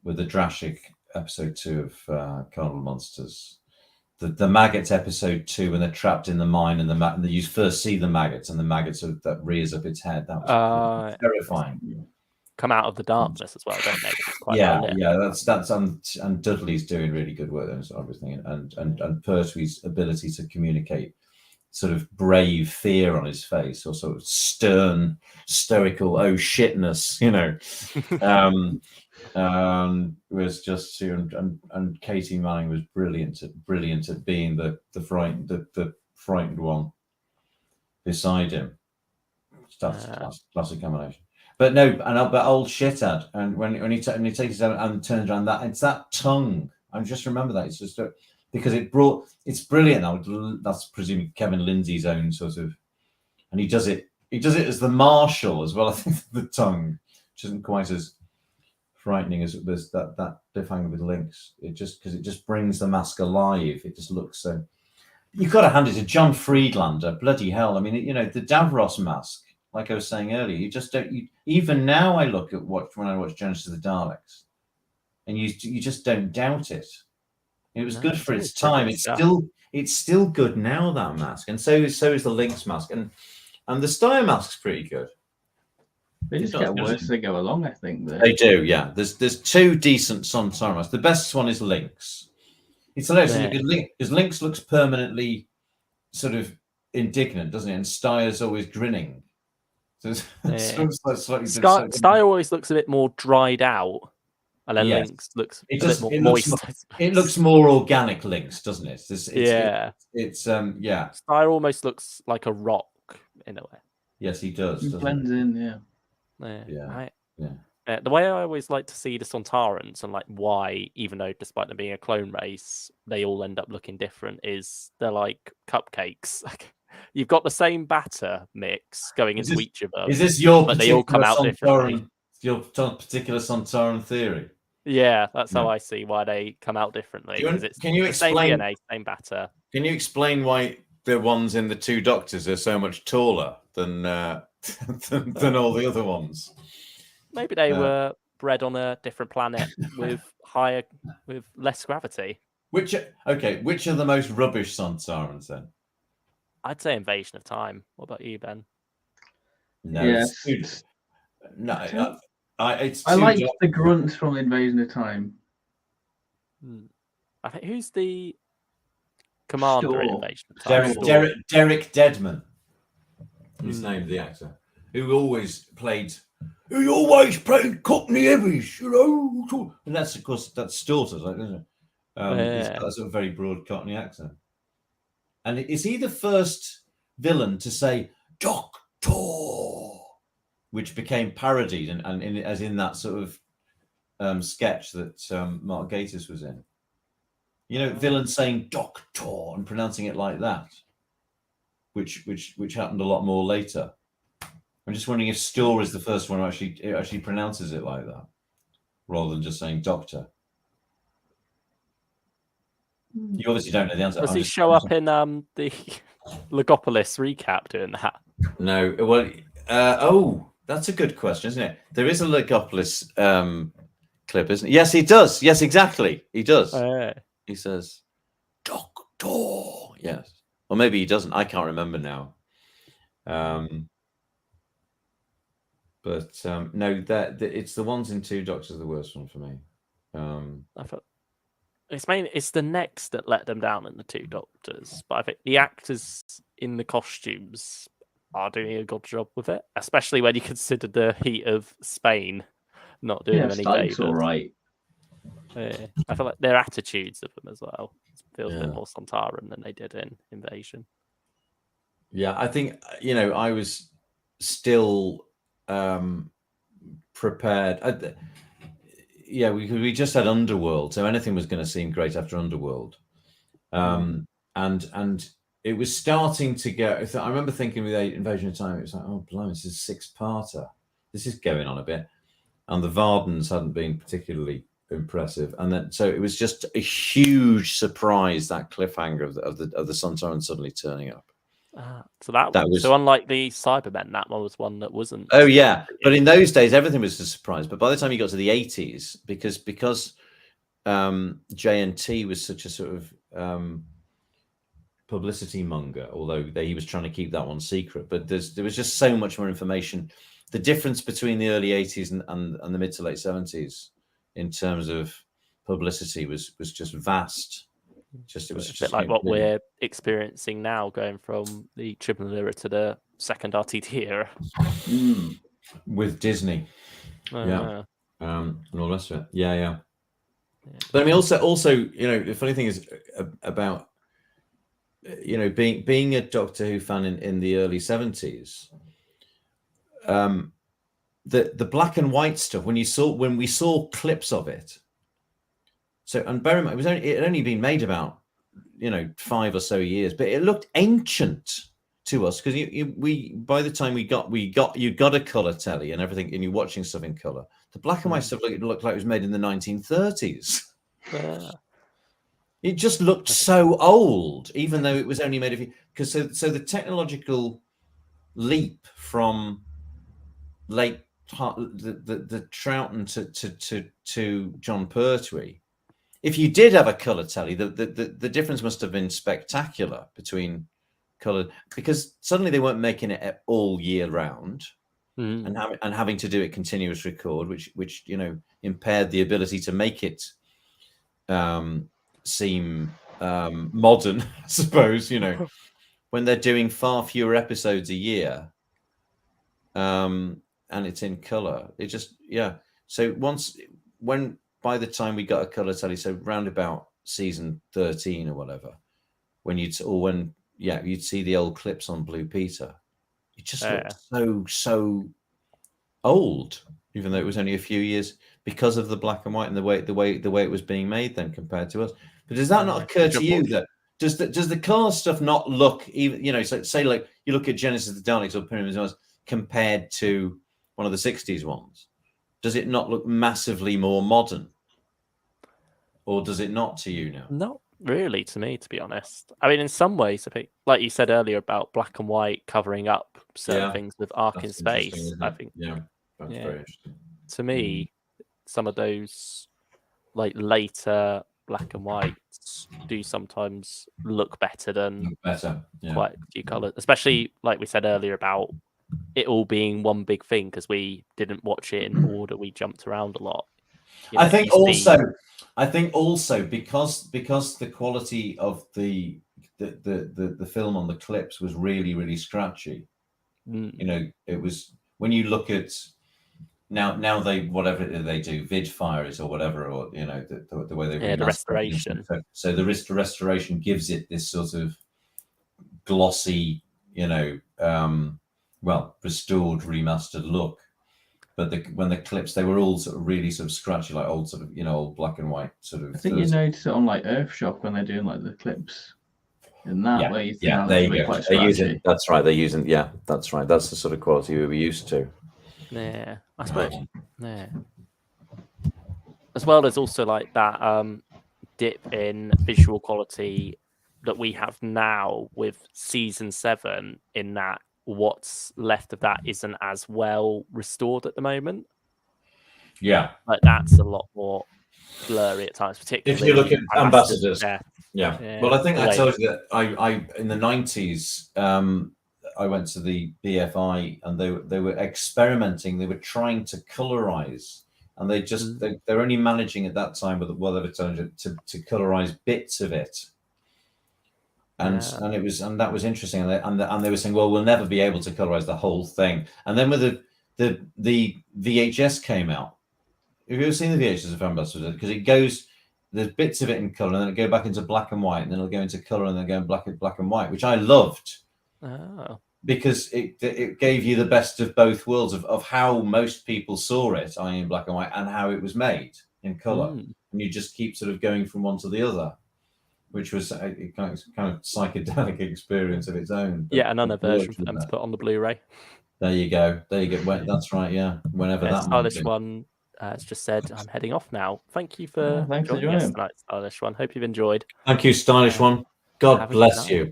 with the Drashig episode 2 of Carnival Monsters. The maggots episode 2, when they're trapped in the mine and you first see the maggots, and the maggots that rears up its head. That was terrifying. Come out of the darkness as well, don't they? It's quite that's and Dudley's doing really good work and everything, and Pertwee's ability to communicate sort of brave fear on his face, or sort of stern, stoical shitness, was just, and Katie Manning was brilliant at being the frightened one beside him. That's classic combination. But no, but Old Shithead, and when he takes it down and turns around, it's that tongue. I just remember that. It's just because it's brilliant. That's presumably Kevin Lindsay's own sort of, and he does it as the Marshal as well. I think the tongue, which isn't quite as frightening as that cliffhanger with Lynx. Because it just brings the mask alive. It just looks so. You've got to hand it to John Friedlander. Bloody hell! I mean, the Davros mask. Like I was saying earlier, you just don't. Even now, I look at when I watch Genesis of the Daleks, and you just don't doubt it. It was good for its time. It's still good now, that mask, and so is the Lynx mask, and the Steyr mask's pretty good. They just get worse as they go along, I think. They do, yeah. There's 2 decent Sontaran masks. The best one is Lynx. It's hilarious because Lynx looks permanently sort of indignant, doesn't it? And Steyer's always grinning. So Steyr always looks a bit more dried out, and then Lynx looks a bit more moist. It looks more organic, Lynx, doesn't it? Steyr almost looks like a rock in a way. Yes, he does. He blends in, The way I always like to see the Sontarans, and like why, even though despite them being a clone race, they all end up looking different, is they're like cupcakes. You've got the same batter mix going into each of them. Is this your but they all come out differently? Your particular Sontaran theory? Yeah, that's how I see why they come out differently. Can you explain? Same DNA, same batter. Can you explain why the ones in the 2 Doctors are so much taller than all the other ones? Maybe they were bred on a different planet with less gravity. Which are the most rubbish Sontarans then? I'd say Invasion of Time. What about you, Ben? No, yes. I like the grunts from Invasion of Time. I think who's the commander in Invasion of Time? Derek Deadman. His name, the actor, who always played He always played Cockney heavies, you know. And that's, of course, that's Stilter's, like, isn't it? He's got a sort of very broad Cockney accent. And is he the first villain to say Doctor, which became parodied and as in that sort of sketch that Mark Gatiss was in? You know, villains saying Doctor and pronouncing it like that, which happened a lot more later. I'm just wondering if Storr is the first one who actually pronounces it like that, rather than just saying Doctor. You obviously don't know the answer. Does he show up in the Legopolis recap doing that? No. Well, that's a good question, isn't it? There is a Legopolis clip, isn't it? Yes, he does. Yes, exactly. He does. He says, Doctor. Yes. Or maybe he doesn't. I can't remember now. But no, it's the ones in Two Doctors the worst one for me. I thought it's the necks that let them down in the Two Doctors, but I think the actors in the costumes are doing a good job with it, especially when you consider the heat of Spain not doing them any favors. All right. Yeah, I feel like their attitudes of them as well feels a bit more Sontaran than they did in Invasion. Yeah, I think I was still prepared. We just had Underworld, so anything was going to seem great after Underworld, and it was starting to get. I remember thinking with Invasion of Time, it was like, oh, blimey, this is a 6-parter. This is going on a bit, and the Vardens hadn't been particularly impressive, and then so it was just a huge surprise, that cliffhanger of the Sontaran suddenly turning up. So that was so unlike the Cybermen, that one was one that wasn't. Oh yeah, but in those days everything was a surprise. But by the time you got to the 80s, because JNT was such a sort of publicity monger, although he was trying to keep that one secret. But there was just so much more information. The difference between the early 80s and the mid to late 70s in terms of publicity was just vast. It was a bit like what we're experiencing now, going from the Triple era to the second RTT era with Disney, and all the rest of it. Yeah. But I mean, also, the funny thing is about being a Doctor Who fan in the early 70s. The black and white stuff when we saw clips of it. So, and bear in mind, it had only been made about 5 or so years, but it looked ancient to us because by the time you got a color telly and everything, and you're watching stuff in color. The black and white stuff looked like it was made in the 1930s. It just looked so old, even though it was only made of because so the technological leap from late the Troughton to John Pertwee. If you did have a color telly, the difference must have been spectacular between color, because suddenly they weren't making it all year round and having to do it continuous record, which impaired the ability to make it seem modern, I suppose. When they're doing far fewer episodes a year, and it's in color, it just So by the time we got a color telly, so round about season 13 or whatever, you'd see the old clips on Blue Peter, it just looked so old, even though it was only a few years, because of the black and white and the way it was being made then compared to us. But does that not occur to you that does the color stuff not look even, so say like you look at Genesis of the Daleks or Pyramids of Mars compared to one of the 60s ones, does it not look massively more modern? Or does it not to you now? Not really to me, to be honest. I mean, in some ways, I think, like you said earlier about black and white covering up certain things with Arc in Space, I think. Yeah, that's very interesting. To me, some of those like later black and whites do sometimes look better than quite a few colours, especially like we said earlier about it all being one big thing because we didn't watch it in order, we jumped around a lot. I think also because the quality of the film on the clips was really, really scratchy. It was, when you look at now they whatever they do, vid fires or whatever, or the way they the restoration. So the restoration gives it this sort of glossy, restored, remastered look. But when the clips, they were all sort of really sort of scratchy, like old sort of old black and white sort of. I think you notice it on like Earthshock when they're doing like the clips. In that way, there you go. Quite they're using, that's right. They're using, that's right. That's the sort of quality we were used to. Yeah, I suppose. Yeah. As well as also like that dip in visual quality that we have now with season 7, in that what's left of that isn't as well restored at the moment. Yeah, like that's a lot more blurry at times, particularly if you look at Ambassadors. Yeah. Well, I think I told you that I in the 90s I went to the BFI and they were experimenting. They were trying to colorize, and they're only managing at that time with whatever tone to colorize bits of it. And that was interesting. And they were saying, well, we'll never be able to colorize the whole thing. And then when the VHS came out, have you ever seen the VHS of Ambassadors? Because it goes, there's bits of it in color, and then it go back into black and white, and then it'll go into color, and then go in black and white, which I loved. Oh. Because it gave you the best of both worlds of how most people saw it, i.e. in black and white, and how it was made in color. And you just keep sort of going from one to the other, which was a kind of psychedelic experience of its own. Yeah, another version for them to put on the Blu-ray. There you go. That's right. Yeah, whenever that Stylish One has just said, I'm heading off now. Thank you for joining us tonight, Stylish One. Hope you've enjoyed. Thank you, Stylish One. God bless you.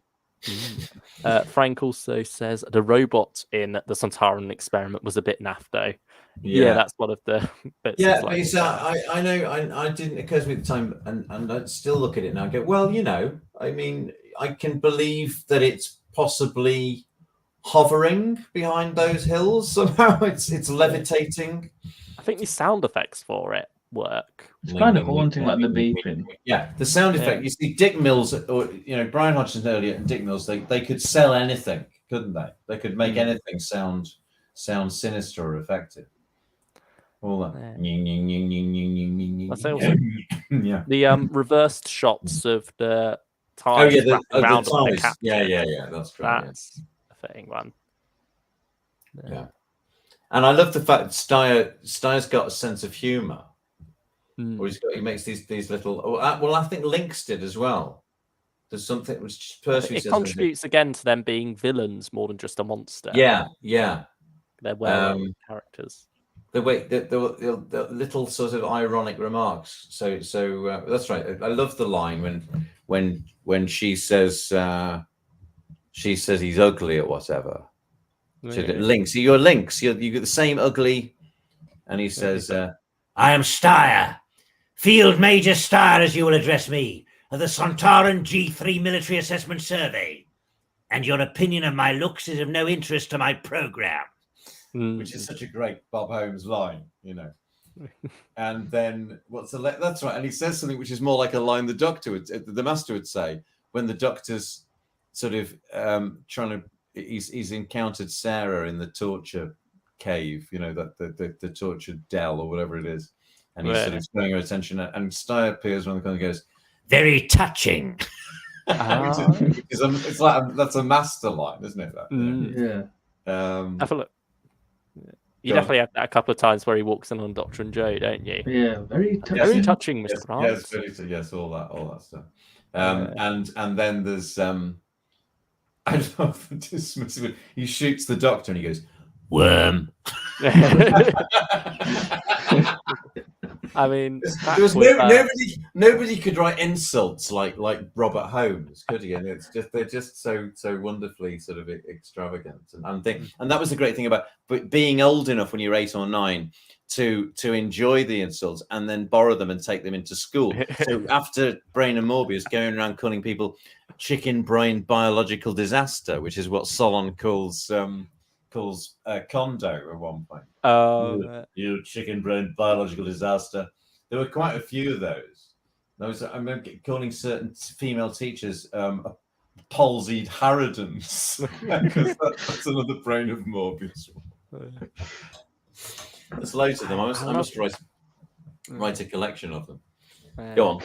Frank also says the robot in the Sontaran Experiment was a bit naff, though. Yeah, that's one of the bits. Yeah, I know. I didn't occur to me at the time, and I still look at it now and go, well, I mean, I can believe that it's possibly hovering behind those hills somehow. It's levitating. I think the sound effects for it work. It's kind of haunting, like the beeping. Yeah, the sound effect. You see, Dick Mills, or Brian Hodgson earlier, and Dick Mills, they could sell anything, couldn't they? They could make anything sound sinister or effective. All that. Yeah. The reversed shots of the ties. The ties. Yeah. That's great. That's a fitting one. Yeah. And I love the fact Steyer's got a sense of humour. Or he makes these little. Well, I think Lynx did as well. There's something which Pertwee says. It contributes again to them being villains more than just a monster. Yeah. They're well-known characters. The way the little sort of ironic remarks. So that's right. I love the line when she says he's ugly or whatever. So Lynx, you're Lynx. You got the same ugly, and he says, "I am Steyer, Field Major Steyer, as you will address me, of the Sontaran G3 Military Assessment Survey, and your opinion of my looks is of no interest to my program." Which is such a great Bob Holmes line, And then that's right. And he says something which is more like a line the Master would say when the Doctor's sort of trying to. He's encountered Sarah in the torture cave, the torture dell or whatever it is, and he's sort of showing her attention. And Steyer appears around the corner and goes, "Very touching." It's like that's a master line, isn't it? I feel like you definitely have that a couple of times where he walks in on Doctor and Joe, don't you? Yeah, very touching. Very touching, Mr. Grant. Yes, all that stuff. And then there's I love the dismissive. He shoots the Doctor and he goes, "Worm." I mean, there was nobody could write insults like Robert Holmes, could he? And they're just so wonderfully sort of extravagant and that was the great thing about being old enough when you're 8 or 9 to enjoy the insults and then borrow them and take them into school. So after Brain and Morbius, going around calling people chicken brain biological disaster, which is what Solon calls Kondo at one point. You chicken brain biological disaster. There were quite a few of those. I remember calling certain female teachers palsied harridans because that's another Brain of Morbius. There's loads of them. I must write a collection of them. Go on.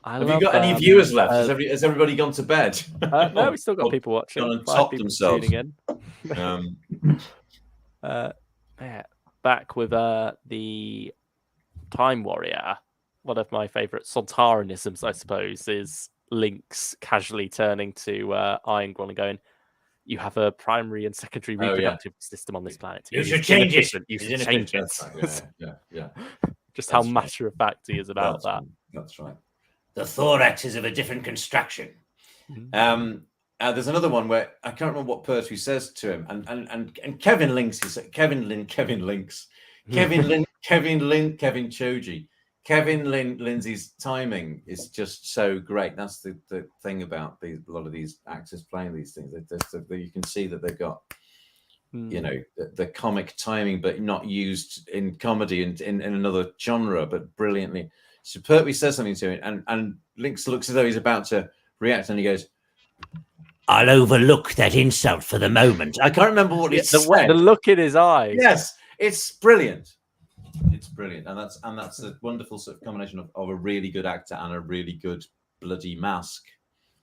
Have you got any viewers left? Has everybody gone to bed? No, we still got people watching. Gone and 5 topped people themselves. tuning in. Back with the Time Warrior. One of my favourite Sontaranisms, I suppose, is Link's casually turning to Iron and going, "You have a primary and secondary reproductive system on this planet. You should change it. You should change it." Yeah. Just how matter of fact he is about that. That's right. The thorax is of a different construction. There's another one where I can't remember what Pertwee says to him, and Kevin Links. Kevin Choji. Kevin Lindsay's timing is just so great. That's the thing about a lot of these actors playing these things. You can see that they've got, the comic timing, but not used in comedy and in another genre, but brilliantly. So Pertwee says something to him, and Links looks as though he's about to react, and he goes, "I'll overlook that insult for the moment." I can't remember what he said. The look in his eyes. Yes, it's brilliant. It's brilliant, and that's a wonderful sort of combination of a really good actor and a really good bloody mask.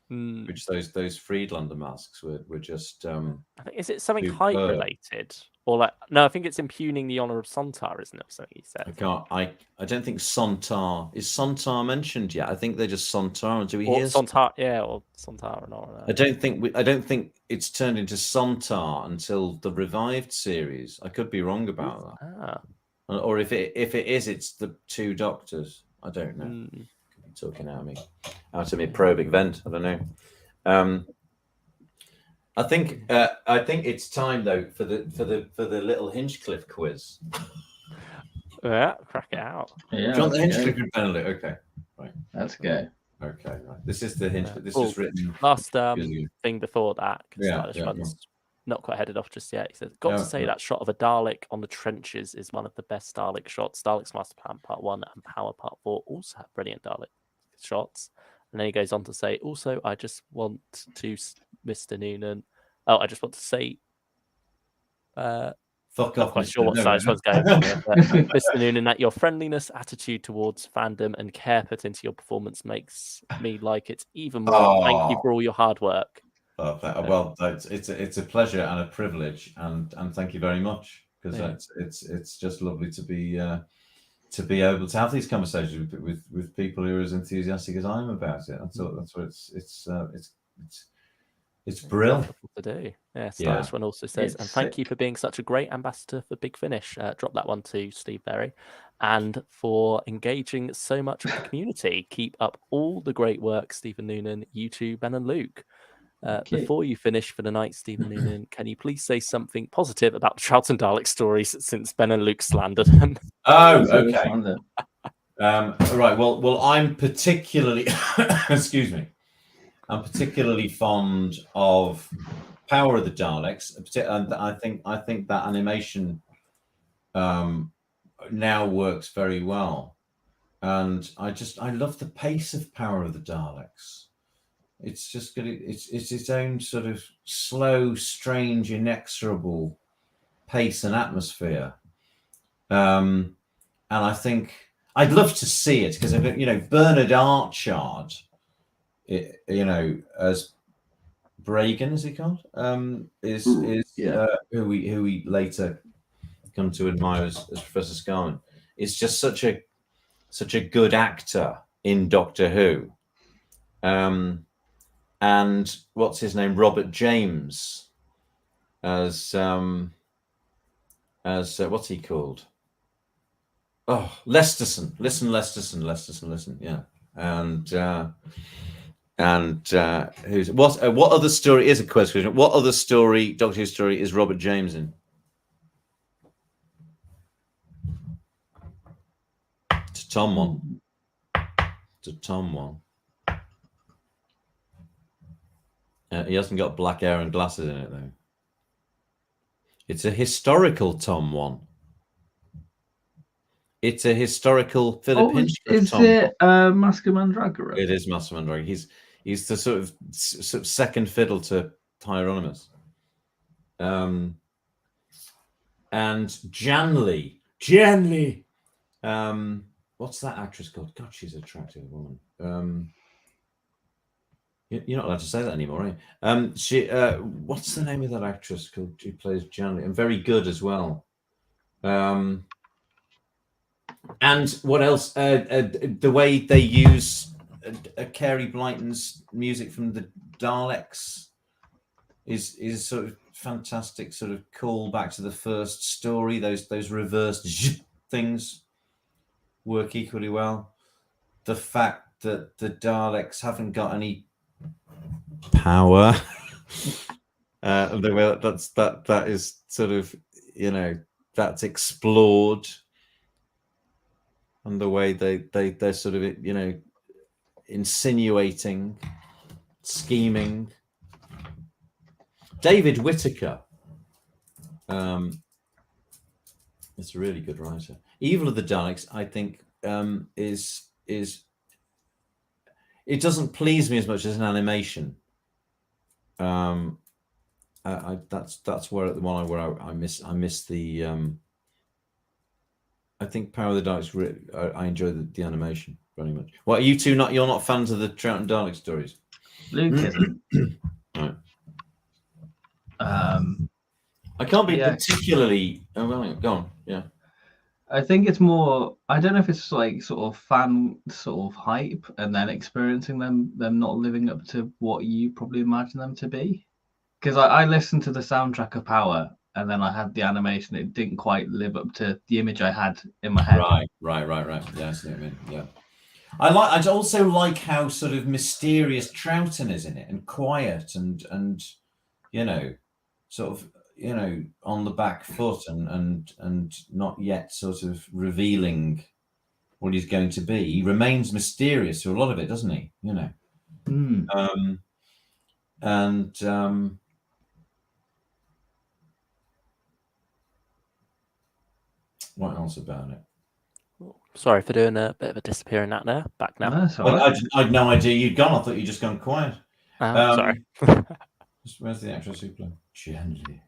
Which those Friedlander masks were just. I think, is it something superb. height related, or like? No, I think it's impugning the honor of Sontar, isn't it? Something he said. I don't think Sontar is Sontar mentioned yet. I think they're just Sontar. Do we or hear Sontar? Yeah, or Sontar or not. I don't think it's turned into Sontar until the revived series. I could be wrong about that. Or if it is, it's the 2 Doctors. I don't know. Could be talking out of me probic vent. I don't know. I think it's time though for the little Hinchcliffe quiz. Yeah, crack it out. Yeah, John the Hinchcliffe and Benedict. Okay, right. Let's go. Okay, right. This is the Hinchcliffe. This is written. Last thing before that. Yeah, not quite headed off just yet. He says, "Got to say that shot of a Dalek on the trenches is one of the best Dalek shots. Dalek's Master Plan Part 1 and Power Part 4 also have brilliant Dalek shots." And then he goes on to say, "Also, I just want to, Mr. Noonan. Oh, I just want to say, fuck not off, quite sure what side this one's going on here, but Mr. Noonan, that your friendliness, attitude towards fandom, and care put into your performance makes me like it even more. Thank you for all your hard work." Well, it's a pleasure and a privilege, and thank you very much, because it's just lovely to be able to have these conversations with people who are as enthusiastic as I am about it. That's what it's brilliant to do. Yeah, This one also says, "And thank you for being such a great ambassador for Big Finish." Drop that one to Steve Berry, and for engaging so much with the community. Keep up all the great work, Stephen Noonan, you two, Ben and Luke. Before you finish for the night, Stephen Noonan, can you please say something positive about the Troughton Dalek stories since Ben and Luke slandered them? Oh, okay. Right. Well, I'm particularly, excuse me, I'm particularly fond of Power of the Daleks, and I think that animation now works very well, and I love the pace of Power of the Daleks. It's just good. It's its own sort of slow, strange, inexorable pace and atmosphere. And I think I'd love to see it because Bernard Archard, as Bragan, is he called? Who we later come to admire as Professor Scarman, is just such a good actor in Doctor Who. And what's his name? Robert James as what's he called? Oh, Lesterson. Listen. Yeah. And who's what other story is a question? What other story, Doctor Who story, is Robert James in? It's a Tom one. He hasn't got black hair and glasses in it, though. It's a historical Tom one. It's a historical Philip Hinchcliffe. Is it Masker Mandragora? It is Master Mandragora. He's the sort of second fiddle to Hieronymus. And Janley Gently. What's that actress called? God, she's an attractive woman. You're not allowed to say that anymore, are you? What's the name of that actress called? She plays Janet, and very good as well. And what else? The way they use Carey Blyton's music from the Daleks is sort of fantastic. Sort of call back to the first story. Those reversed things work equally well. The fact that the Daleks haven't got any power, that is sort of, that's explored, and the way they're sort of, insinuating, scheming. David Whittaker, it's a really good writer. Evil of the Daleks, I think, is it doesn't please me as much as an animation. That's where I miss the. I think Power of the Daleks. I enjoy the animation very much. Well, are you two not? You're not fans of the Trout and Dalek stories? Luke isn't. Right. I can't be particularly. Oh, well, go on. Yeah. I think it's more. I don't know if it's like sort of fan sort of hype, and then experiencing them not living up to what you probably imagine them to be. Because I listened to the soundtrack of Power, and then I had the animation. It didn't quite live up to the image I had in my head. Right. Yeah, I see what I mean. Yeah. I also like how sort of mysterious Troughton is in it, and quiet, and sort of. On the back foot and not yet sort of revealing what he's going to be. He remains mysterious through a lot of it, doesn't he? What else about it? Sorry for doing a bit of a disappearing act there. Back now. No, I had no idea you'd gone. I thought you'd just gone quiet. Sorry. Where's the actress who played Gently?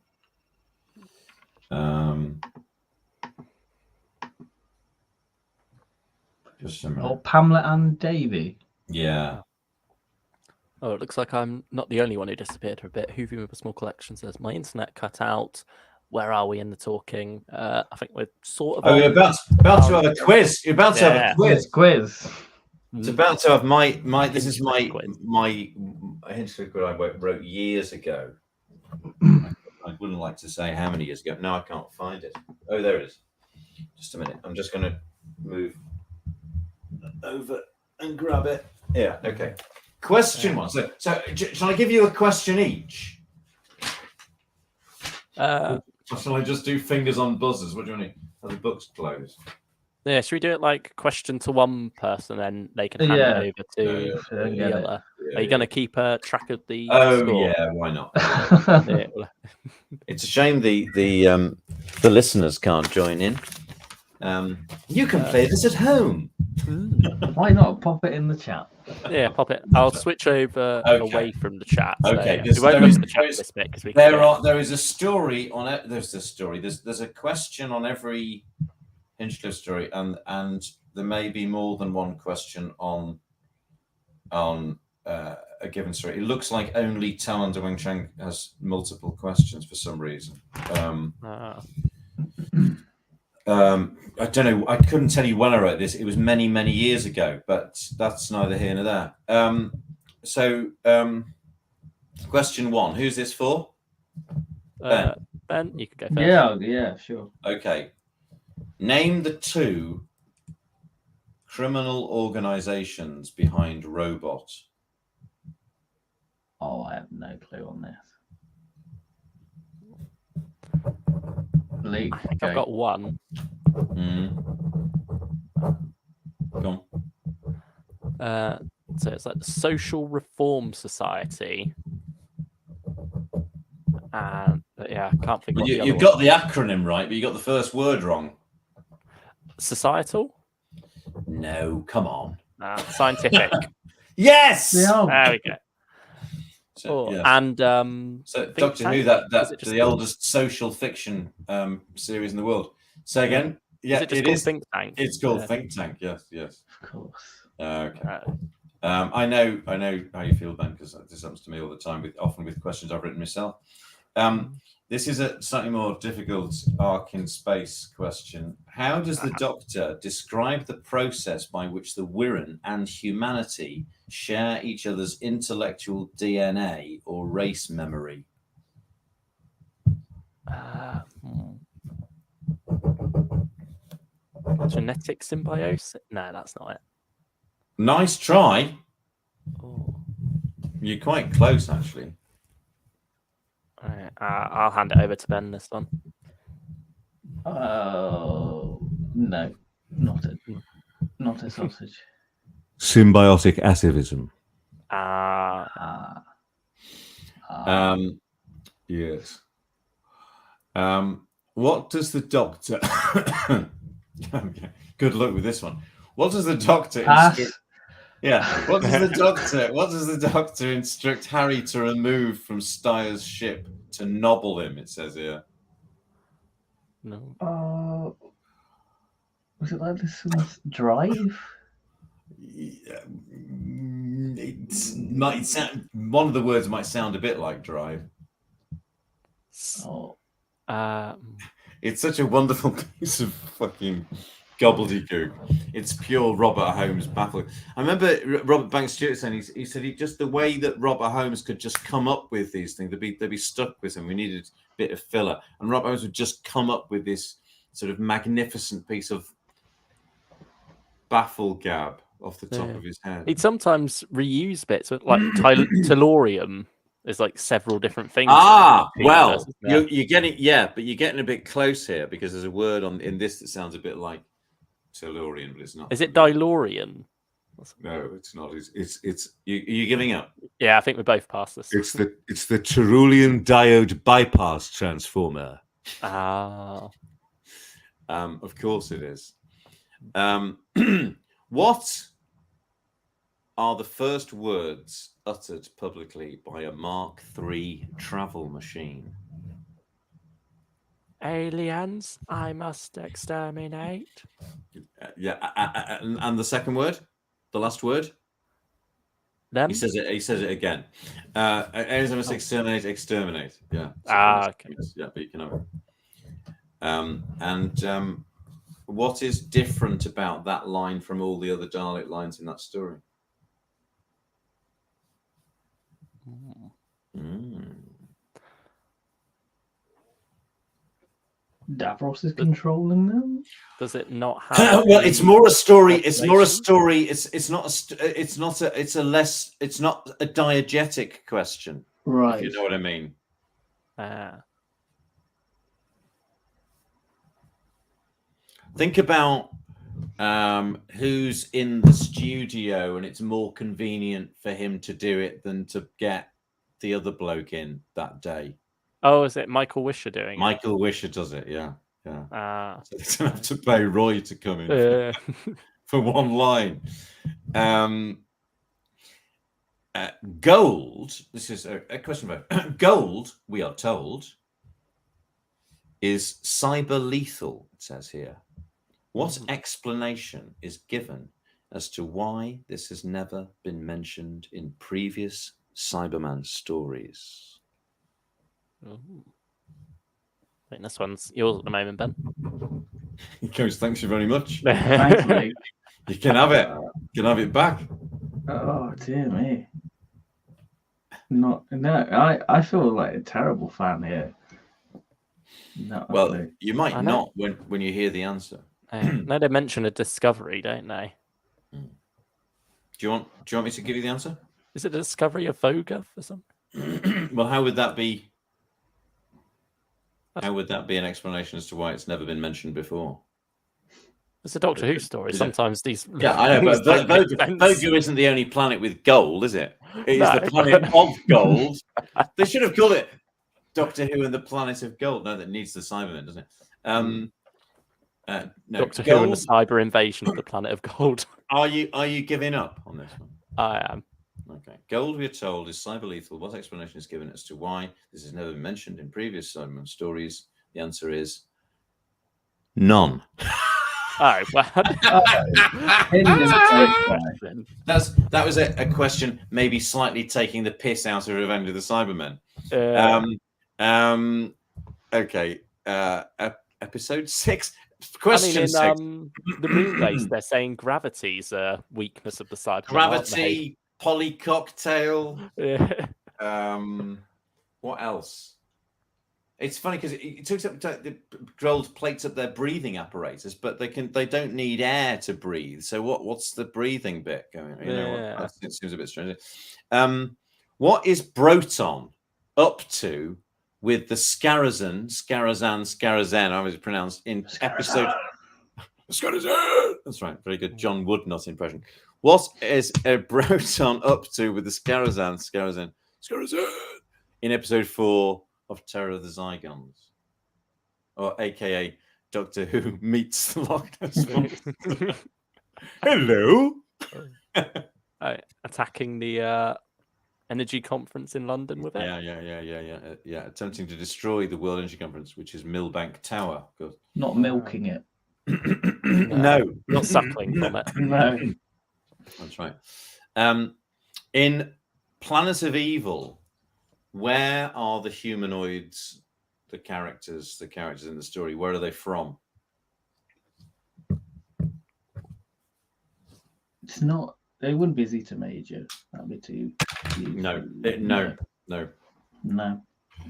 Just a minute. Pamela and Davy. Yeah. Oh, it looks like I'm not the only one who disappeared for a bit. Hooving with a small collection says my internet cut out. Where are we in the talking? I think we're sort of. Oh, you're about to have a quiz. You're about to have a quiz. It's about to have my. This is my Hinchcliffe Era I wrote years ago. I wouldn't like to say how many years ago. No, I can't find it. Oh, there it is. Just a minute. I'm just going to move over and grab it. Yeah. Okay. Question one. So shall I give you a question each? Or shall I just do fingers on buzzers? What do you want? Are the books closed? Yeah. Should we do it like question to one person, then they can hand it over to the other? Are you going to keep track of the? Score? Yeah. Why not? It's a shame the listeners can't join in. You can play this at home. Why not pop it in the chat? Yeah, pop it. I'll switch over away from the chat. Okay, we won't lose the chat this bit because there is a story on it. There's a question on every Hinchcliffe story, and there may be more than one question on a given story. It looks like only Talon de Wing Chang has multiple questions for some reason. I don't know. I couldn't tell you when I wrote this. It was many, many years ago, but that's neither here nor there. Question one. Who's this for? Ben, you can go first. Yeah, sure. Okay. Name the two criminal organizations behind Robot. Oh, I have no clue on this. Luke, I think I've got one. Go on. So it's like the Social Reform Society. And I can't think. You've got the acronym right, but you got the first word wrong. Societal? No, come on. Scientific. Yes. There we go. So, And Doctor Who, that's the oldest social fiction series in the world. Say again. Yeah, Is it just called Think Tank? It's called Think Tank. Yes, yes. Of course. Okay. I know how you feel, Ben, because this happens to me all the time, often with questions I've written myself. This is a slightly more difficult arc in space question. How does the Doctor describe the process by which the Wirren and humanity share each other's intellectual DNA or race memory? Genetic symbiosis? No, that's not it. Nice try. Oh. You're quite close, actually. All right, I'll hand it over to Ben this one. Oh no, not a sausage. Symbiotic atavism. Yes. What does the Doctor? Okay. Good luck with this one. What does the Doctor instruct? Yeah. What does the Doctor instruct Harry to remove from Styre's ship to nobble him? It says here. No. Was it like this one's drive? It might sound, one of the words might sound a bit like drive. Oh. It's such a wonderful piece of fucking gobbledygook. It's pure Robert Holmes baffling. I remember Robert Banks Stewart saying he said just the way that Robert Holmes could just come up with these things, they'd be stuck with him. We needed a bit of filler, and Robert Holmes would just come up with this sort of magnificent piece of baffle gab off the top of his head. He'd sometimes reuse bits, like tellurium. There's like several different things. Well, you're getting but you're getting a bit close here because there's a word in this that sounds a bit like tellurian, but it's not. Is it Dilorian? No, it's not. It's you giving up? Yeah, I think we both passed this. It's the Tyrolean diode bypass transformer. Of course it is. What are the first words uttered publicly by a Mark III travel machine? Aliens, I must exterminate. And the second word, the last word. Them? He says it again. Aliens, I must exterminate. Yeah. Okay. Yeah, but you can have it. What is different about that line from all the other Dalek lines in that story? Davros is controlling them. Does it not have? Well, it's more a story. It's more a story. It's not a diegetic question. Right. If you know what I mean. Think about who's in the studio, and it's more convenient for him to do it than to get the other bloke in that day. Oh, is it Michael Wisher doing it? Michael Wisher does it, yeah. So they don't have to pay Roy to come in for one line. Gold, this is a question about gold, we are told, is cyber lethal, it says here. What explanation is given as to why this has never been mentioned in previous Cyberman stories? I think this one's yours at the moment, Ben. He goes, thanks you very much. Thanks, mate. You can have it. You can have it back. Oh dear me. I feel like a terrible fan here. No, well, you might not when you hear the answer. No, they mention a discovery, don't they? Do you want me to give you the answer? Is it the discovery of Voga for some? Well, how would that be? How would that be an explanation as to why it's never been mentioned before? It's a Doctor Who story. Sometimes these. Yeah, I know, but Voga isn't the only planet with gold, is it? It is the planet of gold. They should have called it Doctor Who and the Planet of Gold. No, that needs the Cybermen, doesn't it? No, Doctor Who and the cyber invasion of the planet of gold. Are you giving up on this one? I am. Okay. Gold, we are told, is cyber lethal. What explanation is given as to why this has never been mentioned in previous Cyberman stories? The answer is none. Oh, well. That was a question, maybe slightly taking the piss out of Revenge of the Cybermen. Okay. Episode 6. Question 6. The Moonbase, they're saying gravity's a weakness of the Cybermen. Gravity, polycocktail. Yeah. What else? It's funny because it takes up the gold plates up their breathing apparatus, but they don't need air to breathe. So what's the breathing bit going? It seems a bit strange. What is Broton up to with the Skarazan? I was pronounced in episode. Skarazan. That's right. Very good. John Woodnut impression. What is Broton up to with the Skarazan in episode 4 of Terror of the Zygons, or AKA Doctor Who meets the Loch Ness Monster? Hello. Attacking the energy conference in London with it. Yeah. Attempting to destroy the World Energy Conference, which is Millbank Tower. Good. Not milking it. No, not suckling from it. No. That's right. In Planet of Evil, where are the humanoids, the characters in the story? Where are they from? It's not. They wouldn't be Zeta Major. That'd be too. No.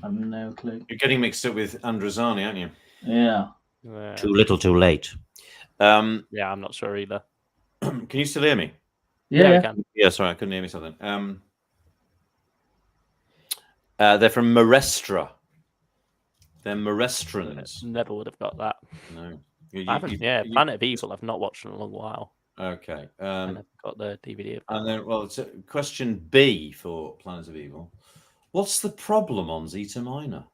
I've no clue. You're getting mixed up with Androzani, aren't you? Yeah. Too little, too late. Yeah, I'm not sure either. Can you still hear me? Yeah. I can. Yeah, sorry, I couldn't hear me something. They're from Marestra. They're Marestrans. Never would have got that. No. Planet of Evil I've not watched in a long while. Okay. And I've got the DVD of that. And then, it's question B for Planet of Evil. What's the problem on Zeta Minor?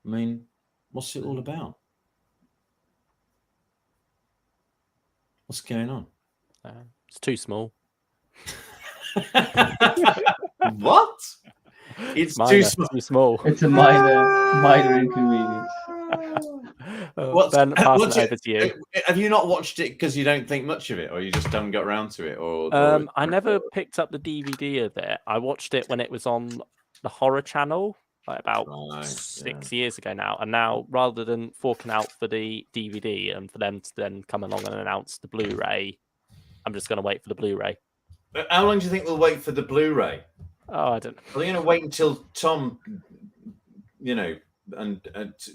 I mean, what's it all about? What's going on? It's too small. What? It's too small. It's a minor inconvenience. Ben, pass it over to you. Have you not watched it because you don't think much of it, or you just haven't got around to it? Or I never picked up the DVD of it. I watched it when it was on the Horror Channel, like about 6 years ago now. And now, rather than forking out for the DVD and for them to then come along and announce the Blu-ray, I'm just going to wait for the Blu-ray. How long do you think we'll wait for the Blu-ray? Oh, I don't know. Are they going to wait until Tom, and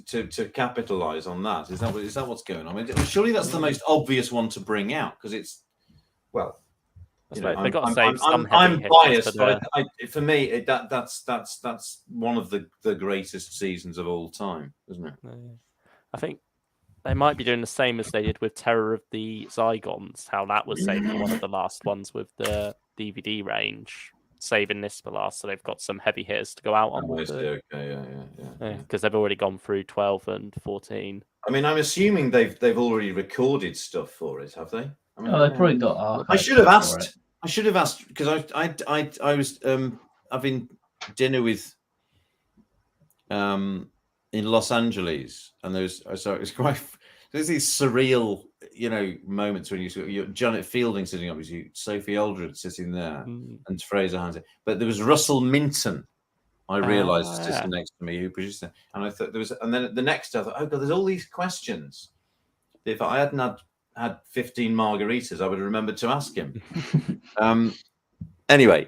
to capitalize on that? Is that what's going on? I mean, surely that's the most obvious one to bring out because it's they've got to save some. I'm biased, but for me, that's one of the greatest seasons of all time, isn't it? I think they might be doing the same as they did with Terror of the Zygons, how that was saved for one of the last ones with the DVD range, saving this for last, so they've got some heavy hitters to go out on. Because they've already gone through 12 and 14. I mean, I'm assuming they've already recorded stuff for it, have they? I mean, they've probably got. I should have asked because I was having dinner with in Los Angeles, and there's these surreal, moments when you're Janet Fielding sitting up with you, Sophie Aldred sitting there, and Fraser Hines. But there was Russell Minton. I realised sitting next to me who produced it, and I thought there was. And then the next, I thought, oh god, there's all these questions. If I hadn't had 15 margaritas, I would have remembered to ask him. Anyway.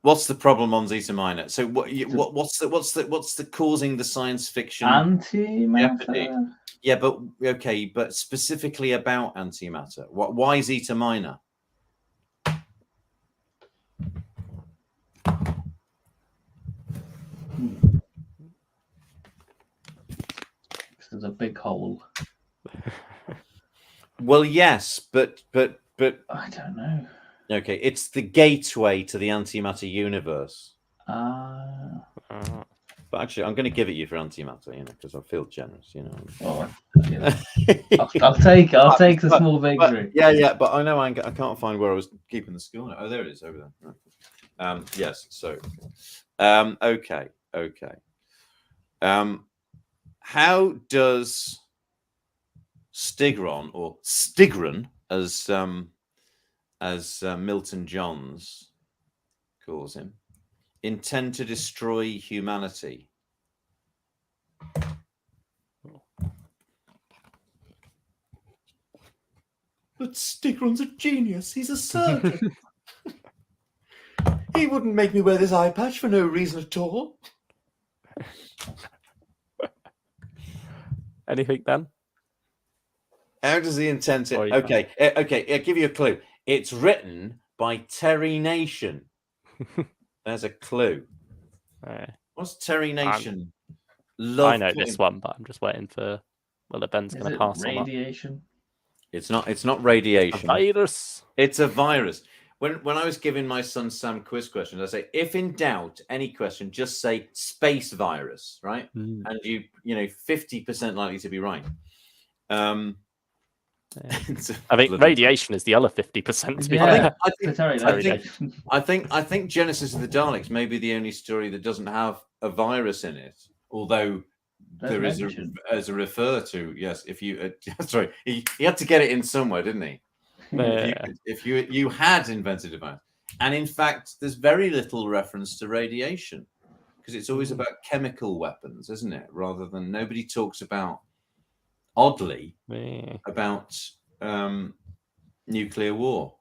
What's the problem on Zeta Minor? So what's the causing the science fiction antimatter? Yeah, but specifically about antimatter. Why Zeta Minor? There's a big hole. Well, yes, but I don't know. Okay, it's the gateway to the antimatter universe. But actually, I'm going to give it you for antimatter, because I feel generous, Oh, yeah. I'll take the small victory. But I know I can't find where I was keeping the score. Oh, there it is, over there. Yes. So, okay. how does Stigron, or Stigron, as Milton Johns calls him, intend to destroy humanity? But Stigron's a genius. He's a surgeon. He wouldn't make me wear this eye patch for no reason at all. Anything then? How does he intend to? Or you Okay, I'll give you a clue. It's written by Terry Nation. There's a clue. What's Terry Nation? I know this one, but I'm just waiting for whether Ben's going to pass on. Radiation. It's not radiation. A virus. It's a virus. When I was giving my son Sam quiz questions, I say, if in doubt, any question, just say space virus, right? And you 50% likely to be right. I think radiation is the other 50%. To be I think Genesis of the Daleks may be the only story that doesn't have a virus in it, although there is as a refer to. Yes, if you sorry, he had to get it in somewhere, didn't he? If you had invented a virus, and in fact, there's very little reference to radiation because it's always about chemical weapons, isn't it? Rather than nobody talks about, oddly, about nuclear war,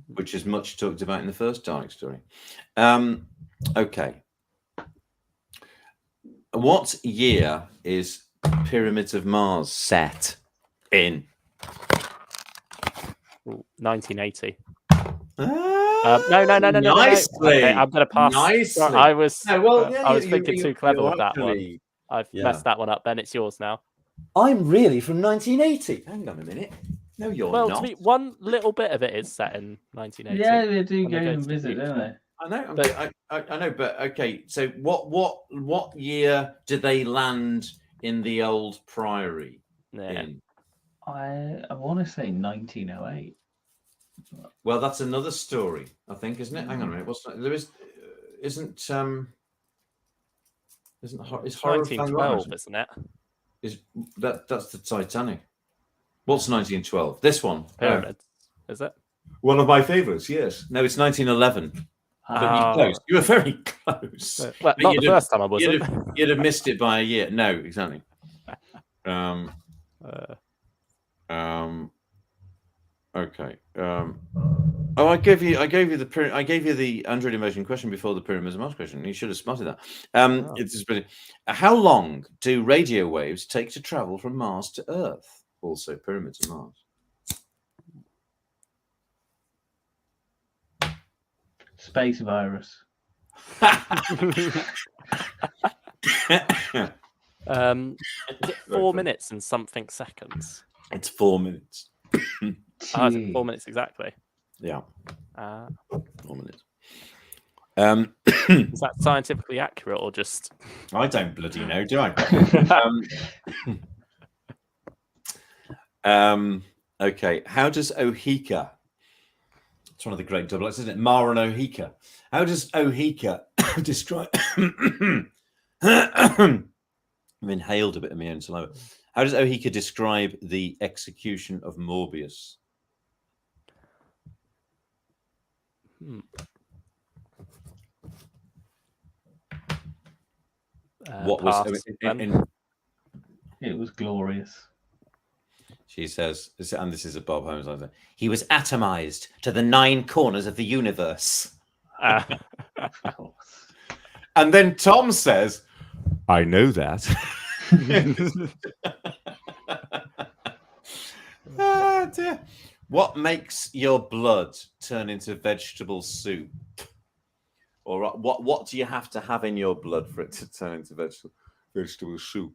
which is much talked about in the first Dalek story. Okay. What year is Pyramids of Mars set in? 1980. No. Nicely. Okay, I'm going to pass. Nicely. I was I thinking too clever with that one. I've messed that one up. Ben, it's yours now. I'm really from 1980. Hang on a minute. No, you're not. Well, to me, one little bit of it is set in 1980. Yeah, they do go and visit, don't they? I know, I know, but okay. So, what year did they land in the old priory? In? I want to say 1908. Well, that's another story, I think, isn't it? Hang on a minute. Isn't it's horror 1912, isn't it? That's the Titanic? What's 1912? This one, Pyramids, is it? One of my favourites. Yes. No, it's 1911. But you're close. You were very close. Well, not the first time I wasn't. You'd have missed it by a year. No, exactly. Okay. I gave you the Android emotion question before the Pyramids of Mars question. You should have spotted that. It's just brilliant. How long do radio waves take to travel from Mars to Earth? Also, Pyramids of Mars. Space virus. 4 minutes and something seconds. It's 4 minutes. Is it 4 minutes exactly? Yeah. 4 minutes. Is that scientifically accurate or just? I don't bloody know, do I? Okay. How does Ohika? It's one of the great double X, isn't it? Mara and Ohika. How does Ohika describe? I've inhaled a bit of my own saliva. How does Ohika describe the execution of Morbius? What was it was glorious. She says, and this is a Bob Holmes line, he was atomized to the 9 corners of the universe. And then Tom says, I know that. Dear. What makes your blood turn into vegetable soup? Or what do you have to have in your blood for it to turn into vegetable soup?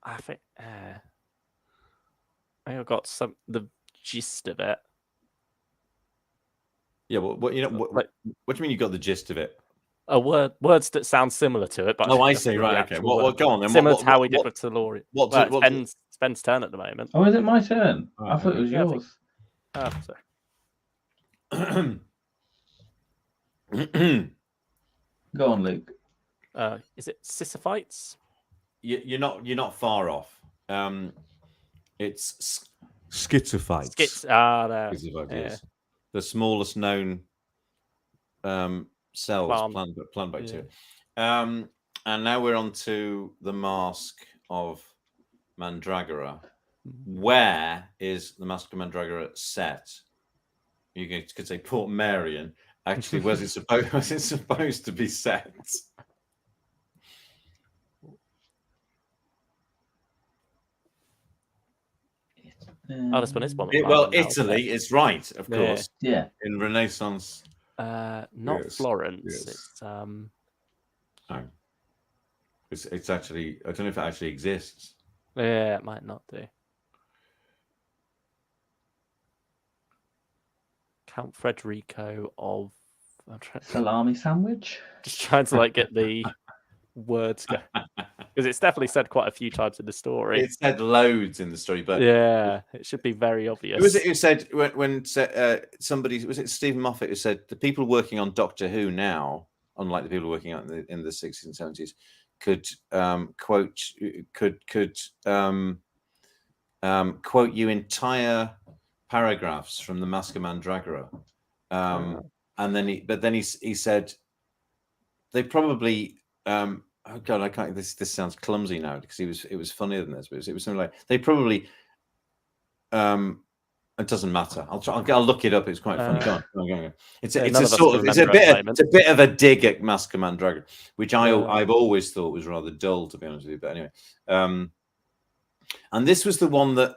I think I got the gist of it. Yeah, well, what do you mean you got the gist of it? Words that sound similar to it, but I see. Right, okay. Well, go on then. Similar to how we did with Tellurian. It's Ben's turn at the moment. Oh, is it my turn? I thought it was yours. Oh, sorry. Go on, Luke. Is it Sisyphites? You're not far off. It's schizophyites. There. Schizophyites, Yeah. yes. The smallest known cells, plant bacteria. And now we're on to the Mask of Mandragora. Where is the Mask of Mandragora set? You could say Port Marion. Actually, where's it supposed to be set? This one is one. Well, Italy is right, of course. Yeah. In Renaissance. Not Yes, Florence. yes. It's It's actually, I don't know if it actually exists. yeah, it might not do. Count Federico of. Salami sandwich. Just trying to like get the words go because it's definitely said quite a few times in the story. It said loads in the story, but yeah, it should be very obvious. who was it who said when somebody, was it Stephen Moffat who said the people working on Doctor Who now, unlike the people working on in the 60s and 70s, could quote you entire paragraphs from the Mask of Mandragora, and then he said they probably oh god, I can't. This sounds clumsy now because it was funnier than this, but it was something like they probably. It doesn't matter. I'll look it up. It's quite funny. Go on. It's a bit of a dig at Mask of Mandragora, which I've always thought was rather dull, to be honest with you. But anyway, and this was the one that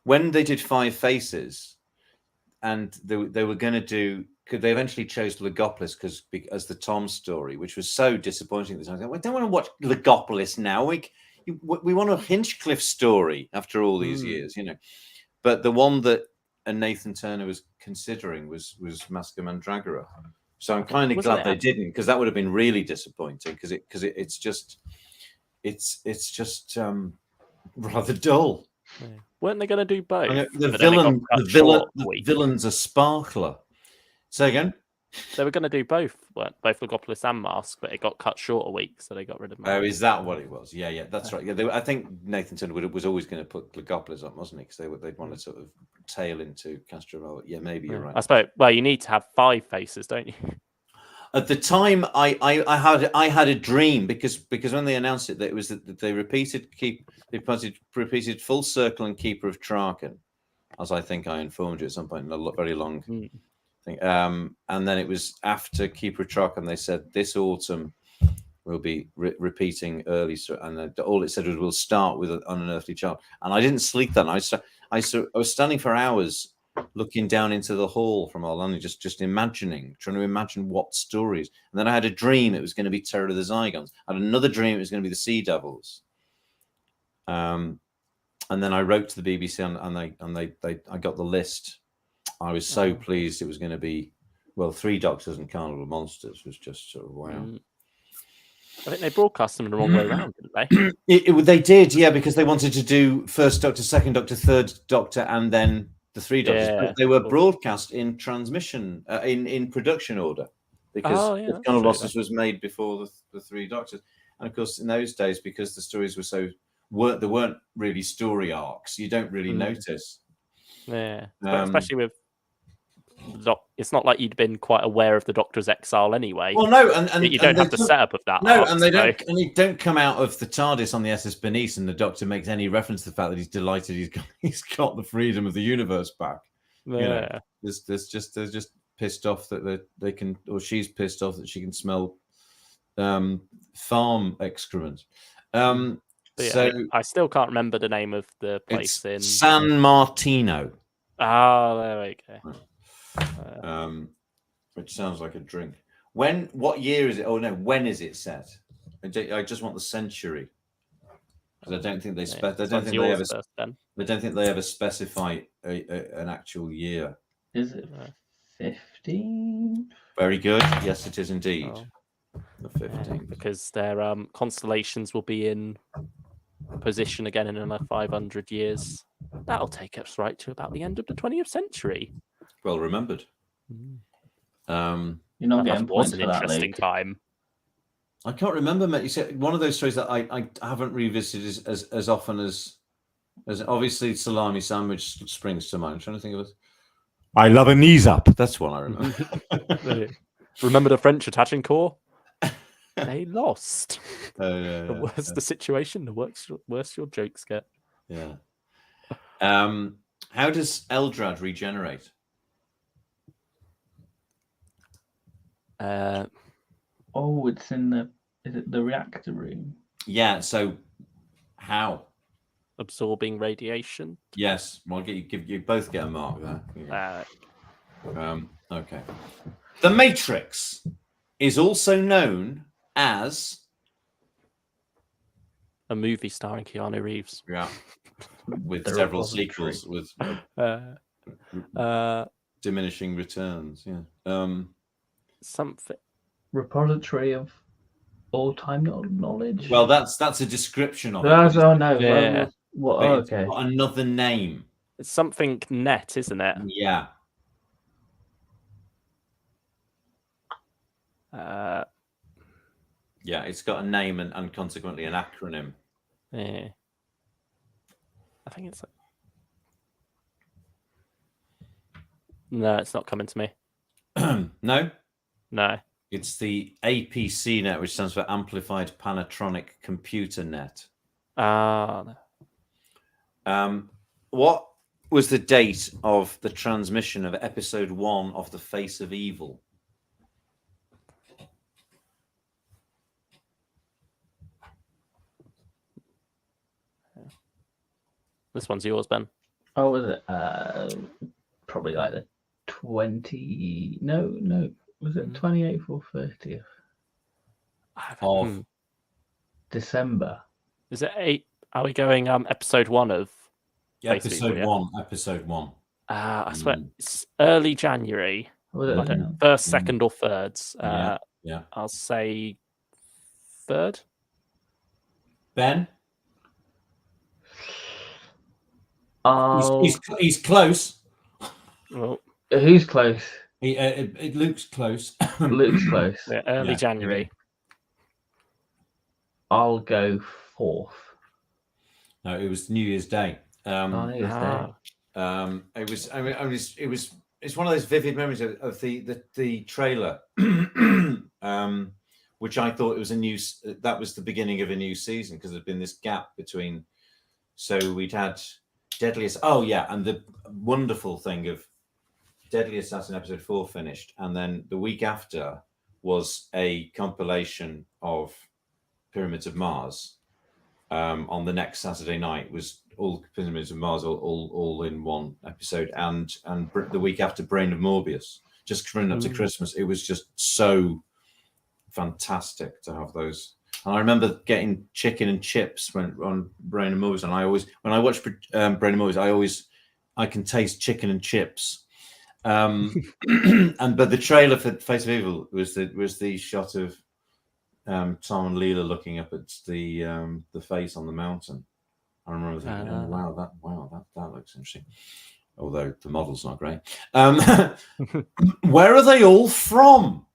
when they did Five Faces, and they were going to do. They eventually chose Legopolis as the Tom story, which was so disappointing at the time. We don't want to watch Legopolis now. We want a Hinchcliffe story after all these years, you know. But the one that Nathan Turner was considering was Mask of Mandragora. So I'm kind of glad they didn't, because that would have been really disappointing. Because it's just rather dull. Yeah. Weren't they going to do both? The villain's a sparkler. Say again. They were going to do both Legopolis and Mask, but it got cut short a week, so they got rid of Mask. Oh, is that what it was? Yeah, that's right. Yeah, I think Nathan Turner was always going to put Legopolis on, wasn't he? Because they'd want to sort of tail into Castrovel. Yeah, maybe you're right. I suppose. Well, you need to have 5 faces, don't you? At the time, I had a dream because when they announced it, that it was that they repeated Full Circle and Keeper of Traken, as I think I informed you at some point in a very long thing. And then it was after Keeper of Traken, they said this autumn we'll be repeating early, and all it said was we'll start with an unearthly child. And I didn't sleep that night. I was standing for hours looking down into the hall from our landing, just trying to imagine what stories. And then I had a dream it was going to be Terror of the Zygons. I had another dream it was going to be the Sea Devils. And then I wrote to the BBC and I got the list. I was so pleased it was going to be, well, 3 Doctors and Carnival of Monsters was just sort of wow. I think they broadcast them the wrong way around, didn't they? They did, yeah, because they wanted to do First Doctor, Second Doctor, Third Doctor, and then the 3 Doctors. Yeah. But they were broadcast in transmission, in production order, because Carnival of Monsters was made before the 3 Doctors. And of course, in those days, because the stories there weren't really story arcs, you don't really notice. Yeah, but especially with it's not like you'd been quite aware of the Doctor's exile anyway. Well, no, and you don't have the setup of that. No, arc, and they don't come out of the TARDIS on the SS Bernice, and the Doctor makes any reference to the fact that he's delighted he's got the freedom of the universe back. Yeah, they're just pissed off that they can, or she's pissed off that she can smell farm excrement. So I still can't remember the name of the place in San Martino. Oh, there we go. Which sounds like a drink. What year is it? Oh no, when is it set? I just want the century, because I don't think they ever specify an actual year. Is it 15? Very good. Yes, it is indeed. The 15th. Because their constellations will be in position again in another 500 years. That'll take us right to about the end of the 20th century. Well remembered. You're not That getting was points an for that, interesting Luke. time. I can't remember, mate. You said one of those stories that I haven't revisited as often as obviously Salami Sandwich springs to mind. I'm trying to think of it. I love a knees up. That's one I remember. Remember the French attaching corps? They lost. Yeah, The worse the situation, the worse your jokes get. Yeah. How does Eldrad regenerate? Oh, it's in the. Is it the reactor room? Yeah. So, how? Absorbing radiation. Yes. Well, you both get a mark there. Okay. The Matrix is also known as A movie starring Keanu Reeves. yeah, with The several repository. sequels with diminishing returns. Yeah. Something. Repository of all-time knowledge. Well, that's a description of it. That's, but oh no. Yeah. What? but Oh, it's okay. got another name. It's something net, isn't it? Yeah. Yeah, it's got a name and consequently an acronym. Yeah. I think it's. No, it's not coming to me. No, No. it's the APC net, which stands for Amplified Panatronic Computer Net. No. What was the date of the transmission of episode 1 of The Face of Evil? This one's yours, Ben. Oh, was it? Probably like the 20. No. Was it 28th or 30th? Of December. Is it 8? Are we going episode 1 of Face of Evil, episode 1. I swear it's early January. Was I it? don't know, first, second, or thirds. Yeah. I'll say third. Ben? Oh, He's close. Well, who's close? It looks close. Luke's close. yeah, early Yeah. January. I'll go 4th. No, it was New Year's Day. New Year's Day. It was. I mean, it's one of those vivid memories of the trailer, which I thought it was that was the beginning of a new season because there'd been this gap between. So we'd had Deadliest. Oh yeah, and the wonderful thing of Deadly Assassin episode 4 finished, and then the week after was a compilation of Pyramids of Mars. On the next Saturday night was all Pyramids of Mars all in one episode, and the week after Brain of Morbius, just running up to Christmas. It was just so fantastic to have those. And I remember getting chicken and chips on Brain of Morbius, and when I watch Brain of Morbius, I can taste chicken and chips. But the trailer for Face of Evil was the shot of Tom and Leela looking up at the face on the mountain. I remember thinking, wow, that looks interesting. Although the model's not great. Where are they all from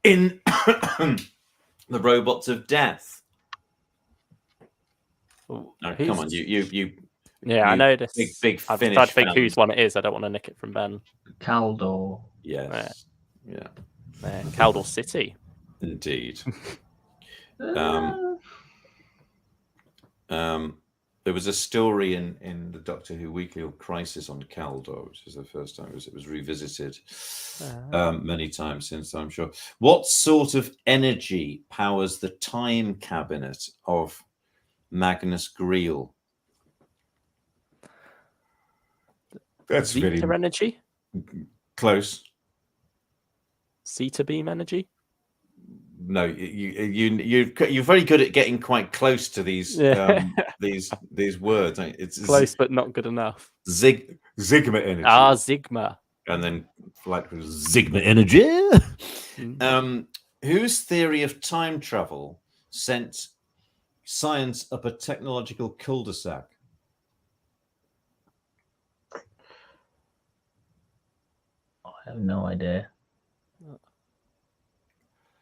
in the Robots of Death? No, come on, you. Yeah, I know this. Big I'm Finnish trying to think fan. whose one it is. I don't want to nick it from Ben. Caldor. Yes. Yeah. Caldor City. Indeed. There was a story in the Doctor Who Weekly of Crisis on Caldor, which is the first time it was revisited many times since, I'm sure. What sort of energy powers the time cabinet of Magnus Greel? That's Zeta energy? Close. Zeta beam energy? No, you're very good at getting quite close to these these words. It's close, but not good enough. Sigma energy. Sigma. And then like Sigma energy. Whose theory of time travel sent science up a technological cul-de-sac? I I have no idea.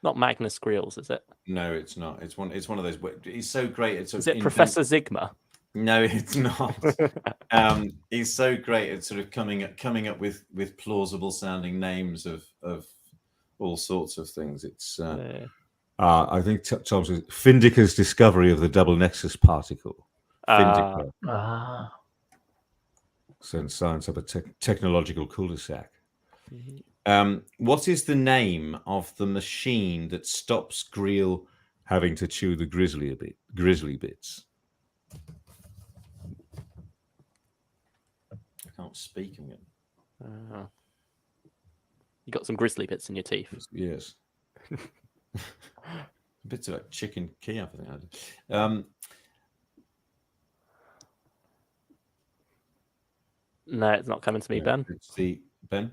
Not Magnus Greels, is it? No, it's not. It's one of those. He's so great. It's Is it Professor Zigma? No, it's not. He's so great at sort of coming up with plausible sounding names of all sorts of things. It's I think Tom says Findica's discovery of the double nexus particle. Findica. So science of a technological cul-de-sac. What is the name of the machine that stops Greel having to chew the grizzly bits? I can't speak again. You got some grizzly bits in your teeth. Yes. Bits of like chicken Kiev, I think. No, it's not coming to me, Ben. It's the Ben.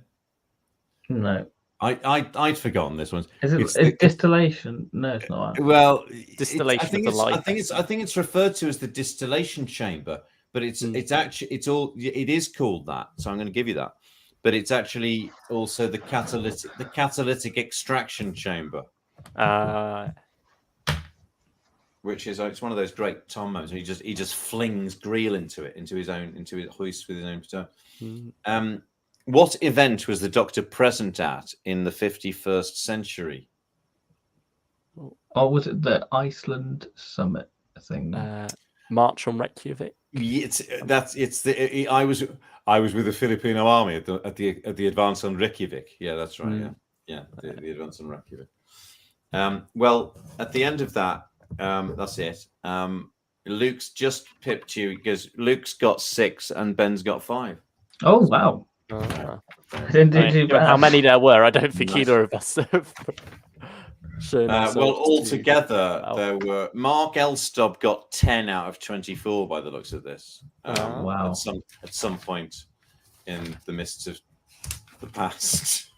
No. I'd forgotten this one. Is it distillation? No, it's not. Well, Distillation I think of the life. I think it's referred to as the distillation chamber, but it is called that. So I'm going to give you that. But it's actually also the catalytic extraction chamber. Which is it's one of those great Tom moments. He just flings Greel into his hoist with his own baton. What event was the Doctor present at in the 51st century? Or was it the Iceland summit thing? March on Reykjavik. I was with the Filipino army at the advance on Reykjavik. Yeah, that's right. Yeah, the advance on Reykjavik. Well, at the end of that, that's it. Luke's just pipped you because Luke's got 6 and Ben's got 5. Oh wow! How many there were? I don't think either of us have. Altogether, there were Mark Elstob got 10 out of 24 by the looks of this. Wow! At some point in the midst of the past.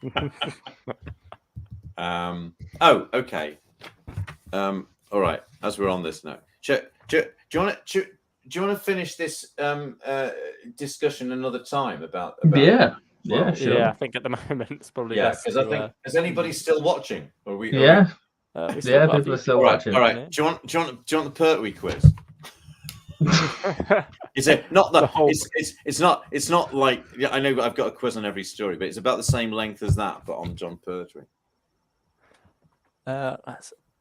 Okay. All right. As we're on this note, do you want to finish this discussion another time about Yeah. Well, Yeah, sure. Yeah, I think at the moment it's probably best. Because I think is anybody still watching? People are still watching. All right. Do you want the Pertwee quiz? Is it not the whole? It's not like I know I've got a quiz on every story, but it's about the same length as that, but on John Pertwee.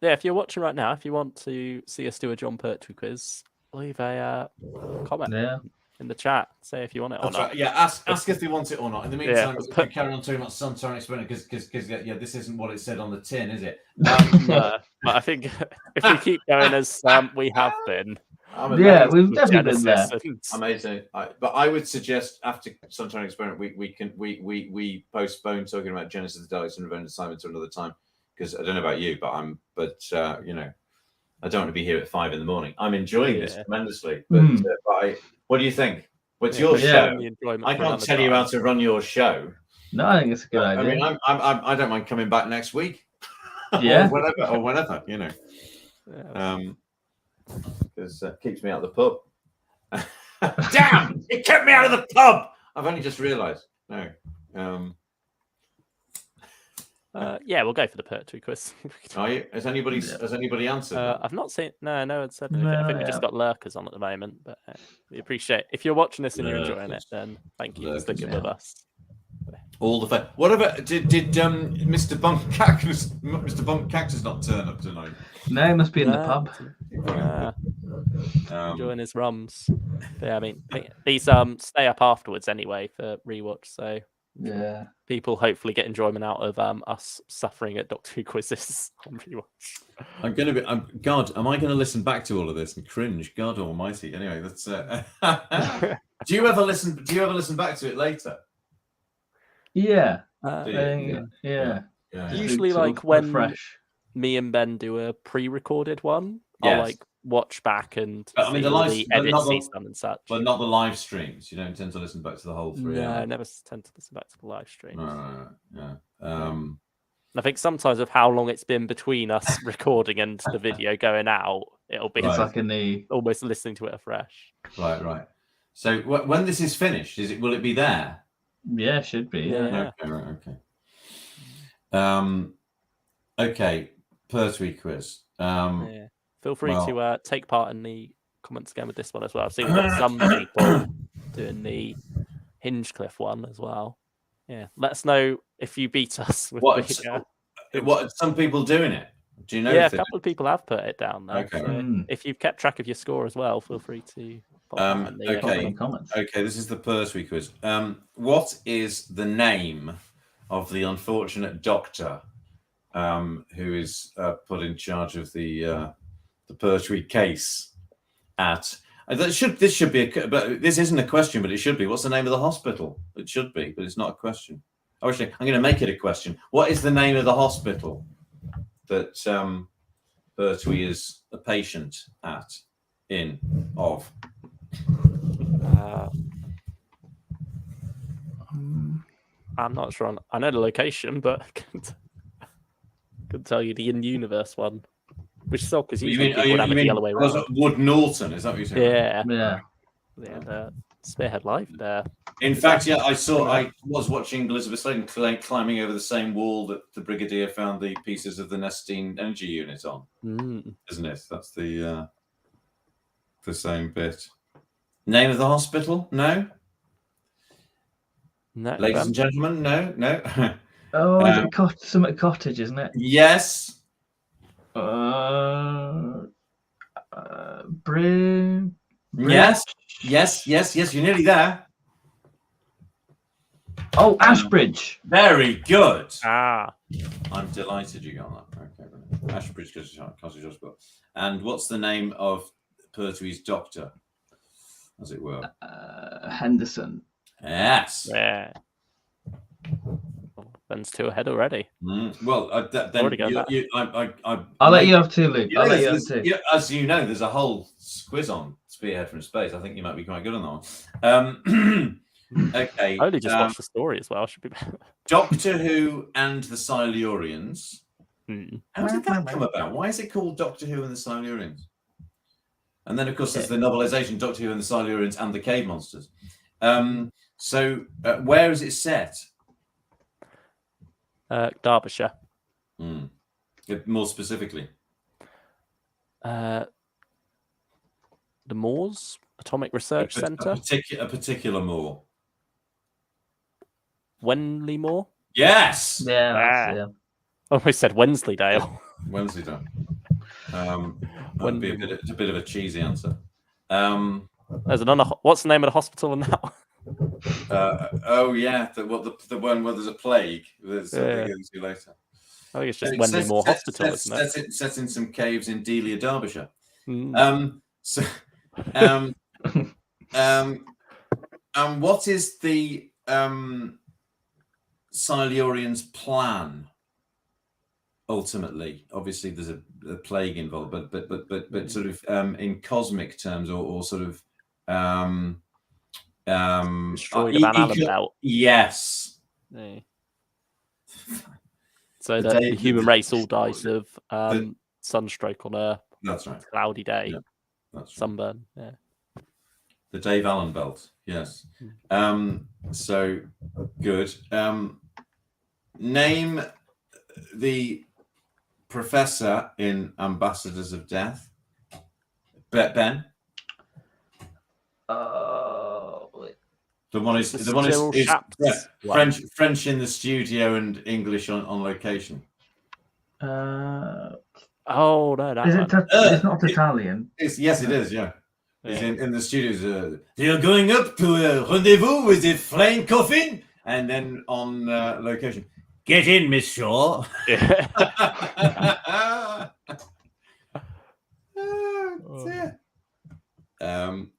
If you're watching right now, if you want to see us do a John Pertwee quiz, leave a comment in the chat. Say if you want it or not. Right. Yeah, ask if they want it or not. In the meantime, we carry on talking about Sontaran Experiment because this isn't what it said on the tin, is it? But I think if we keep going as we have been. We've definitely been there. Amazing. But I would suggest after Sontaran Experiment, we postpone talking about Genesis of the Daleks and Revenge of Simon to another time. Because I don't know about you, but I don't want to be here at 5 a.m. I'm enjoying this tremendously. But what do you think? What's your show? I can't tell you how to run your show. No, I think it's a good idea. I mean, I don't mind coming back next week. Yeah, or whenever, because it keeps me out of the pub. Damn! It kept me out of the pub. I've only just realised. No. We'll go for the Pertwee quiz. Are you? Has anybody answered? I've not seen. No one said anything. I think we just got lurkers on at the moment, but we appreciate if you're watching this and you're enjoying it. Then thank you for sticking with us. All the fun. Whatever. Did Mr. Bunk Cactus not turn up tonight? No, he must be in the pub. Enjoying his rums. But, I mean, these stay up afterwards anyway for rewatch. So. Yeah, people hopefully get enjoyment out of us suffering at Doctor Who quizzes on rewatch. God, am I going to listen back to all of this and cringe? God Almighty. Anyway, that's. Do you ever listen back to it later? Yeah. Yeah. Usually, like when me and Ben do a pre-recorded one, I'll like watch back and see the edits he's done and such. But not the live streams. You don't tend to listen back to the whole 3 hours. No, I never tend to listen back to the live streams. No. I think sometimes of how long it's been between us recording and the video going out, it'll be almost listening to it afresh. Right. So when this is finished, will it be there? Yeah, should be. Yeah. Yeah. Okay, right, okay. Okay, Pertwee quiz. Yeah. Feel free well- to take part in the comments again with this one as well. I've seen we've got some people doing the Hinchcliffe one as well. Yeah, let us know if you beat us with What? the, What? Some people doing it? Do you know? yeah, a if they- couple of people have put it down there. Okay. So Mm. if you've kept track of your score as well, feel free to pop that in the okay. Any comments? Okay, this is the Pertwee quiz. What is the name of the unfortunate doctor who is put in charge of the Pertwee case? This should be but this isn't a question, but it should be. What's the name of the hospital? It should be, but it's not a question. Actually, I'm going to make it a question. What is the name of the hospital that Pertwee is a patient of? I'm not sure. I know the location, but I couldn't tell you the in-universe one. Which is odd because usually people would have it the other way around. Wood Norton, is that what you're saying? Yeah. Yeah. Yeah, the Spearhead Live there. In fact, yeah, I was watching Elizabeth Sladen climbing over the same wall that the Brigadier found the pieces of the Nestine energy unit on, isn't it? That's the same bit. Name of the hospital? No. No, Ladies and gentlemen, no. Oh, is it Summit Cottage, isn't it? Yes. Yes. You're nearly there. Oh, Ashbridge. Very good. Ah. I'm delighted you got that. Okay, brilliant. Ashbridge Cottage Hospital. And what's the name of Pertwee's doctor, as it were? Henderson. Yes. Yeah. Ben's 2 ahead already. Well, then I'll let you have 2, Luke. Yeah, I'll let you have 2. Yeah, as you know, there's a whole quiz on Spearhead from Space. I think you might be quite good on that one. Okay. I only just watched the story as well. Should be better. Doctor Who and the Silurians. How did that come about? Why is it called Doctor Who and the Silurians? And then, of course, there's the novelization Doctor Who and the Silurians and the Cave Monsters. So, where is it set? Derbyshire. More specifically, the Moors Atomic Research Centre. A particular moor. Wenley Moor. Yes. Yeah. I almost said Wensleydale. Wensleydale. That'd be a bit of a cheesy answer. There's another. What's the name of the hospital in that one? Oh yeah, the one where there's a plague. There's something into later. I think it's just Wenley Moor Hospital, isn't it? Set in some caves in Delia, Derbyshire. What is the Silurians' plan? Ultimately, obviously, there's a plague involved, but sort of in cosmic terms, or sort of destroy the Van Allen belt. Yes. Yeah. So that the human race all dies of sunstroke on a cloudy day. Yeah, that's sunburn. Yeah. The Dave Allen belt. Yes. So good. Name the professor in Ambassadors of Death. Ben. The one is French in the studio and English on location. Oh no, that is it? It's not Italian. Yes, it is. Yeah, he's in the studios. You're going up to a rendezvous with a flying coffin, and then on location. Get in, Miss Shaw.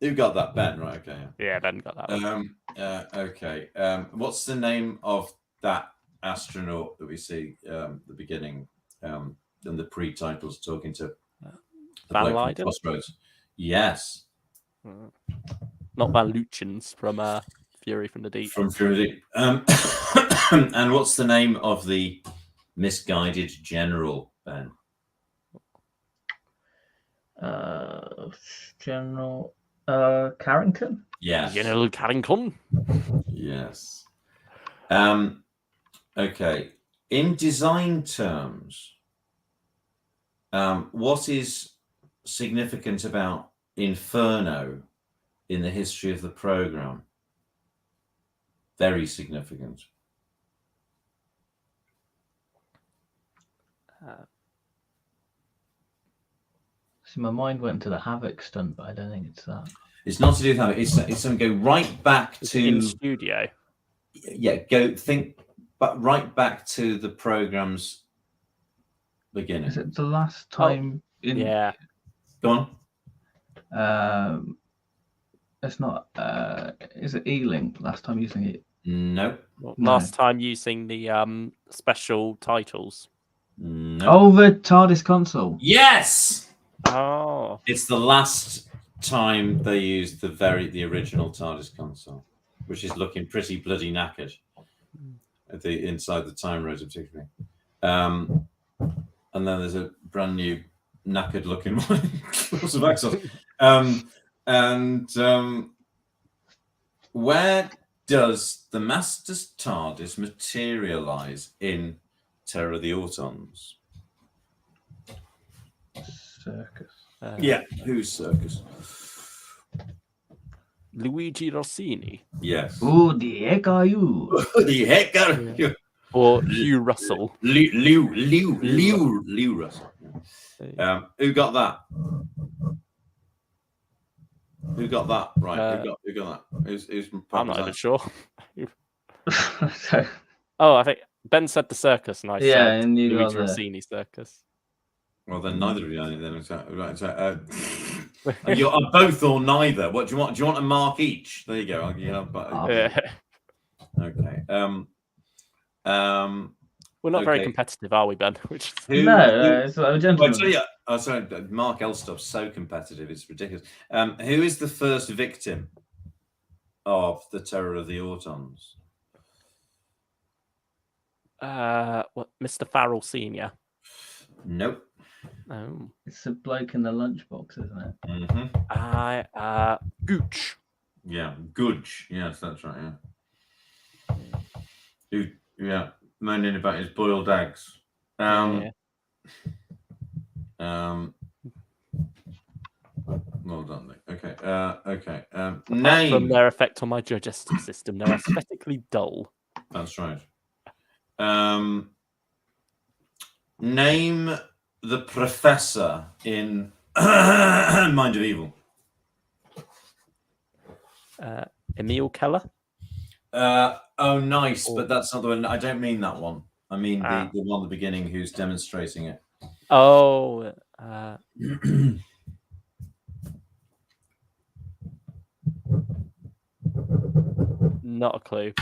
Who got that? Ben, right? Okay. Yeah, Ben got that one. Okay. What's the name of that astronaut that we see the beginning and the pre-titles talking to Van Leyden? Crossroads? Yes. Not Van Lutyens from Fury from the Deep. From Fury Deep. And what's the name of the misguided general, Ben? General Carrington. Yes. General Carrington. Yes. Okay. In design terms, what is significant about Inferno in the history of the program? Very significant. See, my mind went to the Havoc stunt, but I don't think it's that. It's not to do with Havoc. It's going to go right back to in studio. Yeah, but right back to the program's beginning. Is it the last time? Yeah. Go on. It's not. Is it Ealing? Last time using it? No. Last time using the special titles. No. Oh, the TARDIS console. Yes. Oh. It's the last time they used the original TARDIS console, which is looking pretty bloody knackered at the inside the time rotor particularly. And then there's a brand new knackered looking one. Where does the Master's TARDIS materialize in Terror of the Autons? Circus. Yeah, who's Circus? Luigi Rossini. Yes. Who the heck are you? Who the heck are you? Or Hugh Russell. Lew Russell. Who got that? Who got that? Right. Who got that? Who's I'm not even sure. So, I think Ben said the circus, and I said and you Luigi got Rossini circus. Well, then neither of you are then. You're both or neither. What do you want? Do you want a mark each? There you go. Yeah. Okay. We're not very competitive, are we, Ben? Which it's a gentleman. Well, I tell you, sorry, Mark Elstop's so competitive, it's ridiculous. Who is the first victim of the Terror of the Autons? Mr. Farrell Senior? Nope. Oh. It's a bloke in the lunchbox, isn't it? Mm-hmm. Gooch. Yeah, Gooch. Yes, that's right. Yeah. Moaning about his boiled eggs. Well done, Nick. Okay. Apart from their effect on my digestive system, they're aesthetically dull. That's right. Name the professor in Mind of Evil. Emil Keller. Oh, nice, but that's not the one. I don't mean that one. I mean the one at the beginning who's demonstrating it. Oh, not a clue.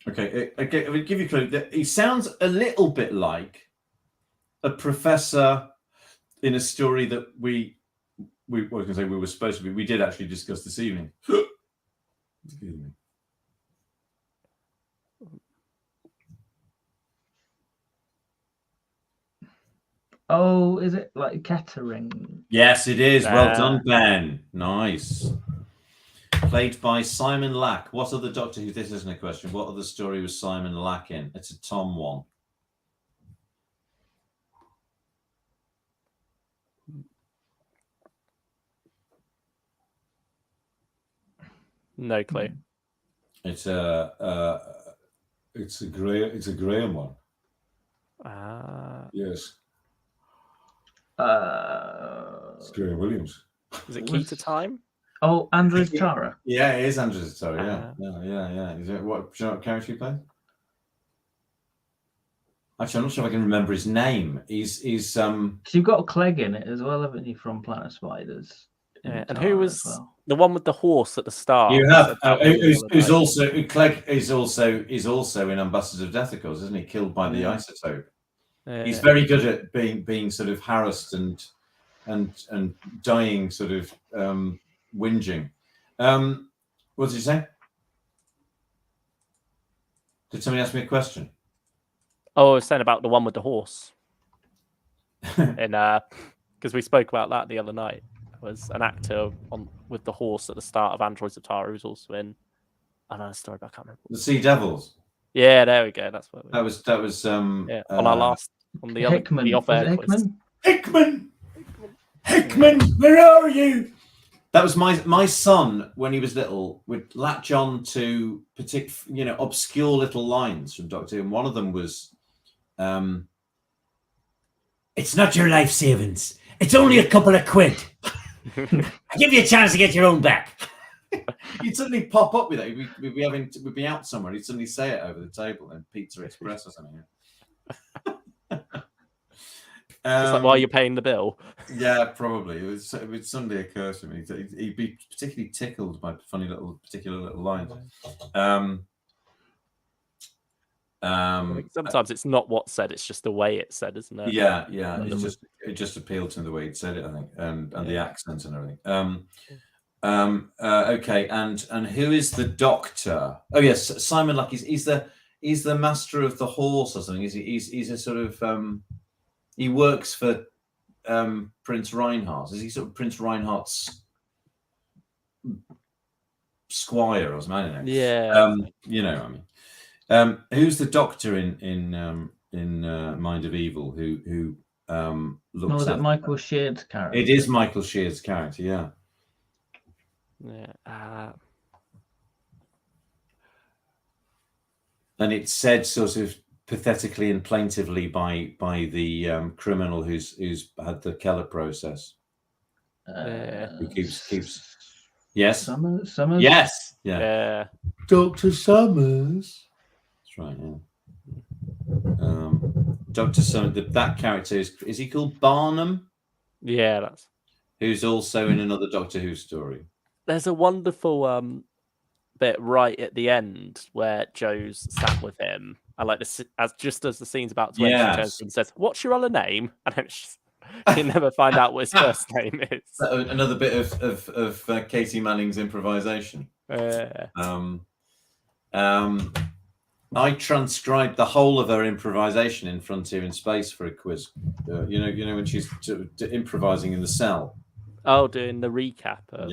Okay, I will give you a clue. He sounds a little bit like a professor in a story that we were supposed to be. We did actually discuss this evening. Excuse me. Oh, is it like Kettering? Yes, it is. Well done, Ben. Nice. Played by Simon Lack. What other Doctor Who? This isn't a question. What other story was Simon Lack in? It's a Tom one. No clue. It's a Graham one. Yes. It's Graham Williams. Is it Key to Time? Oh, Andrew Tara. Yeah, it is Andrew Tara. Yeah. Is it what? Do you know what character he played? Actually, I'm not sure if I can remember his name. He's So you've got Clegg in it as well, haven't you, from Planet Spiders? Yeah, and who was the one with the horse at the start? You have Clegg is also in Ambassadors of Death, of course, isn't he? Killed by the isotope. He's very good at being sort of harassed and dying, sort of whinging. What did you say? Did somebody ask me a question? Oh, I was saying about the one with the horse. And because we spoke about that the other night. It was an actor with the horse at the start of Androids of Tara who's also in I know the story, but I can't remember. The Sea Devils. Yeah, there we go. That's what. That was Yeah, on our last on the other Hickman. the off-air Was it quiz. Hickman? Hickman, where are you? That was my son when he was little would latch on to obscure little lines from Doctor Who, and one of them was, "It's not your life savings. It's only a couple of quid. I'll give you a chance to get your own back." He'd suddenly pop up with it. We'd be out somewhere, and he'd suddenly say it over the table in Pizza Express or something. Just like while you're paying the bill. Yeah, probably. It would suddenly occur to me. He'd be particularly tickled by particular little lines. Sometimes it's not what's said; it's just the way it's said, isn't it? Yeah. It just appealed to him the way he'd said it, I think, and the accent and everything. Okay, and who is the Doctor? Oh yes, Simon Luck. He's the master of the horse or something. He's a sort of he works for Prince Reinhardt. Is he sort of Prince Reinhardt's squire or something? I don't know. Yeah. Who's the Doctor in Mind of Evil? Who looks? Was it Michael Sheard's character? It is Michael Sheard's character. Yeah. Yeah. And it's said sort of pathetically and plaintively by the criminal who's had the Keller process. Who keeps. Yes. Summers. Yes. Yeah. Dr. Summers. That's right. Yeah. Dr. Summers. That character is he called Barnum? Yeah, that's. Who's also in another Doctor Who story. There's a wonderful bit right at the end where Joe's sat with him, and like as the scene's about to end, she turns to him and says, "What's your other name?" And then you never find out what his first name is. Another bit of Katie Manning's improvisation. I transcribed the whole of her improvisation in Frontier in Space for a quiz. You know when she's improvising in the cell. Oh, doing the recap of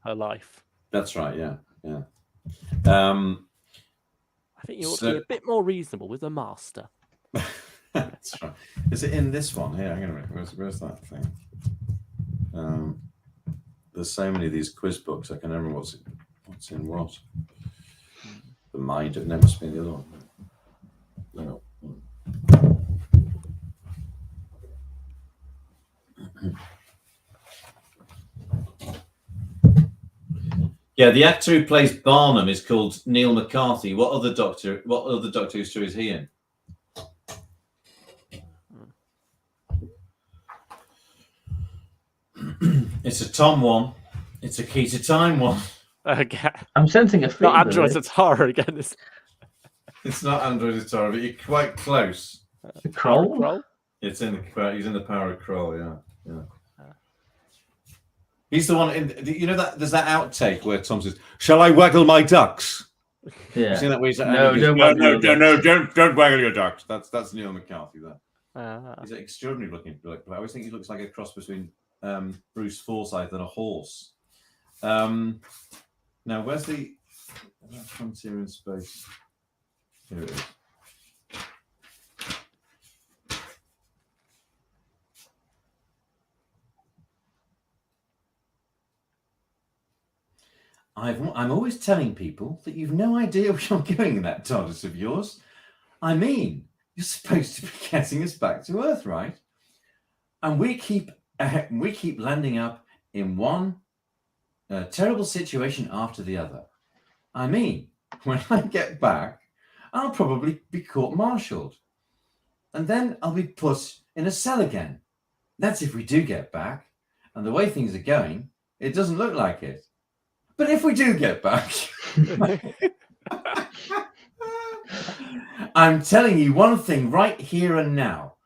her life. That's right. Yeah. I think you ought to be a bit more reasonable with the master. That's right. Is it in this one here? Hang on a minute. Where's that thing? There's so many of these quiz books. I can never remember what's in what. The mind. It must be the other one. No. Yeah, the actor who plays Barnum is called Neil McCarthy. What other Doctor Who story is he in? It's a Tom one. It's a Key to Time one. Okay. I'm sensing a theme. Not Android Satire again. It's not Android Satire, but you're quite close. Kroll? He's in the Power of Kroll, yeah. He's the one in that there's that outtake where Tom says, "Shall I waggle my ducks?" Yeah. You seen that where he's No, don't waggle your ducks. That's Neil McCarthy there. He's an extraordinary looking bloke. I always think he looks like a cross between Bruce Forsyth and a horse. Now where's the Frontier in Space? Here it is. I'm always telling people that you've no idea where you're going in that TARDIS of yours. I mean, you're supposed to be getting us back to Earth, right? And we keep landing up in one terrible situation after the other. I mean, when I get back, I'll probably be court-martialed. And then I'll be put in a cell again. That's if we do get back. And the way things are going, it doesn't look like it. But if we do get back, I'm telling you one thing right here and now.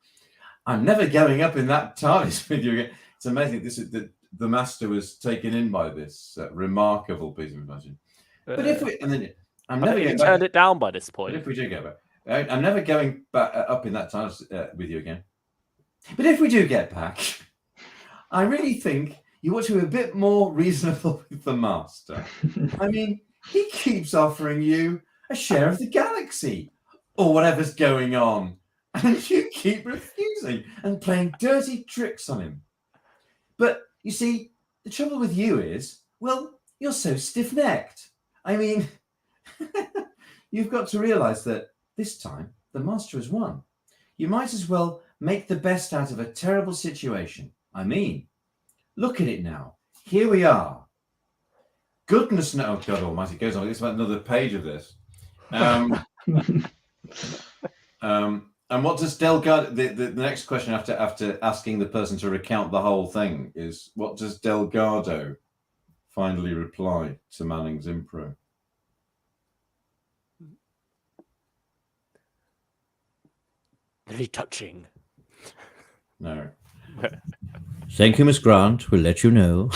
I'm never going up in that TARDIS with you again. It's amazing. This is the master was taken in by this remarkable piece of information. But if we, and then I'm never going to turn it down by this point. But if we do get back, I'm never going back up in that TARDIS with you again. But if we do get back, I really think you ought to be a bit more reasonable with the master. I mean, he keeps offering you a share of the galaxy or whatever's going on, and you keep refusing and playing dirty tricks on him. But you see, the trouble with you is, well, you're so stiff-necked. I mean, you've got to realize that this time the master has won. You might as well make the best out of a terrible situation. I mean, look at it now. Here we are. Goodness no, oh God almighty, it goes on. It's about another page of this. And what does Delgado, the next question after asking the person to recount the whole thing is, what does Delgado finally reply to Manning's impro? Very touching. No. Thank you, Miss Grant. We'll let you know.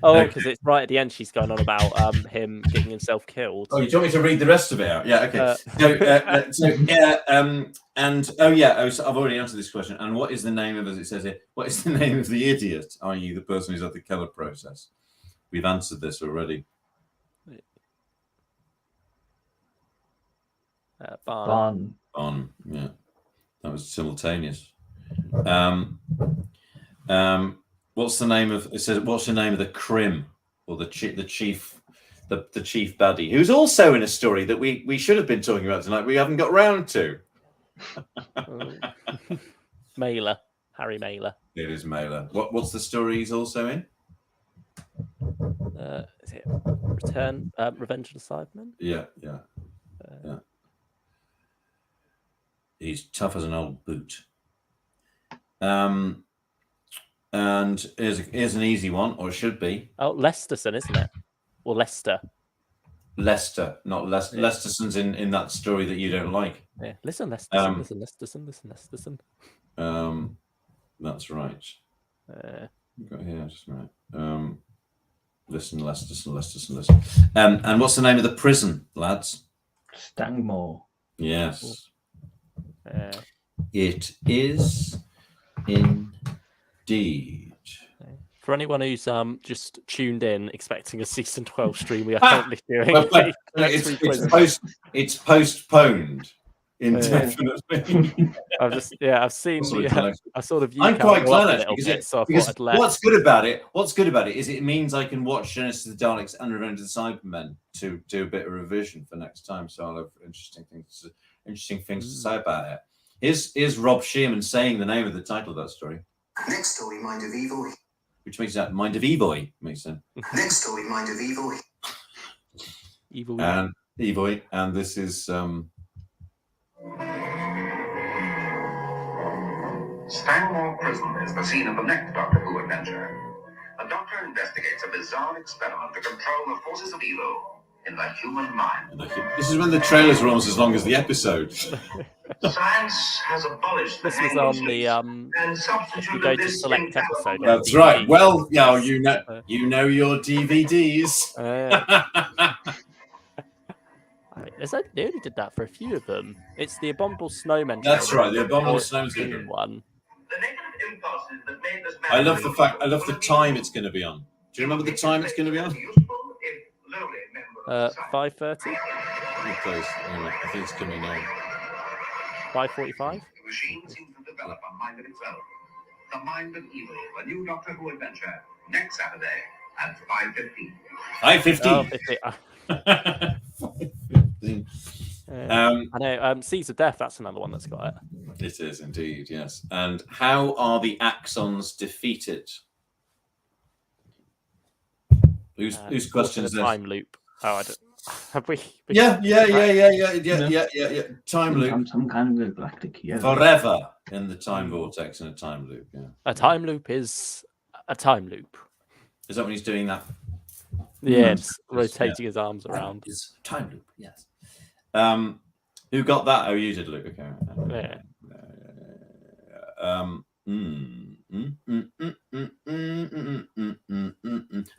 Because it's right at the end. She's going on about him getting himself killed. Oh, you want me to read the rest of it out? Yeah, okay. I've already answered this question. And what is the name of, as it says here, what is the name of the idiot, i.e. the person who's at the colour process? We've answered this already. Barn. Yeah. That was simultaneous. What's the name of? It says, what's the name of the Crim or the chief baddie, who's also in a story that we should have been talking about tonight. We haven't got round to. Mailer, Harry Mailer. It is Mailer. What's the story he's also in? Is it Revenge of the Cybermen? Yeah. He's tough as an old boot. And here's an easy one, or it should be. Oh, Lesterson, isn't it? Or Lester. Lester, not Lester. Yeah. Lesterson's in that story that you don't like. Yeah. Listen, Lesterson, listen, Lesterson. That's right. Got here, just a minute. Listen, Lesterson. And what's the name of the prison, lads? Stangmore. Yes. It is indeed. For anyone who's just tuned in expecting a season 12 stream, we are currently doing it's postponed indefinitely. I've seen I saw the view. I'm quite glad because what's good about it is it means I can watch Genesis of the Daleks and Revenge of the Cybermen to do a bit of revision for next time, so I'll have interesting things to say about it. Here's Rob Shearman saying the name of the title of that story. Next story, Mind of Evil. Which makes that Mind of Evoy makes sense. Next story, Mind of Evil. Evoy, and this is Stangmore Prison is the scene of the next Doctor Who adventure. A doctor investigates a bizarre experiment to control the forces of evil in the human mind. This is when the trailers were almost as long as the episode. Science has abolished the this was on the and substituted you go to select episode. That's right. Well, yeah, you know your DVDs. They only did that for a few of them. It's the Abominable Snowmen. That's right. The Abominable Snowmen The one. negative impulses that made this I love the time it's going to be on. Do you remember the time it's going to be on? 5:30. Close. Anyway, I think it's coming now. 5:45. The machine seems to develop a mind of itself. The Mind of Evil, a new Doctor Who adventure, next Saturday at 5:15. 5:15. I know. Seas of Death. That's another one that's got it. It is indeed, yes. And how are the Axons defeated? Whose question is this? Time loop. Oh, I don't. Have we? Yeah. Time loop. Some kind of galactic. Yeah. Forever in the time vortex in a time loop. Yeah. A time loop is a time loop. Is that when he's doing that? Yeah, it's rotating his arms around. It's a time loop. Yes. Who got that? Oh, you did, Luke. Okay. Yeah.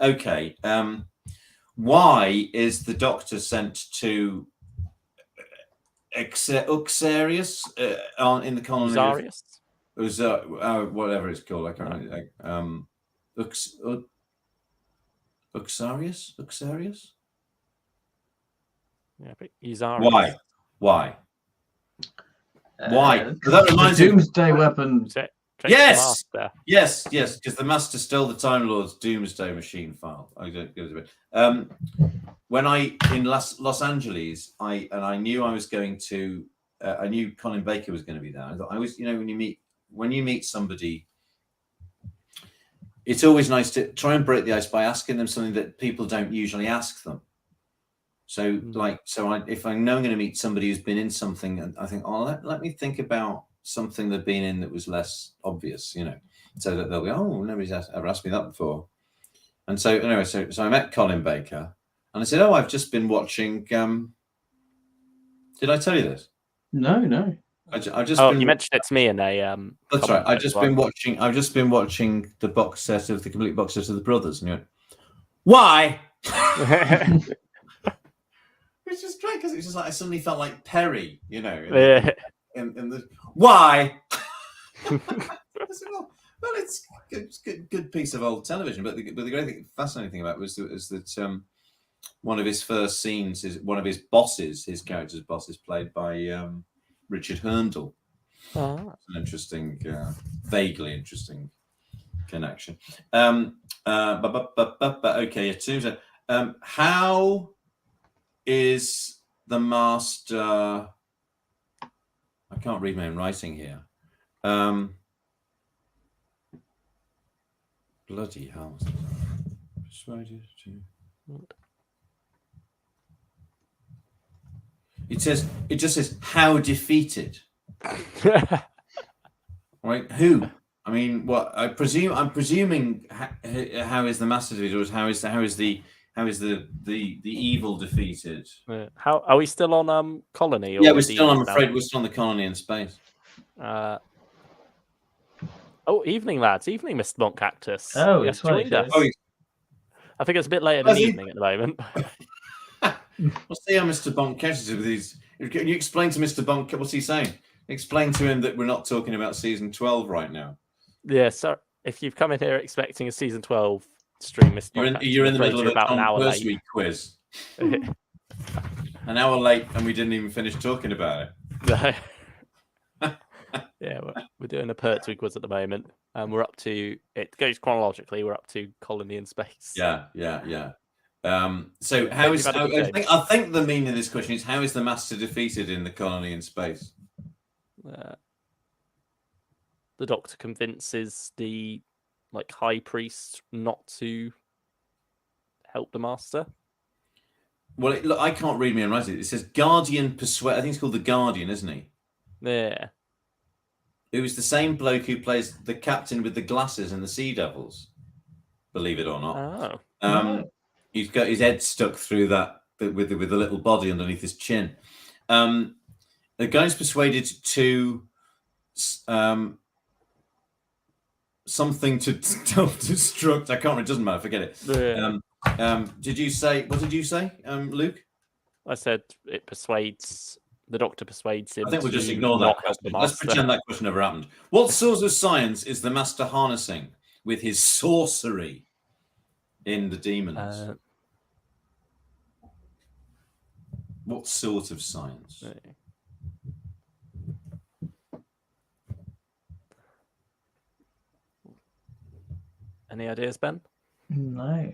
Okay. Why is the Doctor sent to Uxarius in the colony? Uxarius? Whatever it's called. I can't remember. Uxarius? Yeah, but Uzarius. Why? Why? But that reminds the me. Doomsday weapon. Yes, because the Master stole the Time Lord's Doomsday Machine file. When I in Los Angeles, I knew I was going to. I knew Colin Baker was going to be there. I thought I was, when you meet somebody, it's always nice to try and break the ice by asking them something that people don't usually ask them. So, if I know I'm going to meet somebody who's been in something, and I think, let me think about something they've been in that was less obvious, so that they'll go, nobody's ever asked me that before. And so, anyway, so I met Colin Baker, and I said, I've just been watching. Did I tell you this? No. You mentioned it to me in a. That's right. I've just been watching the box set of the complete box set of the Brothers, and you went, why? It's just great because it's just like I suddenly felt like Perry, In the why? I said, well, it's good piece of old television. But the great thing, fascinating thing about it was that one of his first scenes is one of his bosses, his character's boss, is played by Richard Herndl. Oh. It's an interesting, vaguely interesting connection. Okay, Tuesday. How is the Master? I can't read my own writing here. Bloody hell! Persuaded to. It just says how defeated. Right? Who? I mean, what? I'm presuming how is the Master defeated, or how is the evil defeated? How are we still on Colony? Or yeah, we're still. I'm afraid we're still on the Colony in space. Evening, lads. Evening, Mr. Monk Cactus. Oh, yes, it's right. joined us. I think it's a bit later than evening at the moment. We'll see how Mr. Bonk catches it with these. Can you explain to Mr. Bonk what's he saying? Explain to him that we're not talking about season 12 right now. Yeah, so if you've come in here expecting a season 12 stream, Mr. You're Bonk, in the middle of about an hour first late. week quiz. An hour late, and we didn't even finish talking about it. Yeah, we're doing a Pertwee quiz at the moment, and we're up to. It goes chronologically. We're up to Colony in Space. Yeah. So how is? I think the meaning of this question is how is the Master defeated in the Colony in Space? The Doctor convinces the High Priest not to help the Master. Well, look, I can't read me and write it. It says Guardian persuade. I think it's called the Guardian, isn't he? Yeah. It was the same bloke who plays the captain with the glasses in the Sea Devils. Believe it or not. Oh. He's got his head stuck through that with the little body underneath his chin. The guy's persuaded to something to self-destruct. I can't remember. It doesn't matter. Forget it. Yeah. Did you say? What did you say, Luke? I said it persuades. The Doctor persuades him. I think we'll just to ignore that not help question. the Let's Master. pretend that question never happened. What sort of science is the Master harnessing with his sorcery in the Demons? What sort of science? Any ideas, Ben? No.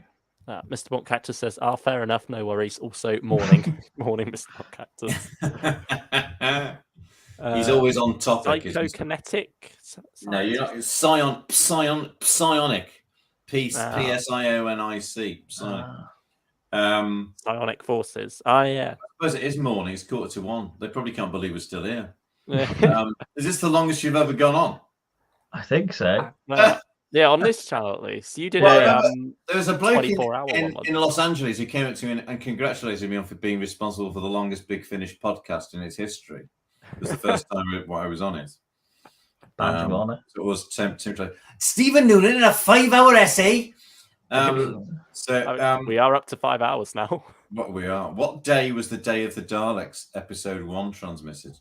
Mr. Monk Cactus says, fair enough, no worries. Also, morning. Morning, Mr. Monk Cactus. He's always on topic. Psychokinetic? No, you're not. Psionic. P-S-I-O-N-I-C. Psionic forces. Yeah. I suppose it is morning. It's 1:45. They probably can't believe we're still here. Is this the longest you've ever gone on? I think so. Yeah, on this channel at least. You did there was a bloke in Los Angeles who came up to me and congratulated me on for being responsible for the longest Big Finish podcast in its history. It was the first time I was on it. Badge of honor. So it was Stephen Noonan in a 5-hour essay. We are up to 5 hours now. What day was the Day of the Daleks episode 1 transmitted?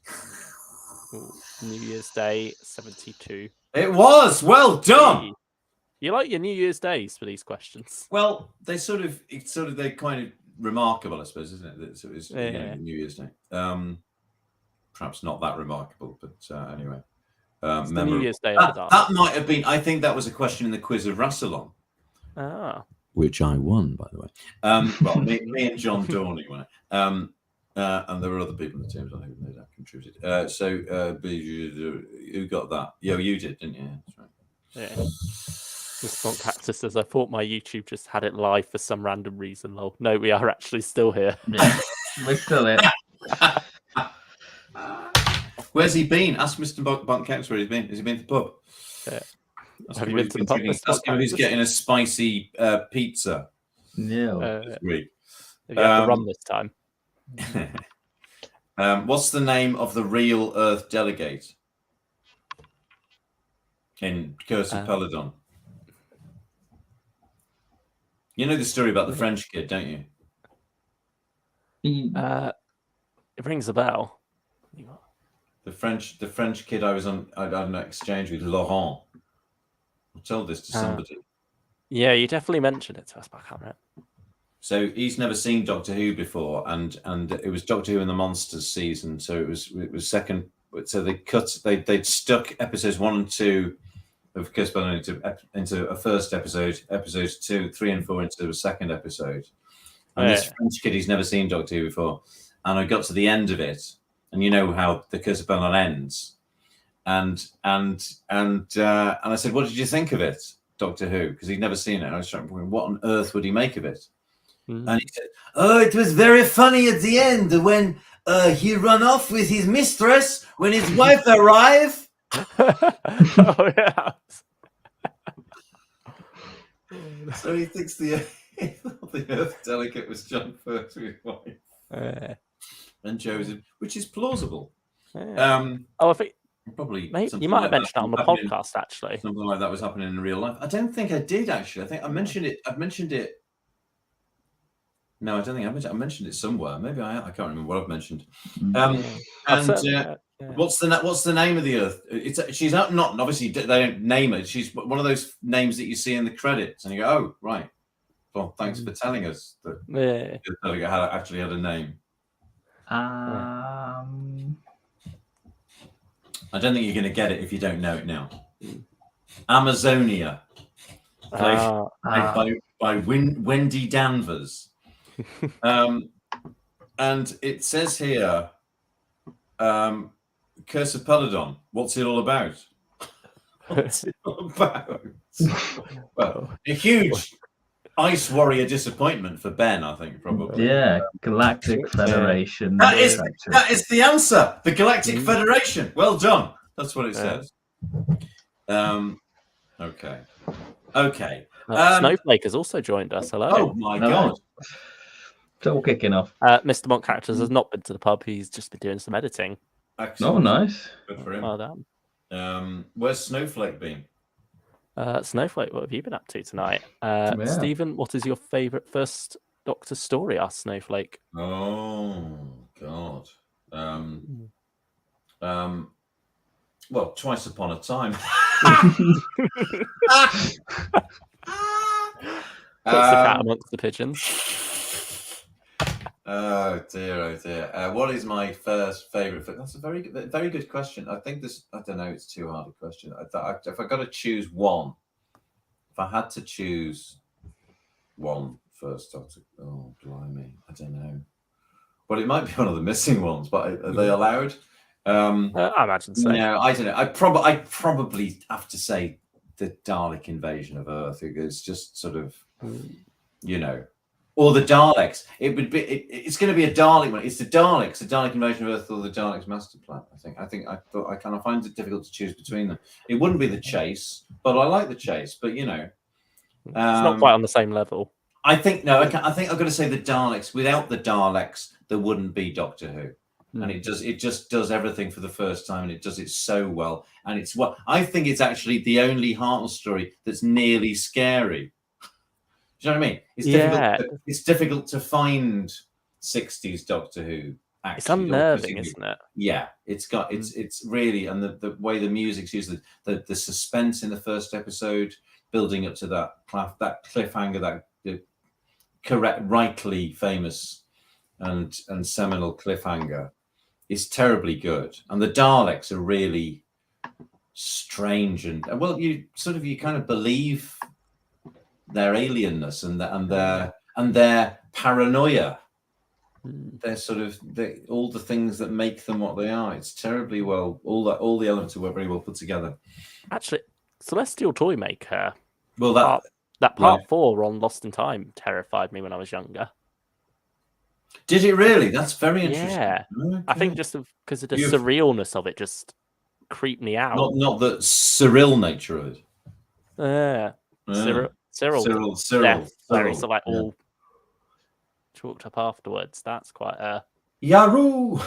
New Year's Day 72. It was. Well done. You like your New Year's days for these questions. Well, they're they're kind of remarkable, I suppose, isn't it? That it's New Year's Day. Perhaps not that remarkable, but anyway. It's the New Year's Day. That might have been. I think that was a question in the quiz of Rassilon. Ah. Which I won, by the way. Well, me and John Dorney won it. And there were other people in the teams I think that contributed. Who got that? Yeah, you did, didn't you? That's right. Yeah. Mr. Cactus says, I thought my YouTube just had it live for some random reason. Lol. No, we are actually still here. Yeah, we're still here. Where's he been? Ask Mr. Cactus where he's been. Has he been to the pub? Yeah. Have you been to the pub? Ask him if he's getting a spicy pizza. No. Have you had to run this time? What's the name of the real Earth delegate in Curse of Peladon? You know the story about the French kid, don't you? It rings a bell. The French kid I was on an exchange with, Laurent. I told this to somebody. Yeah, you definitely mentioned it to us, but I can't remember. So he's never seen Doctor Who before, and it was Doctor Who in the Monsters season. So it was second. So they'd stuck episodes 1 and 2 of Curse of Peladon into a first episode, episodes 2, 3, and 4 into a second episode. And this French kid, he's never seen Doctor Who before, and I got to the end of it, and you know how the Curse of Peladon ends, and I said, "What did you think of it, Doctor Who?" Because he'd never seen it. And I was trying to think, what on earth would he make of it? And he said, "Oh, it was very funny at the end when he ran off with his mistress when his wife arrived." Oh yeah. So he thinks the Earth delegate was John Pertwee's wife and Joseph, which is plausible. I think probably you might have mentioned that on the podcast. Actually, something like that was happening in real life. I don't think I did actually. I think I mentioned it. I've mentioned it. No, I don't think I mentioned it somewhere. Maybe I can't remember what I've mentioned. What's the name of the Earth? She's not obviously they don't name it. She's one of those names that you see in the credits, and you go, "Oh, right. Well, thanks for telling us that the delegate actually had a name." I don't think you're going to get it if you don't know it now. Amazonia, played by Wendy Danvers. And it says here, Curse of Peladon. What's it all about? What's it all about? Well, a huge Ice Warrior disappointment for Ben, I think, probably. Yeah, Galactic Federation. That is the answer. The Galactic Federation. Well done. That's what it says. Okay. Snowflake has also joined us. Hello. Oh my God. It's all kicking off. Mr. Monk Characters has not been to the pub. He's just been doing some editing. Excellent. Oh, nice. Good for him. Well done. Where's Snowflake been? Snowflake, what have you been up to tonight? Stephen, what is your favourite first Doctor story? Asked Snowflake. Oh God. Well, Twice Upon a Time. Puts the cat amongst the pigeons. Oh dear. What is my first favourite? That's a very good question. I think this. I don't know. It's too hard a question. If I got to choose one, if I had to choose one first Doctor, oh blimey, I don't know. Well, it might be one of the missing ones, but are they allowed? I imagine so. No, I don't know. I probably have to say the Dalek invasion of Earth. It's just sort of, or the Daleks. It would be. It's going to be a Dalek one. It's the Daleks, the Dalek invasion of Earth, or the Daleks master plan. I kind of find it difficult to choose between them. It wouldn't be the Chase, but I like the Chase. But it's not quite on the same level. I think I've got to say the Daleks. Without the Daleks, there wouldn't be Doctor Who. And it just does everything for the first time, and it does it so well. And I think it's actually the only Hartnell story that's nearly scary. Do you know what I mean? It's difficult to find 60s Doctor Who. Actually, it's unnerving, isn't it? Yeah, it's really, and the way the music's used, the suspense in the first episode, building up to that cliffhanger, that correct, rightly famous and seminal cliffhanger, is terribly good. And the Daleks are really strange, and well, you kind of believe their alienness and their paranoia. They're sort of all the things that make them what they are. It's terribly well, all the elements are very well put together. Actually, Celestial Toymaker. Well, part 4 on Lost in Time terrified me when I was younger. Did it really? That's very interesting. Yeah, okay. I think just because of the surrealness of it just creeped me out. Not the surreal nature of it. Yeah, Cyril. Very so like all chalked up afterwards. That's quite a Yaroo.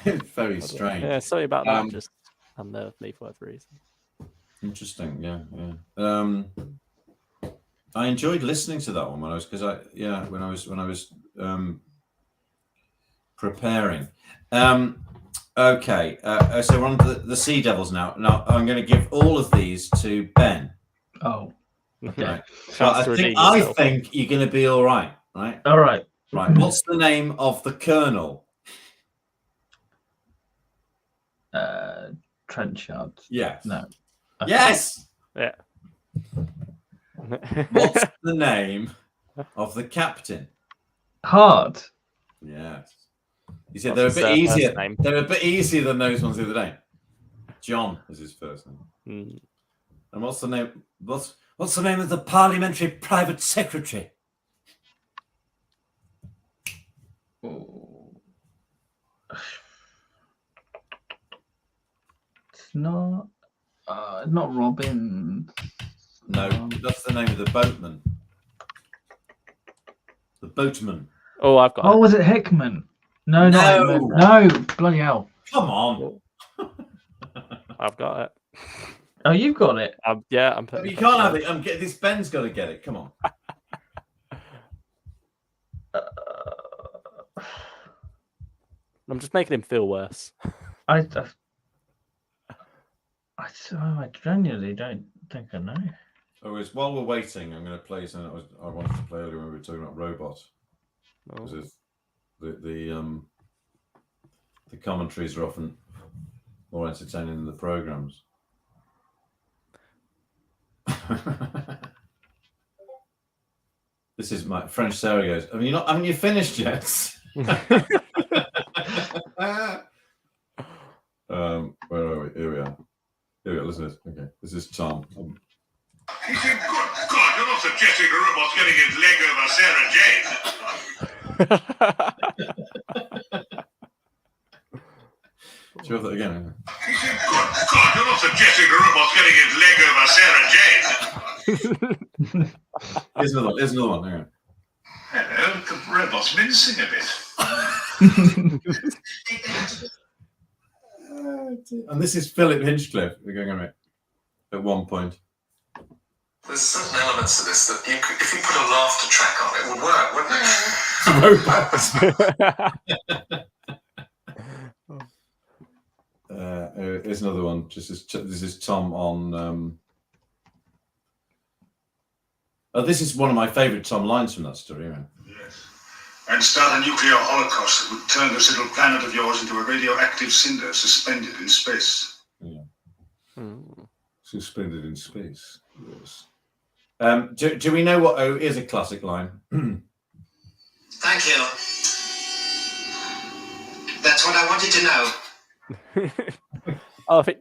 Very strange. Yeah, sorry about that. Just unnerved me for whatever reason. Interesting. Yeah. I enjoyed listening to that one when I was preparing. Okay, so we're on to the Sea Devils now. Now I'm going to give all of these to Ben. Oh, okay. Right. So I think you're going to be all right. Right. All right. Right. What's the name of the Colonel? Trenchard. Yes. No. Okay. Yes. Yeah. What's the name of the captain? Hard. Yes. You said they're a bit easier. They're a bit easier than those ones the other day. John is his first name. And what's the name? What's the name of the parliamentary private secretary? It's not Robin. No, that's the name of the boatman. The boatman. Oh, I've got. Oh, was it Hickman? No, no, bloody hell! Come on. I've got it. Oh, you've got it. Yeah, I'm putting. You can't have it. This Ben's got to get it. Come on. I'm just making him feel worse. I genuinely don't think I know. Oh, while we're waiting, I'm going to play something that I wanted to play earlier when we were talking about robots. The commentaries are often more entertaining than the programs. This is my French Sarah goes. Haven't you finished yet? Where are we? Here we are. Listen to this. Okay, this is Tom. He said, "Good God, you're not suggesting the robot's getting its leg over Sarah Jane." Do you have that again? He said, "Good God, you're not suggesting the robot's getting its leg over Sarah Jane." Here's another one. Hang on. Hello, the robot's mincing a bit. And this is Philip Hinchcliffe. We're going on it at one point. There's certain elements of this that if you put a laughter track on, it would work, wouldn't it? Here's another one. This is Tom on. This is one of my favourite Tom lines from that story. Right? Yes. And start a nuclear holocaust that would turn this little planet of yours into a radioactive cinder suspended in space. Yeah. Suspended in space. Yes. Do we know what? Oh, here's a classic line. Thank you. That's what I wanted to know.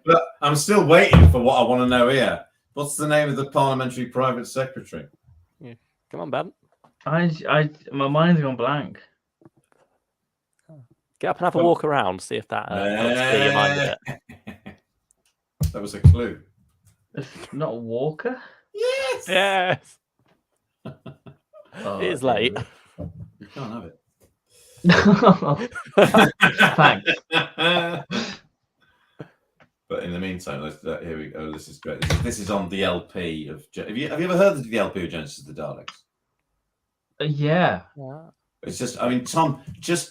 But I'm still waiting for what I want to know here. What's the name of the parliamentary private secretary? Yeah. Come on, Ben. My mind's gone blank. Get up and have a walk around. See if that helps clear your mind a bit. That was a clue. It's not Walker. Yes. Oh, it is late. You can't have it. Thanks. But in the meantime, here we go. This is great. This is on the LP of. Have you ever heard of the LP of Genesis of the Daleks? Yeah. It's just,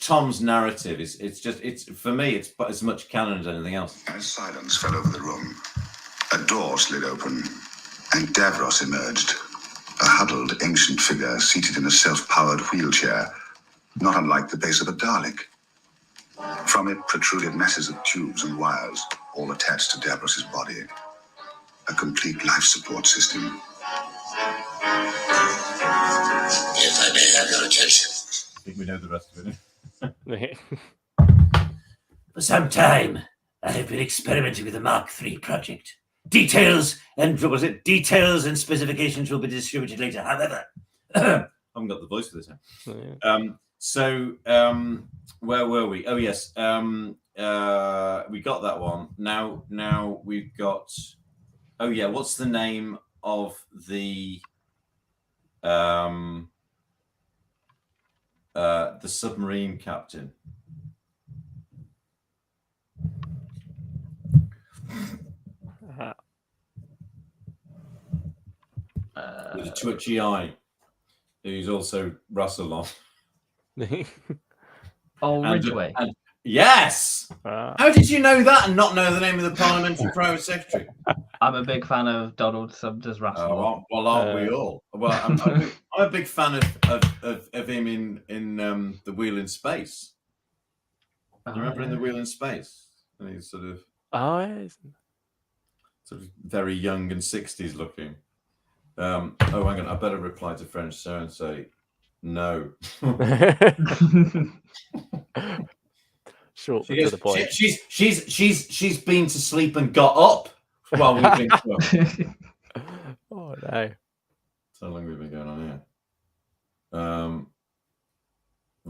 Tom's narrative is. It's for me. It's as much canon as anything else. As silence fell over the room, a door slid open, and Davros emerged, a huddled ancient figure seated in a self-powered wheelchair, not unlike the base of a Dalek. From it protruded masses of tubes and wires, all attached to Davros's body. A complete life support system. If I may have your attention. I think we know the rest of it. For some time, I have been experimenting with the Mark III project. Details and specifications will be distributed later. However, I haven't got the voice for this now. Where were we? Oh yes, we got that one. Now we've got. Oh yeah, what's the name of the submarine captain? With a twitchy eye, who's also Russell on. Ridgway. Yes! How did you know that and not know the name of the Parliamentary Private Secretary? I'm a big fan of Donald Sumner's Russell. Well, aren't we all? Well, I'm a big fan of him in The Wheel in Space. You remember in The Wheel in Space? And he's sort of very young and 60s looking. Hang on, I better reply to French Sarah and say no. Short to the point. She's been to sleep and got up while we've been Oh no. So long we've been going on here.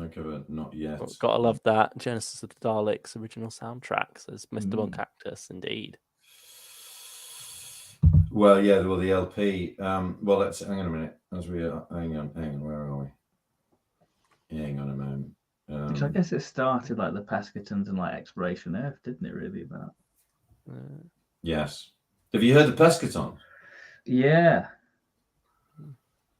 Okay, but not yet. Well, gotta love that. Genesis of the Daleks original soundtrack says Mr. Von Cactus, indeed. Well, yeah, the LP. Well, let's hang on a minute. Hang on, where are we? Hang on a moment. Which I guess it started like the Pescatons and like Exploration Earth, didn't it? Really about. Yes. Have you heard the Pescaton? Yeah.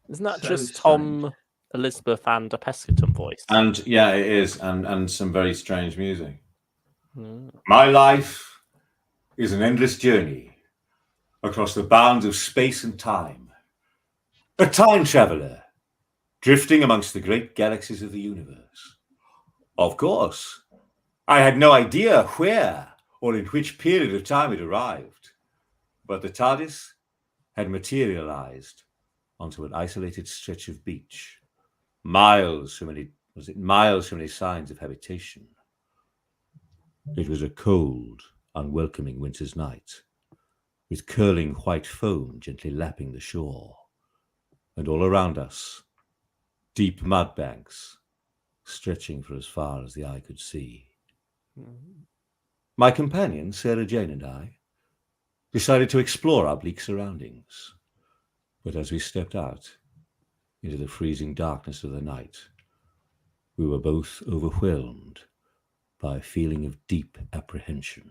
Isn't that So just strange. Tom, Elizabeth, and a Pescaton voice? And yeah, it is, and some very strange music. My life is an endless journey across the bounds of space and time. A time traveler drifting amongst the great galaxies of the universe. Of course, I had no idea where or in which period of time it arrived, but the TARDIS had materialized onto an isolated stretch of beach, miles from any signs of habitation. It was a cold, unwelcoming winter's night, with curling white foam gently lapping the shore, and all around us, deep mud banks stretching for as far as the eye could see. My companion, Sarah Jane, and I decided to explore our bleak surroundings, but as we stepped out into the freezing darkness of the night, we were both overwhelmed by a feeling of deep apprehension,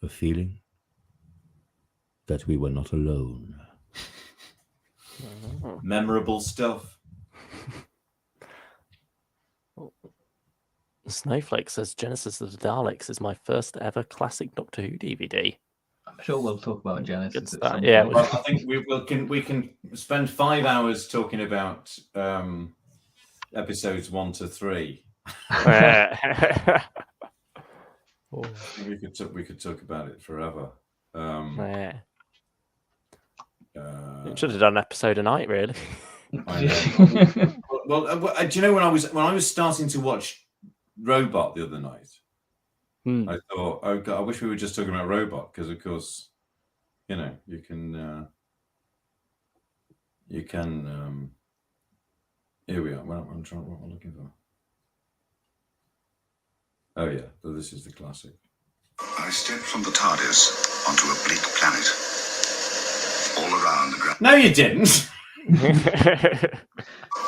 a feeling that we were not alone. Memorable stuff. Snowflake says Genesis of the Daleks is my first ever classic Doctor Who DVD. I'm sure we'll talk about Genesis. Good At start, some yeah. point. Well, I think we can spend 5 hours talking about episodes 1 to 3. I think we could talk about it forever. Should have done an episode a night, really. I know. Well, do you know when I was starting to watch Robot the other night, I thought, oh God, I wish we were just talking about Robot, because of course, you know, you can. Here we are. What am I looking for? Oh yeah, so this is the classic. I stepped from the TARDIS onto a bleak planet. All around the ground. No, you didn't.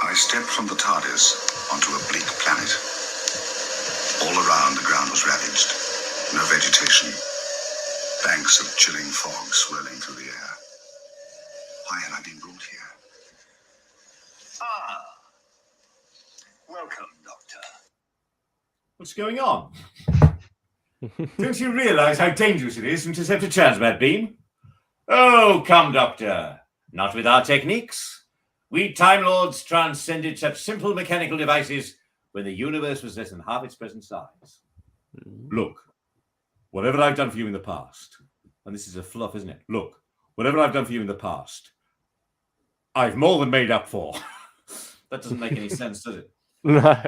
I stepped from the TARDIS onto a bleak planet. All around the ground was ravaged. No vegetation. Banks of chilling fog swirling through the air. Why had I been brought here? Ah. Welcome, Doctor. What's going on? Don't you realise how dangerous it is to intercept a transmat beam? Oh, come, Doctor. Not with our techniques. We Time Lords transcended such simple mechanical devices when the universe was less than half its present size. Look, whatever I've done for you in the past, and this is a fluff, isn't it? Look, whatever I've done for you in the past, I've more than made up for. That doesn't make any sense, does it? No.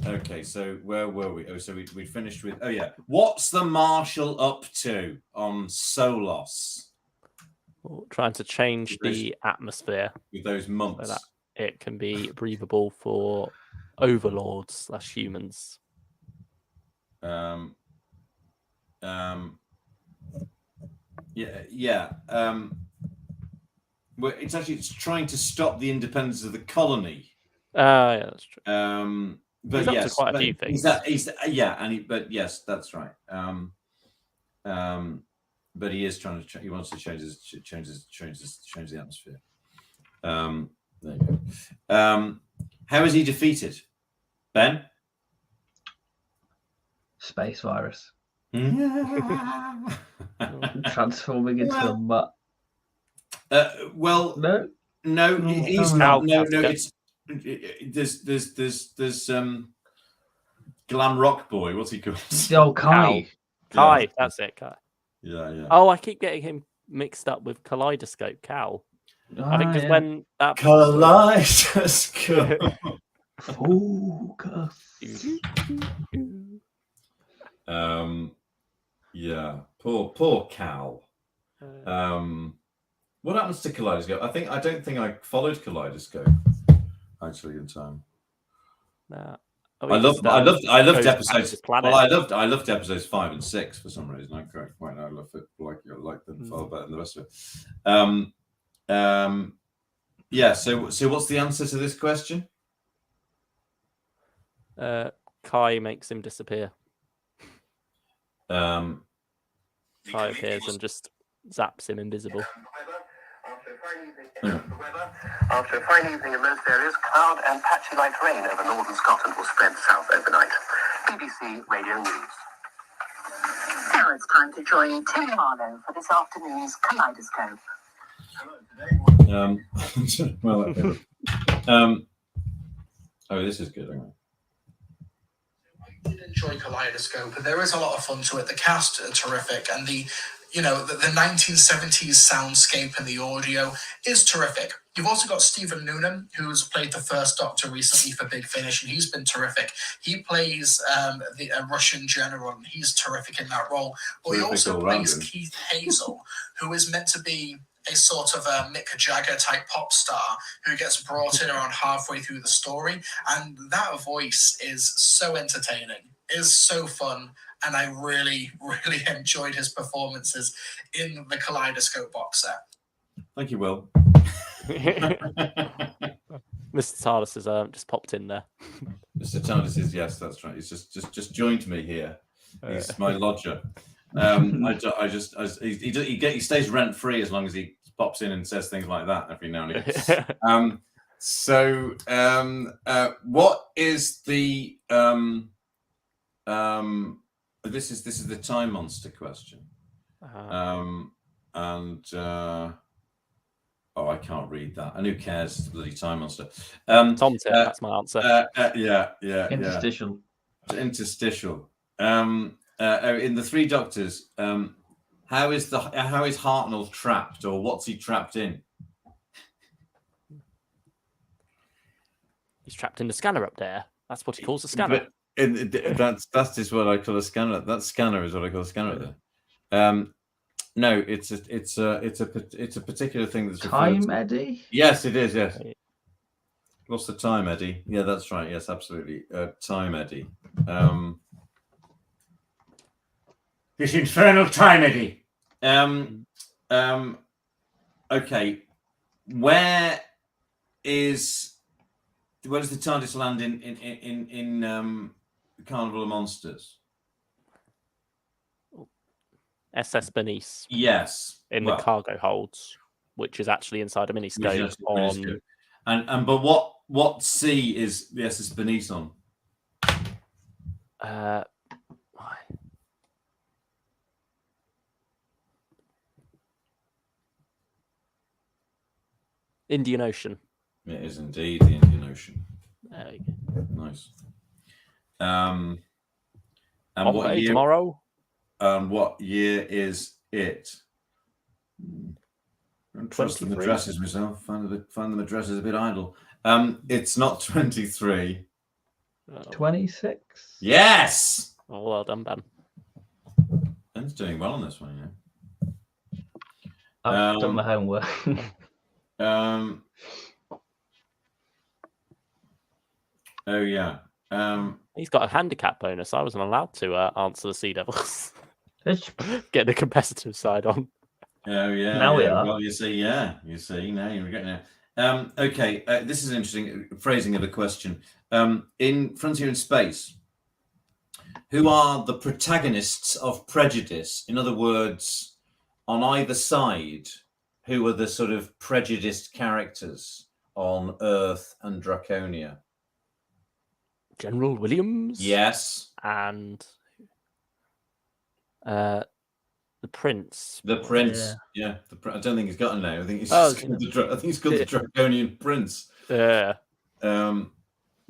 Okay, so where were we? Oh, so we finished with. Oh yeah, what's the Marshal up to on Solos? Trying to change the atmosphere with those months, so that it can be breathable for overlords / humans. Yeah. Well, it's trying to stop the independence of the colony. Yeah, that's true. But he's up yes, to quite a few things. But yes, that's right. But he is trying to. He wants to change the atmosphere. There you go. How is he defeated, Ben? Space virus. Transforming into a mutt. Well, no, he's not. No, it's there's Glam Rock Boy. What's he called? Oh, Kai. Kai, Yeah. that's it, Kai. Yeah. Oh, I keep getting him mixed up with Kaleidoscope Cal. I think because when that Kaleidoscope. Focus. Yeah. Poor Cal. What happens to Kaleidoscope? I don't think I followed Kaleidoscope actually in time. Nah. I loved episodes. Well, I loved episodes 5 and 6 for some reason. I love it. I like them far better than the rest of it. Yeah. So what's the answer to this question? Kai makes him disappear. Kai appears and just zaps him invisible. After a fine evening in most areas, cloud and patchy light rain over northern Scotland will spread south overnight. BBC Radio News. Now it's time to join Tim Marlowe for this afternoon's Kaleidoscope. This is good. I did enjoy Kaleidoscope. There is a lot of fun to it. The cast are terrific, and the 1970s soundscape and the audio is terrific. You've also got Stephen Noonan, who's played the first Doctor recently for Big Finish, and he's been terrific. He plays a Russian general, and he's terrific in that role. But he also plays Keith Hazel, who is meant to be a sort of a Mick Jagger type pop star who gets brought in around halfway through the story. And that voice is so entertaining, is so fun. And I really, really enjoyed his performances in the Kaleidoscope box set. Thank you, Will. Mr. TARDIS has just popped in there. Mr. TARDIS is, yes, that's right. He's just joined me here. He's my lodger. He stays rent free as long as he pops in and says things like that every now and again. What is the this is the Time Monster question. I can't read that. And who cares? It's the bloody Time Monster. Tom said that's my answer. Interstitial. Interstitial. In the Three Doctors, how is Hartnell trapped, or what's he trapped in? He's trapped in the scanner up there. That's what he calls a scanner. That's just what I call a scanner. That scanner is what I call a scanner. No, it's a particular thing that's Time Eddie. Yes, it is. Yes. What's the time, Eddie? Yeah, that's right. Yes, absolutely. Time Eddie. This infernal Time Eddie. Okay. Where does the TARDIS land in Carnival of Monsters? SS Bernice. Yes. In the cargo holds, which is actually inside a miniscope on. But what sea is the SS Bernice on? Indian Ocean. It is indeed the Indian Ocean. There we go. Nice. And On what way year? tomorrow. What year is it? Don't trust the 23. addresses myself. Find them addresses a bit idle. It's not 23. 26. Yes. Oh, well done, Ben. Ben's doing well on this one, you know. I've done my homework. Oh yeah. He's got a handicap bonus. I wasn't allowed to answer the Sea Devils. It's- Get the competitive side on. Oh yeah. Now we yeah. are. Well, you see, now you're getting it. Okay, this is interesting phrasing of a question. In Frontier in Space, who are the protagonists of prejudice? In other words, on either side, who are the sort of prejudiced characters on Earth and Draconia? General Williams. Yes. And the Prince. The Prince. Yeah. I don't think he's got a name. I think he's Oh, called the Draconian Prince. Yeah.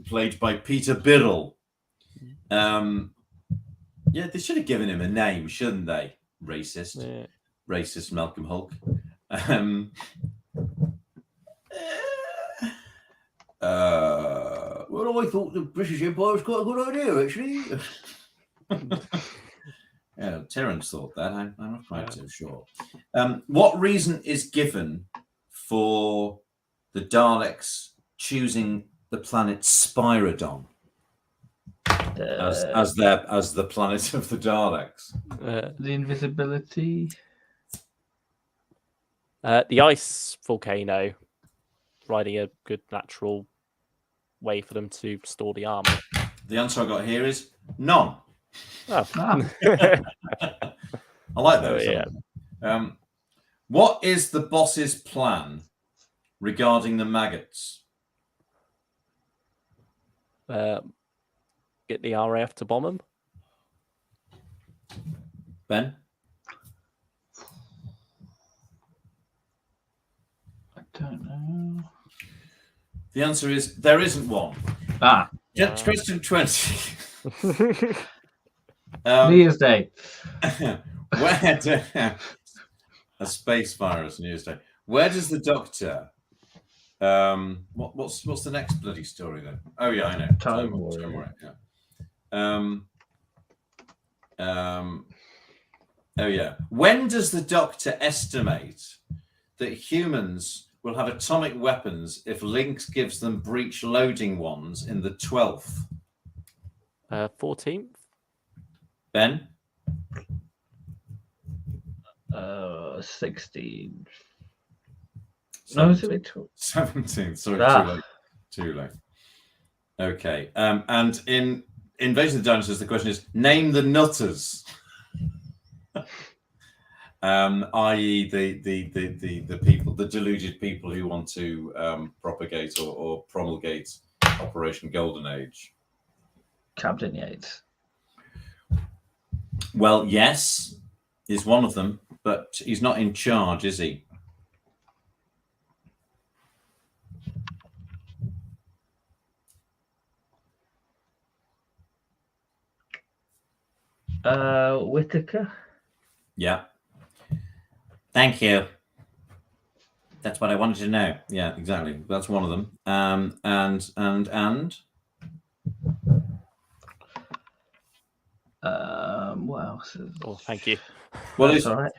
Played by Peter Birrell. Yeah, they should have given him a name, shouldn't they? Racist. Yeah. Racist Malcolm Hulk. Well, I thought the British Empire was quite a good idea, actually. Yeah, Terence thought that. I'm not quite so sure. What reason is given for the Daleks choosing the planet Spyridon as the planet of the Daleks? The invisibility. The ice volcano, providing a good natural way for them to store the armor. The answer I got here is none. Oh. I like those. Oh, yeah. What is the boss's plan regarding the maggots? Get the RAF to bomb them. Ben? I don't know. The answer is there isn't one. Question 20. New Year's Day. Where a space virus, New Year's Day. Where does the Doctor? What's the next bloody story then? Oh yeah, I know. Time Warrior. Oh yeah. When does the Doctor estimate that humans will have atomic weapons if Lynx gives them breach loading ones in the 12th? 14th. Ben? 16. No, is it 17th. Sorry, too late. Okay. And in Invasion of the Dinosaurs, the question is, name the nutters. I.e. the people, the deluded people who want to propagate or promulgate Operation Golden Age. Captain Yates. Well, yes, is one of them, but he's not in charge, is he? Whitaker. Yeah. Thank you. That's what I wanted to know. Yeah, exactly. That's one of them. And. What else? Oh, thank you. Well, that's all right.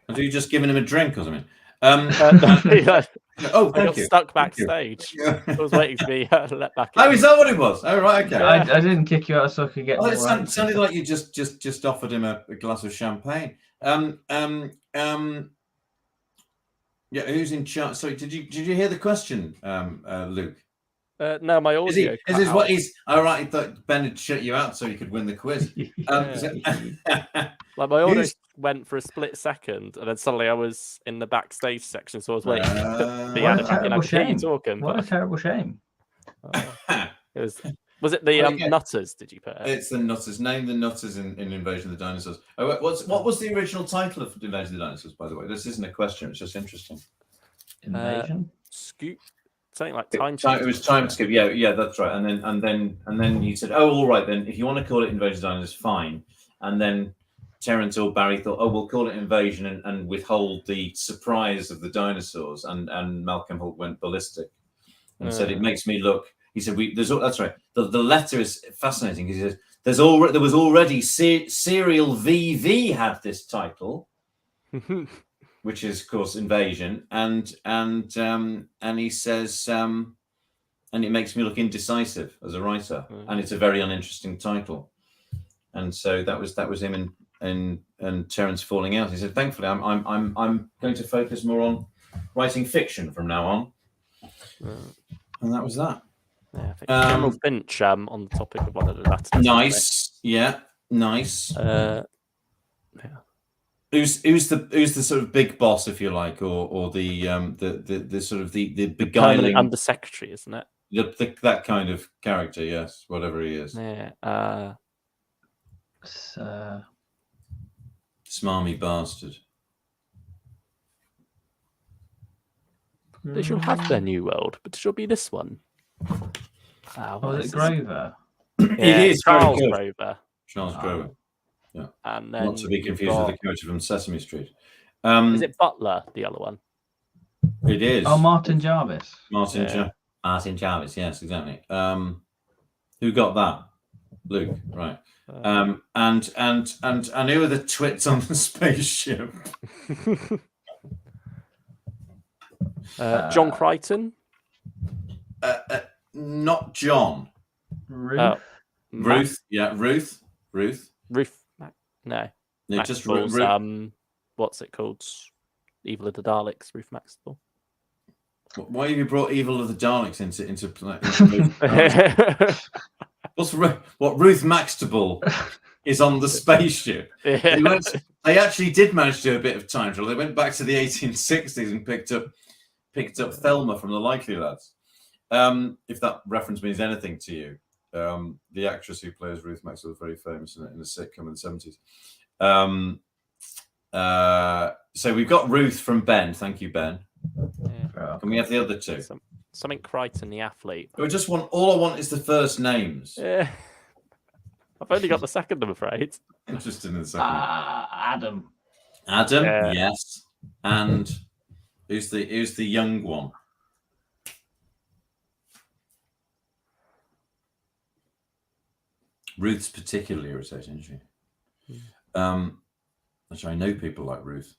Have you just given him a drink or something? Oh, thank got you. stuck backstage. I was waiting to be let back in. Oh, is that what it was? Oh, right, okay. I didn't kick you out so I could get. Oh, it sounded like you just offered him a glass of champagne. Yeah, who's in charge? Sorry, did you hear the question, Luke? No, my audio. Is this what he's? All right, he thought Ben had shut you out so he could win the quiz. Like my audio went for a split second, and then suddenly I was in the backstage section, so I was waiting for the What a terrible shame. talking. What a terrible shame. It was it the Nutters? Did you put it? It's the Nutters. Name the Nutters in Invasion of the Dinosaurs. Oh, what was the original title of Invasion of the Dinosaurs? By the way, this isn't a question; it's just interesting. Invasion. Scoop, something like Time It Skip. was Time Skip. Yeah, that's right. And then you said, "Oh, all right then. If you want to call it Invasion of Dinosaurs, fine." And then Terence or Barry thought, "Oh, we'll call it Invasion and withhold the surprise of the dinosaurs." And Malcolm Holt went ballistic and said, "It makes me look." He said, that's right. The letter is fascinating because he says there was already Serial VV had this title." Which is, of course, Invasion, and he says, and it makes me look indecisive as a writer, and it's a very uninteresting title, and so that was him and Terence falling out. He said, "Thankfully, I'm going to focus more on writing fiction from now on," and that was that. Yeah, I think General Finch on the topic of one of the letters. Nice, yeah, nice. Yeah. Who's the sort of big boss, if you like, or the sort of the beguiling undersecretary, isn't it? That kind of character, yes, whatever he is. Yeah. Smarmy bastard. They shall have their new world, but it shall be this one. Was it Grover? It is Charles Grover. Charles Grover. Yeah. And then not to be confused with the character from Sesame Street. Is it Butler, the other one? It is. Oh, Martin Jarvis. Martin Jarvis, yes, exactly. Who got that? Luke, right. And who are the twits on the spaceship? John Crichton? Not John. Ruth. Yeah, Ruth. No. Yeah, just Ruth. What's it called? Evil of the Daleks, Ruth Maxwell. Why have you brought Evil of the Daleks into what Ruth Maxtable is on the spaceship? Yeah. They actually did manage to do a bit of time travel. They went back to the 1860s and picked up Thelma from the Likely Lads. If that reference means anything to you. The actress who plays Ruth Maxwell is very famous in a sitcom in the 70s. So we've got Ruth from Ben. Thank you, Ben. Yeah. Can we have the other two? Something Crichton, the athlete. All I want is the first names. Yeah. I've only got the second, I'm afraid. Interested in the second. Adam. Adam, yes. And who's the young one? Ruth's particularly irritating, isn't she? Actually, I know people like Ruth.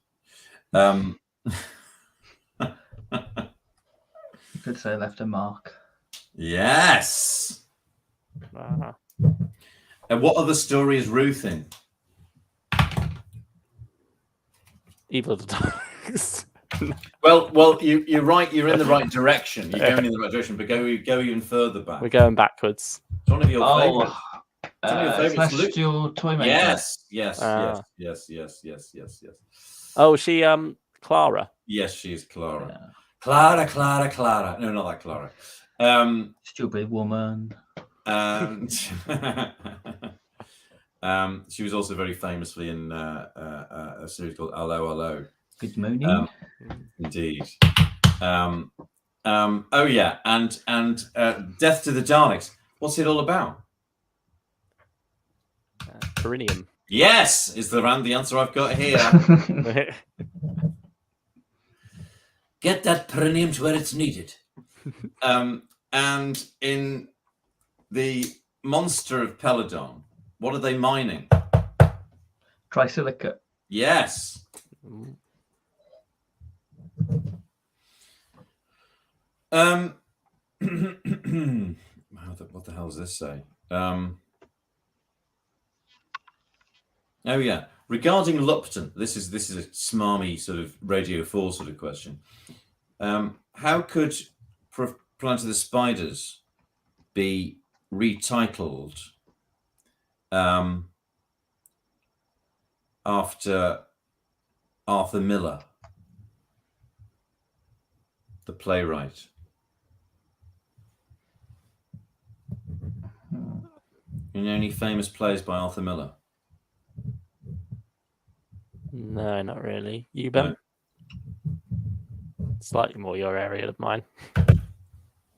You could say left a mark. Yes. And what other story is Ruth in? Evil of the Daleks. Well, you're right. You're in the right direction. You're going in the right direction, but go even further back. We're going backwards. It's one of your favorites. Celestial Toymaker. Yes. Oh, she Clara. Yes, she is Clara. Yeah. Clara. No, not that Clara. Stupid woman. And she was also very famously in a series called Allo Allo. Good morning. Indeed. Oh yeah, and Death to the Daleks. What's it all about? Perineum. Yes, is the answer I've got here. Get that perineum to where it's needed. And in the Monster of Peladon, what are they mining? Trisilica. Yes. What the hell does this say? Oh yeah. Regarding Lupton, this is a smarmy sort of Radio 4 sort of question. How could Planet of the Spiders be retitled after Arthur Miller, the playwright? You know any famous plays by Arthur Miller? No, not really. You, Ben? Slightly more your area than mine.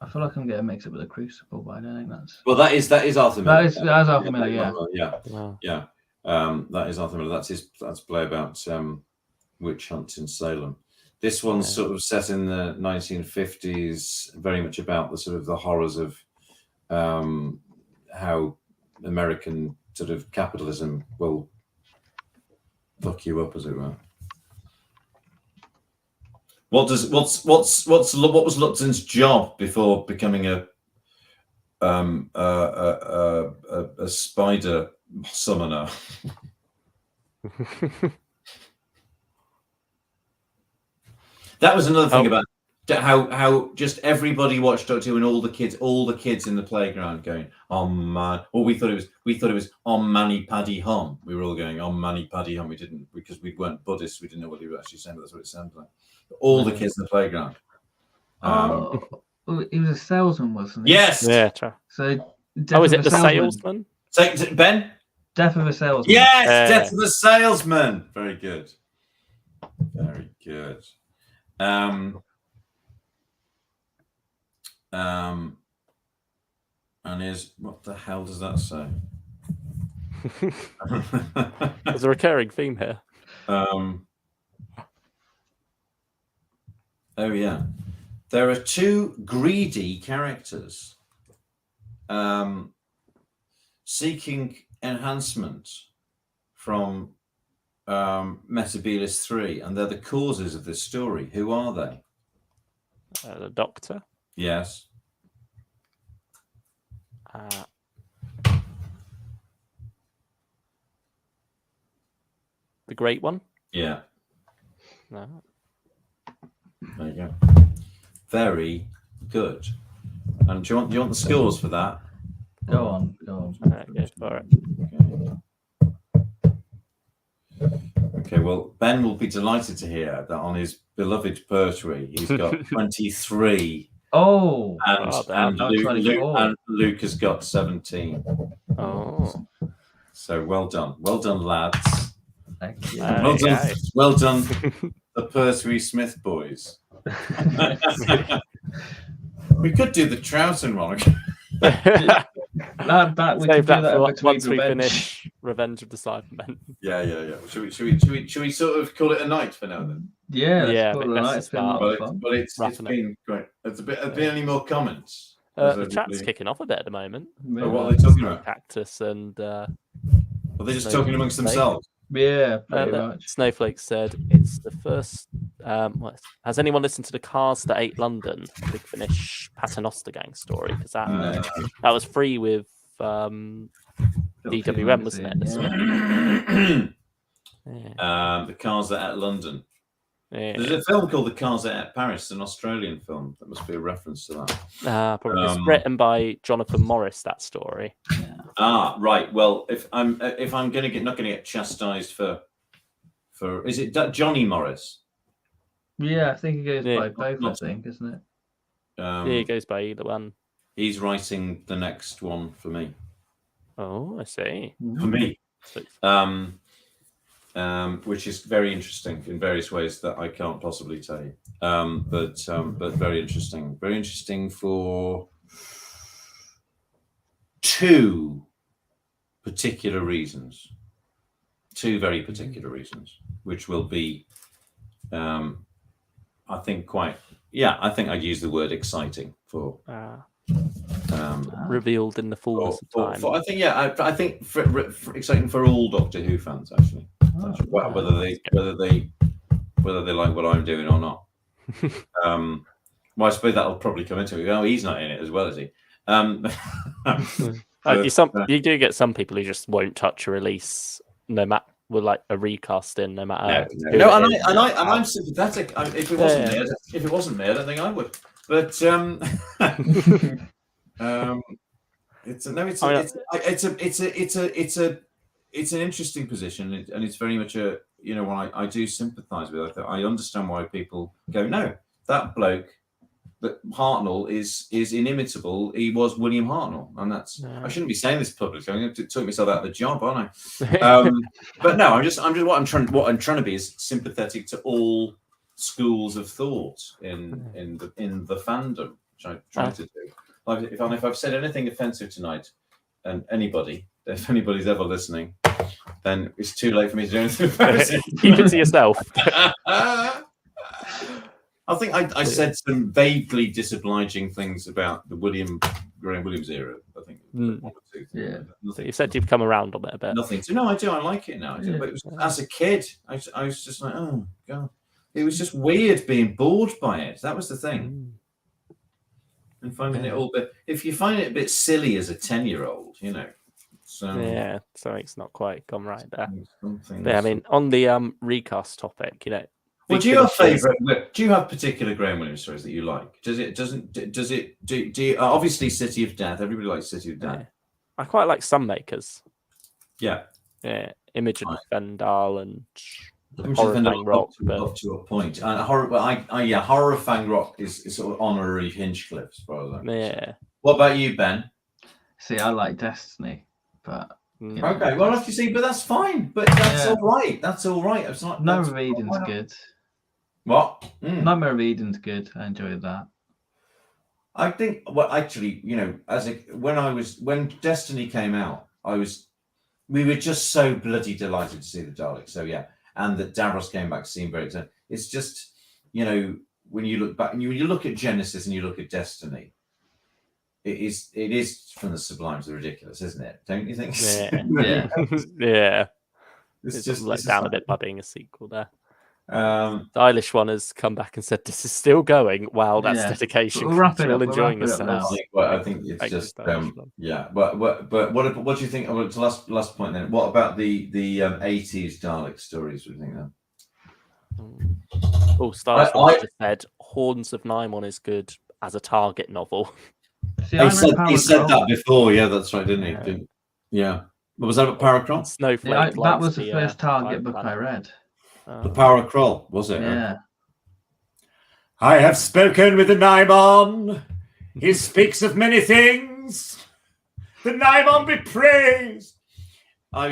I feel like I'm getting mixed up with the Crucible, but I don't think that's. Well, that is Arthur Miller. That is Arthur Miller, yeah. Yeah. That is Arthur Miller. That's play about witch hunts in Salem. This one's sort of set in the 1950s, very much about the sort of the horrors of how American sort of capitalism will fuck you up, as it were. What was Luxon's job before becoming a spider summoner? That was another thing about how just everybody watched Doctor Who, and all the kids in the playground going, "Oh man!" Well, we thought it was "Om Mani Paddy Hum." We were all going "Om Mani Paddy Hum." We didn't, because we weren't Buddhists. We didn't know what he was actually saying, but that's what it sounded like. All the kids in the playground. He was a salesman, wasn't he? Yes. Yeah. True. So. Is it the salesman? Ben? Death of a Salesman. Yes, Death of a Salesman. Very good. Very good. And what the hell does that say? There's a recurring theme here. Oh yeah, there are two greedy characters seeking enhancement from Metabilis 3, and they're the causes of this story. Who are they? The Doctor. Yes. The Great One. Yeah. No. There you go. Very good. And do you want the scores for that? Go on. Go for it. Okay, well, Ben will be delighted to hear that on his beloved Pertwee, he's got 23. Oh, and Luke has got 17. Oh, so well done, lads. Thank you. Well done, the Pertwee Smith boys. We could do the Troughton one. We Save can that do for once we finish Revenge of the Cybermen. Yeah. Should we sort of call it a night for now then? Yeah, call it a night. It's been a lot of fun. But it's been great. Have there been any more comments? The chat's kicking off a bit at the moment. Oh, what are they talking about? Cactus and. Are they just talking amongst themselves? Yeah, pretty much. Snowflake said it's the first. Has anyone listened to the Cars That Ate London Big Finish Paternoster Gang story? Because that was free with DWM, wasn't it? The Cars That Ate London. Yeah. There's a film called The Cars That Ate Paris, an Australian film. That must be a reference to that. Probably. It's written by Jonathan Morris. That story. Yeah. Right. Well, if I'm not going to get chastised for is it Johnny Morris? Yeah, I think he goes by both. I think, isn't it? Yeah, he goes by either one. He's writing the next one for me. Oh, I see. For me. Which is very interesting in various ways that I can't possibly tell you. But very interesting. Very interesting for two particular reasons. Two very particular reasons, which will be, I think I'd use the word exciting for. Revealed in the fullness of time. I think for exciting for all Doctor Who fans, actually. Whether they like what I'm doing or not. Well, I suppose that'll probably come into it. Oh, he's not in it as well, is he? You do get some people who just won't touch a release, no matter with like a recasting, no matter. I'm sympathetic. If it wasn't me, I don't think I would. But it's an interesting position, and it's very much one I do sympathise with. I understand why people go, no, that bloke, that Hartnell is inimitable. He was William Hartnell, and that's I shouldn't be saying this publicly. I'm going to talk myself out of the job, aren't I? But no, I'm just what I'm trying to be is sympathetic to all schools of thought in the fandom, which I try to do. If I've said anything offensive tonight, and if anybody's ever listening, then it's too late for me to do anything about it. Keep it to yourself. I think I said some vaguely disobliging things about the Graham Williams era. I think one or two things. So you said you've come around on it a bit. Nothing to. No, I do. I like it now. I do. But it was, as a kid, I was just like, oh god, it was just weird being bored by it. That was the thing. And finding it all, but if you find it a bit silly as a 10-year-old, so it's not quite gone right there. But, I mean, on the recast topic, Well, do you have favorite? Do you have particular Graham Williams stories that you like? Do you obviously City of Death? Everybody likes City of Death. I quite like Sunmakers. Yeah. Imogen Fendal and Horror Fang Rock, up to a point. And Horror Fang Rock is sort of honorary Hinchcliffe, probably. Yeah. What about you, Ben? See, I like Destiny, but okay. Well, if you see, but that's fine. But that's all right. That's all right. It's not. Nightmare of Eden's good. What? Nightmare of Eden's good. I enjoyed that. I think. Well, actually, when Destiny came out, we were just so bloody delighted to see the Dalek. So yeah. And that Davros came back seemed very exciting. It's just, when you look back and you look at Genesis and you look at Destiny, it is from the sublime to the ridiculous, isn't it? Don't you think? Yeah. It's just let down a bit by being a sequel there. The Irish one has come back and said this is still going. Wow, that's dedication. We'll wrap it still up, enjoying we'll yourselves. I think it's just But what do you think? Well, to last point then. What about the 80s Dalek stories? What do you think then? Oh, Stars just said Horns of Nymon is good as a Target novel. See, he said that before. Yeah, that's right, didn't he? Yeah. What was that about Paracron? Snowflake. That was the first Target book I read. The Power of Kroll, was it? Yeah. I have spoken with the Nymon. He speaks of many things. The Nymon be praised. I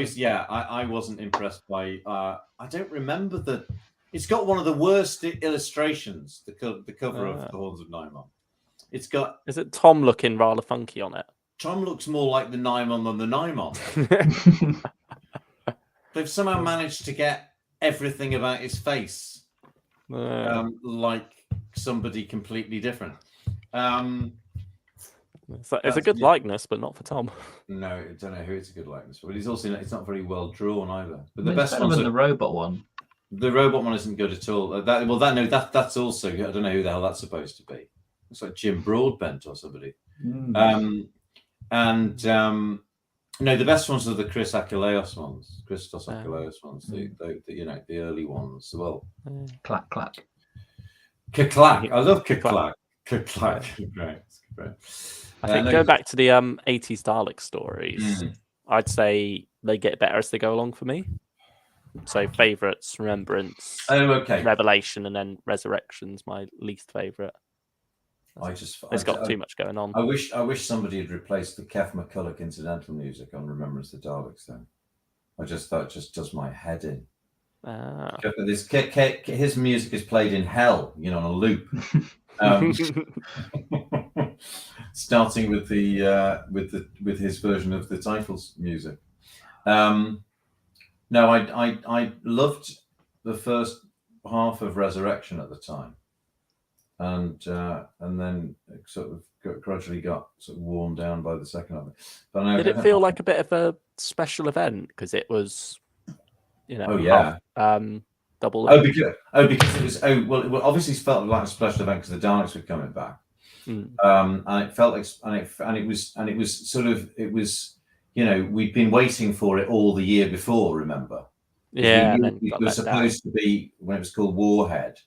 wasn't impressed by. I don't remember it's got one of the worst illustrations. The cover of the Horns of Nymon. It's got. Is it Tom looking rather funky on it? Tom looks more like the Nymon than the Nymon. They've somehow managed to get everything about his face like somebody completely different. It's a good likeness, but not for Tom. No, I don't know who it's a good likeness for. But it's not very well drawn either. But the best one's the robot one. The robot one isn't good at all. That's also, I don't know who the hell that's supposed to be. It's like Jim Broadbent or somebody. No, the best ones are the Christos Achilleos ones. The early ones. Well, clack clack. Clack. I love clack. Clack. Great. I think go back to the 80s Dalek stories. I'd say they get better as they go along for me. So favourites, Remembrance, Revelation, and then Resurrection's my least favourite. It's got too much going on. I wish somebody had replaced the Kev McCulloch incidental music on Remembrance of the Daleks. Then I just thought it just does my head in. His music is played in hell, on a loop, starting with with his version of the titles music. No, I loved the first half of Resurrection at the time. And then it sort of gradually got sort of worn down by the second of it. But did it feel like a bit of a special event because it was, double? Because it was. Well, obviously it felt like a special event because the Daleks were coming back, and it felt like, and it was sort of we'd been waiting for it all the year before. Remember? Yeah, it was supposed to be when it was called Warhead.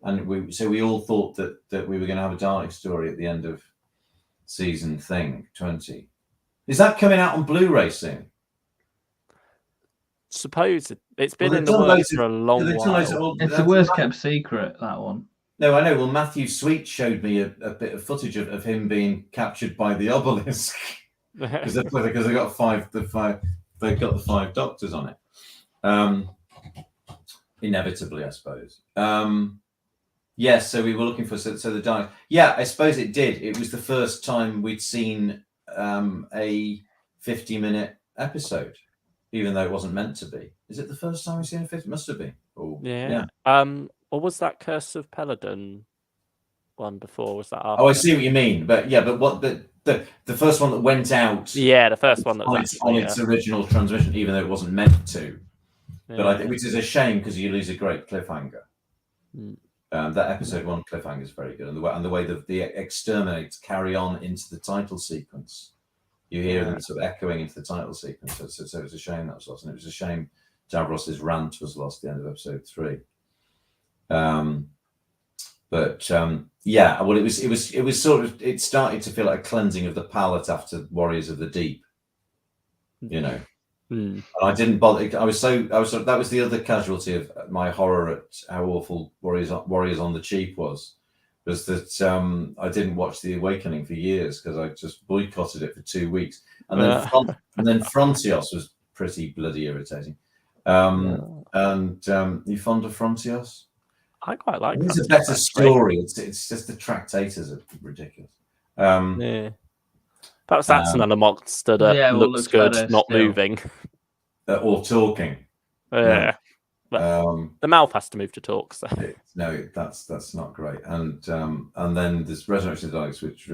And we all thought that we were going to have a Dalek story at the end of season 20. Is that coming out on Blu-ray soon? Suppose it's been in the works for a long while. It's the worst kept secret, that one. No, I know. Well, Matthew Sweet showed me a bit of footage of him being captured by the obelisk because they got they've got the 5 doctors on it. Inevitably, I suppose. Yes, so we were looking for the Daleks. Yeah, I suppose it did. It was the first time we'd seen a 50-minute episode, even though it wasn't meant to be. Is it the first time we've seen a 50? Must have been. Oh, Yeah. Or was that Curse of Peladon one before? Was that after? Oh, I see what you mean. But yeah, but what the first one that went out? Yeah, the first one that was on its original transmission, even though it wasn't meant to. Yeah. But I think, which is a shame because you lose a great cliffhanger. That episode 1 cliffhanger is very good, and the way the exterminates carry on into the title sequence, you hear them sort of echoing into the title sequence. So it's a shame that was lost, and it was a shame Davros's rant was lost at the end of episode 3. Yeah, well, it was sort of, it started to feel like a cleansing of the palate after Warriors of the Deep, you know. And I didn't bother. That was the other casualty of my horror at how awful Warriors on the Cheap was that I didn't watch The Awakening for years because I just boycotted it for 2 weeks, and then Frontios was pretty bloody irritating. And you fond of Frontios? I quite like. It's a better story. It's just the tractators are ridiculous. Perhaps that's another monster that looks good, not still. moving Or talking. Yeah. But the mouth has to move to talk. So. No, that's not great. And then this Resurrection of the Daleks, which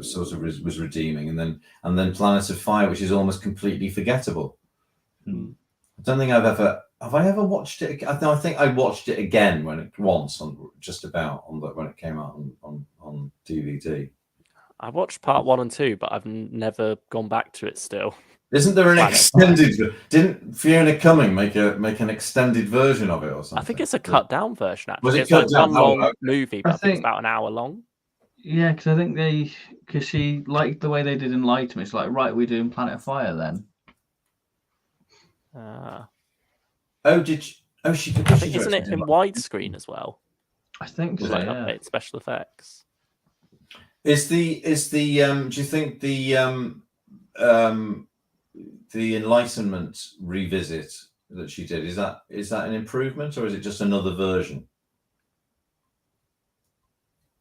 sort of was redeeming, and then Planet of Fire, which is almost completely forgettable. I don't think have I ever watched it. I think I watched it again when it came out on DVD. I watched part 1 and 2, but I've never gone back to it still. Isn't there an extended? Didn't Fiona Cumming make an extended version of it or something? I think it's a cut down version. Actually, Was it it's cut like down? one long movie, but I think it's about an hour long. Yeah, because I think because she liked the way they did Enlightenment. It's like, right, we're doing Planet of Fire then. She? I think isn't it in widescreen as well? I think so. Like Yeah. updated special effects. Is the do you think the Enlightenment revisit that she did is that an improvement, or is it just another version?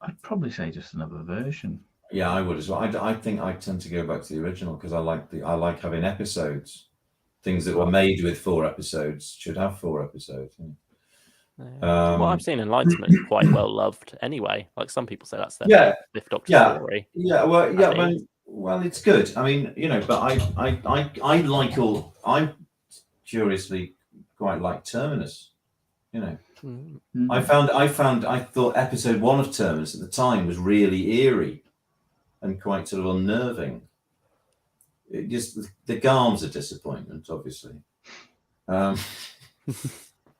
I'd probably say just another version. Yeah, I would as well. I think I tend to go back to the original because I like having episodes. Things that were made with 4 episodes should have 4 episodes. What I've seen, Enlightenment is quite well loved anyway. Like some people say that's their Fifth Doctor story. Yeah, well, it's good. I mean, you know, but I curiously quite like Terminus. You know, I thought episode 1 of Terminus at the time was really eerie and quite sort of unnerving. It just the Garm's a disappointment, obviously, and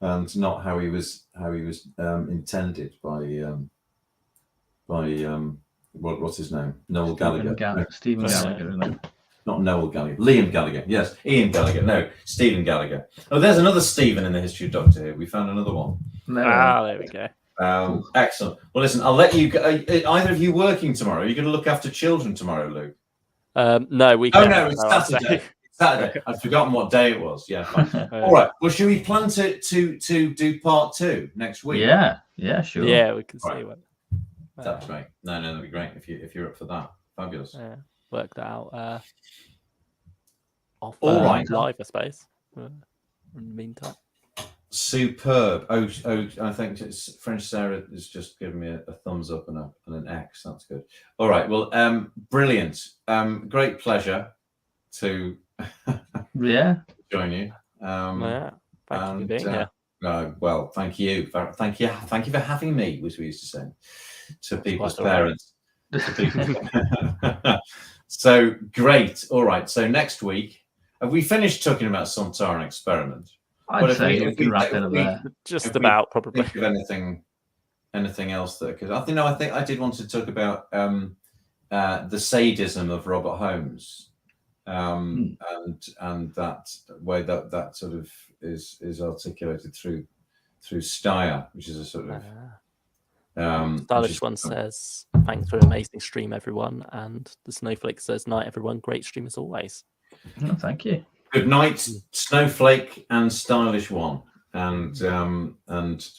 not how he was intended by what's his name? Noel Gallagher. Stephen Gallagher, isn't it? Not Noel Gallagher. Liam Gallagher. Yes, Ian Gallagher. No, Stephen Gallagher. Oh, there's another Stephen in the history of Doctor here. We found another one. There we go. Excellent. Well, listen, I'll let you. Either of you working tomorrow? Are you going to look after children tomorrow, Luke? No, we. Oh no, it's Saturday. Saturday. I'd forgotten what day it was. Yeah. Fine. All right. Well, should we plan to do part 2 next week? Yeah. Sure. Yeah, we can see what. That's great. No, that'd be great if you're up for that. Fabulous. Yeah, work that out. Off, all right, live, I suppose. In the meantime. Superb. Oh, I think it's French Sarah has just given me a thumbs up and an X. That's good. All right. Well, brilliant. Great pleasure to join you. Thank you for being here. Well, thank you for having me, as we used to say to people's parents. So great. All right. So next week, have we finished talking about Sontaran Experiment? I'd say we can wrap it up there. Just about, probably. Think of anything else that because I think I did want to talk about the sadism of Robert Holmes, and that way that sort of is articulated through Satire, which is a sort of Stylish one says, "Thanks for an amazing stream, everyone," and the Snowflake says, "Night, everyone. Great stream as always." Oh, thank you. Good night, Snowflake and Stylish one. and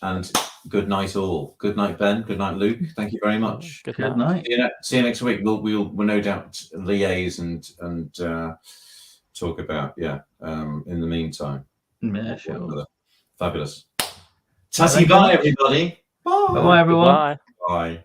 good night all. Good night, Ben. Good night, Luke. Thank you very much. Good Good night. night. See you next week. We'll no doubt liaise and talk about in the meantime. Yeah, sure. Fabulous. Tatty bye, everybody. Bye. Bye, everyone. Bye. Bye.